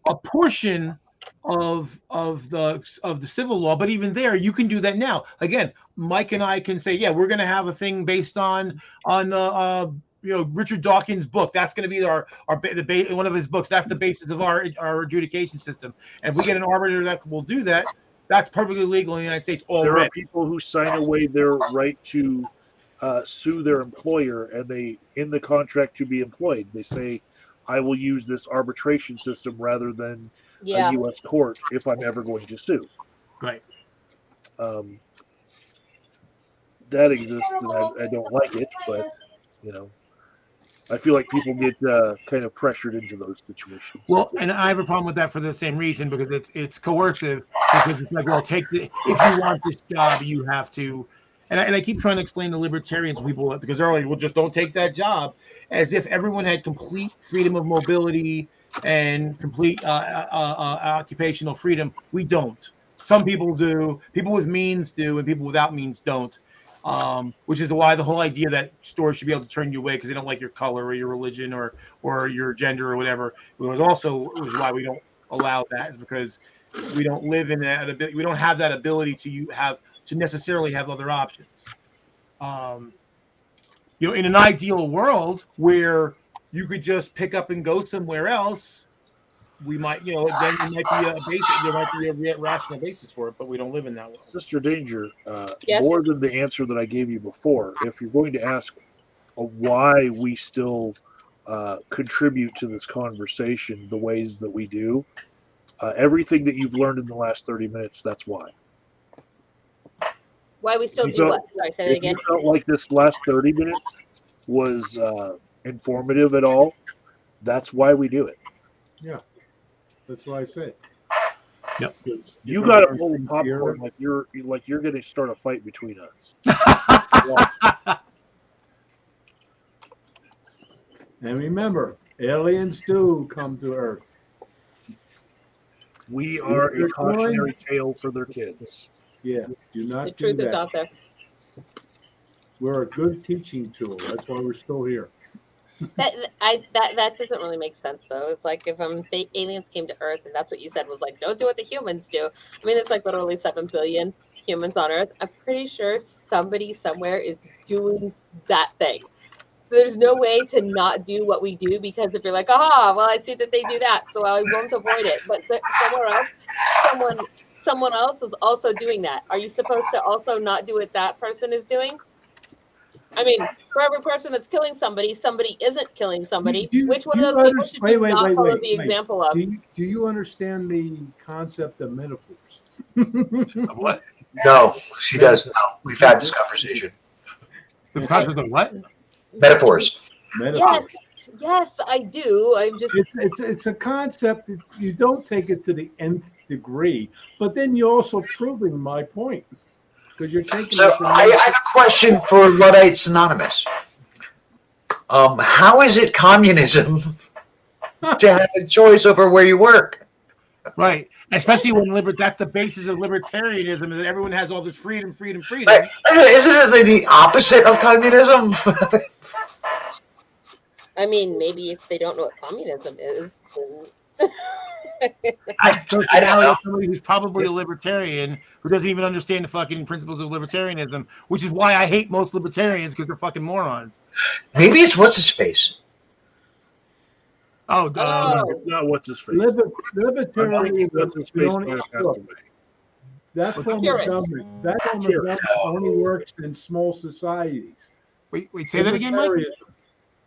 a portion of the civil law. But even there, you can do that now. Again, Mike and I can say, "Yeah, we're going to have a thing based on Richard Dawkins' book. That's going to be one of his books. That's the basis of our adjudication system. And if we get an arbiter that will do that, that's perfectly legal in the United States already." There are people who sign away their right to sue their employer, and they, in the contract to be employed, they say, "I will use this arbitration system rather than a U.S. court if I'm ever going to sue." Right. That exists, and I don't like it, but I feel like people get kind of pressured into those situations. Well, and I have a problem with that for the same reason, because it's coercive. Because it's like, well, if you want this job, you have to. And I keep trying to explain to libertarians, people, because they're like, "Well, just don't take that job," as if everyone had complete freedom of mobility and complete occupational freedom. We don't. Some people do. People with means do, and people without means don't. Which is why the whole idea that stores should be able to turn you away because they don't like your color or your religion or your gender or whatever was why we don't allow that, is because we don't live in that ability. We don't have that ability to necessarily have other options. In an ideal world where you could just pick up and go somewhere else, we might, then there might be a rational basis for it, but we don't live in that world. Sister Danger, Yes? more than the answer that I gave you before, if you're going to ask why we still contribute to this conversation the ways that we do, everything that you've learned in the last 30 minutes, that's why. Why we still do what? Sorry, say that again. If you felt like this last 30 minutes was informative at all, that's why we do it. Yeah. That's what I said. Yep. You got to pull popcorn like you're going to start a fight between us. And remember, aliens do come to Earth. We are a cautionary tale for their kids. Yeah, do not The do truth is that. out there. We're a good teaching tool. That's why we're still here. That doesn't really make sense though. It's like if aliens came to Earth and that's what you said was like, don't do what the humans do. I mean, there's like literally 7 billion humans on Earth. I'm pretty sure somebody somewhere is doing that thing. There's no way to not do what we do, because if you're like, aha, well, I see that they do that, so I won't avoid it. But somewhere else, someone else is also doing that. Are you supposed to also not do what that person is doing? I mean, for every person that's killing somebody, somebody isn't killing somebody. Which one of those people should you not follow the example of? Do you understand the concept of metaphors? What? No, she does. No, we've had this conversation. The concept of what? Metaphors. Metaphors. Yes, I do. I'm just. It's a concept that you don't take it to the nth degree, but then you're also proving my point, because you're taking. So I have a question for Luddites Anonymous. How is it communism to have a choice over where you work? Right. Especially when that's the basis of libertarianism, is that everyone has all this freedom. Right. Isn't it the opposite of communism? I mean, maybe if they don't know what communism is, then... I don't know. Somebody who's probably a libertarian who doesn't even understand the fucking principles of libertarianism, which is why I hate most libertarians, because they're fucking morons. Maybe it's what's his face. Oh, it's not what's his face. Libertarianism. What's his face might have passed away. That form of government. That form of government only works in small societies. Wait, say that again, Mike?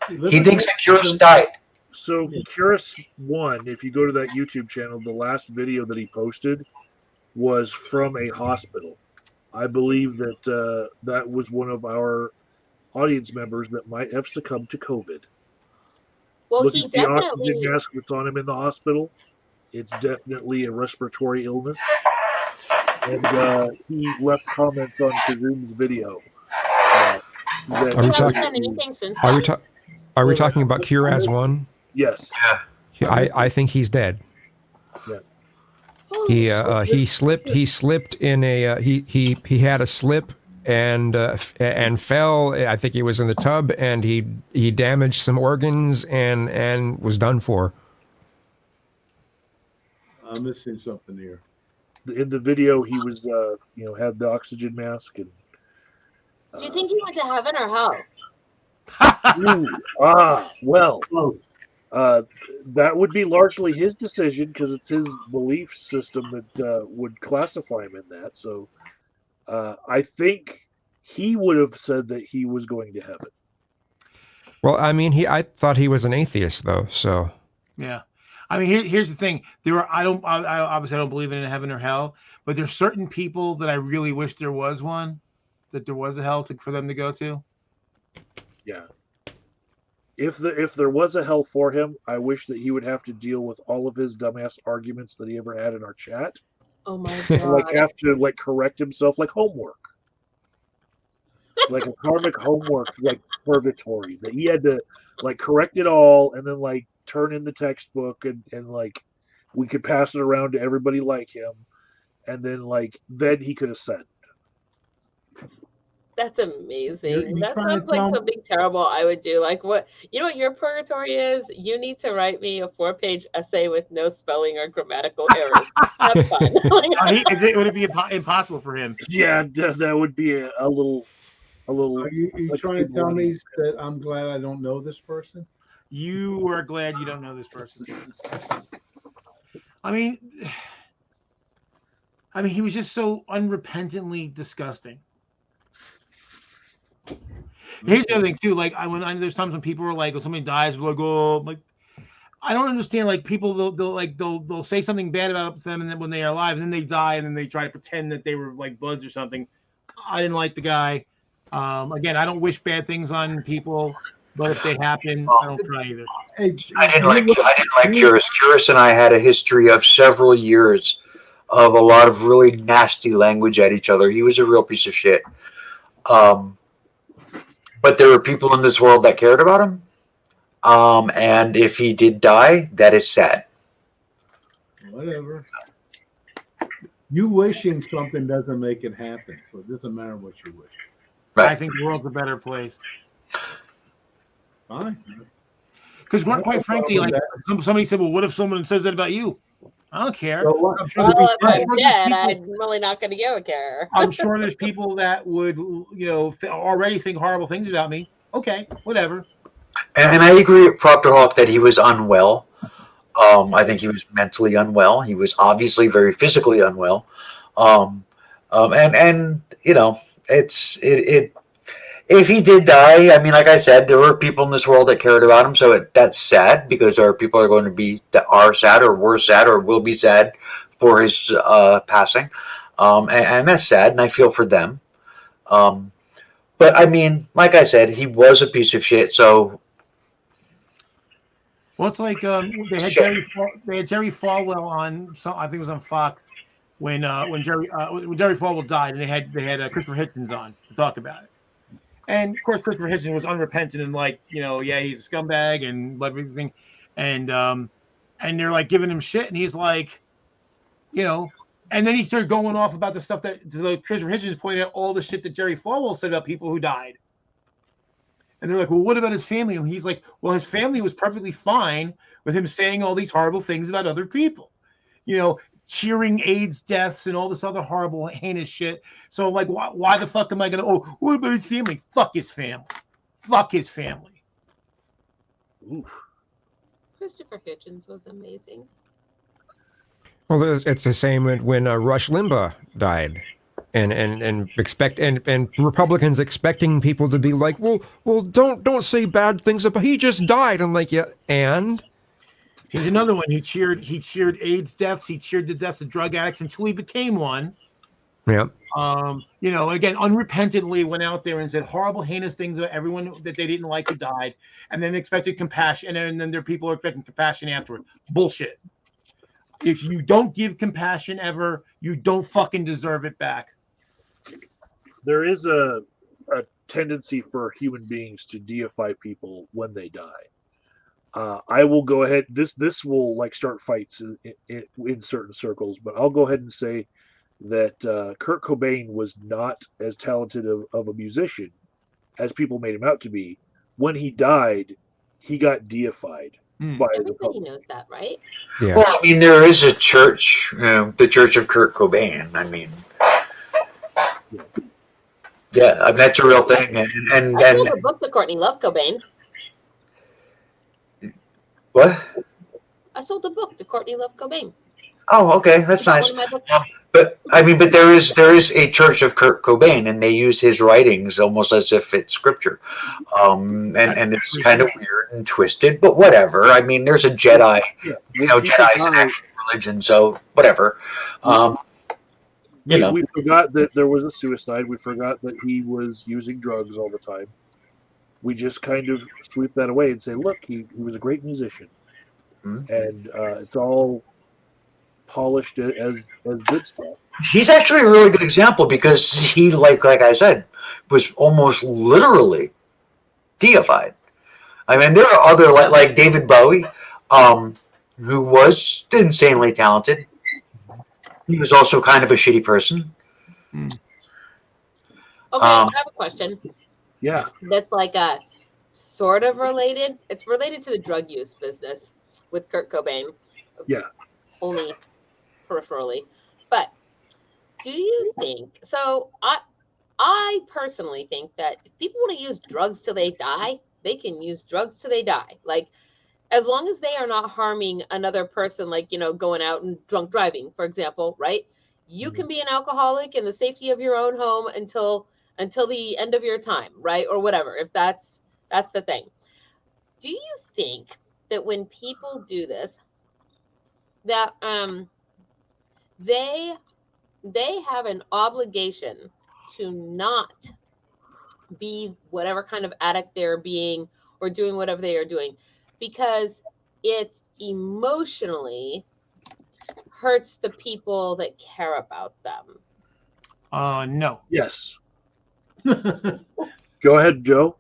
He thinks that Curtis died. So Curtis 1, if you go to that YouTube channel, the last video that he posted was from a hospital. I believe that that was one of our audience members that might have succumbed to COVID. Well, Look he at the definitely... oxygen mask that's on him in the hospital. It's definitely a respiratory illness. And he left comments on Kazoom's video. Are we talking about Curaz 1? Yes. I think he's dead. Yeah. He slipped in a he had a slip and fell. I think he was in the tub, and he damaged some organs and was done for. I'm missing something here. In the video, he was had the oxygen mask and. Do you think he went to heaven or hell? That would be largely his decision, because it's his belief system that would classify him in that. So I think he would have said that he was going to heaven. Well, I mean, I thought he was an atheist, though. So yeah, I mean, here's the thing: I obviously don't believe in heaven or hell, but there's certain people that I really wish there was one, that there was a hell for them to go to. Yeah. If there was a hell for him, I wish that he would have to deal with all of his dumbass arguments that he ever had in our chat. Oh my god! Like have to correct himself, like homework, like a karmic homework, like purgatory, that he had to correct it all and then turn in the textbook and we could pass it around to everybody like him, and then he could ascend. That's amazing. That sounds like something terrible I would do. Like, what, you know what your purgatory is? You need to write me a 4-page essay with no spelling or grammatical errors. That's fine. Would it be impossible for him? Yeah, that would be a little. Are you trying to tell me that I'm glad I don't know this person? You are glad you don't know this person. I mean, he was just so unrepentantly disgusting. Here's the other thing too. There's times when people are when somebody dies, we're I don't understand. People they'll say something bad about them, and then when they are alive, and then they die, and then they try to pretend that they were buds or something. I didn't like the guy. Again, I don't wish bad things on people, but if they happen, I don't try either. I didn't like Curtis. Curtis and I had a history of several years of a lot of really nasty language at each other. He was a real piece of shit. But there were people in this world that cared about him. And if he did die, that is sad. Whatever. You wishing something doesn't make it happen. So it doesn't matter what you wish. I Right. think the world's a better place. Fine. Because I have no quite frankly, problem like with somebody said, well, what if someone says that about you? I don't care. So what? I'm sure Well, there's if I'm people- dead, I'm really not going to go care. I'm sure there's people that would, already think horrible things about me. Okay, whatever. And I agree with Proctor Hawk that he was unwell. I think he was mentally unwell. He was obviously very physically unwell. And it. If he did die, I mean, like I said, there were people in this world that cared about him. So that's sad because there are people that are going to be that are sad or were sad or will be sad for his passing, and that's sad. And I feel for them. But I mean, like I said, he was a piece of shit. So. Well, it's like they had Jerry Falwell on. I think it was on Fox when Jerry Falwell died, and they had Christopher Hitchens on to talk about it. And of course, Christopher Hitchens was unrepentant and like, he's a scumbag and everything, and they're like giving him shit, and he's like, and then he started going off about the stuff that Christopher Hitchens pointed out all the shit that Jerry Falwell said about people who died. And they're like, well, what about his family? And he's like, well, his family was perfectly fine with him saying all these horrible things about other people, cheering AIDS deaths and all this other horrible, heinous shit. So, like, why the fuck am I going to, what about his family? Fuck his family. Fuck his family. Oof. Christopher Hitchens was amazing. Well, it's the same when Rush Limbaugh died. And Republicans expecting people to be like, well, don't say bad things about. He just died. I'm like, yeah, and here's another one. He cheered AIDS deaths. He cheered the deaths of drug addicts until he became one. Yeah. Again, unrepentantly went out there and said horrible, heinous things about everyone that they didn't like who died, and then expected compassion, and then their people are expecting compassion afterward. Bullshit. If you don't give compassion ever, you don't fucking deserve it back. There is a tendency for human beings to deify people when they die. I will go ahead. This will like start fights in certain circles, but I'll go ahead and say that Kurt Cobain was not as talented of a musician as people made him out to be. When he died, he got deified by the Everybody public. knows that, right? Yeah. Well, I mean, there is a church, the Church of Kurt Cobain. I mean, yeah, I mean, that's a real thing. And I sold a book to Courtney Love Cobain. what? I sold a book to Courtney Love Cobain. Oh, okay, that's nice. One of my books. But I mean, but there is a Church of Kurt Cobain, and they use his writings almost as if it's scripture, and it's kind of weird and twisted, but whatever. I mean, there's a Jedi, Jedi's an actual religion, so whatever. We forgot that there was a suicide. We forgot that he was using drugs all the time. We just kind of sweep that away and say, look, he was a great musician. Mm-hmm. And it's all polished as good stuff. He's actually a really good example because he, like I said, was almost literally deified. I mean, there are other, like David Bowie, who was insanely talented. He was also kind of a shitty person. Okay, I have a question. Yeah. That's like sort of related. It's related to the drug use business with Kurt Cobain. Yeah. Only peripherally. But do you think so? I personally think that if people want to use drugs till they die, they can use drugs till they die. Like, as long as they are not harming another person, like, going out and drunk driving, for example, right? You can be an alcoholic in the safety of your own home until the end of your time, right? Or whatever, if that's the thing. Do you think that when people do this, that they have an obligation to not be whatever kind of addict they're being or doing whatever they are doing, because it emotionally hurts the people that care about them? No. Yes. Go ahead, Joe.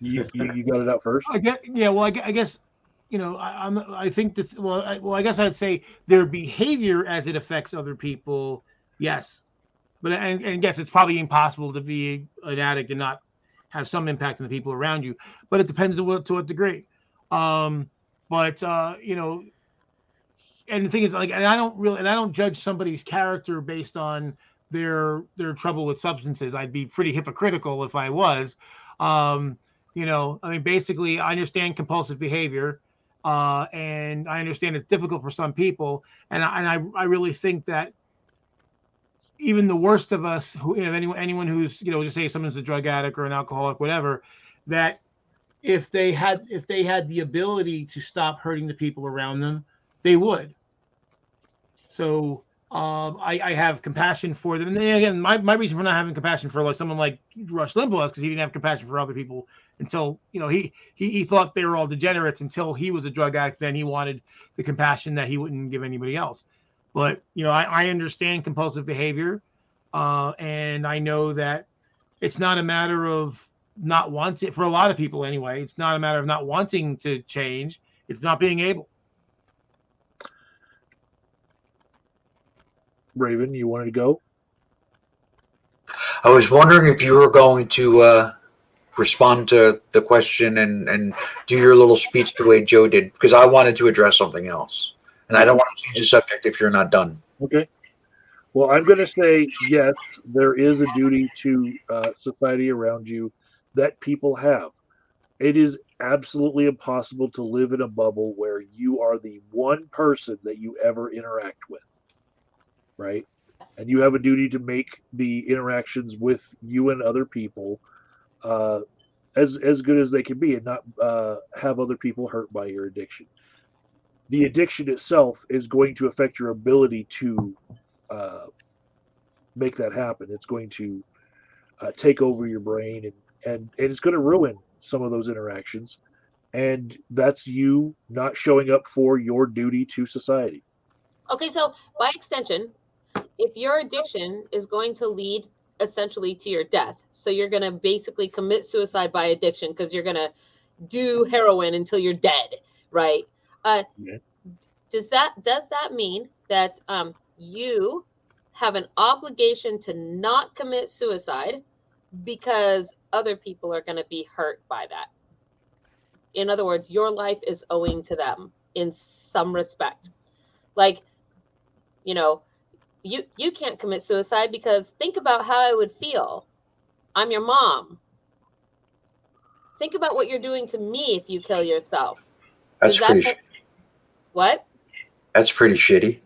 You got it out first. I guess I think that. I guess I'd say their behavior as it affects other people. Yes, but and yes, it's probably impossible to be an addict and not have some impact on the people around you. But it depends to what degree. Um, but and the thing is, like, and I don't judge somebody's character based on their trouble with substances. I'd be pretty hypocritical if I was. I mean, basically, I understand compulsive behavior, and I understand it's difficult for some people, and I really think that even the worst of us, who anyone who's just say someone's a drug addict or an alcoholic, whatever, that if they had the ability to stop hurting the people around them, they would. So I have compassion for them. And then again, my reason for not having compassion for like someone like Rush Limbaugh is because he didn't have compassion for other people until he thought they were all degenerates until he was a drug addict. Then he wanted the compassion that he wouldn't give anybody else. But I understand compulsive behavior, and I know that it's not a matter of not wanting, for a lot of people anyway. It's not a matter of not wanting to change. It's not being able. Raven, you wanted to go? I was wondering if you were going to respond to the question and do your little speech the way Joe did, because I wanted to address something else. And I don't want to change the subject if you're not done. Okay. Well, I'm going to say yes, there is a duty to society around you that people have. It is absolutely impossible to live in a bubble where you are the one person that you ever interact with, right? And you have a duty to make the interactions with you and other people as good as they can be, and not have other people hurt by your addiction. The addiction itself is going to affect your ability to make that happen. It's going to take over your brain, and it's going to ruin some of those interactions. And that's you not showing up for your duty to society. Okay, so by extension, if your addiction is going to lead essentially to your death, so you're going to basically commit suicide by addiction because you're going to do heroin until you're dead, right? Yeah. Does that mean that you have an obligation to not commit suicide because other people are going to be hurt by that? In other words, your life is owing to them in some respect. Like, you can't commit suicide because think about how I would feel. I'm your mom. Think about what you're doing to me if you kill yourself. That's pretty What? That's pretty shitty.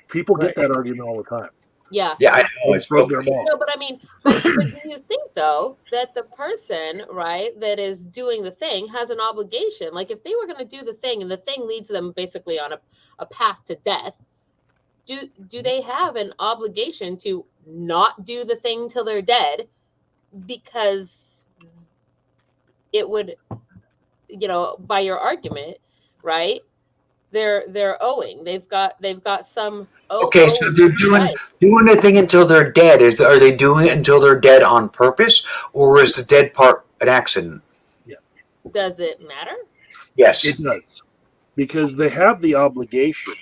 People get that argument all the time. Yeah. Yeah, I know. It's from their mom. No, but I mean, but do you think though that the person, right, that is doing the thing has an obligation? Like if they were going to do the thing and the thing leads them basically on a path to death, do they have an obligation to not do the thing till they're dead because it would, by your argument, right? They're owing. They've got some. Okay, so they're doing the thing until they're dead. Are they doing it until they're dead on purpose, or is the dead part an accident? Yeah. Does it matter? Yes, it does, because they have the obligation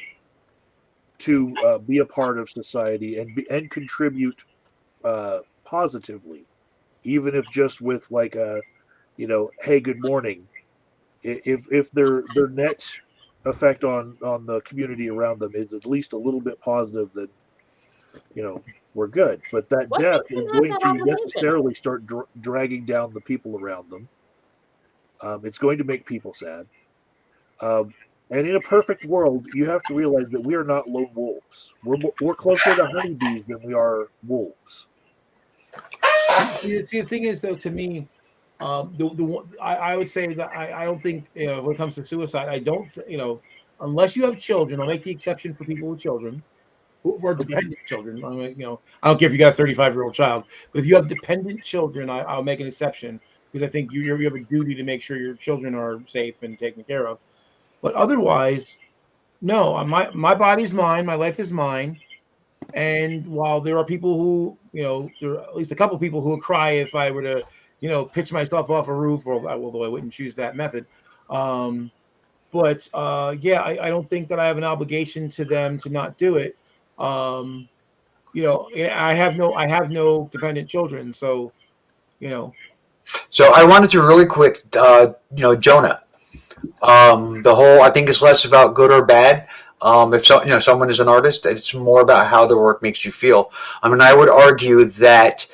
to be a part of society and contribute positively, even if just with like a, hey, good morning. If their net effect on the community around them is at least a little bit positive, then we're good. But that death is going to necessarily start dragging down the people around them. It's going to make people sad. And in a perfect world, you have to realize that we are not lone wolves. We're closer to honeybees than we are wolves. See, the thing is, though, to me, I would say that I don't think when it comes to suicide, I don't unless you have children. I'll make the exception for people with children who are dependent children. I mean, I don't care if you got a 35-year-old child, but if you have dependent children, I'll make an exception because I think you have a duty to make sure your children are safe and taken care of. But otherwise, no. My body's mine. My life is mine. And while there are people who, there are at least a couple people who would cry if I were to, pitch myself off a roof, although I wouldn't choose that method. But I don't think that I have an obligation to them to not do it. you know, I have no dependent children, so you know. So I wanted to really quick, Jonah. The whole I think it's less about good or bad. If someone is an artist, it's more about how their work makes you feel. I mean, I would argue that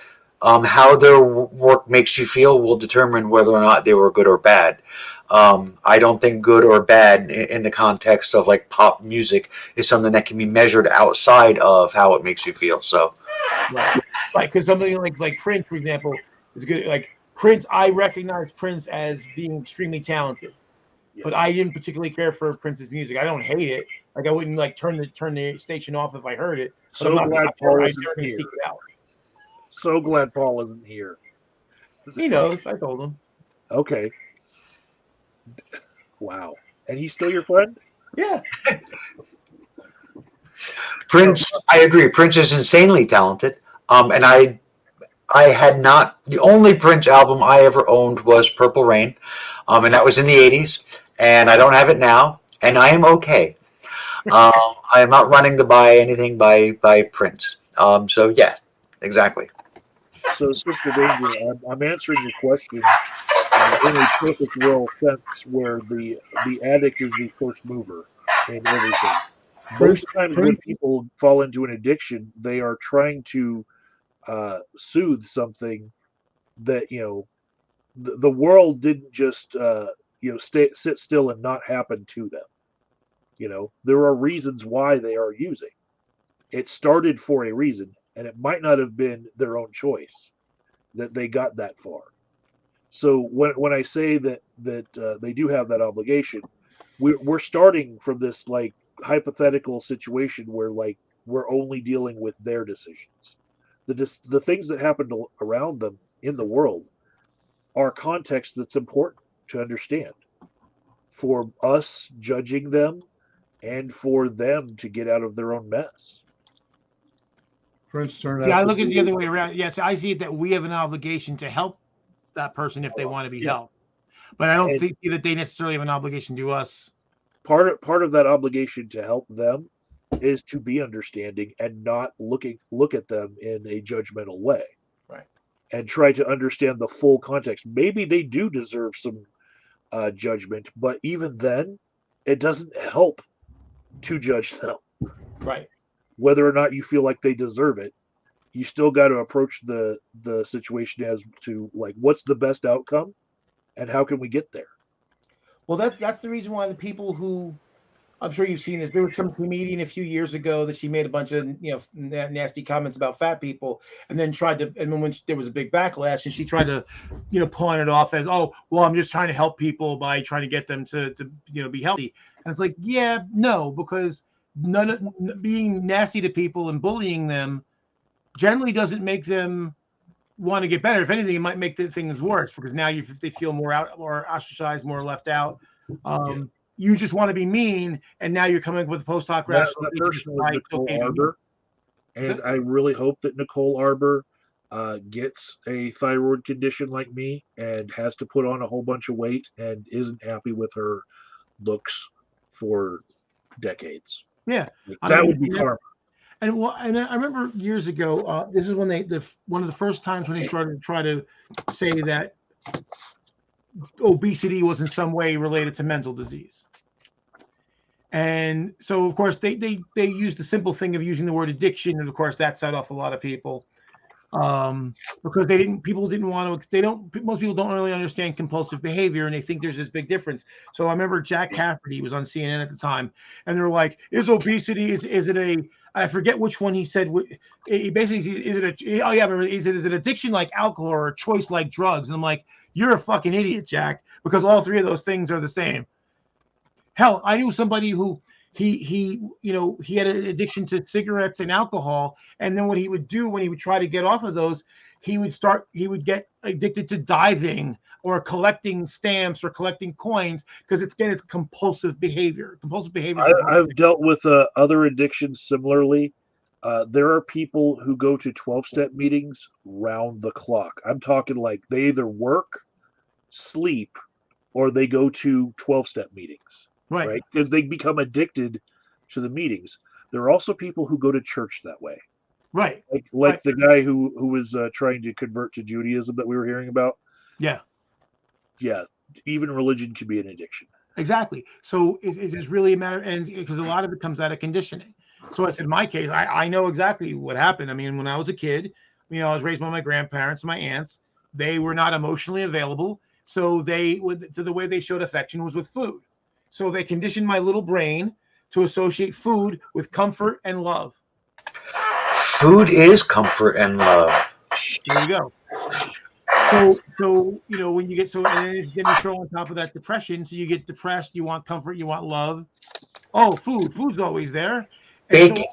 how their work makes you feel will determine whether or not they were good or bad. I don't think good or bad in the context of like pop music is something that can be measured outside of how it makes you feel. So, Right, because something like Prince, for example, is good. Like Prince, I recognize Prince as being extremely talented, but I didn't particularly care for Prince's music. I don't hate it. Like I wouldn't like turn the station off if I heard it. But I'm So not. glad Paul I'm isn't never going to here. seek it out. So glad Paul isn't here. He knows. I told him. Okay. Wow. And he's still your friend? Yeah. Prince, I agree. Prince is insanely talented. And I had not the only Prince album I ever owned was Purple Rain, and that was in the '80s. And I don't have it now, and I am okay. I am not running to buy anything by Prince. So yeah, exactly. So, Sister Danger, I'm answering your question in a perfect world sense where the addict is the first mover in everything. Most times when people fall into an addiction, they are trying to soothe something that, the world didn't just, sit still and not happen to them. There are reasons why they are using. It started for a reason, and it might not have been their own choice that they got that far. So when I say that they do have that obligation, we're starting from this like hypothetical situation where like we're only dealing with their decisions. The things that happened around them in the world are context that's important to understand for us judging them and for them to get out of their own mess. Prince turned See, out I to look at it the be other way around. Yes, I see it that we have an obligation to help that person if they want to be Yeah. helped, but I don't And think that they necessarily have an obligation to us. part of that obligation to help them is to be understanding and not look at them in a judgmental way Right. and try to understand the full context. Maybe they do deserve some judgment, but even then, it doesn't help to judge them. Right. Whether or not you feel like they deserve it, you still got to approach the situation as to like what's the best outcome and how can we get there. Well, that's the reason why the people who I'm sure you've seen this. There was some comedian a few years ago that she made a bunch of nasty comments about fat people, and then tried to. And when there was a big backlash, and she tried to, pawn it off as, oh, well, I'm just trying to help people by trying to get them to be healthy. And it's like, yeah, no, because being nasty to people and bullying them generally doesn't make them want to get better. If anything, it might make the things worse because now if they feel more ostracized, more left out. You just want to be mean, and now you're coming up with a post hoc That rationalization. person was Nicole Arbor, and I really hope that Nicole Arbor gets a thyroid condition like me and has to put on a whole bunch of weight and isn't happy with her looks for decades. Yeah, that would be karma. And I remember years ago, this is when one of the first times when they started to try to say that obesity was in some way related to mental disease. And so, of course, they used the simple thing of using the word addiction, and of course, that set off a lot of people because most people don't really understand compulsive behavior, and they think there's this big difference. So I remember Jack Cafferty was on CNN at the time, and they were like, "Is obesity is it a?" I forget which one he said. He basically is it addiction like alcohol or a choice like drugs? And I'm like, you're a fucking idiot, Jack, because all three of those things are the same. Hell, I knew somebody who he had an addiction to cigarettes and alcohol, and then what he would do when he would try to get off of those, he would get addicted to diving or collecting stamps or collecting coins because it's compulsive behavior. Compulsive behavior. I've dealt with other addictions similarly. There are people who go to 12-step meetings round the clock. I'm talking like they either work, sleep, or they go to 12-step meetings. Right? Because they become addicted to the meetings. There are also people who go to church that way. Right. Like Right. the guy who was trying to convert to Judaism that we were hearing about. Yeah. Yeah, even religion can be an addiction. Exactly. So it is really a matter, and because a lot of it comes out of conditioning. So it's in my case, I know exactly what happened. I mean, when I was a kid, I was raised by my grandparents, my aunts. They were not emotionally available, so the way they showed affection was with food. So they conditioned my little brain to associate food with comfort and love. Food is comfort and love. There you go. So when you get and then you throw on top of that depression, so you get depressed, you want comfort, you want love. Oh, food's always there, and Bacon, so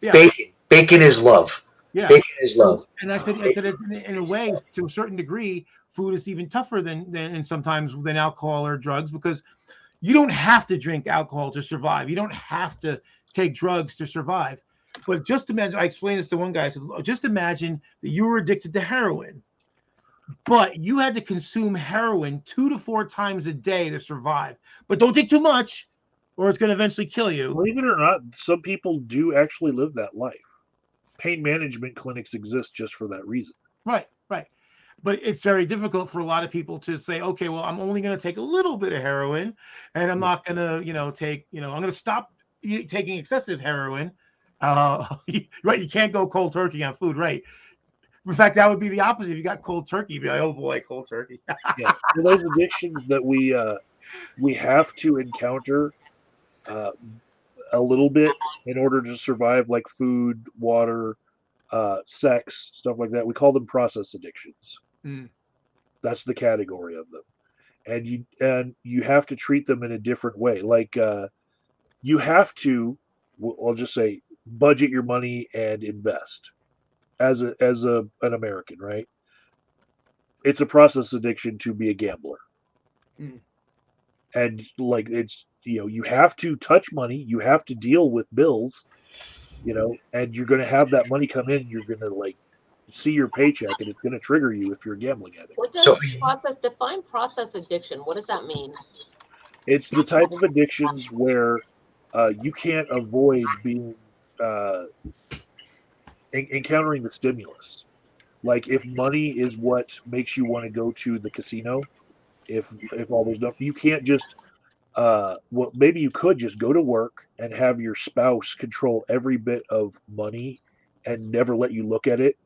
yeah, bacon is love. yeah. Bacon is So, love. and I said in a way, to a certain degree, food is even tougher than and sometimes than alcohol or drugs, because you don't have to drink alcohol to survive. You don't have to take drugs to survive. But just imagine, I explained this to one guy. I said, just imagine that you were addicted to heroin, but you had to consume heroin 2 to 4 times a day to survive. But don't take too much, or it's going to eventually kill you. Believe it or not, some people do actually live that life. Pain management clinics exist just for that reason. Right. But it's very difficult for a lot of people to say, okay, well, I'm only going to take a little bit of heroin, and I'm not going to, take, I'm going to stop taking excessive heroin. Right. You can't go cold turkey on food. Right. In fact, that would be the opposite. If you got cold turkey, you'd be like, oh boy, cold turkey. Yeah. For those addictions that we have to encounter a little bit in order to survive, like food, water, sex, stuff like that. We call them process addictions. Mm. That's the category of them, and you have to treat them in a different way. Like you have to, I'll just say, budget your money and invest as an American, right? It's a process addiction to be a gambler. Mm. And like it's you have to touch money, you have to deal with bills, and you're going to have that money come in, you're going to like see your paycheck, and it's going to trigger you if you're a gambling addict. What does define process addiction? What does that mean? It's the type of addictions where you can't avoid being encountering the stimulus. Like if money is what makes you want to go to the casino, if all those don't, you can't just well, maybe you could just go to work and have your spouse control every bit of money and never let you look at it,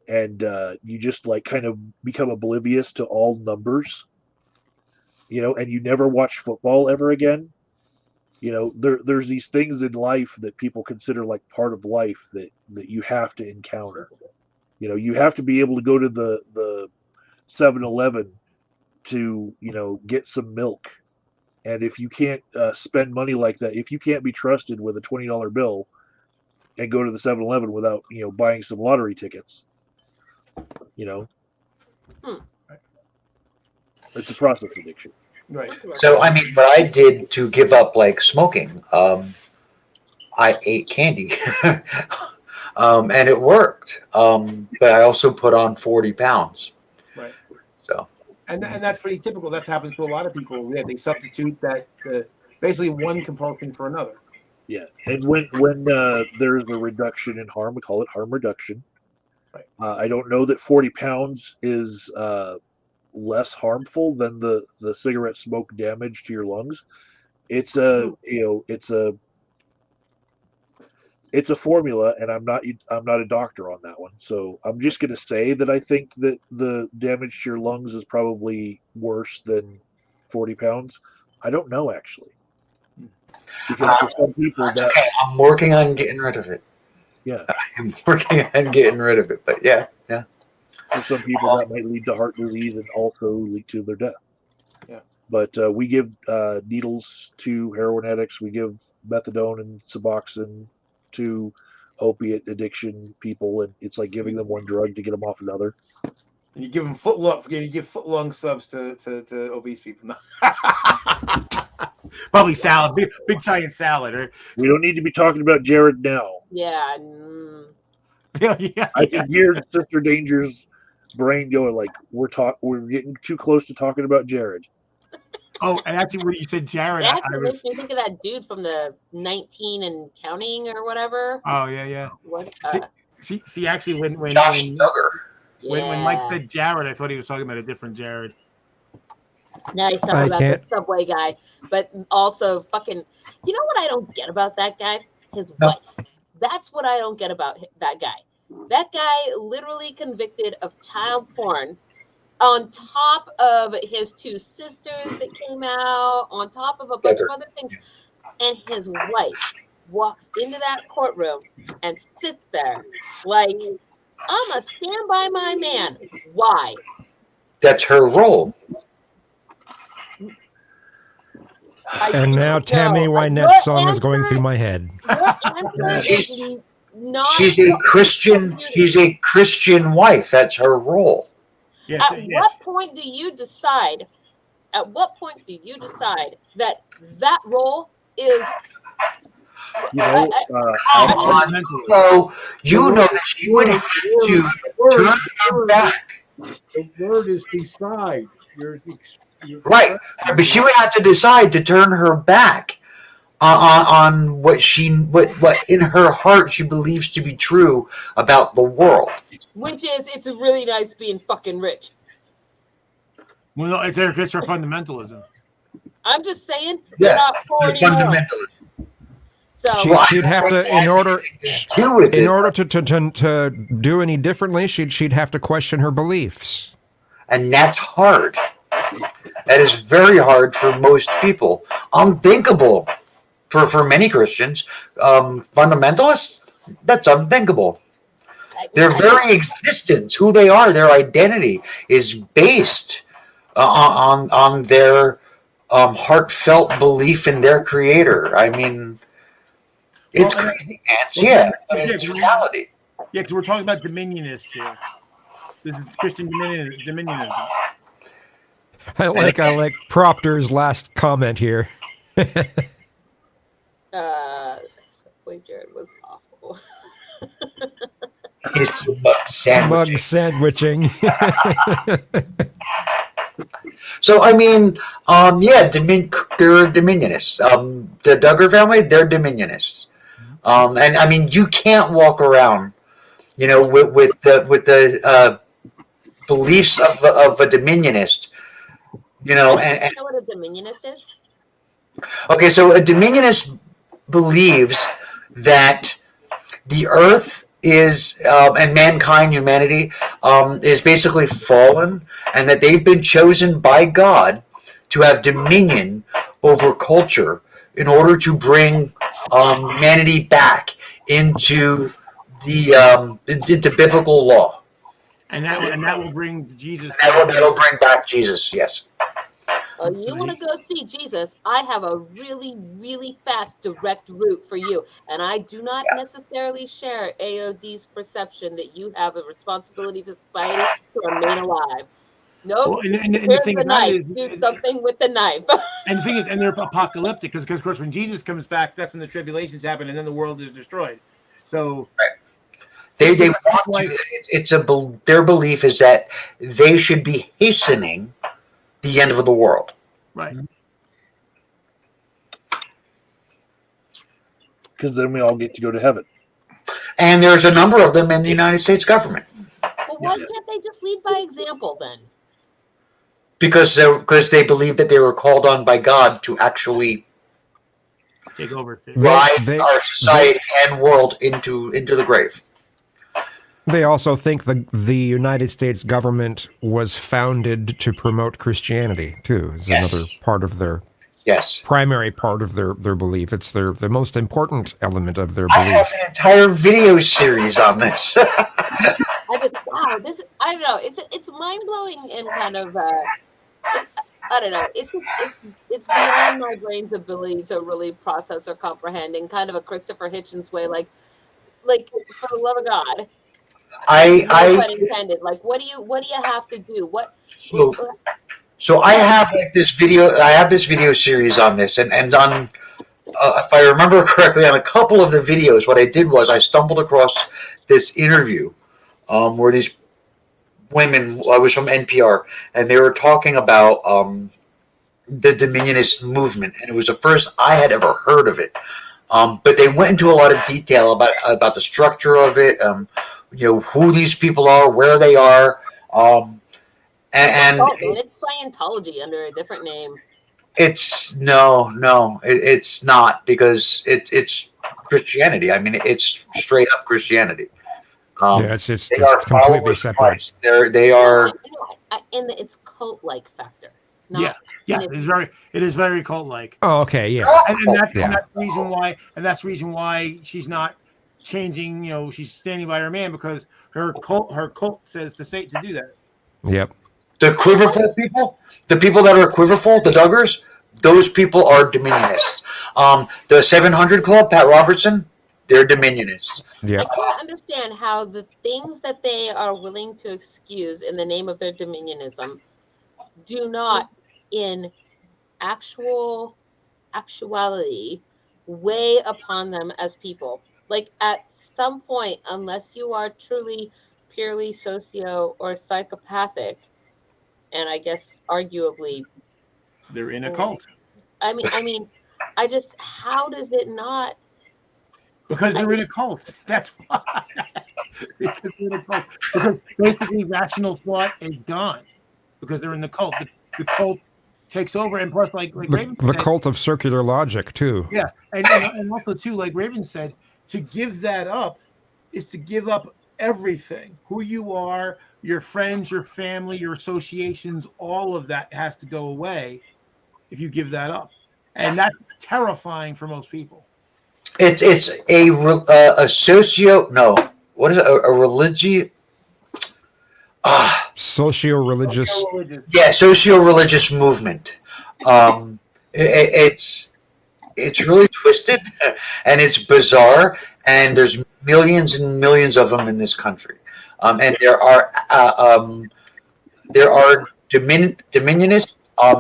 and you just like kind of become oblivious to all numbers, and you never watch football ever again. There's these things in life that people consider like part of life that you have to encounter. You have to be able to go to the 7-Eleven to get some milk. And if you can't spend money like that, if you can't be trusted with a $20 bill and go to the 7-Eleven without buying some lottery tickets, it's a process addiction. Right. So I mean, what I did to give up like smoking, I ate candy, and it worked. But I also put on 40 pounds. Right. So. And that's pretty typical. That happens to a lot of people. Yeah, they substitute that basically one compulsion for another. Yeah, and when there's a reduction in harm, we call it harm reduction. Right. I don't know that 40 pounds is less harmful than the cigarette smoke damage to your lungs. It's a it's a formula, and I'm not a doctor on that one, so I'm just going to say that I think that the damage to your lungs is probably worse than 40 pounds. I don't know actually, because for some people that okay, I'm working on getting rid of it. Yeah, I'm working on getting rid of it, but yeah. For some people that might lead to heart disease and also lead to their death. Yeah. But we give needles to heroin addicts. We give methadone and Suboxone to opiate addiction people, and it's like giving them one drug to get them off another. And you give them you give foot-long subs to obese people. Probably salad, big giant salad. Right? We don't need to be talking about Jared now. Yeah. I can hear Sister Danger's brain going like, we're getting too close to talking about Jared. Oh, and actually, when you said Jared, It I actually was. makes me think of that dude from the 19 and counting or whatever. Oh yeah. What? See, actually, when Josh Duggar. when Mike Yeah. said Jared, I thought he was talking about a different Jared. Now he's talking I about can't- the subway guy, but also fucking. You know what I don't get about that guy? His No. wife. That's what I don't get about that guy. That guy literally convicted of child porn, on top of his 2 sisters that came out, on top of a bunch of other things, and his wife walks into that courtroom and sits there like, I'm a stand by my man. Why? That's her role. And now Tammy Wynette's song is going through my head. Your answer is not. She's a Christian. She's a Christian wife. That's her role. Yes, At what point do you decide? At what point do you decide that that role is? You know, So you know that she would have to turn her back. The word is decide. You're Right, but she would have to decide to turn her back on what in her heart she believes to be true about the world. Which is, it's really nice being fucking rich. Well, no, it's her fundamentalism. I'm just saying, Yeah, you're not poor you're anymore. fundamentalist. So She'd have to, in order to do any differently, she'd have to question her beliefs. And that's hard. That is very hard for most people. Unthinkable for many Christians. Fundamentalists, that's unthinkable. Their very existence, who they are, their identity is based on their heartfelt belief in their creator. I mean, it's crazy, yeah, but it's reality. Yeah, because we're talking about dominionists here. This is Christian dominionism. I like Proctor's last comment here. Wait, Jared was awful. It's mug sandwiching. So I mean, they're dominionists. The Duggar family, they're dominionists. And I mean, you can't walk around, with the beliefs of a dominionist, And know what a dominionist is? Okay, so a dominionist believes that the earth is and humanity is basically fallen, and that they've been chosen by God to have dominion over culture in order to bring humanity back into into biblical law. And that will bring Jesus. That'll bring back Jesus. Yes. Well, you want to go see Jesus, I have a really, really fast direct route for you. And I do not necessarily share AOD's perception that you have a responsibility to society to remain alive. Nope. Well, and the Here's thing the about knife. it is, Do something with the knife. and the thing is, and they're apocalyptic because, of course, when Jesus comes back, that's when the tribulations happen, and then the world is destroyed. So they want to. Their belief is that they should be hastening the end of the world. Right. Because then we all get to go to heaven. And there's a number of them in the United States government. Well, why can't they just lead by example then? Because they believe that they were called on by God to actually take over, ride our society and world into the grave. They also think the United States government was founded to promote Christianity too. Is another part of their primary part of their belief. It's the most important element of their belief. I have an entire video series on this. I don't know. It's mind blowing and kind of I don't know. It's beyond my brain's ability to really process or comprehend in kind of a Christopher Hitchens way. Like for the love of God. No pun intended. Like, what do you have to do? So I have this video series on this, and on if I remember correctly, on a couple of the videos, what I did was I stumbled across this interview where these women, I was from NPR, and they were talking about the Dominionist movement, and it was the first I had ever heard of it. But they went into a lot of detail about the structure of it, who these people are, where they are, and it's Scientology under a different name. it's it's not, because it's Christianity. I mean, it's straight up Christianity. It's they are completely separate. They are. And it's cult-like factor. Yeah, it is very cult-like. Oh, okay, yeah. And that's the reason why she's not changing. She's standing by her man, because her cult says to do that. Yep. The Quiverful people, the people that are Quiverful, the Duggars, those people are Dominionists. The 700 Club, Pat Robertson, they're Dominionists. Yeah. I can't understand how the things that they are willing to excuse in the name of their dominionism do not, in actuality, weigh upon them as people. Like, at some point, unless you are truly purely socio or psychopathic, and I guess arguably they're in a cult. I mean, how does it not? Because they're in a cult. That's why. Because they're in a cult. Because basically rational thought is gone. Because they're in the cult. The cult takes over, and plus, like Raven said, the cult of circular logic too. Yeah, and also too, like Raven said, to give that up is to give up everything. Who you are, your friends, your family, your associations, all of that has to go away if you give that up, and that's terrifying for most people. It's a socio no what is it, a religion socio-religious socio-religious movement. It's really twisted and it's bizarre, and there's millions and millions of them in this country, and there are dominionists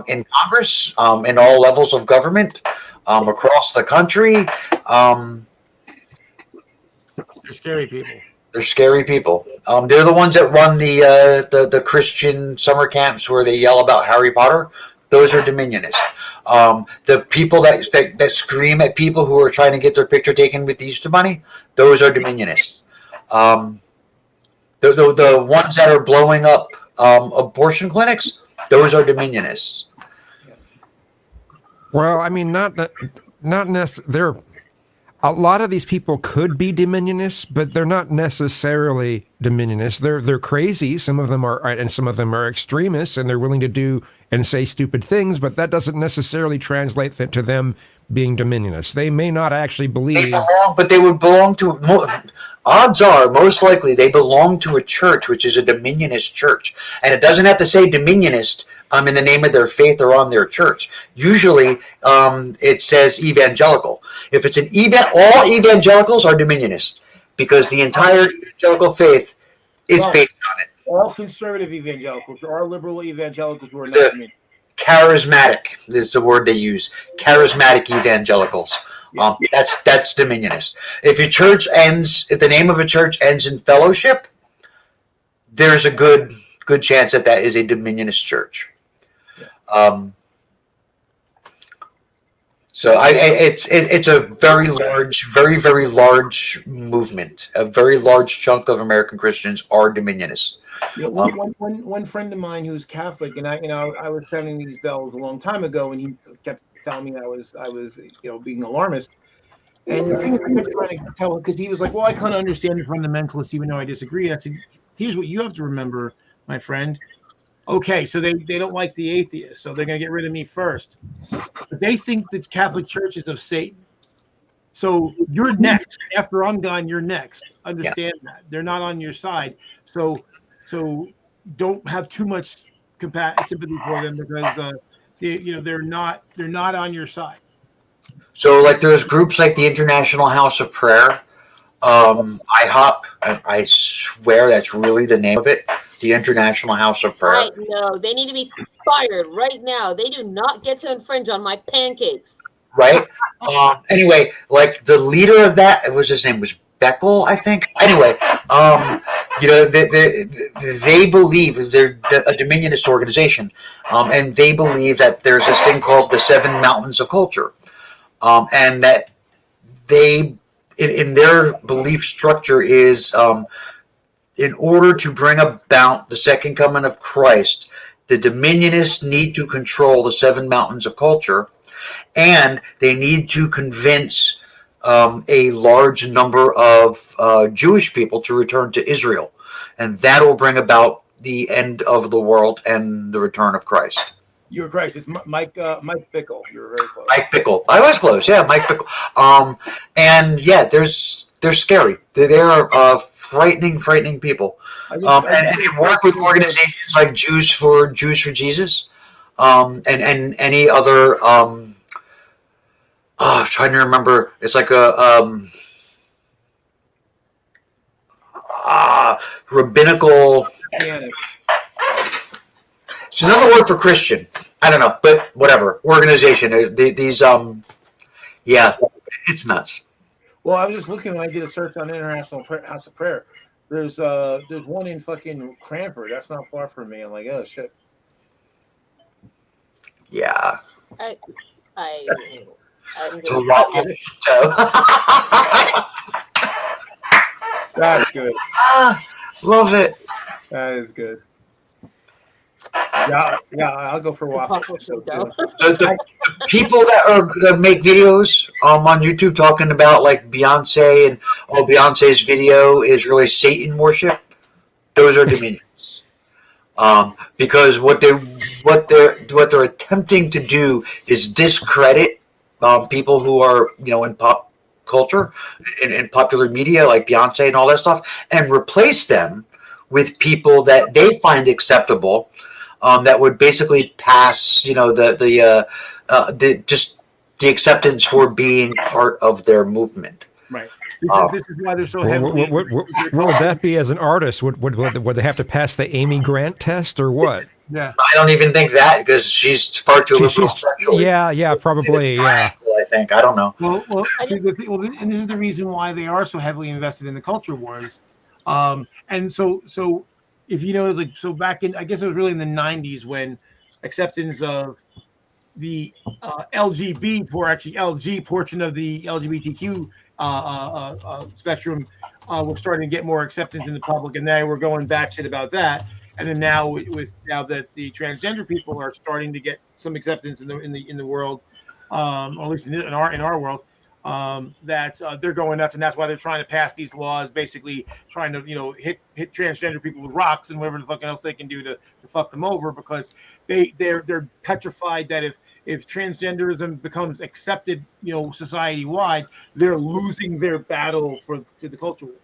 in Congress, in all levels of government, across the country. They're scary people. They're scary people. They're the ones that run the Christian summer camps where they yell about Harry Potter. Those are Dominionists. The people that scream at people who are trying to get their picture taken with the Easter Bunny, those are Dominionists. The ones that are blowing up abortion clinics, those are Dominionists. Well, I mean, not necessarily. A lot of these people could be Dominionists, but they're not necessarily Dominionists. They're crazy. Some of them are, and some of them are extremists, and they're willing to do and say stupid things. But that doesn't necessarily translate to them being Dominionists. They may not actually believe. But they would belong to. Odds are, most likely, they belong to a church, which is a Dominionist church, and it doesn't have to say Dominionist in the name of their faith or on their church. Usually, it says evangelical. If it's all evangelicals are Dominionists, because the entire evangelical faith is based on it. All conservative evangelicals, or liberal evangelicals, who are not Dominionists. Charismatic is the word they use. Charismatic evangelicals. That's Dominionist. If the name of a church ends in fellowship, there's a good chance that is a Dominionist church. So it's a very large movement. A very large chunk of American Christians are Dominionists. One friend of mine who's Catholic, and I was sounding these bells a long time ago, and he kept telling me I was being alarmist. And the thing is, I kept trying to tell him, because he was like, "Well, I kind of understand the fundamentalists, even though I disagree." I said, "Here's what you have to remember, my friend. Okay, so they don't like the atheists, so they're going to get rid of me first. But they think the Catholic Church is of Satan. So you're next. After I'm gone, you're next. Understand that. They're not on your side. So don't have too much sympathy for them, because they're not on your side." So, like, there's groups like the International House of Prayer, IHOP. I swear that's really the name of it. The International House of Prayer. I know. They need to be fired right now. They do not get to infringe on my pancakes. Right? Anyway, like, the leader of that, his name was Beckel, I think. Anyway, they believe they're a dominionist organization, and they believe that there's this thing called the Seven Mountains of Culture, and that they, in their belief structure, is in order to bring about the second coming of Christ, the dominionists need to control the seven mountains of culture, and they need to convince a large number of Jewish people to return to Israel, and that will bring about the end of the world and the return of Christ. You were correct. It's Mike Bickle. You were very close. Mike Bickle. I was close. Yeah, Mike Bickle. And yeah, they're scary. They're frightening people. And they work with organizations like Jews for Jesus, and any other. I'm trying to remember. It's like a rabbinical. It's another word for Christian. I don't know, but whatever organization. These yeah, it's nuts. Well, I was just looking when I did a search on International House of Prayer. There's one in fucking Cranford. That's not far from me. I'm like, oh shit. Yeah. That's good. Love it. That is good. Yeah, I'll go for a walk. The people that make videos on YouTube talking about like Beyonce and Beyonce's video is really Satan worship. Those are dominions. Because what they're attempting to do is discredit people who are in pop culture and popular media like Beyonce and all that stuff, and replace them with people that they find acceptable. That would basically pass, the acceptance for being part of their movement. Right. This is why they're so heavily. What would that be as an artist? Would they have to pass the Amy Grant test or what? Yeah. I don't even think that, because she's far too liberal sexually. Yeah, probably. Yeah. I think. I don't know. Well, and this is the reason why they are so heavily invested in the culture wars. And so if you know, like, so back in, I guess it was really in the 90s when acceptance of the LG portion of the LGBTQ spectrum was starting to get more acceptance in the public, and now we're going batshit about that. And then now that the transgender people are starting to get some acceptance in the world, or at least in our world, that they're going nuts, and that's why they're trying to pass these laws, basically trying to hit transgender people with rocks and whatever the fuck else they can do to fuck them over, because they're petrified that if transgenderism becomes accepted society wide, they're losing their battle for the culture wars.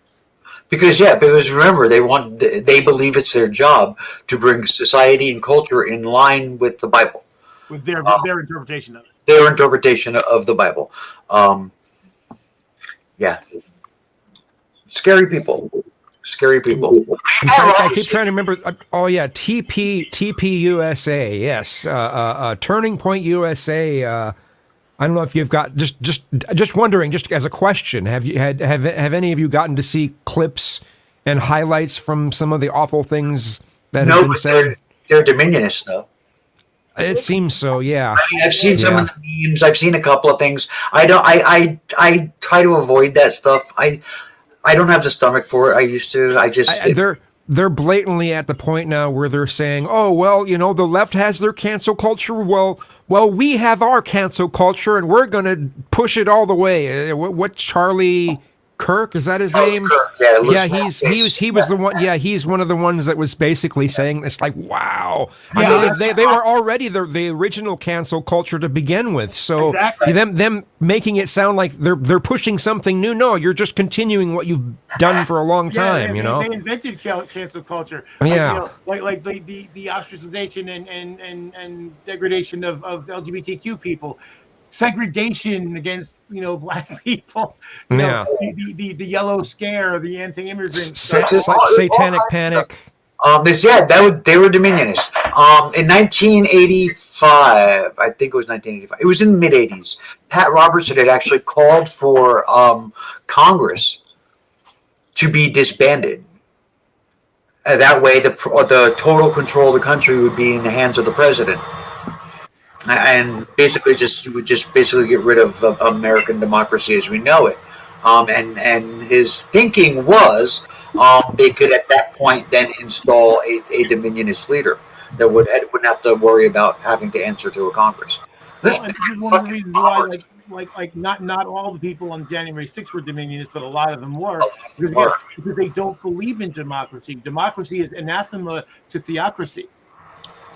Because remember, they believe it's their job to bring society and culture in line with the Bible, with their interpretation of it. Their interpretation of the Bible. Yeah. Scary people. I keep trying to remember. Oh yeah, TPUSA. Yes, Turning Point USA. I don't know if you've got just wondering, just as a question, have any of you gotten to see clips and highlights from some of the awful things that have been said? They're dominionists, though. It seems so, yeah. I've seen some of the memes. I've seen a couple of things. I try to avoid that stuff. I don't have the stomach for it. I used to. They're blatantly at the point now where they're saying, "Oh well, the left has their cancel culture. Well, we have our cancel culture, and we're going to push it all the way." What Charlie Kirk, is that his name? Kirk, he was the one. Yeah, he's one of the ones that was basically saying this, like, wow. I mean, they were already the original cancel culture to begin with. So exactly. them making it sound like they're pushing something new. No, you're just continuing what you've done for a long time. They invented cancel culture. Like the ostracization and degradation of LGBTQ people. Segregation against black people, the yellow scare, the anti-immigrant satanic panic. They were dominionist. In 1985, I think it was 1985. It was in the mid 80s. Pat Robertson had actually called for Congress to be disbanded That way, the total control of the country would be in the hands of the president, and basically you would just basically get rid of American democracy as we know it. And his thinking was they could at that point then install a dominionist leader that wouldn't have to worry about having to answer to a Congress. Well, and this is one of the reasons why, not all the people on January 6th were Dominionists, but a lot of them were, because they don't believe in democracy. Democracy is anathema to theocracy.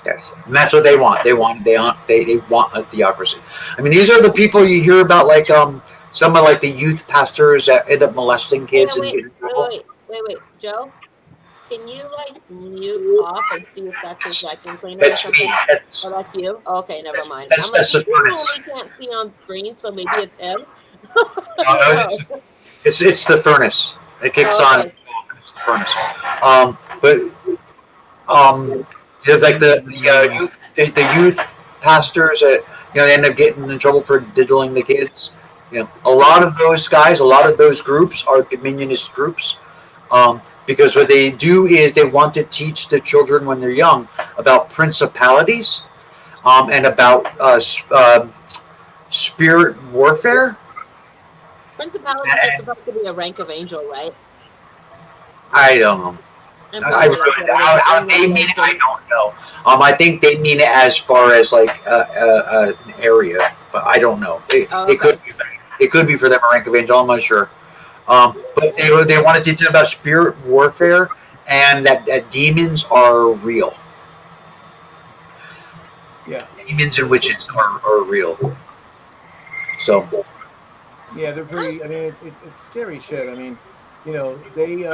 Yes, and that's what they want. They want a theocracy. I mean, these are the people you hear about, like some of like the youth pastors that end up molesting kids. Wait, Joe. Can you mute off and see if that's his vacuum cleaner or something? Oh, that's you? Oh, okay, never mind. I'm like, you really can't see on screen, so maybe it's him. It's the furnace. It kicks on. It's the furnace. Like the youth pastors that they end up getting in trouble for diddling the kids. A lot of those guys, a lot of those groups are dominionist groups. Because what they do is they want to teach the children when they're young about principalities and about spirit warfare. Principalities is supposed to be a rank of angel, right? I don't know. How they mean it, I don't know. I think they mean it as far as like an area, but I don't know. It could be for them a rank of angel. I'm not sure. But they want to teach them about spirit warfare and that demons are real. Yeah. Demons and witches are real. So. Yeah, they're pretty. I mean, it's scary shit. I mean, they.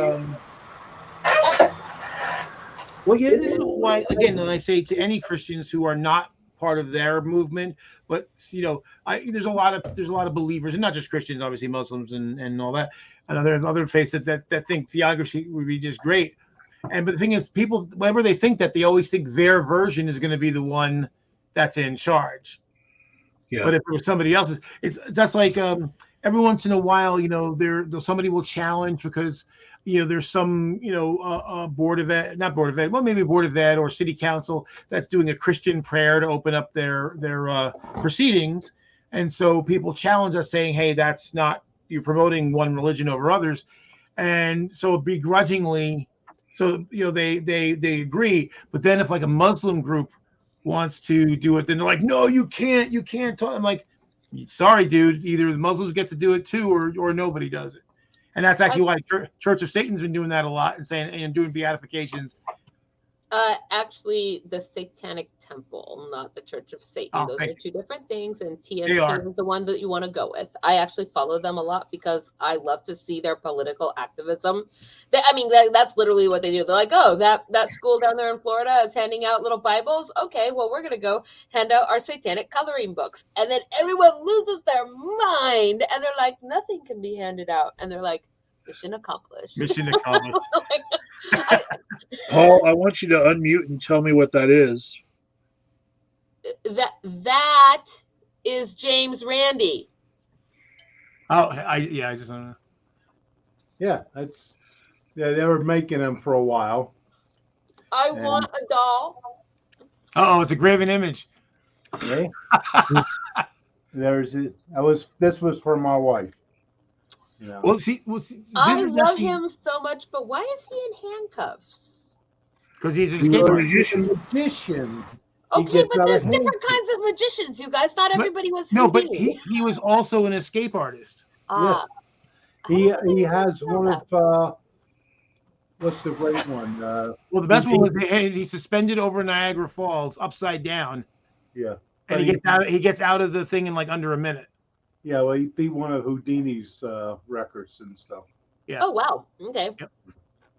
Well, yeah, this is why, again, when I say to any Christians who are not part of their movement, but there's a lot of believers, and not just Christians, obviously Muslims and all that, and other faiths that think theocracy would be just great. But the thing is, people, whenever they think that, they always think their version is going to be the one that's in charge. Yeah. But if it was somebody else's, that's like every once in a while, somebody will challenge because there's some board of ed, not board of ed, well, maybe board of ed or city council that's doing a Christian prayer to open up their proceedings, and so people challenge us saying, hey, that's not, you're promoting one religion over others, and so begrudgingly, they agree. But then if like a Muslim group wants to do it, then they're like, no, you can't talk. I'm like, sorry, dude, either the Muslims get to do it too or nobody does it. And that's actually why Church of Satan's been doing that a lot and doing beatifications. Actually, the Satanic Temple, not the Church of Satan. Those are two different things, and TST is the one that you want to go with. I actually follow them a lot because I love to see their political activism. That's literally what they do. They're like, oh, that school down there in Florida is handing out little Bibles. Okay, well, we're going to go hand out our satanic coloring books. And then everyone loses their mind, and they're like, nothing can be handed out. And they're like, mission accomplished. Mission accomplished. Paul, I want you to unmute and tell me what that is. That is James Randi. Oh, I just don't know. Yeah, they were making them for a while. I want a doll. Oh, it's a graven image. Okay. This was for my wife. Well, I love him so much, but why is he in handcuffs? Because he's a magician. Okay, but there's different kinds of magicians, you guys. Not everybody was. No, but he was also an escape artist. Yes. He has one of what's the great one? Well, the best one was he's suspended over Niagara Falls upside down. Yeah, and he gets out of the thing in like under a minute. Yeah, well, he beat one of Houdini's records and stuff. Yeah. Oh wow. Okay. Yep.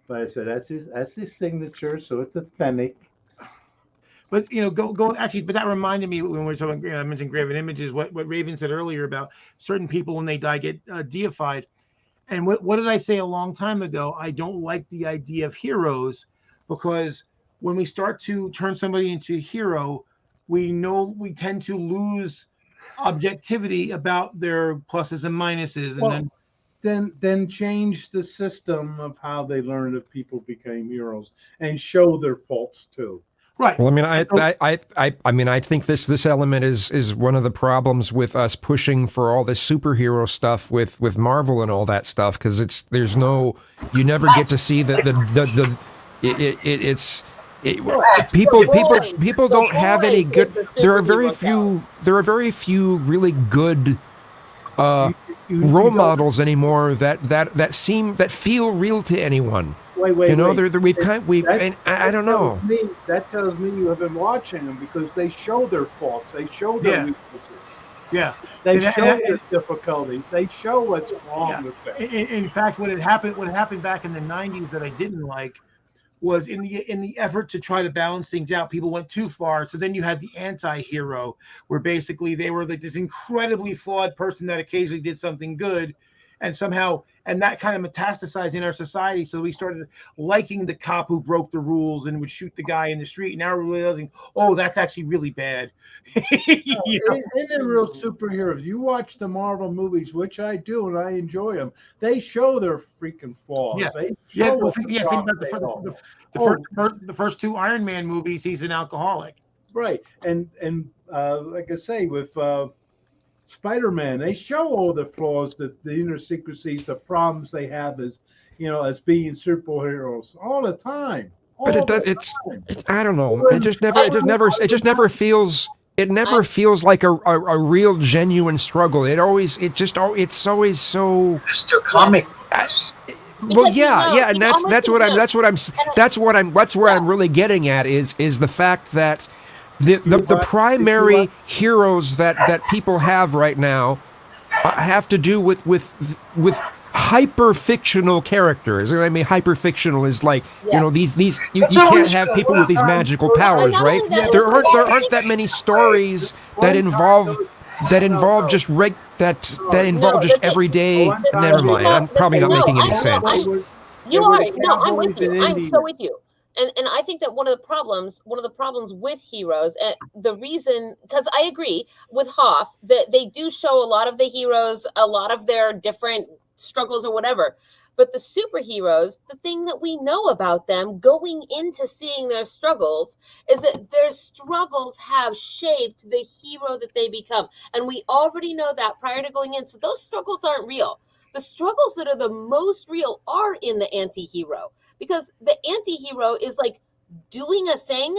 But I said that's his signature, so it's authentic. But go actually. But that reminded me when we were talking. I mentioned graven images. What Raven said earlier about certain people when they die get deified. And what did I say a long time ago? I don't like the idea of heroes because when we start to turn somebody into a hero, we tend to lose objectivity about their pluses and minuses, and then then change the system of how they learn that people became heroes and show their faults too. Right. Well, I mean, I mean, I think this element is one of the problems with us pushing for all this superhero stuff with Marvel and all that stuff, because there's no, you never get to see people don't have any good. There are very few really good role models anymore that feel real to anyone. Wait. I don't know. That tells me you have been watching them, because they show their faults, they show their weaknesses. Yeah, They show their difficulties. They show what's wrong with them. In fact, what happened back in the '90s that I didn't like was in the effort to try to balance things out, people went too far. So then you had the anti-hero, where basically they were like this incredibly flawed person that occasionally did something good, and that kind of metastasized in our society. So we started liking the cop who broke the rules and would shoot the guy in the street. Now we're realizing, oh, that's actually really bad. They're real superheroes. You watch the Marvel movies, which I do, and I enjoy them. They show their freaking flaws. Yeah, They show think about the first two Iron Man movies. He's an alcoholic, right? And like I say, with Spider-Man, they show all the flaws, the idiosyncrasies, the problems they have as being superheroes all the time. But I don't know. It just never feels like a real genuine struggle. It's always so. Mr. Comic. Well, yeah, and that's where I'm really getting at is the fact that the primary heroes that people have right now have to do with hyper fictional characters. I mean, hyper fictional is like these you can't have people with these magical powers, right? There aren't that many stories that involve just everyday. Never mind. I'm probably not making any sense. You are. No, I'm with you. I'm so with you. And I think that one of the problems with heroes, the reason, because I agree with Hoff that they do show a lot of the heroes, a lot of their different struggles or whatever. But the superheroes, the thing that we know about them going into seeing their struggles is that their struggles have shaped the hero that they become. And we already know that prior to going in. So those struggles aren't real. The struggles that are the most real are in the anti-hero, because the anti-hero is like doing a thing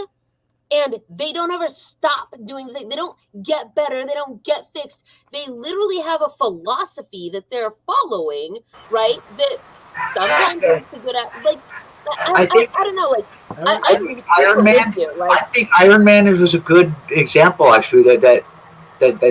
and they don't ever stop doing the thing. They don't get better. They don't get fixed. They literally have a philosophy that they're following, right? That sometimes they're good at. Like, I don't know. Like, I think Iron Man. I think Iron Man was a good example, actually. That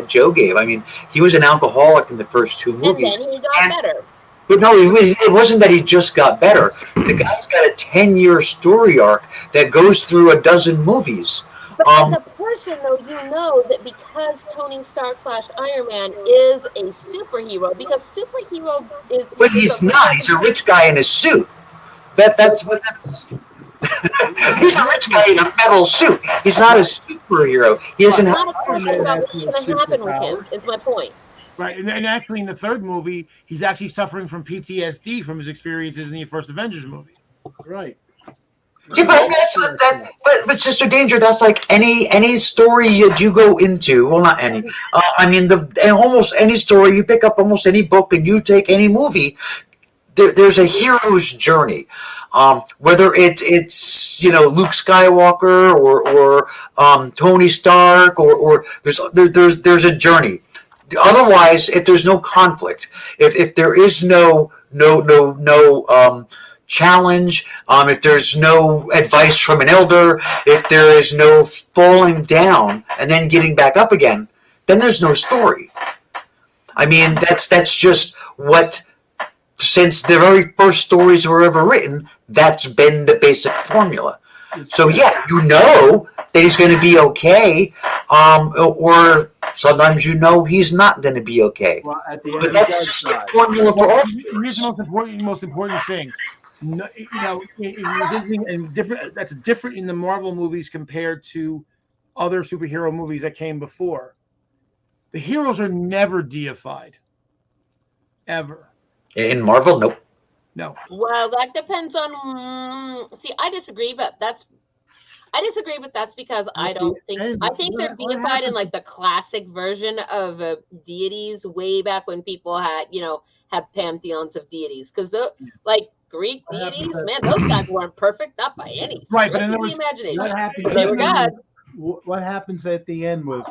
Joe gave. I mean, he was an alcoholic in the first two movies. And then he got better. But no, it wasn't that he just got better. The guy's got a 10-year story arc that goes through a dozen movies. But as a person, though, you know that because Tony Stark / Iron Man is a superhero, because superhero is... But he's not. He's a rich guy in a suit. That's what that's... He's a rich guy in a metal suit. He's not a superhero. He doesn't have... Not a question about what's going to happen with him, is my point. Right, and actually in the third movie, he's actually suffering from PTSD from his experiences in the first Avengers movie. Right. Yeah, but Sister Danger, that's like any story that you go into. Well, not any. I mean, almost any story you pick up, almost any book, and you take any movie. There's a hero's journey, whether it's Luke Skywalker or Tony Stark or there's a journey. Otherwise, if there's no conflict, if there is no challenge, if there's no advice from an elder, if there is no falling down and then getting back up again, then there's no story. I mean, that's just what, since the very first stories were ever written, that's been the basic formula. So yeah, that he's going to be okay, or sometimes he's not going to be okay. Well, at the end but that's just the formula for all. Here's the most important thing. No, and different. That's different in the Marvel movies compared to other superhero movies that came before. The heroes are never deified, ever. In Marvel, nope. No. Well, that depends on. See, I disagree, but that's because I don't think I think they're deified in like the classic version of deities way back when people had pantheons of deities, because the like Greek deities, man, those guys weren't perfect, not by any stretch of the imagination. But they were gods. What happens at the end with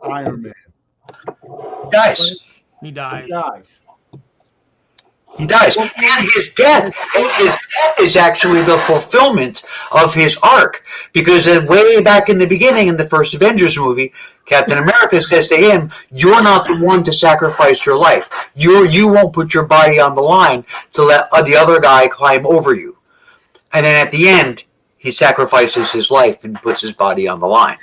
Iron Man? He dies. He dies. And his death is actually the fulfillment of his arc. Because way back in the beginning, in the first Avengers movie, Captain America says to him, "You're not the one to sacrifice your life. You won't put your body on the line to let the other guy climb over you." And then at the end, he sacrifices his life and puts his body on the line.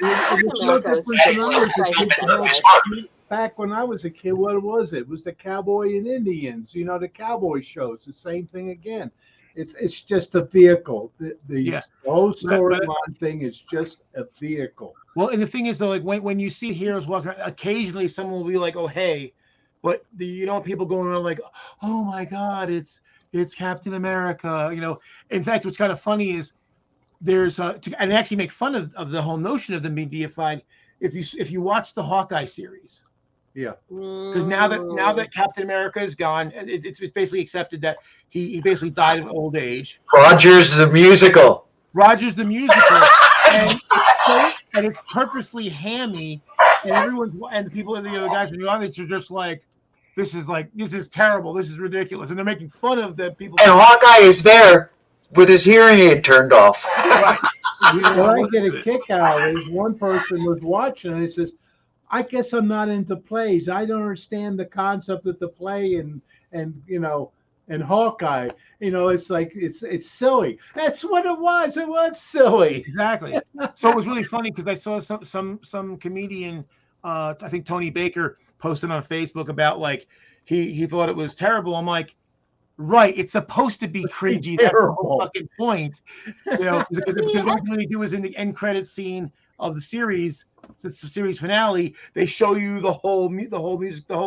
Back when I was a kid, what was it? It was the Cowboy and Indians, the cowboy shows. The same thing again. It's just a vehicle. The whole storyline thing is just a vehicle. Well, and the thing is, though, like when you see heroes walking around, occasionally someone will be like, "Oh, hey," but people going around like, "Oh my God, it's Captain America." In fact, what's kind of funny is there's and actually make fun of the whole notion of them being deified. If you watch the Hawkeye series. Yeah, because now that Captain America is gone, it's basically accepted that he basically died of old age. Rogers the musical, and it's purposely hammy, and people in the other guys in the audience are just like, this is terrible, this is ridiculous, and they're making fun of the people. And Hawkeye is there with his hearing aid turned off. Right. What I get a kick out of is one person was watching and he says, "I guess I'm not into plays. I don't understand the concept of the play and Hawkeye. It's like it's silly." That's what it was. It was silly. Exactly. So it was really funny because I saw some comedian, I think Tony Baker, posted on Facebook about like he thought it was terrible. I'm like, right, it's supposed to be cringy. That's the whole fucking point. Because what they do is in the end credit scene of the series. Since the series finale, they show you the whole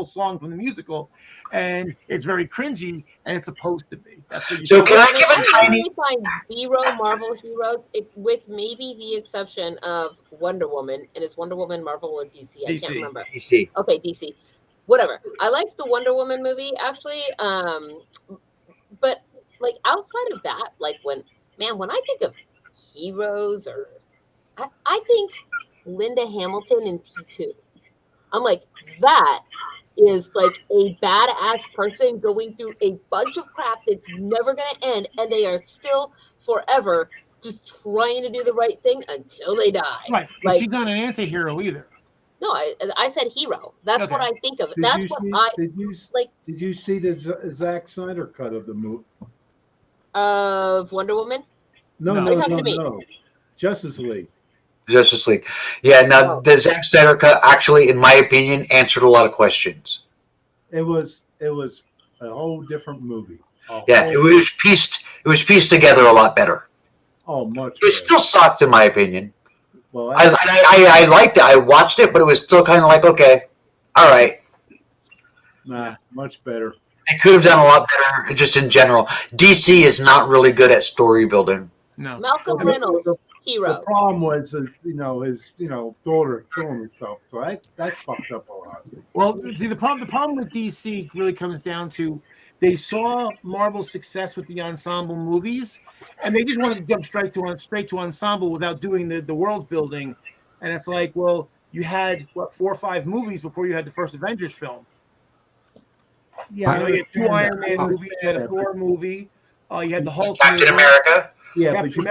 song from the musical, and it's very cringy, and it's supposed to be. So can I give a tiny? I find zero Marvel heroes, with maybe the exception of Wonder Woman, and is Wonder Woman Marvel or DC? I can't remember. DC. Okay, DC. Whatever. I liked the Wonder Woman movie actually, but like outside of that, like when I think of heroes, or I think Linda Hamilton in T2. I'm like, that is like a badass person going through a bunch of crap that's never going to end, and they are still forever just trying to do the right thing until they die. Right. Like, she's not an anti-hero either. No, I said hero. That's what I think of. Did you see the Zack Snyder cut of the movie? Of Wonder Woman? No. Justice League. Yeah, now the Zack Snyder cut actually, in my opinion, answered a lot of questions. It was a whole different movie. It was pieced together a lot better. Oh, much. It still sucked, in my opinion. Well, I liked it. I watched it, but it was still kind of like, okay, all right. Nah, much better. It could have done a lot better, just in general. DC is not really good at story building. No. Malcolm Reynolds. Hero. The problem was, his daughter killing herself. So that fucked up a lot. Well, see, the problem with DC really comes down to they saw Marvel's success with the ensemble movies, and they just wanted to jump straight to ensemble without doing the world building. And it's like, well, you had 4 or 5 movies before you had the first Avengers film. Yeah, you had 2 Iron Man movies, you had a Thor movie, you had the Hulk Captain America. Yeah, but you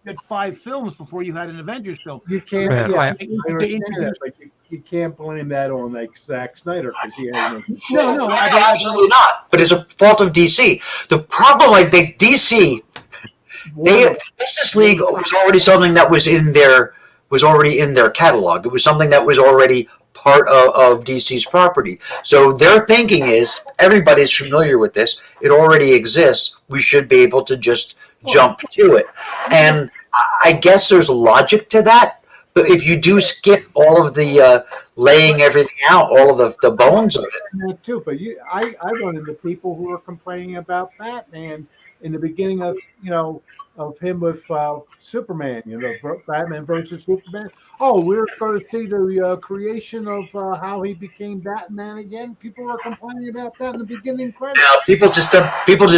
had 5 films before you had an Avengers film. You can't. I understand that, but you can't blame that on like Zack Snyder because he has no, absolutely not. But it's a fault of DC. The problem, like DC, Justice League was already something that was already in their catalog. It was something that was already part of DC's property. So their thinking is, everybody's familiar with this. It already exists. We should be able to just jump to it. And I guess there's logic to that, But if you do skip all of the laying everything out, all of the bones of it. That too, but I run into people who are complaining about Batman in the beginning of of him with Superman, Batman versus Superman. Oh, we're going to see the creation of how he became Batman again. People were complaining about that in the beginning credits. People just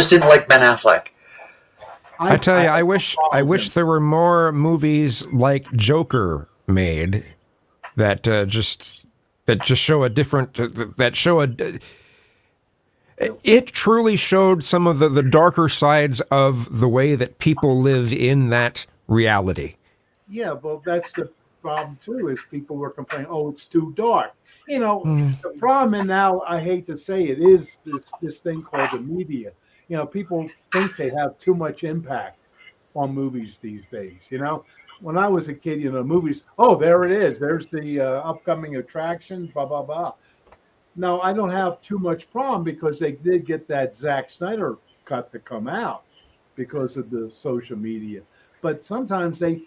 didn't like Ben Affleck. I tell you, I wish there were more movies like Joker made that just show a different it truly showed some of the darker sides of the way that people live in that reality. Yeah, well, that's the problem too. Is people were complaining, oh, it's too dark. The problem, and now I hate to say it, is this thing called the media. People think they have too much impact on movies these days. When I was a kid, movies, oh, there it is. There's the upcoming attraction, blah, blah, blah. No, I don't have too much problem because they did get that Zack Snyder cut to come out because of the social media. But sometimes they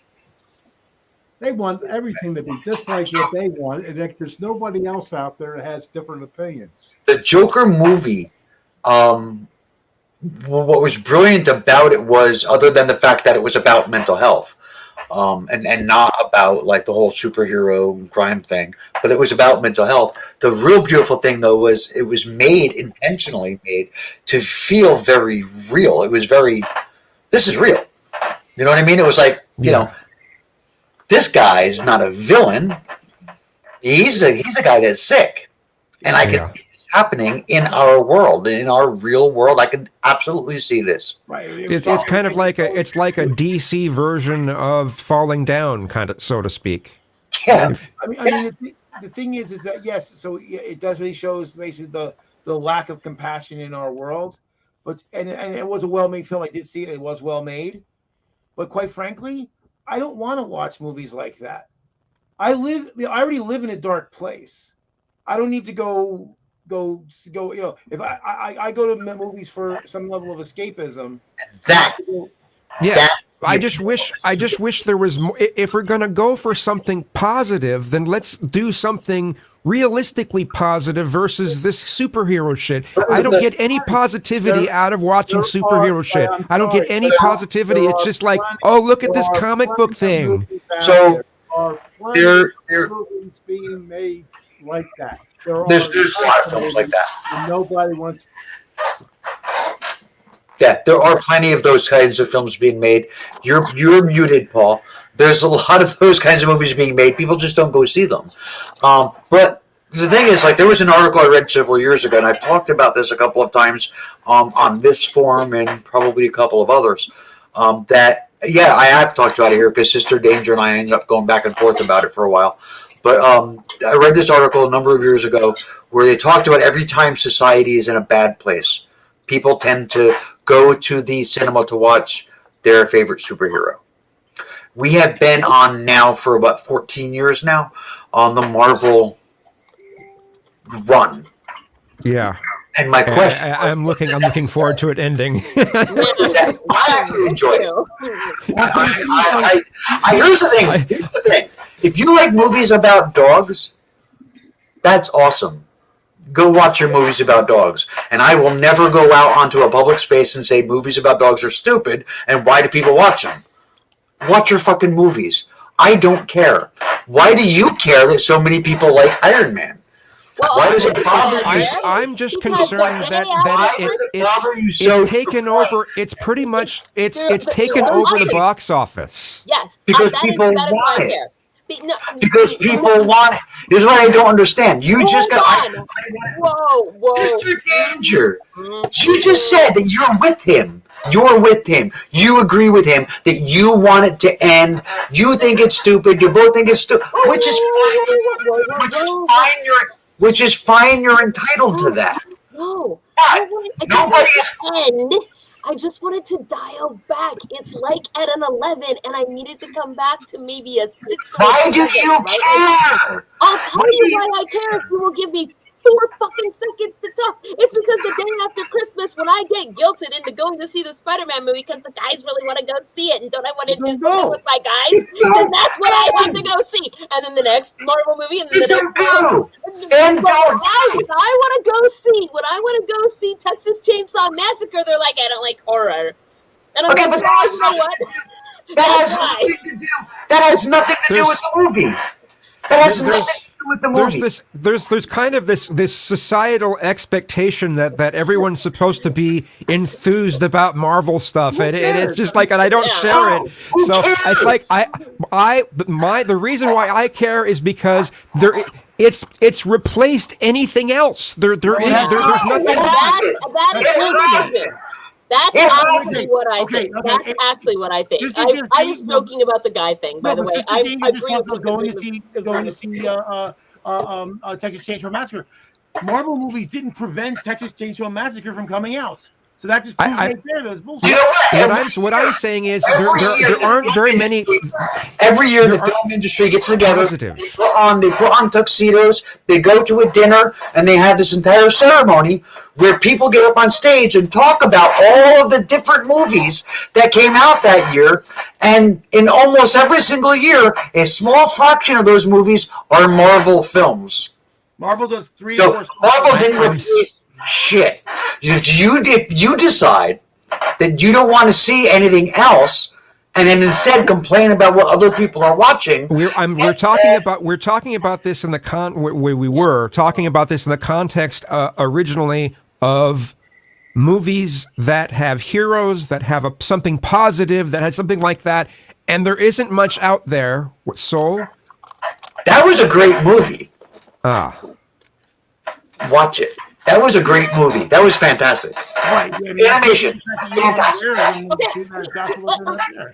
want everything to be just like what they want, and there's nobody else out there that has different opinions. The Joker movie, what was brilliant about it was, other than the fact that it was about mental health, and not about like the whole superhero crime thing, but it was about mental health. The real beautiful thing, though, was it was intentionally made to feel very real. It was this is real. You know what I mean? It was like, this guy's not a villain. He's a guy that's sick, and I can see this happening in our world, in our real world. I can absolutely see this. Right. It's kind of like a DC version of Falling Down, kind of, so to speak. Yeah. I mean, the thing is that yes, so it does really shows basically the lack of compassion in our world, but and it was a well-made film. I did see it; it was well made, but quite frankly, I don't want to watch movies like that. I already live in a dark place. I don't need to go. If I go to movies for some level of escapism. I just wish there was more. If we're gonna go for something positive, then let's do something realistically positive versus this superhero shit. I don't get any positivity out of watching superhero shit. I don't get any positivity. It's just like, oh, look at this comic book thing. So there movies being made like that. There's a lot of films like that. And nobody wants. Yeah, there are plenty of those kinds of films being made. You're muted, Paul. There's a lot of those kinds of movies being made. People just don't go see them. But the thing is, like, there was an article I read several years ago, and I've talked about this a couple of times on this forum and probably a couple of others. I have talked about it here because Sister Danger and I ended up going back and forth about it for a while. But I read this article a number of years ago where they talked about every time society is in a bad place, people tend to go to the cinema to watch their favorite superhero. We have been on now for about 14 years now on the Marvel run. Yeah. And my question, I'm looking forward to it ending. I actually enjoy it. Here's the thing. If you like movies about dogs, that's awesome. Go watch your movies about dogs. And I will never go out onto a public space and say movies about dogs are stupid and why do people watch them? Watch your fucking movies. I don't care. Why do you care that so many people like Iron Man? Well, why does it bother you? I'm just concerned that it's taken over. It's pretty much it's taken over the box office. Yes, because people want it. Because people want it. Here's what I don't understand. You just got. Whoa. Mr. Danger. You just said that you're with him. You're with him. You agree with him that you want it to end. You think it's stupid. You both think it's stupid, which is fine. Which is fine. You're entitled to that. No. Nobody is. I just wanted to dial back. It's like at an 11, and I needed to come back to maybe a 6. Why do you care? I'll tell you why I care if you will give me fucking seconds to talk. It's because the day after Christmas, when I get guilted into going to see the Spider-Man movie because the guys really want to go see it, and don't I want to do something with my guys? Then that's what I have to go see. And then the next Marvel movie, and then the next Marvel. When I want to go see Texas Chainsaw Massacre, they're like, I don't like horror. And I'm like, but you know what? That has nothing to do with the movie. That has nothing to do with the movie. There's kind of this societal expectation that everyone's supposed to be enthused about Marvel stuff, and it's just like, and I don't share it. So it's like the reason why I care is because it's replaced anything else. There's nothing. That is That's actually what I think. That's actually what I think. I was joking about the guy thing, by the way. I agree with you. Going to see Texas Chainsaw Massacre. Marvel movies didn't prevent Texas Chainsaw Massacre from coming out. So that just proves right there. That's bullshit. What I'm saying is there aren't very many. Every year, the film industry gets together. They put on tuxedos. They go to a dinner, and they have this entire ceremony where people get up on stage and talk about all of the different movies that came out that year. And in almost every single year, a small fraction of those movies are Marvel films. Marvel does 3 or 4. Marvel didn't replace shit. If you decide that you don't want to see anything else, and then instead complain about what other people are watching, we're talking about this in the talking about this in the context originally of movies that have heroes, that have something positive, that has something like that, and there isn't much out there. What, Soul? That was a great movie. Watch it. That was a great movie. That was fantastic. Animation. Fantastic.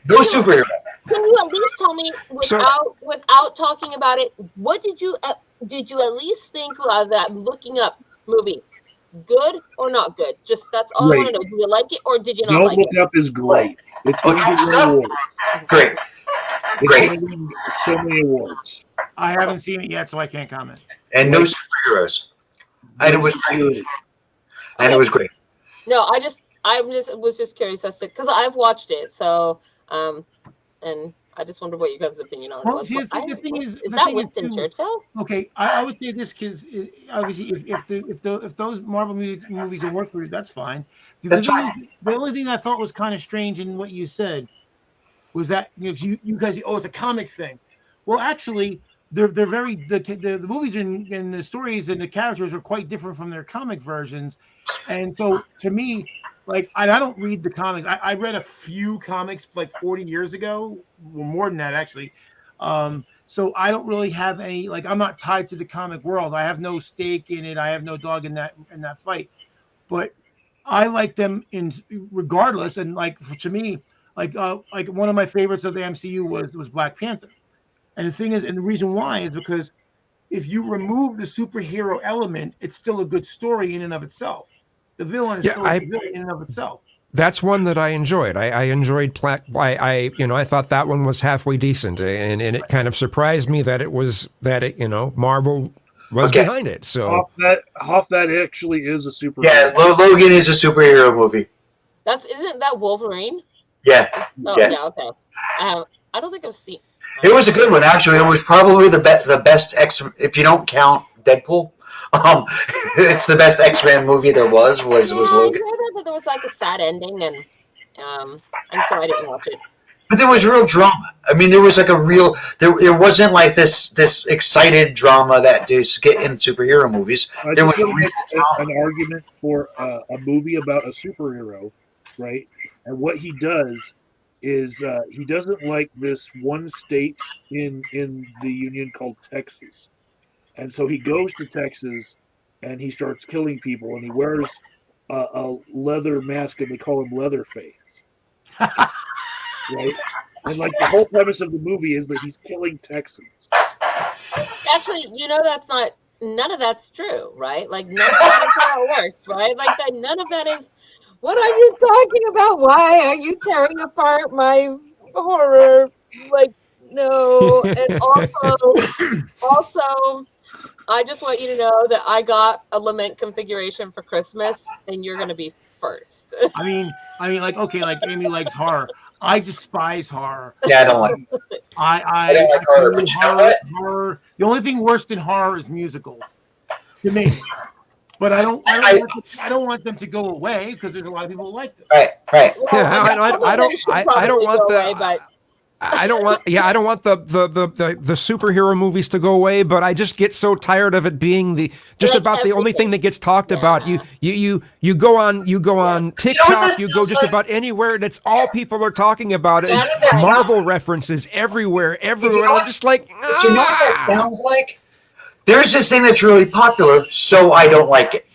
No superhero. Can you at least tell me, without talking about it, what did you at least think of that looking up movie? Good or not good? Just that's all I want to know. Do you like it or did you not like it? Don't Look Up is great. It's going to win awards. Great. Great. So many awards. I haven't seen it yet, so I can't comment. And no superheroes. And it was great. And it was great. No, I was just curious as to, because I've watched it, so and I just wonder what you guys' opinion on it was. The thing is that Winston Churchill? Okay, I would say this because obviously if those Marvel movies will work for you, that's fine. The only thing I thought was kind of strange in what you said was that you guys, it's a comic thing. Well, actually, they're very the movies and the stories and the characters are quite different from their comic versions, and so to me, like I don't read the comics. I read a few comics like 40 years ago, well, more than that actually. So I don't really have any, like I'm not tied to the comic world. I have no stake in it. I have no dog in that fight. But I like them in regardless. And like to me, like one of my favorites of the MCU was Black Panther. And the thing is, and the reason why is because if you remove the superhero element, it's still a good story in and of itself. The villain is still a villain in and of itself. That's one that I enjoyed. I enjoyed I thought that one was halfway decent, and it kind of surprised me that Marvel was behind it. So Hoff that actually is a superhero. Yeah, Logan is a superhero movie. Isn't that Wolverine? Yeah. Oh yeah, okay. I don't think I've seen. It was a good one, actually. It was probably the best if you don't count Deadpool. It's the best X-Men movie there was Logan. I heard that there was like a sad ending, and so I didn't watch it. But there was real drama. I mean, there was like a real. There wasn't like this excited drama that just get in superhero movies. There was an argument for a movie about a superhero, right? And what he does is he doesn't like this one state in the union called Texas. And so he goes to Texas and he starts killing people, and he wears a leather mask, and they call him Leatherface. Right? And like the whole premise of the movie is that he's killing Texans. Actually, that's not, none of that's true, right? Like none of that is how it works, right? Like that, none of that is. What are you talking about? Why are you tearing apart my horror? Like, no. And also, I just want you to know that I got a lament configuration for Christmas, and you're going to be first. I mean, like okay, like Amy likes horror. I despise horror. Yeah, I don't like. I don't like horror, but you know what? horror. The only thing worse than horror is musicals, to me. But I don't want them to go away because there's a lot of people who like them. Right. Yeah, I don't want away, but I don't want the superhero movies to go away, but I just get so tired of it being about the only thing that gets talked about. You go on TikTok, you go just about anywhere, and it's all people are talking about is Marvel references everywhere. I'm just like, You know what that sounds like? There's this thing that's really popular, so I don't like it.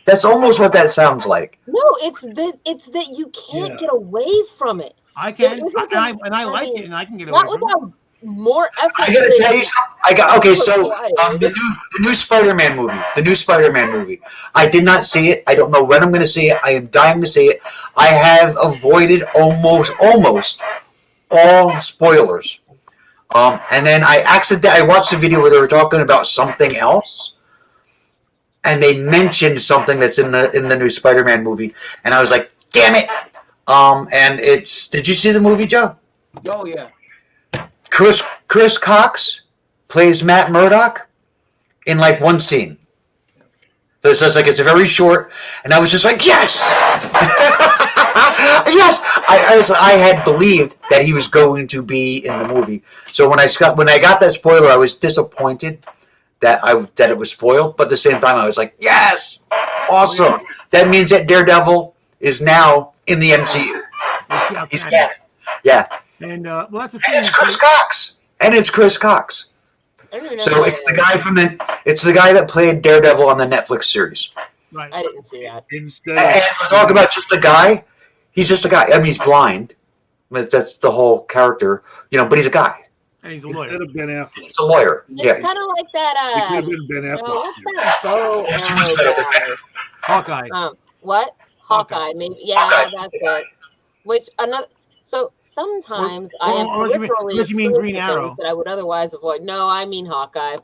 That's almost what that sounds like. no, it's that you can't get away from it. I can, and I like it, and I can get away Not from it. without more effort. I gotta tell you something. So the new Spider-Man movie. The new Spider-Man movie. I did not see it. I don't know when I'm going to see it. I am dying to see it. I have avoided almost all spoilers. And then I watched a video where they were talking about something else, and they mentioned something that's in the new Spider-Man movie, and I was like, damn it. And it's. Did you see the movie, Joe? Oh yeah. Chris Cox plays Matt Murdock in like one scene. So it's just like it's very short, and I was just like, yes, yes. I had believed that he was going to be in the movie. So when I got that spoiler, I was disappointed that it was spoiled. But at the same time, I was like, yes, awesome. That means that Daredevil is now in the MCU. He's canon. Yeah. And well, that's the And thing. it's Chris Cox. So it's the guy that played Daredevil on the Netflix series. Right. I didn't see that. Instead And talk about just a guy. He's just a guy. I mean, he's blind. That's the whole character, but he's a guy. And he's a lawyer. Instead of Ben Affleck. He's a lawyer. It's Yeah. kind of like It that. could have been Ben Affleck. What's that bow arrow Hawkeye. guy? What? Hawkeye, maybe. Yeah, Hawkeye. that's it. Which another. So sometimes I am Unless peripherally you mean exposed Green to Arrow. things that I would otherwise avoid. No, I mean Hawkeye.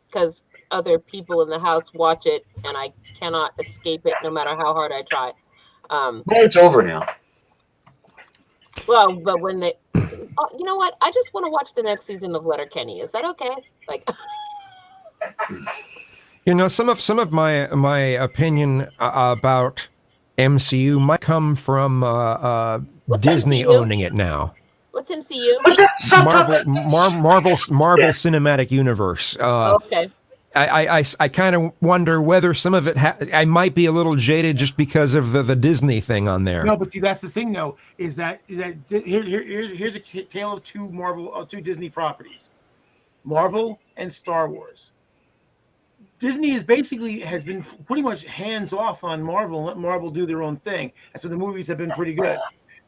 Because other people in the house watch it, and I cannot escape it no matter how hard I try. Well, it's over now. Well, but when they, you know what? I just want to watch the next season of Letterkenny. Is that okay? Like, some of my opinion about MCU might come from Disney MCU? owning it now. what's MCU? Marvel Cinematic Universe. Okay. I kind of wonder whether some of it I might be a little jaded just because of the Disney thing on there. No, but see, that's the thing, though, is that here's a tale of two Disney properties, Marvel and Star Wars. Disney has been pretty much hands off on Marvel and let Marvel do their own thing, and so the movies have been pretty good.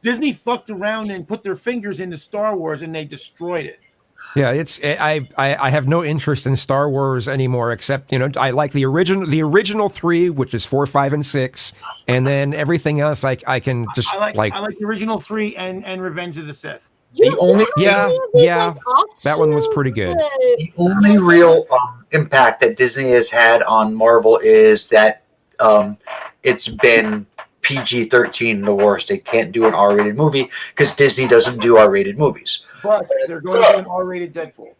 Disney fucked around and put their fingers into Star Wars, and they destroyed it. Yeah, I have no interest in Star Wars anymore, except I like the original 3, which is 4, 5, and 6, and then everything else I can just I like the original 3 and Revenge of the Sith. That one was pretty good. The only real impact that Disney has had on Marvel is that it's been PG-13 the worst. They can't do an R-rated movie because Disney doesn't do R-rated movies. But they're going to do an R-rated Deadpool.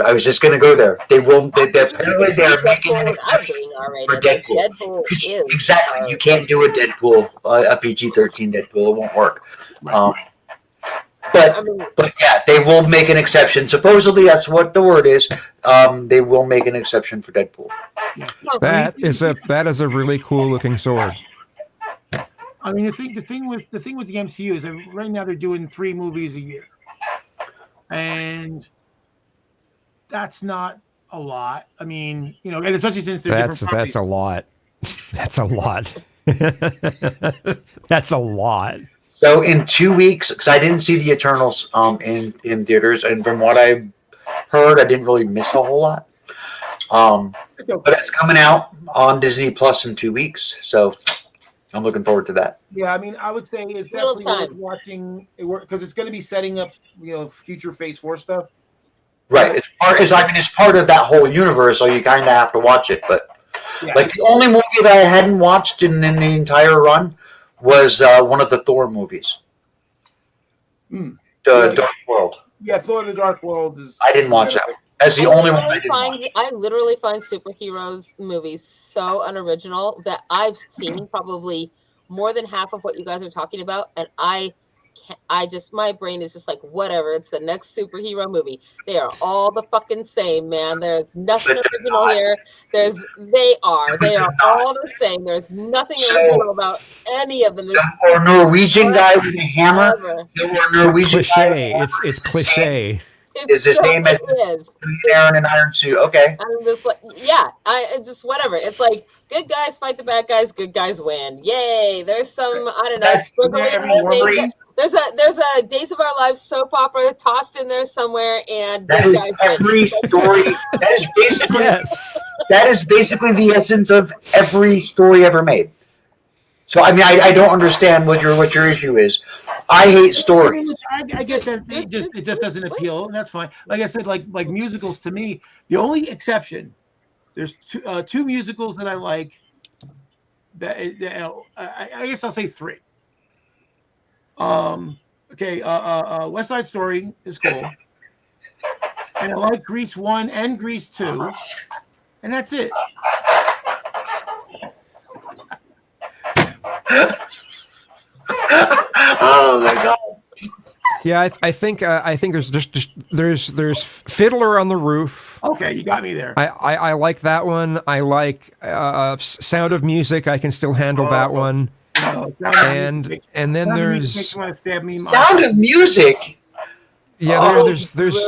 I was just going to go there. They will. Apparently, they're making an exception for Deadpool. Exactly. You can't do a Deadpool, a PG-13 Deadpool. It won't work. But yeah, they will make an exception. Supposedly, that's what the word is. They will make an exception for Deadpool. That is a really cool looking sword. I mean, the thing with the MCU is that right now they're doing 3 movies a year, and that's not a lot. I mean, and especially since they're different properties. That's a lot. That's a lot. That's a lot. So in 2 weeks, because I didn't see the Eternals in theaters, and from what I heard, I didn't really miss a whole lot. But it's coming out on Disney Plus in 2 weeks, so I'm looking forward to that. Yeah, I mean, I would say it's definitely worth watching because it's going to be setting up, future Phase 4 stuff. Right, it's it's part of that whole universe, so you kind of have to watch it. But like the only movie that I hadn't watched in the entire run was one of the Thor movies, The Dark World. Yeah, Thor: The Dark World is. I didn't watch that one. That's the only one I didn't watch. I literally find superheroes movies so unoriginal that I've seen probably more than half of what you guys are talking about, and my brain is just like, whatever, it's the next superhero movie. They are all the fucking same, man. There's nothing original here. They are all the same. There's nothing original about any of them. Or a Norwegian guy with a hammer. Or a Norwegian cliche. It's cliche. Is the same as Aaron in Iron Suit. Okay. I'm just like, it's just whatever. It's like, good guys fight the bad guys, good guys win. Yay. There's some, I don't know, there's a Days of Our Lives soap opera tossed in there somewhere, and that is every story. That is basically the essence of every story ever made. So I mean, I don't understand what your issue is. I hate stories. I get that it just doesn't appeal, and that's fine. Like I said, like musicals to me, the only exception, there's two musicals that I like. I guess I'll say three. West Side Story is cool, and I like Grease 1 and Grease 2, and that's it. Oh my god! Yeah, I think there's Fiddler on the Roof. Okay, you got me there. I like that one. I like Sound of Music. I can still handle that one. And then there's Sound of Music. Yeah, there's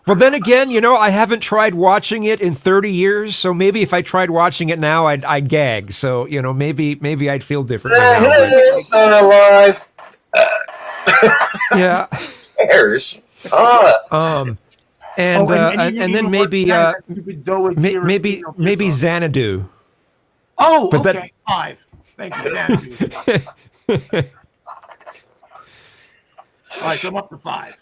well, then again, I haven't tried watching it in 30 years, so maybe if I tried watching it now, I'd gag. So maybe I'd feel differently now. Alive. Yeah. Cares. And then maybe Xanadu. Oh, but okay, 5. Thank you, Xanadu. All right, so I'm up to 5.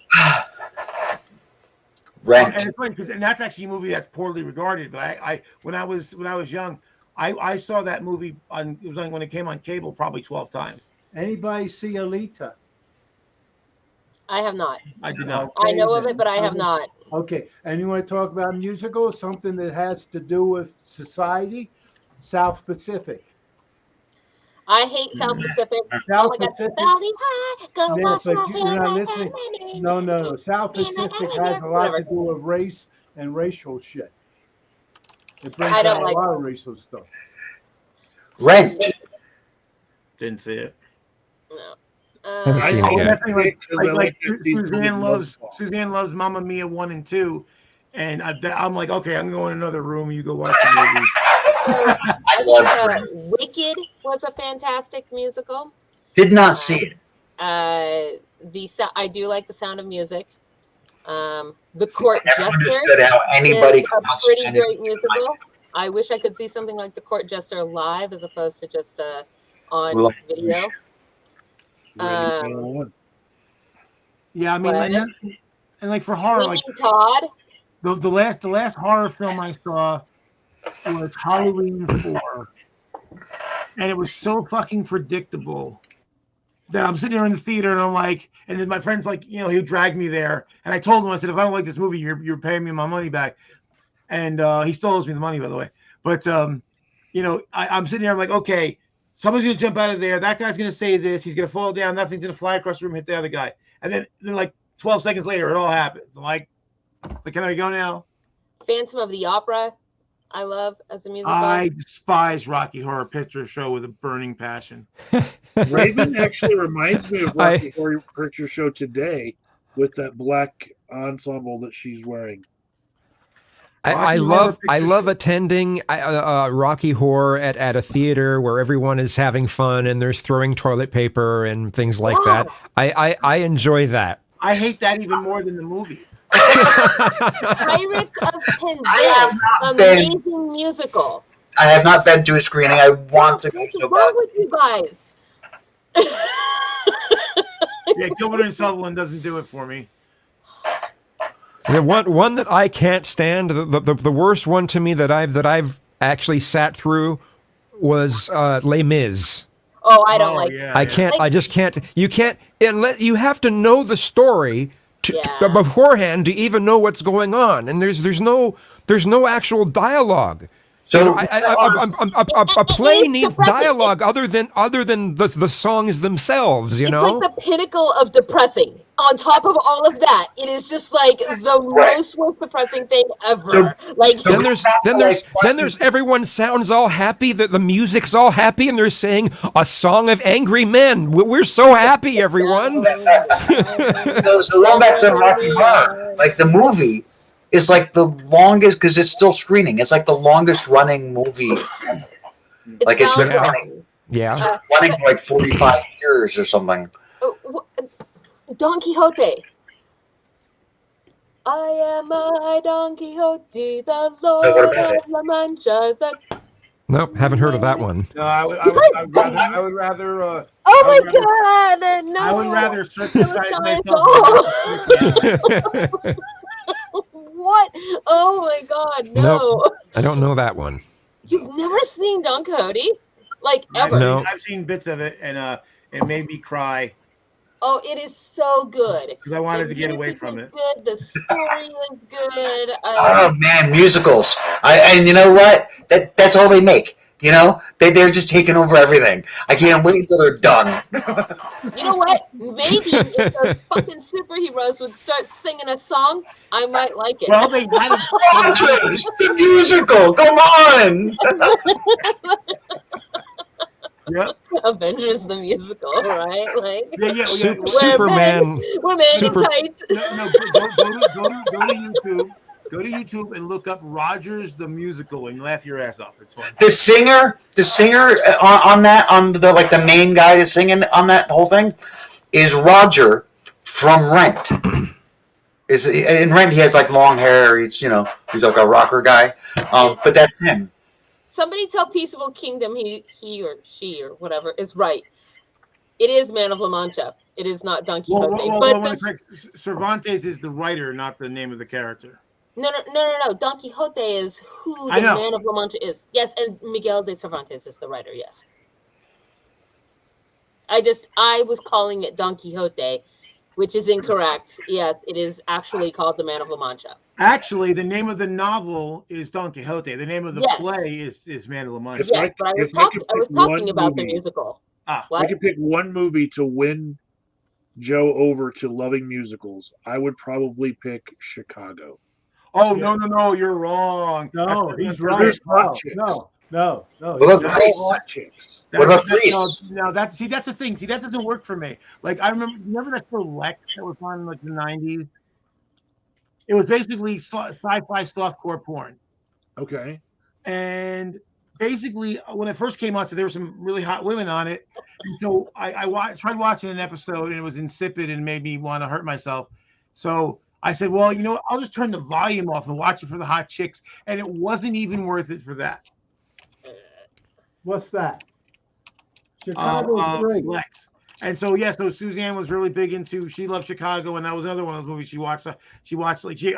Rent. And it's funny because that's actually a movie that's poorly regarded. But I when I was young, I saw that movie when it came on cable probably 12 times. Anybody see Alita? I have not. I did not. I know of it, but I have not. Okay, and you want to talk about musical, something that has to do with society? South Pacific. I hate South Pacific. South Pacific. You're not listening. No. South Pacific has a lot to do with race and racial shit. It brings out a lot of racial stuff. Rent. Didn't see it. No. Haven't seen it yet. Suzanne loves Mamma Mia 1 and 2, and I'm like, okay, I'm going in another room. You go watch the movie. Wicked was a fantastic musical. Did not see it. I do like The Sound of Music. The Court Jester is a pretty great musical. I wish I could see something like The Court Jester live as opposed to just on video. Yeah, I mean, and like for horror, like Todd. The last horror film I saw was Halloween 4, and it was so fucking predictable that I'm sitting there in the theater and I'm like, and then my friend's like, he would drag me there, and I told him, I said, if I don't like this movie, you're paying me my money back, and he still owes me the money, by the way. But I'm sitting there, I'm like, okay, someone's gonna jump out of there, that guy's gonna say this, he's gonna fall down, nothing's gonna fly across the room, hit the other guy, and then like 12 seconds later, it all happens. I'm like, can I go now? Phantom of the Opera. I love as a musical. I despise Rocky Horror Picture Show with a burning passion. Raven actually reminds me of Rocky Horror Picture Show today with that black ensemble that she's wearing. I love attending Rocky Horror at a theater where everyone is having fun and there's throwing toilet paper and things like that. I enjoy that. I hate that even more than the movie. Pirates of Penzance, amazing musical. I have not been to a screening. I want to go. What's wrong with you guys? Yeah, Gilbert and Sutherland doesn't do it for me. The one that I can't stand, the worst one to me that I've actually sat through was Les Mis. Oh, I don't like. Yeah, I can't. Like- I just can't. You can't. You have to know the story Yeah. beforehand to even know what's going on, and there's no actual dialogue. So A play It's needs depressing. dialogue other than the songs themselves. You It's know. like the pinnacle of depressing. On top of all of that, it is just like the most depressing thing ever. Like Then there's everyone sounds all happy, that the music's all happy, and they're saying a song of angry men. We're so happy, everyone. so going back to Rocky Horror, like the movie is like the longest because it's still screening. It's like the longest running movie. Like it's been running, Yeah. running for like 45 years or something. Don Quixote. I am I, Don Quixote, the Lord of La Mancha. Nope, haven't heard of that one. No, I would rather. Oh I my would rather- God! No. I would rather circumcise myself. What? Oh my God! No. Nope. I don't know that one. You've never seen Don Quixote, like ever? No. I've seen bits of it, and it made me cry Oh, it is so good. because I wanted to get away music from is it. good. The story is good. Oh man, musicals! And you know what? That's all they make. You know, they're just taking over everything. I can't wait until they're done. You know what? Maybe if those fucking superheroes would start singing a song, I might like it. Well, they had Rogers, the musical. Come on. Yep. Avengers the musical, right? Like Yeah. Superman. women Super- in tights. No, go to YouTube. Go to YouTube and look up Rogers the musical and laugh your ass off. It's fun. The singer on the like the main guy that's singing on that whole thing is Roger from Rent. In Rent he has like long hair. He's like a rocker guy. But that's him. Somebody tell Peaceable Kingdom he or she or whatever is right. It is Man of La Mancha. It is not Don Quixote. Cervantes is the writer, not the name of the character. No. Don Quixote is who the I know. Man of La Mancha is. Yes, and Miguel de Cervantes is the writer. Yes. I was calling it Don Quixote, which is incorrect. Yes, it is actually called the Man of La Mancha. Actually, the name of the novel is Don Quixote. The name of the play is Man of La Mancha. Yes, but I was talking about the musical. I could pick one movie to win Joe over to loving musicals. I would probably pick Chicago. Oh, no, you're wrong. No, he's right. There's hot chicks. No. What about hot chicks? What about Grease? No, that's the thing. See, that doesn't work for me. Like I remember that show Lex that was on like the 90s. It was basically sci-fi softcore porn. Okay. And basically, when it first came on, so there were some really hot women on it. And so I tried watching an episode, and it was insipid and made me want to hurt myself. So I said, well, you know what? I'll just turn the volume off and watch it for the hot chicks. And it wasn't even worth it for that. What's that? Chicago's great. Lex. And so so Suzanne was really big into. She loved Chicago, and that was another one of those movies she watched. I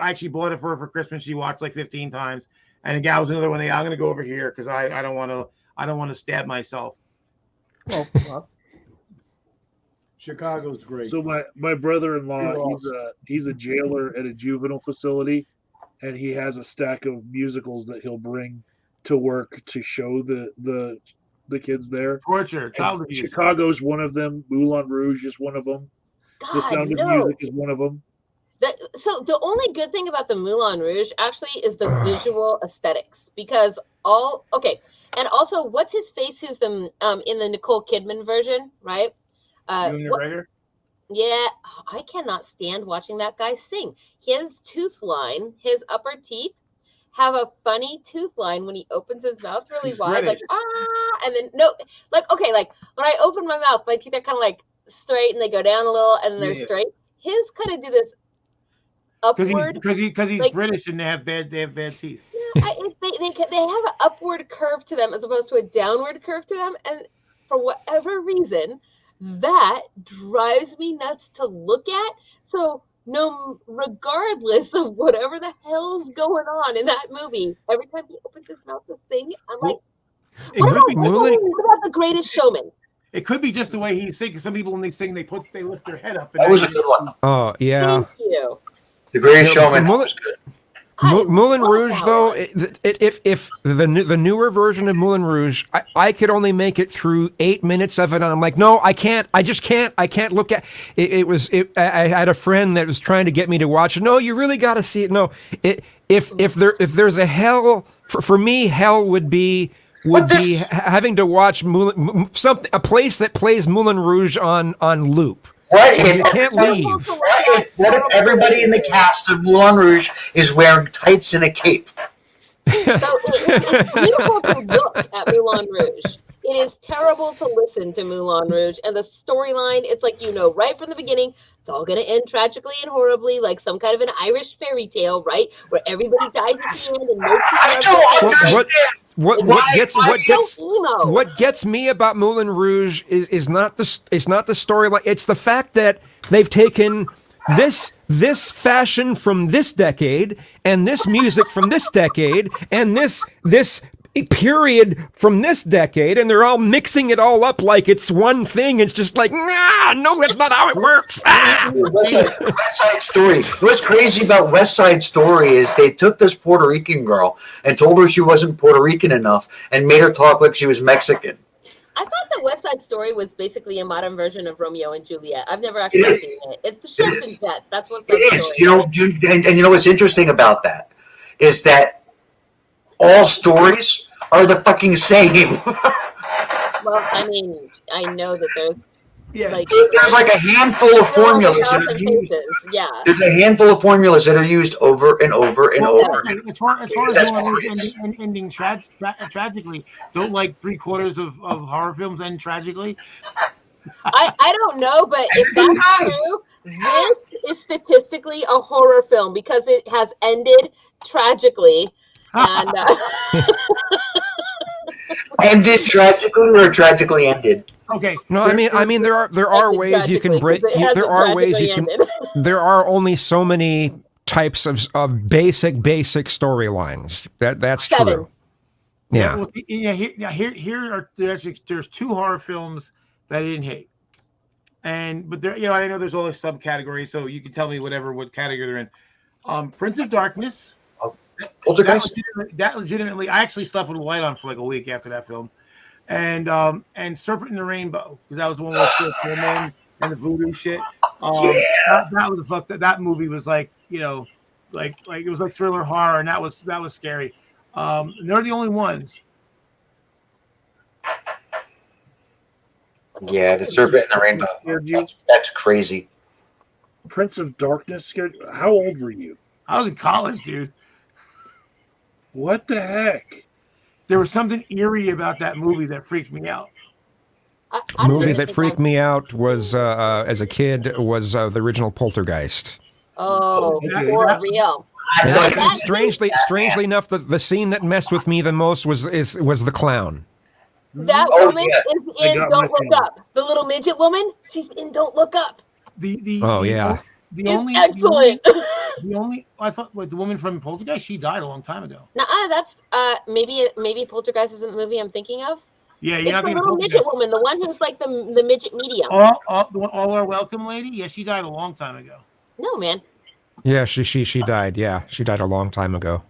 actually bought it for her for Christmas. She watched like 15 times. And again, that was another one. Hey, I'm gonna go over here because I don't want to stab myself. Well, Chicago's great. So my brother-in-law, he's a jailer at a juvenile facility, and he has a stack of musicals that he'll bring to work to show the kids there. Torture, child abuse. Chicago's one of them. Moulin Rouge is one of them. The Sound of Music is one of them. So the only good thing about the Moulin Rouge actually is the visual aesthetics, because and also what's his face who's the in the Nicole Kidman version, right? Yeah, I cannot stand watching that guy sing. His tooth line, his upper teeth have a funny tooth line when he opens his mouth really wide, like and then when I open my mouth, my teeth are kind of like straight and they go down a little and then they're straight. His kind of do this upward because he's like, British and they have bad teeth. Yeah, they have an upward curve to them as opposed to a downward curve to them, and for whatever reason, that drives me nuts to look at. So regardless of whatever the hell's going on in that movie, every time he opens his mouth to sing, I'm like, what about The Greatest Showman? It could be just the way he sings. Some people when they sing, they lift their head up. And That was a good one. Oh yeah. Thank you. The Greatest Showman was good. Moulin Rouge, though, if the newer version of Moulin Rouge, I could only make it through 8 minutes of it, and I'm like, no, I can't. I just can't. I can't look at it. I had a friend that was trying to get me to watch it. No, you really got to see it. No, if there's a hell for me, hell would be having to watch a place that plays Moulin Rouge on loop. What if you can't leave? What if everybody in the cast of Moulin Rouge is wearing tights and a cape? So it's beautiful to look at Moulin Rouge. It is terrible to listen to Moulin Rouge. And the storyline, it's like, right from the beginning, it's all going to end tragically and horribly, like some kind of an Irish fairy tale, right? Where everybody dies at the end and What gets me about Moulin Rouge is not the storyline. It's the fact that they've taken this fashion from this decade and this music from this decade and this period from this decade, and they're all mixing it all up like it's one thing. It's just like, no, that's not how it works. West Side Story. What's crazy about West Side Story is they took this Puerto Rican girl and told her she wasn't Puerto Rican enough and made her talk like she was Mexican. I thought that West Side Story was basically a modern version of Romeo and Juliet. I've never actually seen it. It's the Sheriff and Jets. That's West Side Story. And you know what's interesting about that is that all stories are the fucking same. Well, I mean, I know that there's there's like a handful of formulas that are used. Yeah. There's a handful of formulas that are used over and over and over. As far as ending tragically, don't like 3/4 of horror films end tragically? I don't know, but if that's true, this is statistically a horror film because it has ended tragically. And ended tragically or tragically ended? Okay. No, I mean there are ways you can break. There are ways you can. There are only so many types of basic but that's true. Yeah. Well, here are there's 2 horror films that I didn't hate, but there I know there's all these subcategories, so you can tell me what category they're in. Prince of Darkness. That legitimately, I actually slept with a light on for like a week after that film, and Serpent in the Rainbow, because that was the one with the woman and the voodoo shit. That was fucked. That movie was like like it was like thriller horror, and that was scary. And they're the only ones. Yeah, the Serpent in the Rainbow. That's crazy. Prince of Darkness scared. How old were you? I was in college, dude. What the heck? There was something eerie about that movie that freaked me out. The movie that freaked me out was, as a kid, was the original Poltergeist. Oh, for real. And strangely enough, the scene that messed with me the most was the clown. That woman is in Don't Look Up. The little midget woman, she's in Don't Look Up. Excellent. I thought the woman from Poltergeist, she died a long time ago. That's maybe Poltergeist isn't the movie I'm thinking of. Yeah, it's the little midget woman, the one who's like the midget medium. All Are Welcome lady. Yeah, she died a long time ago. No, man. Yeah, she died. Yeah, she died a long time ago.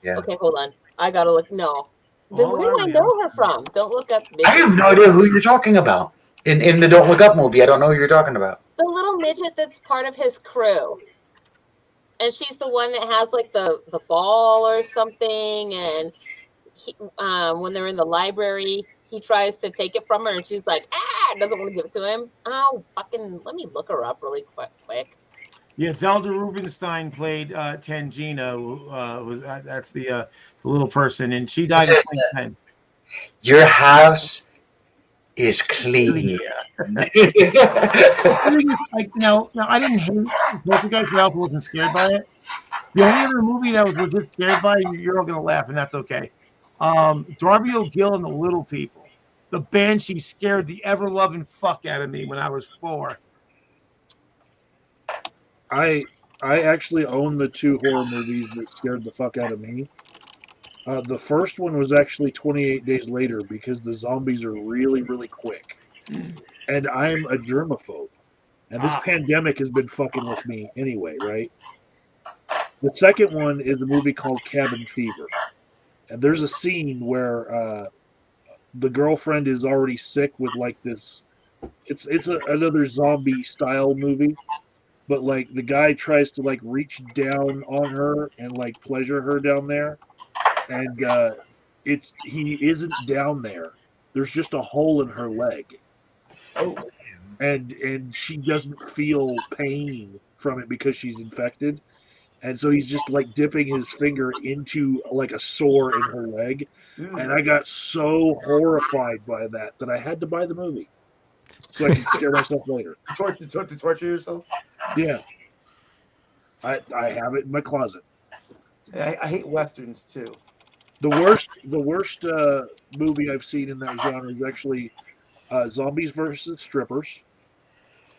Yeah. Okay, hold on. I gotta look. No. Then where do I know her from? Don't Look Up. I have no idea who you're talking about. In the Don't Look Up movie, I don't know who you're talking about. The little midget that's part of his crew. And she's the one that has like the ball or something, and when they're in the library, he tries to take it from her, and she's like, doesn't want to give it to him. Oh, fucking, let me look her up really quick. Yeah, Zelda Rubinstein played Tangina. That's the little person, and she died in 2010. Your house is clean. Like, no, I didn't hate Poltergeist, but I also wasn't scared by it. The only other movie that I was legit scared by, you're all gonna laugh, and that's okay. Darby O'Gill and the Little People. The Banshee scared the ever-loving fuck out of me when I was 4. I I actually own the 2 horror movies that scared the fuck out of me. The first one was actually 28 Days Later because the zombies are really, really quick. And I'm a germaphobe. And this pandemic has been fucking with me anyway, right? The second one is a movie called Cabin Fever. And there's a scene where the girlfriend is already sick with like this. Another zombie style movie, but like the guy tries to like reach down on her and like pleasure her down there, and he isn't down there. There's just a hole in her leg, and she doesn't feel pain from it because she's infected. And so he's just like dipping his finger into like a sore in her leg. And I got so horrified by that I had to buy the movie so I could scare myself later. To torture yourself? Yeah. I have it in my closet. I hate westerns too. The worst movie I've seen in that genre is actually Zombies versus Strippers.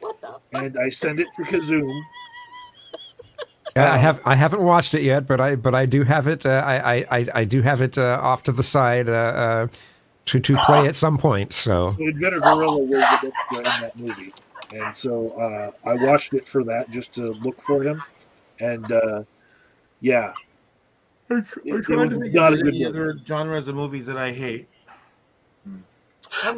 What the fuck? And I send it to Kazoom. I haven't watched it yet, but I do have it. I do have it off to the side to play at some point. So Inventor Gorilla was the best in that movie, and so I watched it for that, just to look for him. And yeah, I'm trying to think of any other genres of movies that I hate.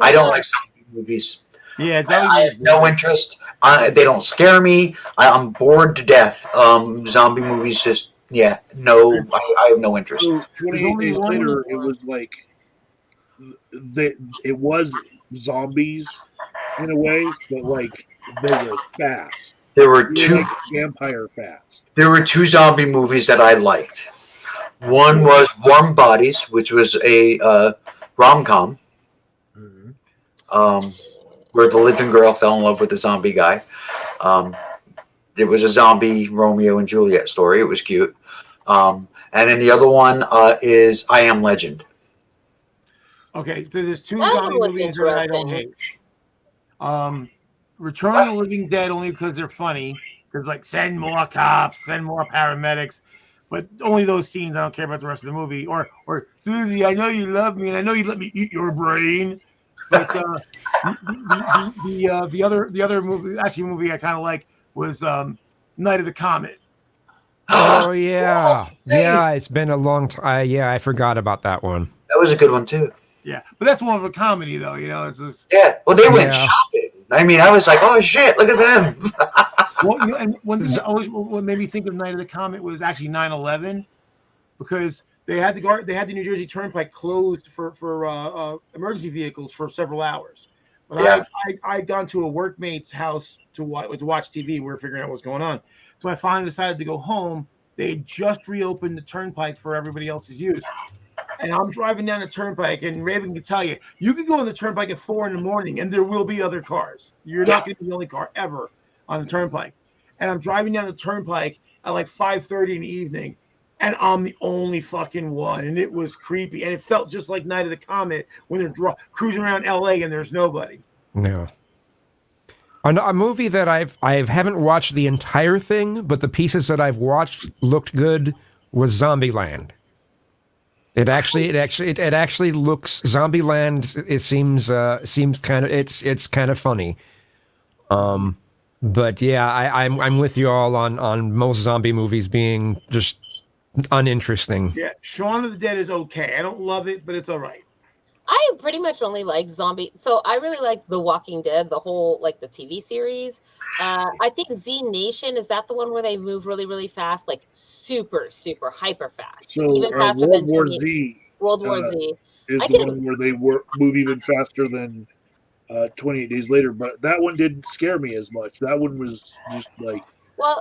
I don't like zombie movies. Yeah, I have no interest. They don't scare me. I'm bored to death. Zombie movies just, no, I have no interest. So 28 Days Later, it was like it was zombies in a way, but like they were fast. There were two like vampire fast. There were two zombie movies that I liked. One was Warm Bodies, which was a rom-com. Where the living girl fell in love with the zombie guy. It was a zombie Romeo and Juliet story. It was cute. And then the other one is I Am Legend. Okay, so there's two zombie movies that I don't hate. Return of the Living Dead only because they're funny. Because like send more cops, send more paramedics. But only those scenes. I don't care about the rest of the movie. Or Susie, I know you love me, and I know you let me eat your brain. But the other movie I kind of like was Night of the Comet. Oh yeah, it's been a long time. Yeah, I forgot about that one. That was a good one too. Yeah, but that's more of a comedy though. You know, it's just well, they went shopping. I mean, I was like, oh shit, look at them. Well, and one thing what made me think of Night of the Comet was actually 9/11, because they had the New Jersey Turnpike closed for emergency vehicles for several hours. But I'd gone to a workmate's house to watch TV. We were figuring out what's going on. So I finally decided to go home. They had just reopened the Turnpike for everybody else's use. And I'm driving down the Turnpike, and Raven can tell you, you can go on the Turnpike at 4 a.m, and there will be other cars. You're not going to be the only car ever on the Turnpike. And I'm driving down the Turnpike at like 5:30 in the evening, and I'm the only fucking one. And it was creepy. And it felt just like Night of the Comet when they're cruising around LA and there's nobody. No. A movie that I haven't watched the entire thing, but the pieces that I've watched looked good was Zombieland. It actually looks Zombieland. It seems kind of it's kind of funny. But yeah, I'm with you all on most zombie movies being just uninteresting. Yeah, Shaun of the Dead is okay. I don't love it, but it's all right. I pretty much only like zombie. So I really like The Walking Dead, the whole like the TV series. I think Z Nation, is that the one where they move really, really fast, like super, super hyper fast, So even faster World than War Z. World War Z is the one where they move even faster than 28 Days Later. But that one didn't scare me as much. That one was just like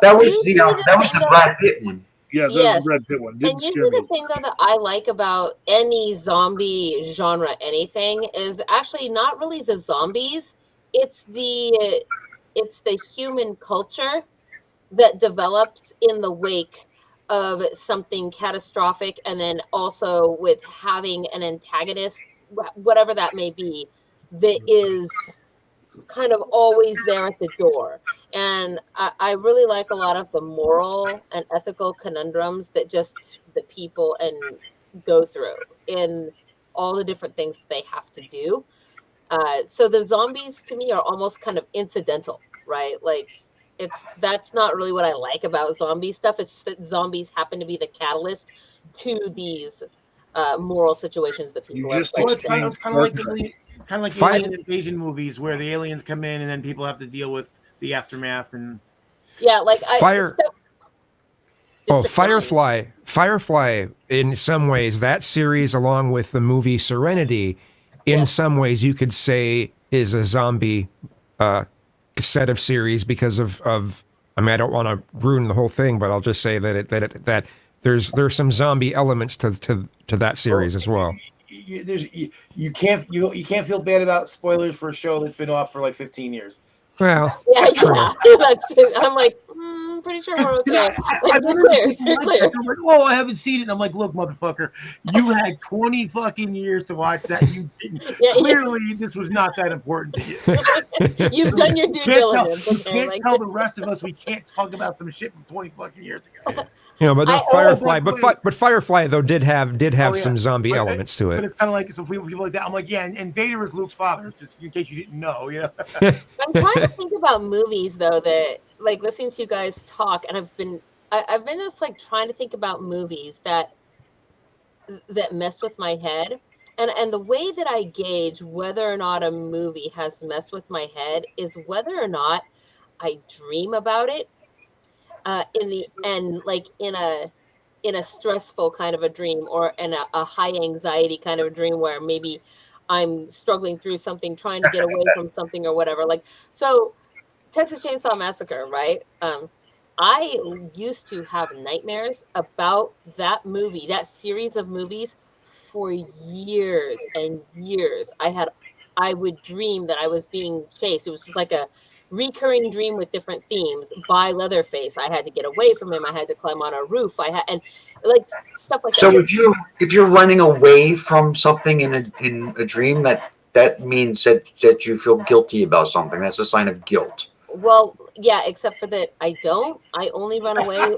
that was the Brad Pitt one. Yeah, that was the Brad Pitt one. Didn't And scare usually me. the thing though that I like about any zombie genre, anything, is actually not really the zombies. It's the human culture that develops in the wake of something catastrophic, and then also with having an antagonist, whatever that may be, that is kind of always there at the door. And I really like a lot of the moral and ethical conundrums that just the people and go through in all the different things that they have to do. So the zombies to me are almost kind of incidental, right? Like that's not really what I like about zombie stuff. It's just that zombies happen to be the catalyst to these moral situations that You people are just Well, placed it's kind in. of, like Fi- alien invasion movies where the aliens come in and then people have to deal with the aftermath. And Yeah, like Fire. Oh, District 9. Firefly, in some ways, that series, along with the movie Serenity, in some ways, you could say is a zombie set of series because of. I mean, I don't want to ruin the whole thing, but I'll just say that there's some zombie elements to that series as well. you can't feel bad about spoilers for a show that's been off for like 15 years. Well, Yeah, true. that's it. I'm like, pretty sure we're okay. Like, you're clear. You're clear. I'm like, oh, I haven't seen it. And I'm like, look, motherfucker, you had 20 fucking years to watch that. You didn't. Yeah, Clearly, this was not that important to you. You've done your due diligence. You Okay, can't like, tell the rest of us we can't talk about some shit from 20 fucking years ago. You know, but I- Firefly, by the way- but Firefly though did have Oh, yeah. some zombie But- elements to But it. it's kind of like some people like that. I'm like, yeah, and Vader is Luke's father, just in case you didn't know. You know. I'm trying to think about movies though that, like, listening to you guys talk, and I've been just like trying to think about movies that mess with my head. And the way that I gauge whether or not a movie has messed with my head is whether or not I dream about it in the end, like in a stressful kind of a dream, or in a high anxiety kind of a dream where maybe I'm struggling through something, trying to get away from something or whatever. Like, so Texas Chainsaw Massacre, right? I used to have nightmares about that movie, that series of movies, for years and years. I would dream that I was being chased. It was just like a recurring dream with different themes by Leatherface. I had to get away from him. I had to climb on a roof. And like stuff like So that. if you're running away from something in a dream, that means that you feel guilty about something. That's a sign of guilt. Well, yeah, except for that I don't. I only run away.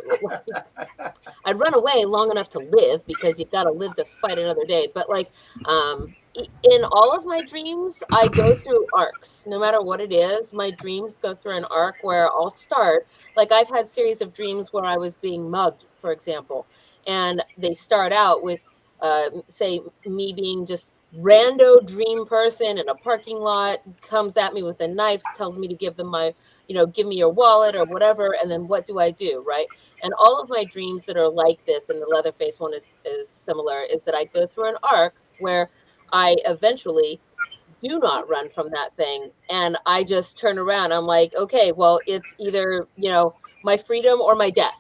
I'd run away long enough to live, because you've got to live to fight another day. But like, in all of my dreams, I go through arcs. No matter what it is, my dreams go through an arc where I'll start. Like, I've had series of dreams where I was being mugged, for example, and they start out with, say, me being just rando dream person in a parking lot, comes at me with a knife, tells me to give them my, give me your wallet or whatever, and then what do I do, right? And all of my dreams that are like this, and the Leatherface one is similar, is that I go through an arc where I eventually do not run from that thing, and I just turn around. I'm like, okay, well, it's either my freedom or my death.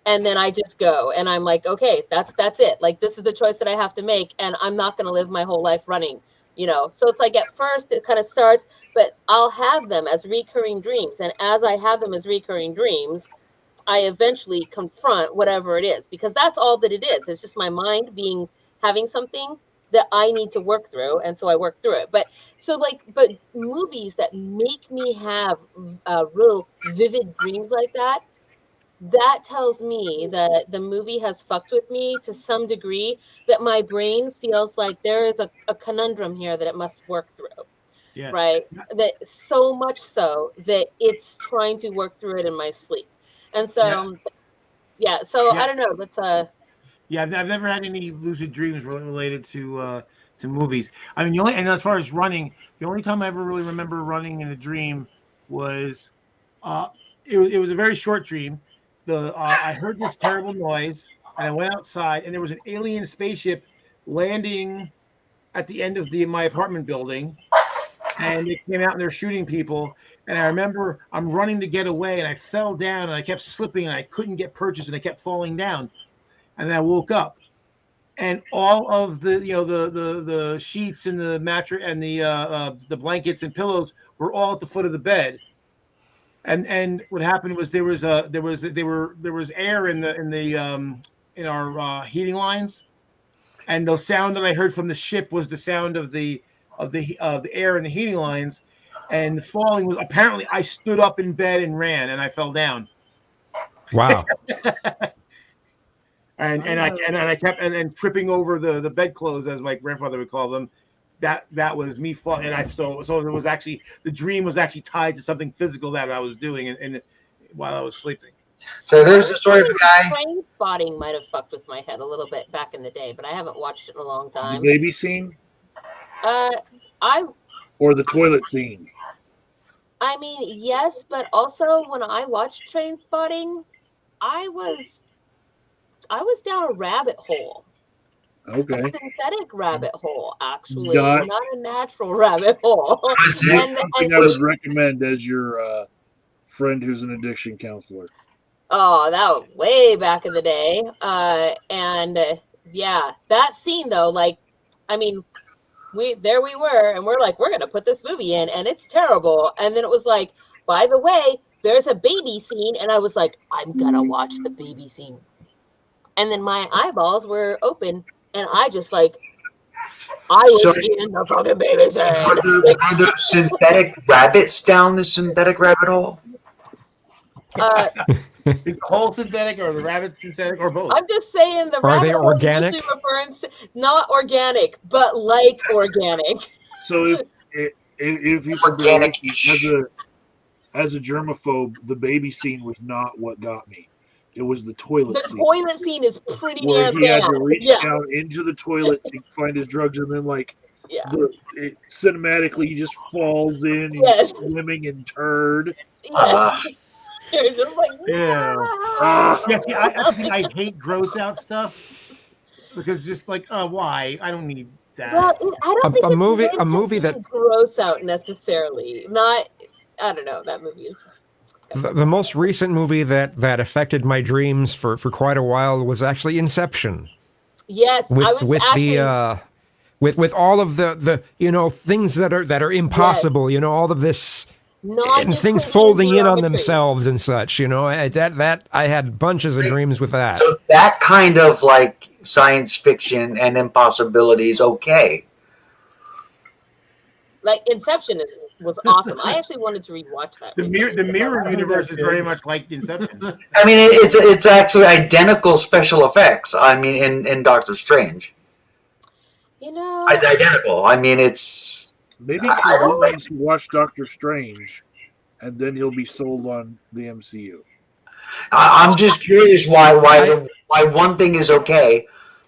And then I just go, and I'm like, okay, that's it. Like, this is the choice that I have to make, and I'm not going to live my whole life running, So it's like, at first it kind of starts, but Hav'll have them as recurring dreams. And as I have them as recurring dreams, I eventually confront whatever it is, because that's all that it is. It's just my mind having something that I need to work through. And so I work through it. But movies that make me have real vivid dreams like that tells me that the movie has fucked with me to some degree, that my brain feels like there is a conundrum here that it must work through. Yeah. Right. That so much so that it's trying to work through it in my sleep. And so, so I don't know. That's Yeah, I've never had any lucid dreams related to movies. I mean, and as far as running, the only time I ever really remember running in a dream was, it was a very short dream. I heard this terrible noise, and I went outside, and there was an alien spaceship landing at the end of my apartment building, and they came out and they're shooting people. And I remember I'm running to get away, and I fell down, and I kept slipping, and I couldn't get purchased, and I kept falling down. And then I woke up, and all of the sheets and the mattress and the blankets and pillows were all at the foot of the bed. And what happened was there was air in our heating lines, and the sound that I heard from the ship was the sound of the air in the heating lines. and the falling was apparently I stood up in bed and ran, and I fell down. Wow. and I kept and tripping over the bedclothes, as my grandfather would call them. That was me falling, and so it was actually the dream was actually tied to something physical that I was doing, and while I was sleeping. So there's the story of a guy. Train spotting might have fucked with my head a little bit back in the day, but I haven't watched it in a long The time. baby scene or the toilet scene? I mean, yes, but also when I watched Train Spotting, I was down a rabbit hole. A Okay. synthetic rabbit hole, actually, Got- not a natural rabbit hole. That's something I would recommend as your friend who's an addiction counselor. Oh, that was way back in the day. Yeah, that scene though, like, I mean, we were, and we're like, we're gonna put this movie in, and it's terrible. And then it was like, by the way, there's a baby scene, and I was like, I'm gonna watch the baby scene. And then my eyeballs were open, and I just like, I was in the fucking baby scene. Are there synthetic rabbits down the synthetic rabbit hole? Is the whole synthetic or the rabbit synthetic or both? I'm just saying the Are rabbit they hole organic? usually refers to not organic, but like organic. So if you as a germaphobe, the baby scene was not what got me. It was the toilet The scene. toilet scene is pretty Where damn he had bad. to reach Yeah. down into the toilet to find his drugs, and then like Yeah. cinematically he just falls in, he's Yes. swimming in turd. Yes. You're just like, Yeah. Ah. Yeah, see, I hate gross out stuff because just like, why? I don't need that. well, I don't think A it's movie- meant a to movie be that- gross out necessarily. Not, I don't know. That movie is. The most recent movie that affected my dreams for quite a while was actually Inception. Yes, I was With actually. with all of the things that are impossible, all of this and things folding in on themselves and such, that I had bunches of dreams with that. So that kind of like science fiction and impossibility is okay. Like Inception was awesome. I actually wanted to rewatch that. The recently. mirror universe is very much like Inception. I mean, it's actually identical special effects. I mean, in Doctor Strange, it's identical. I mean, it's Maybe Khalil needs to watch Doctor Strange, and then he'll be sold on the MCU. I'm just curious why one thing is okay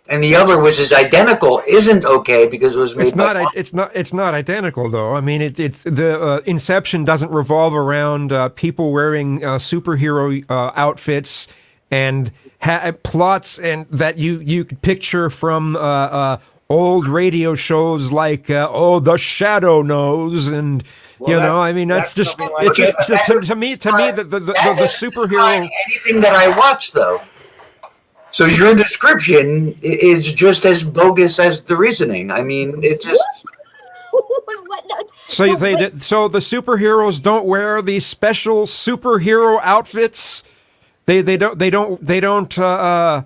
and the other, which is identical, isn't okay because it was made. It's not identical though. I mean, it's the Inception doesn't revolve around people wearing superhero outfits and plots and that you could picture from old radio shows like The Shadow Knows and. I mean, that's just like it's just to me the superhero. Anything that I watch, though. So your description is just as bogus as the reasoning. I mean, it just. So so the superheroes don't wear these special superhero outfits. They don't. The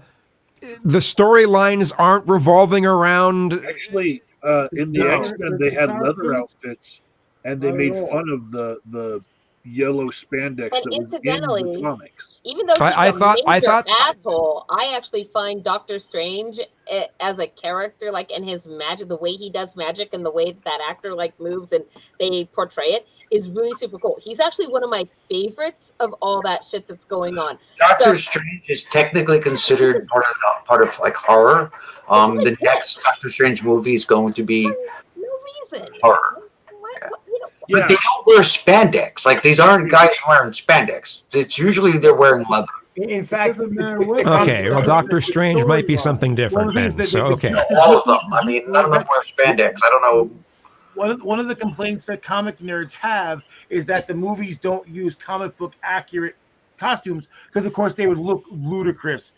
storylines aren't revolving around. Actually, in the X-Men, they had leather outfits. And they made fun of the yellow spandex that was in the comics. Even though he's I thought asshole, I actually find Doctor Strange as a character, like in his magic, the way he does magic and the way that actor like moves and they portray it is really super cool. He's actually one of my favorites of all that shit that's going on. Doctor Strange is technically considered part of like horror. The next Doctor Strange movie is going to be horror. But they don't wear spandex. Like, these aren't guys wearing spandex. It's usually they're wearing leather. In fact, okay, well, Doctor Strange might be something different then. So, okay. All of them. I mean, none of them wear spandex. I don't know. One of the complaints that comic nerds have is that the movies don't use comic book accurate costumes because, of course, they would look ludicrous,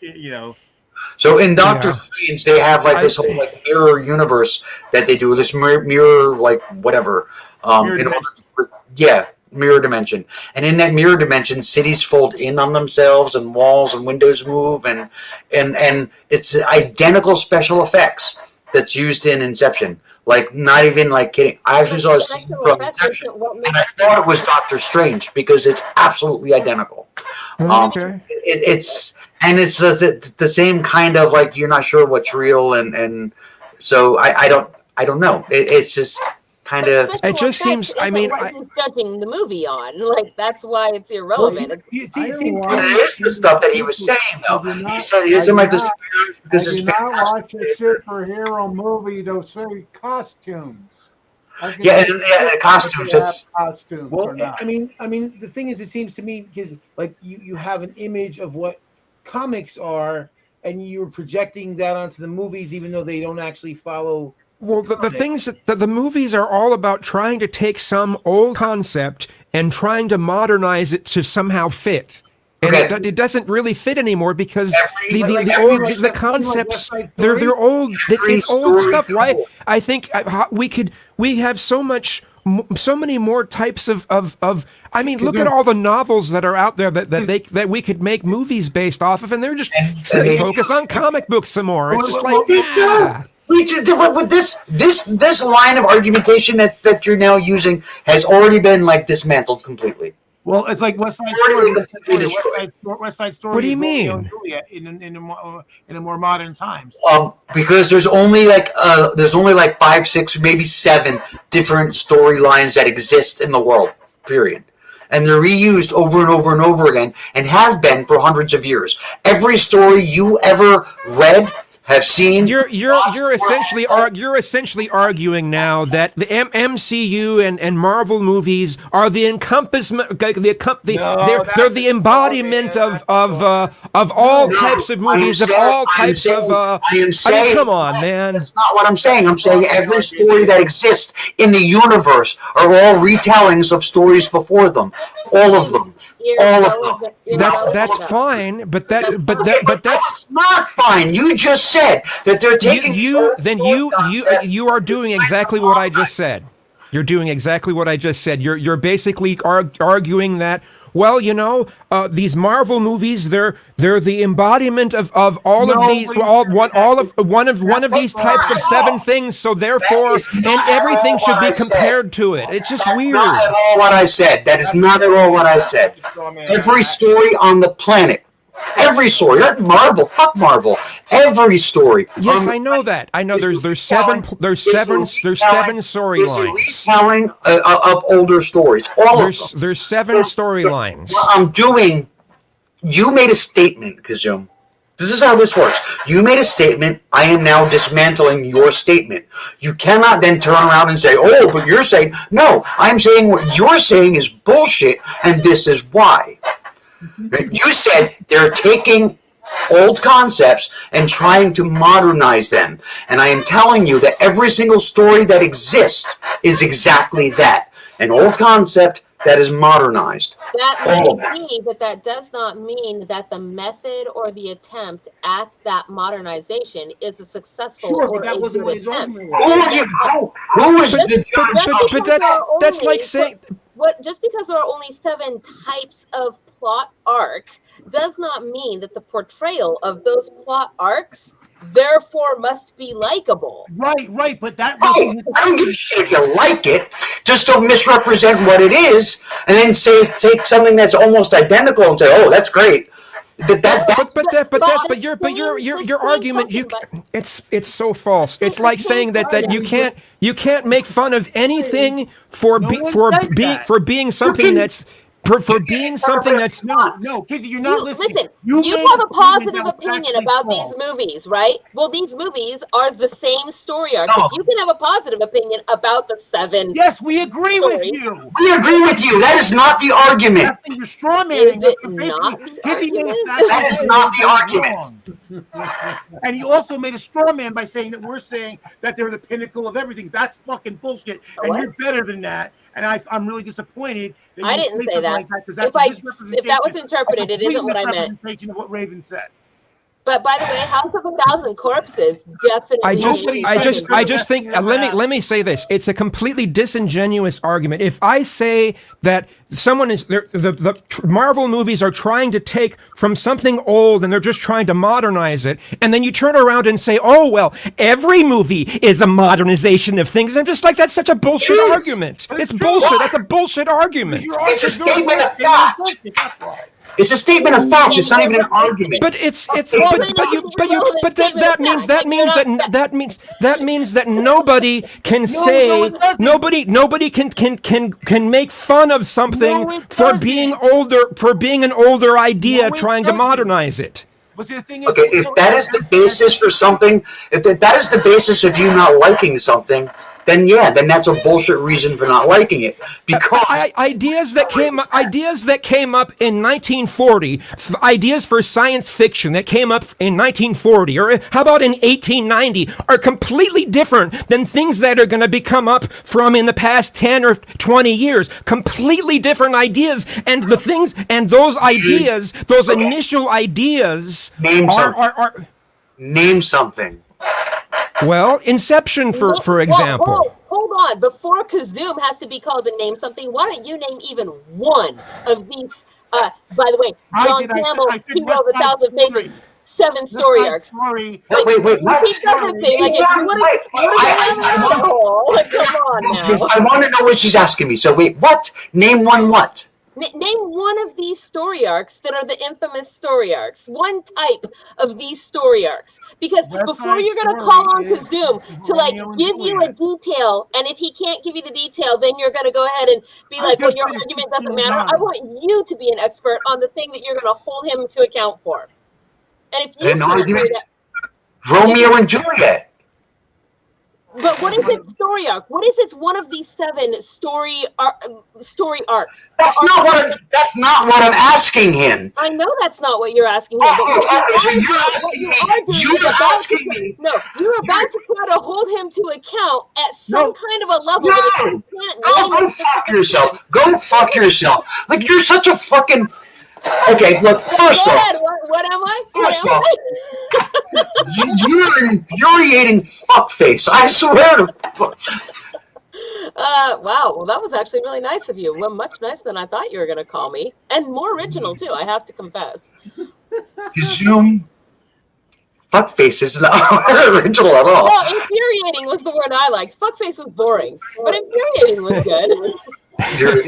So in Doctor Strange, they have like this whole like mirror universe that they do. This mirror like whatever. Mirror dimension. And in that mirror dimension, cities fold in on themselves, and walls and windows move, and it's identical special effects that's used in Inception. Like, not even like kidding. I actually saw a scene from Inception, and I thought it was Doctor Strange because it's absolutely identical. Okay. It's the same kind of like you're not sure what's real, and so I don't know. It's just kind of. It just seems. I mean, what he's judging the movie on. Like that's why it's irrelevant. But it is the stuff that he was saying, though. He said he doesn't like the superheroes because it's not watch a superhero movie to see costumes. Yeah, and costumes. That's costumes. Well, I mean, the thing is, it seems to me because like you have an image of what comics are, and you're projecting that onto the movies, even though they don't actually follow. Well, the things that the movies are all about trying to take some old concept and trying to modernize it to somehow fit. And it doesn't really fit anymore because the concepts they're old. It's old stuff, right? I think we have so many more types of. I mean, look at all the novels that are out there that we could make movies based off of, and they're just focus on comic books some more. It's just like. With this line of argumentation that you're now using has already been like dismantled completely. Well, it's like West Side Story. West Side Story. What do you mean? In a more modern times. Because there's only like 5, 6, maybe 7 different storylines that exist in the world. Period. And they're reused over and over and over again, and have been for hundreds of years. Every story you ever read. Have seen you're essentially arguing now that the MCU and Marvel movies are the encompassment they're the embodiment of all types of movies of all types of I mean, come on, man. That's not what I'm saying. I'm saying every story that exists in the universe are all retellings of stories before them. All of them. All of them. That's fine, but that's not fine. You just said that they're taking you are doing exactly what I just said. You're doing exactly what I just said. You're basically arguing that, well, you know, these Marvel movies, they're the embodiment of all of these, one of these types of 7 things. So therefore, and everything should be compared to it. It's just weird. That's not at all what I said. That is not at all what I said. Every story on the planet. Every story, not Marvel, fuck Marvel. Every story. Yes, I know that. I know there's 7 storylines. Retelling of older stories. There's 7 storylines. What I'm doing. You made a statement, Kazum. This is how this works. You made a statement. I am now dismantling your statement. You cannot then turn around and say, "Oh, but you're saying." No, I'm saying what you're saying is bullshit, and this is why. You said they're taking old concepts and trying to modernize them. And I am telling you that every single story that exists is exactly that. An old concept that is modernized. That may be, but that does not mean that the method or the attempt at that modernization is a successful or a good attempt. Who is the judge? But that's like saying... Just because there are only 7 types of plot arc does not mean that the portrayal of those plot arcs therefore must be likable. Right, but that I don't give a shit if you like it. Just don't misrepresent what it is, and then take something that's almost identical and say, "Oh, that's great." But your argument, it's so false. It's like saying that you can't make fun of anything for being something that's. For being something that's no, Kizzy, you're not listening. Listen, you have a positive opinion about these movies, right? Well, these movies are the same story arc. So you can have a positive opinion about the 7. Yes, we agree with you. We agree with you. That is not the argument. You're straw manning. Is it not the argument? That is not the argument. And you also made a straw man by saying that we're saying that they're the pinnacle of everything. That's fucking bullshit. And you're better than that. And I'm really disappointed. I didn't say that. If that was interpreted, it isn't what I meant. Of what Raven said. But by the way, House of a Thousand Corpses definitely. I just think. Let me say this. It's a completely disingenuous argument. If I say that someone is the Marvel movies are trying to take from something old and they're just trying to modernize it, and then you turn around and say, "Oh well, every movie is a modernization of things," and I'm just like, that's such a bullshit argument. It's bullshit. That's a bullshit argument. It's a statement of fact. It's a statement of fact. It's not even an argument. But that means that nobody can say nobody can make fun of something for being an older idea trying to modernize it. But the thing is, okay, if that is the basis for something, if that is the basis of you not liking something, then that's a bullshit reason for not liking it. Because ideas that came up in 1940, ideas for science fiction that came up in 1940, or how about in 1890, are completely different than things that are going to come up from in the past 10 or 20 years. Completely different ideas, and the things and those ideas, those initial ideas, name something. Well, Inception, for example. Whoa, hold on. Before Kazoom has to be called to name something, why don't you name even one of these? By the way, John Campbell, Hero of a Thousand Faces, 7 story arcs. Wait, what? He doesn't think like it. Come on now. I want to know what she's asking me. So wait, what? Name one what? Name one of these story arcs that are the infamous story arcs. One type of these story arcs. Because before you're going to call on Kazoom to give you a detail, and if he can't give you the detail, then you're going to go ahead and be like, well, your argument doesn't matter. I want you to be an expert on the thing that you're going to hold him to account for. And if you an argument, Romeo and Juliet. But what is its story arc? What is its one of these 7 story arcs? That's not what I'm asking him. I know that's not what you're asking him. You're asking me. No, you're about to try to hold him to account at some kind of a level. No, go fuck yourself. Go fuck yourself. Like, you're such a fucking... Okay, look, first off... What am I? You're an infuriating fuckface. I swear to... Wow, well, that was actually really nice of you. Well, much nicer than I thought you were going to call me. And more original, too, I have to confess. Zoom. Fuckface is not original at all. No, infuriating was the word I liked. Fuckface was boring, but infuriating was good. You're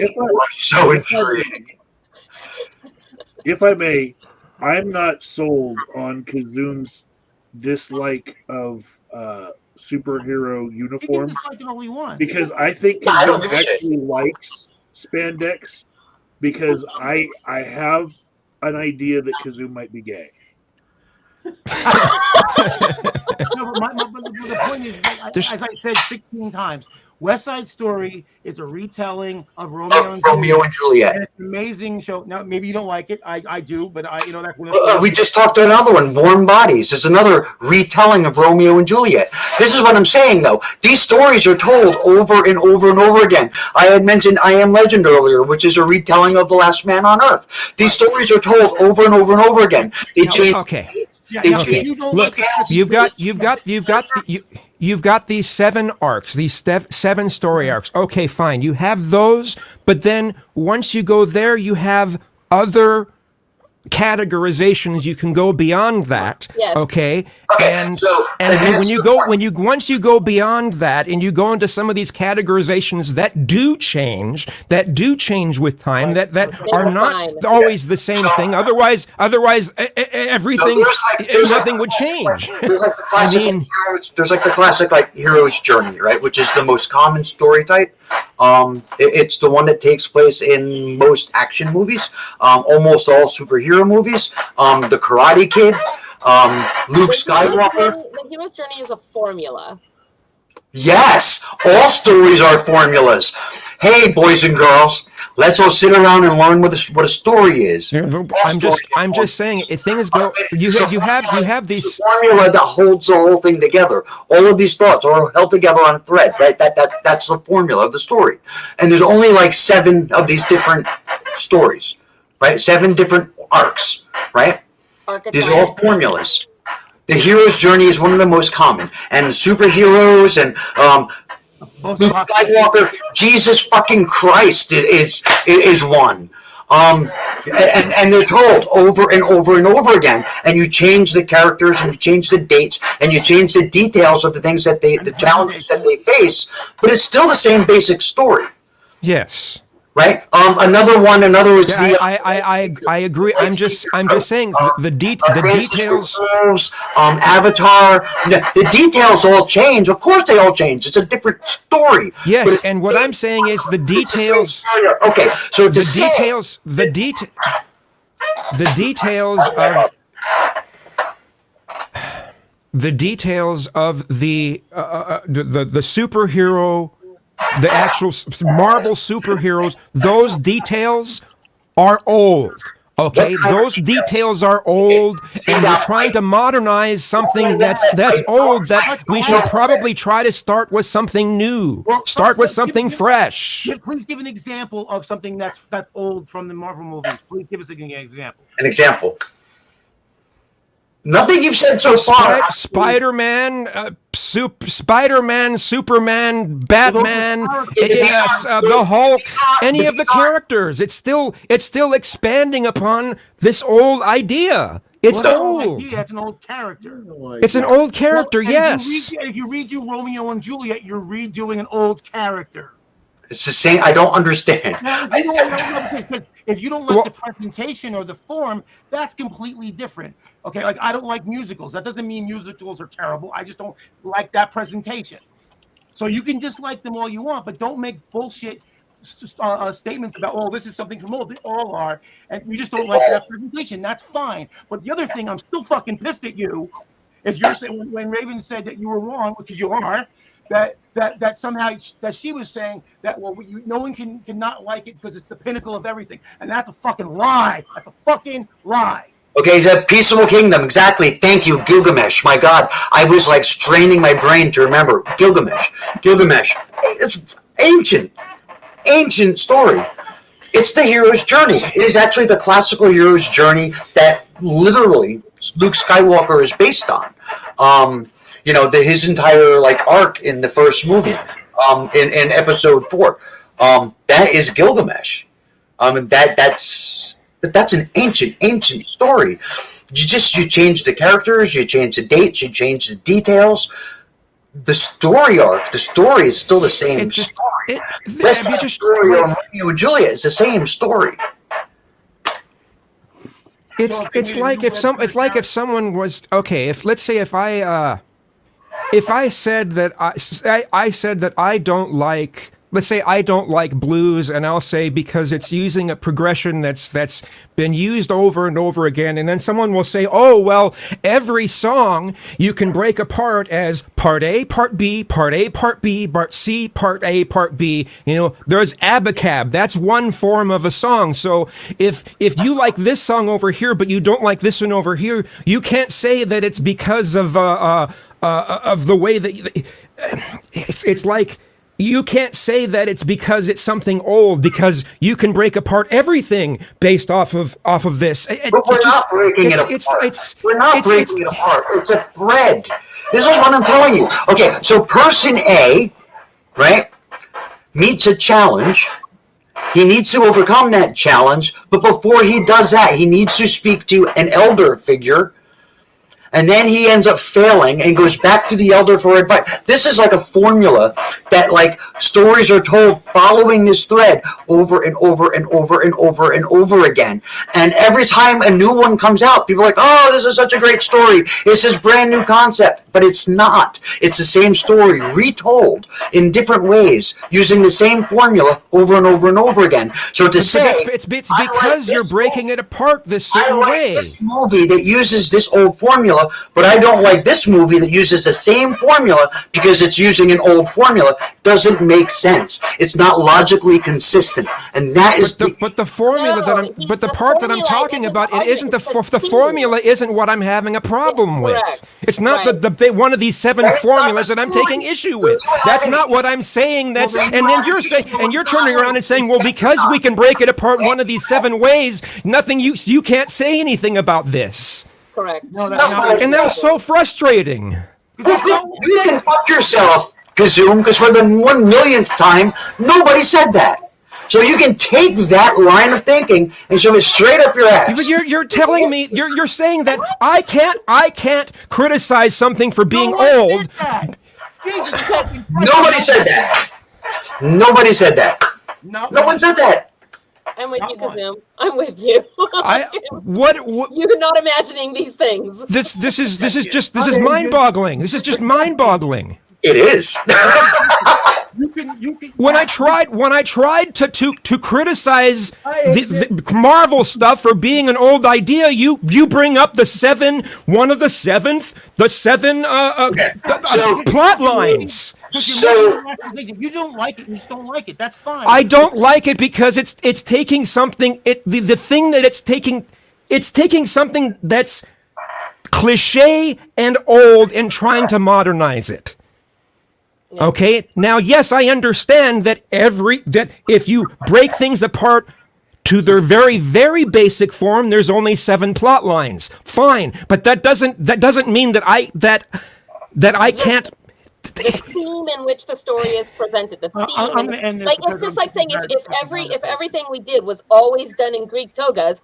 so infuriating. If I may, I'm not sold on Kazoom's dislike of superhero uniforms because I think Kazoom actually likes spandex because I have an idea that Kazoom might be gay. No, but the point is, as I said 16 times, West Side Story is a retelling of Romeo and Juliet. And it's an amazing show. Now, maybe you don't like it. I do, but that's one of we just talked about another one. Warm Bodies is another retelling of Romeo and Juliet. This is what I'm saying, though. These stories are told over and over and over again. I had mentioned I Am Legend earlier, which is a retelling of The Last Man on Earth. These stories are told over and over and over again. They change. Okay. Look, you've got these 7 arcs, these 7 story arcs. Okay, fine. You have those, but then once you go there, you have other categorizations. You can go beyond that. Yes. Okay. And once you go beyond that and you go into some of these categorizations that do change with time, that are not always the same thing. Otherwise everything, nothing would change. There's like the classic hero's journey, right? Which is the most common story type. It's the one that takes place in most action movies, almost all superhero movies. The Karate Kid, Luke Skywalker. The hero's journey is a formula. Yes, all stories are formulas. Hey, boys and girls, let's all sit around and learn what a story is. I'm just saying, things go. You have these formula that holds the whole thing together. All of these thoughts are held together on a thread. Right? That's the formula of the story. And there's only 7 of these different stories, right? 7 different arcs, right? These are all formulas. The hero's journey is one of the most common, and superheroes and Luke Skywalker, Jesus fucking Christ is one. And they're told over and over and over again, and you change the characters and you change the dates and you change the details of the things that the challenges that they face, but it's still the same basic story. Yes. Right. Another one. Yeah, I agree. I'm just saying the details. Avatar. The details all change. Of course, they all change. It's a different story. Yes, and what I'm saying is the details. Okay, so the details. The details of the superhero. The actual Marvel superheroes, those details are old. Okay, those details are old, and we're trying to modernize something that's old. That we should probably try to start with something new. Start with something fresh. Please give an example of something that's old from the Marvel movies. Please give us an example. An example. Nothing you've said so far. Spider-Man, Spider-Man, Superman, Batman, the Hulk, any of the characters. It's still expanding upon this old idea. It's old. It's an old character. It's an old character, yes. If you redo Romeo and Juliet, you're redoing an old character. It's the same. I don't understand. If you don't like the presentation or the form, that's completely different. Okay, like I don't like musicals. That doesn't mean musicals are terrible. I just don't like that presentation. So you can dislike them all you want, but don't make bullshit statements about, oh, this is something from old. They all are, and you just don't like that presentation. That's fine. But the other thing, I'm still fucking pissed at you, is you're saying when Raven said that you were wrong, because you are. That somehow that she was saying that no one can not like it because it's the pinnacle of everything, and that's a fucking lie. That's a fucking lie. Okay, the Peaceable Kingdom, exactly. Thank you, Gilgamesh. My God, I was like straining my brain to remember Gilgamesh. It's ancient story. It's the hero's journey. It is actually the classical hero's journey that literally Luke Skywalker is based on. His entire arc in the first movie, in episode 4, that is Gilgamesh. That's an ancient story. You change the characters, you change the dates, you change the details. The story arc, the story is still the same story. The story of Romeo and Juliet is the same story. It's like if someone was okay. If I said that I said that I don't like, let's say I don't like blues, and I'll say because it's using a progression that's been used over and over again, and then someone will say, oh, well, every song you can break apart as part A, part B, part A, part B, part C, part A, part B. There's abacab. That's one form of a song. So if you like this song over here, but you don't like this one over here, you can't say that it's because of the way that it's like. You can't say that it's because it's something old, because you can break apart everything based off of this. But we're not breaking it apart. We're not breaking it apart. It's a thread. This is what I'm telling you. Okay, so person A, right, meets a challenge. He needs to overcome that challenge, but before he does that, he needs to speak to an elder figure. And then he ends up failing and goes back to the elder for advice. This is like a formula that stories are told following this thread over and over and over and over and over again. And every time a new one comes out, people are like, oh, this is such a great story. It's this brand new concept. But it's not. It's the same story retold in different ways using the same formula over and over and over again. So to say... It's because you're breaking it apart this certain way. This movie that uses this old formula, but I don't like this movie that uses the same formula because it's using an old formula. Doesn't make sense. It's not logically consistent, and that is the formula the part that I'm talking about. It isn't the formula. Isn't what I'm having a problem with. It's not the one of these 7 formulas that I'm taking issue with. That's not what I'm saying. And then you're turning around and saying, well, because we can break it apart one of these 7 ways, nothing. You can't say anything about this. correct. No, Not what I And that was so frustrating. Well, you can fuck yourself, Kazoom, because for the 1 millionth time, nobody said that. So you can take that line of thinking and shove it straight up your ass. But you're telling me you're saying that I can't criticize something for being old. Nobody said that. Nobody said that. No one said that. I'm with you, Kazoom. I'm with you. What You're not imagining these things. this is mind-boggling. This is just mind-boggling. It is. When I tried to criticize the Marvel stuff for being an old idea, you bring up the seven plot lines. So you don't like it. You just don't like it. That's fine. I don't like it because it's taking something. The thing that it's taking something that's cliche and old and trying to modernize it. Okay. Now, yes, I understand that if you break things apart to their very, very basic form, there's only 7 plot lines. Fine, but that doesn't mean that I can't. The theme in which the story is presented, the theme, like it's just like saying if everything we did was always done in Greek togas,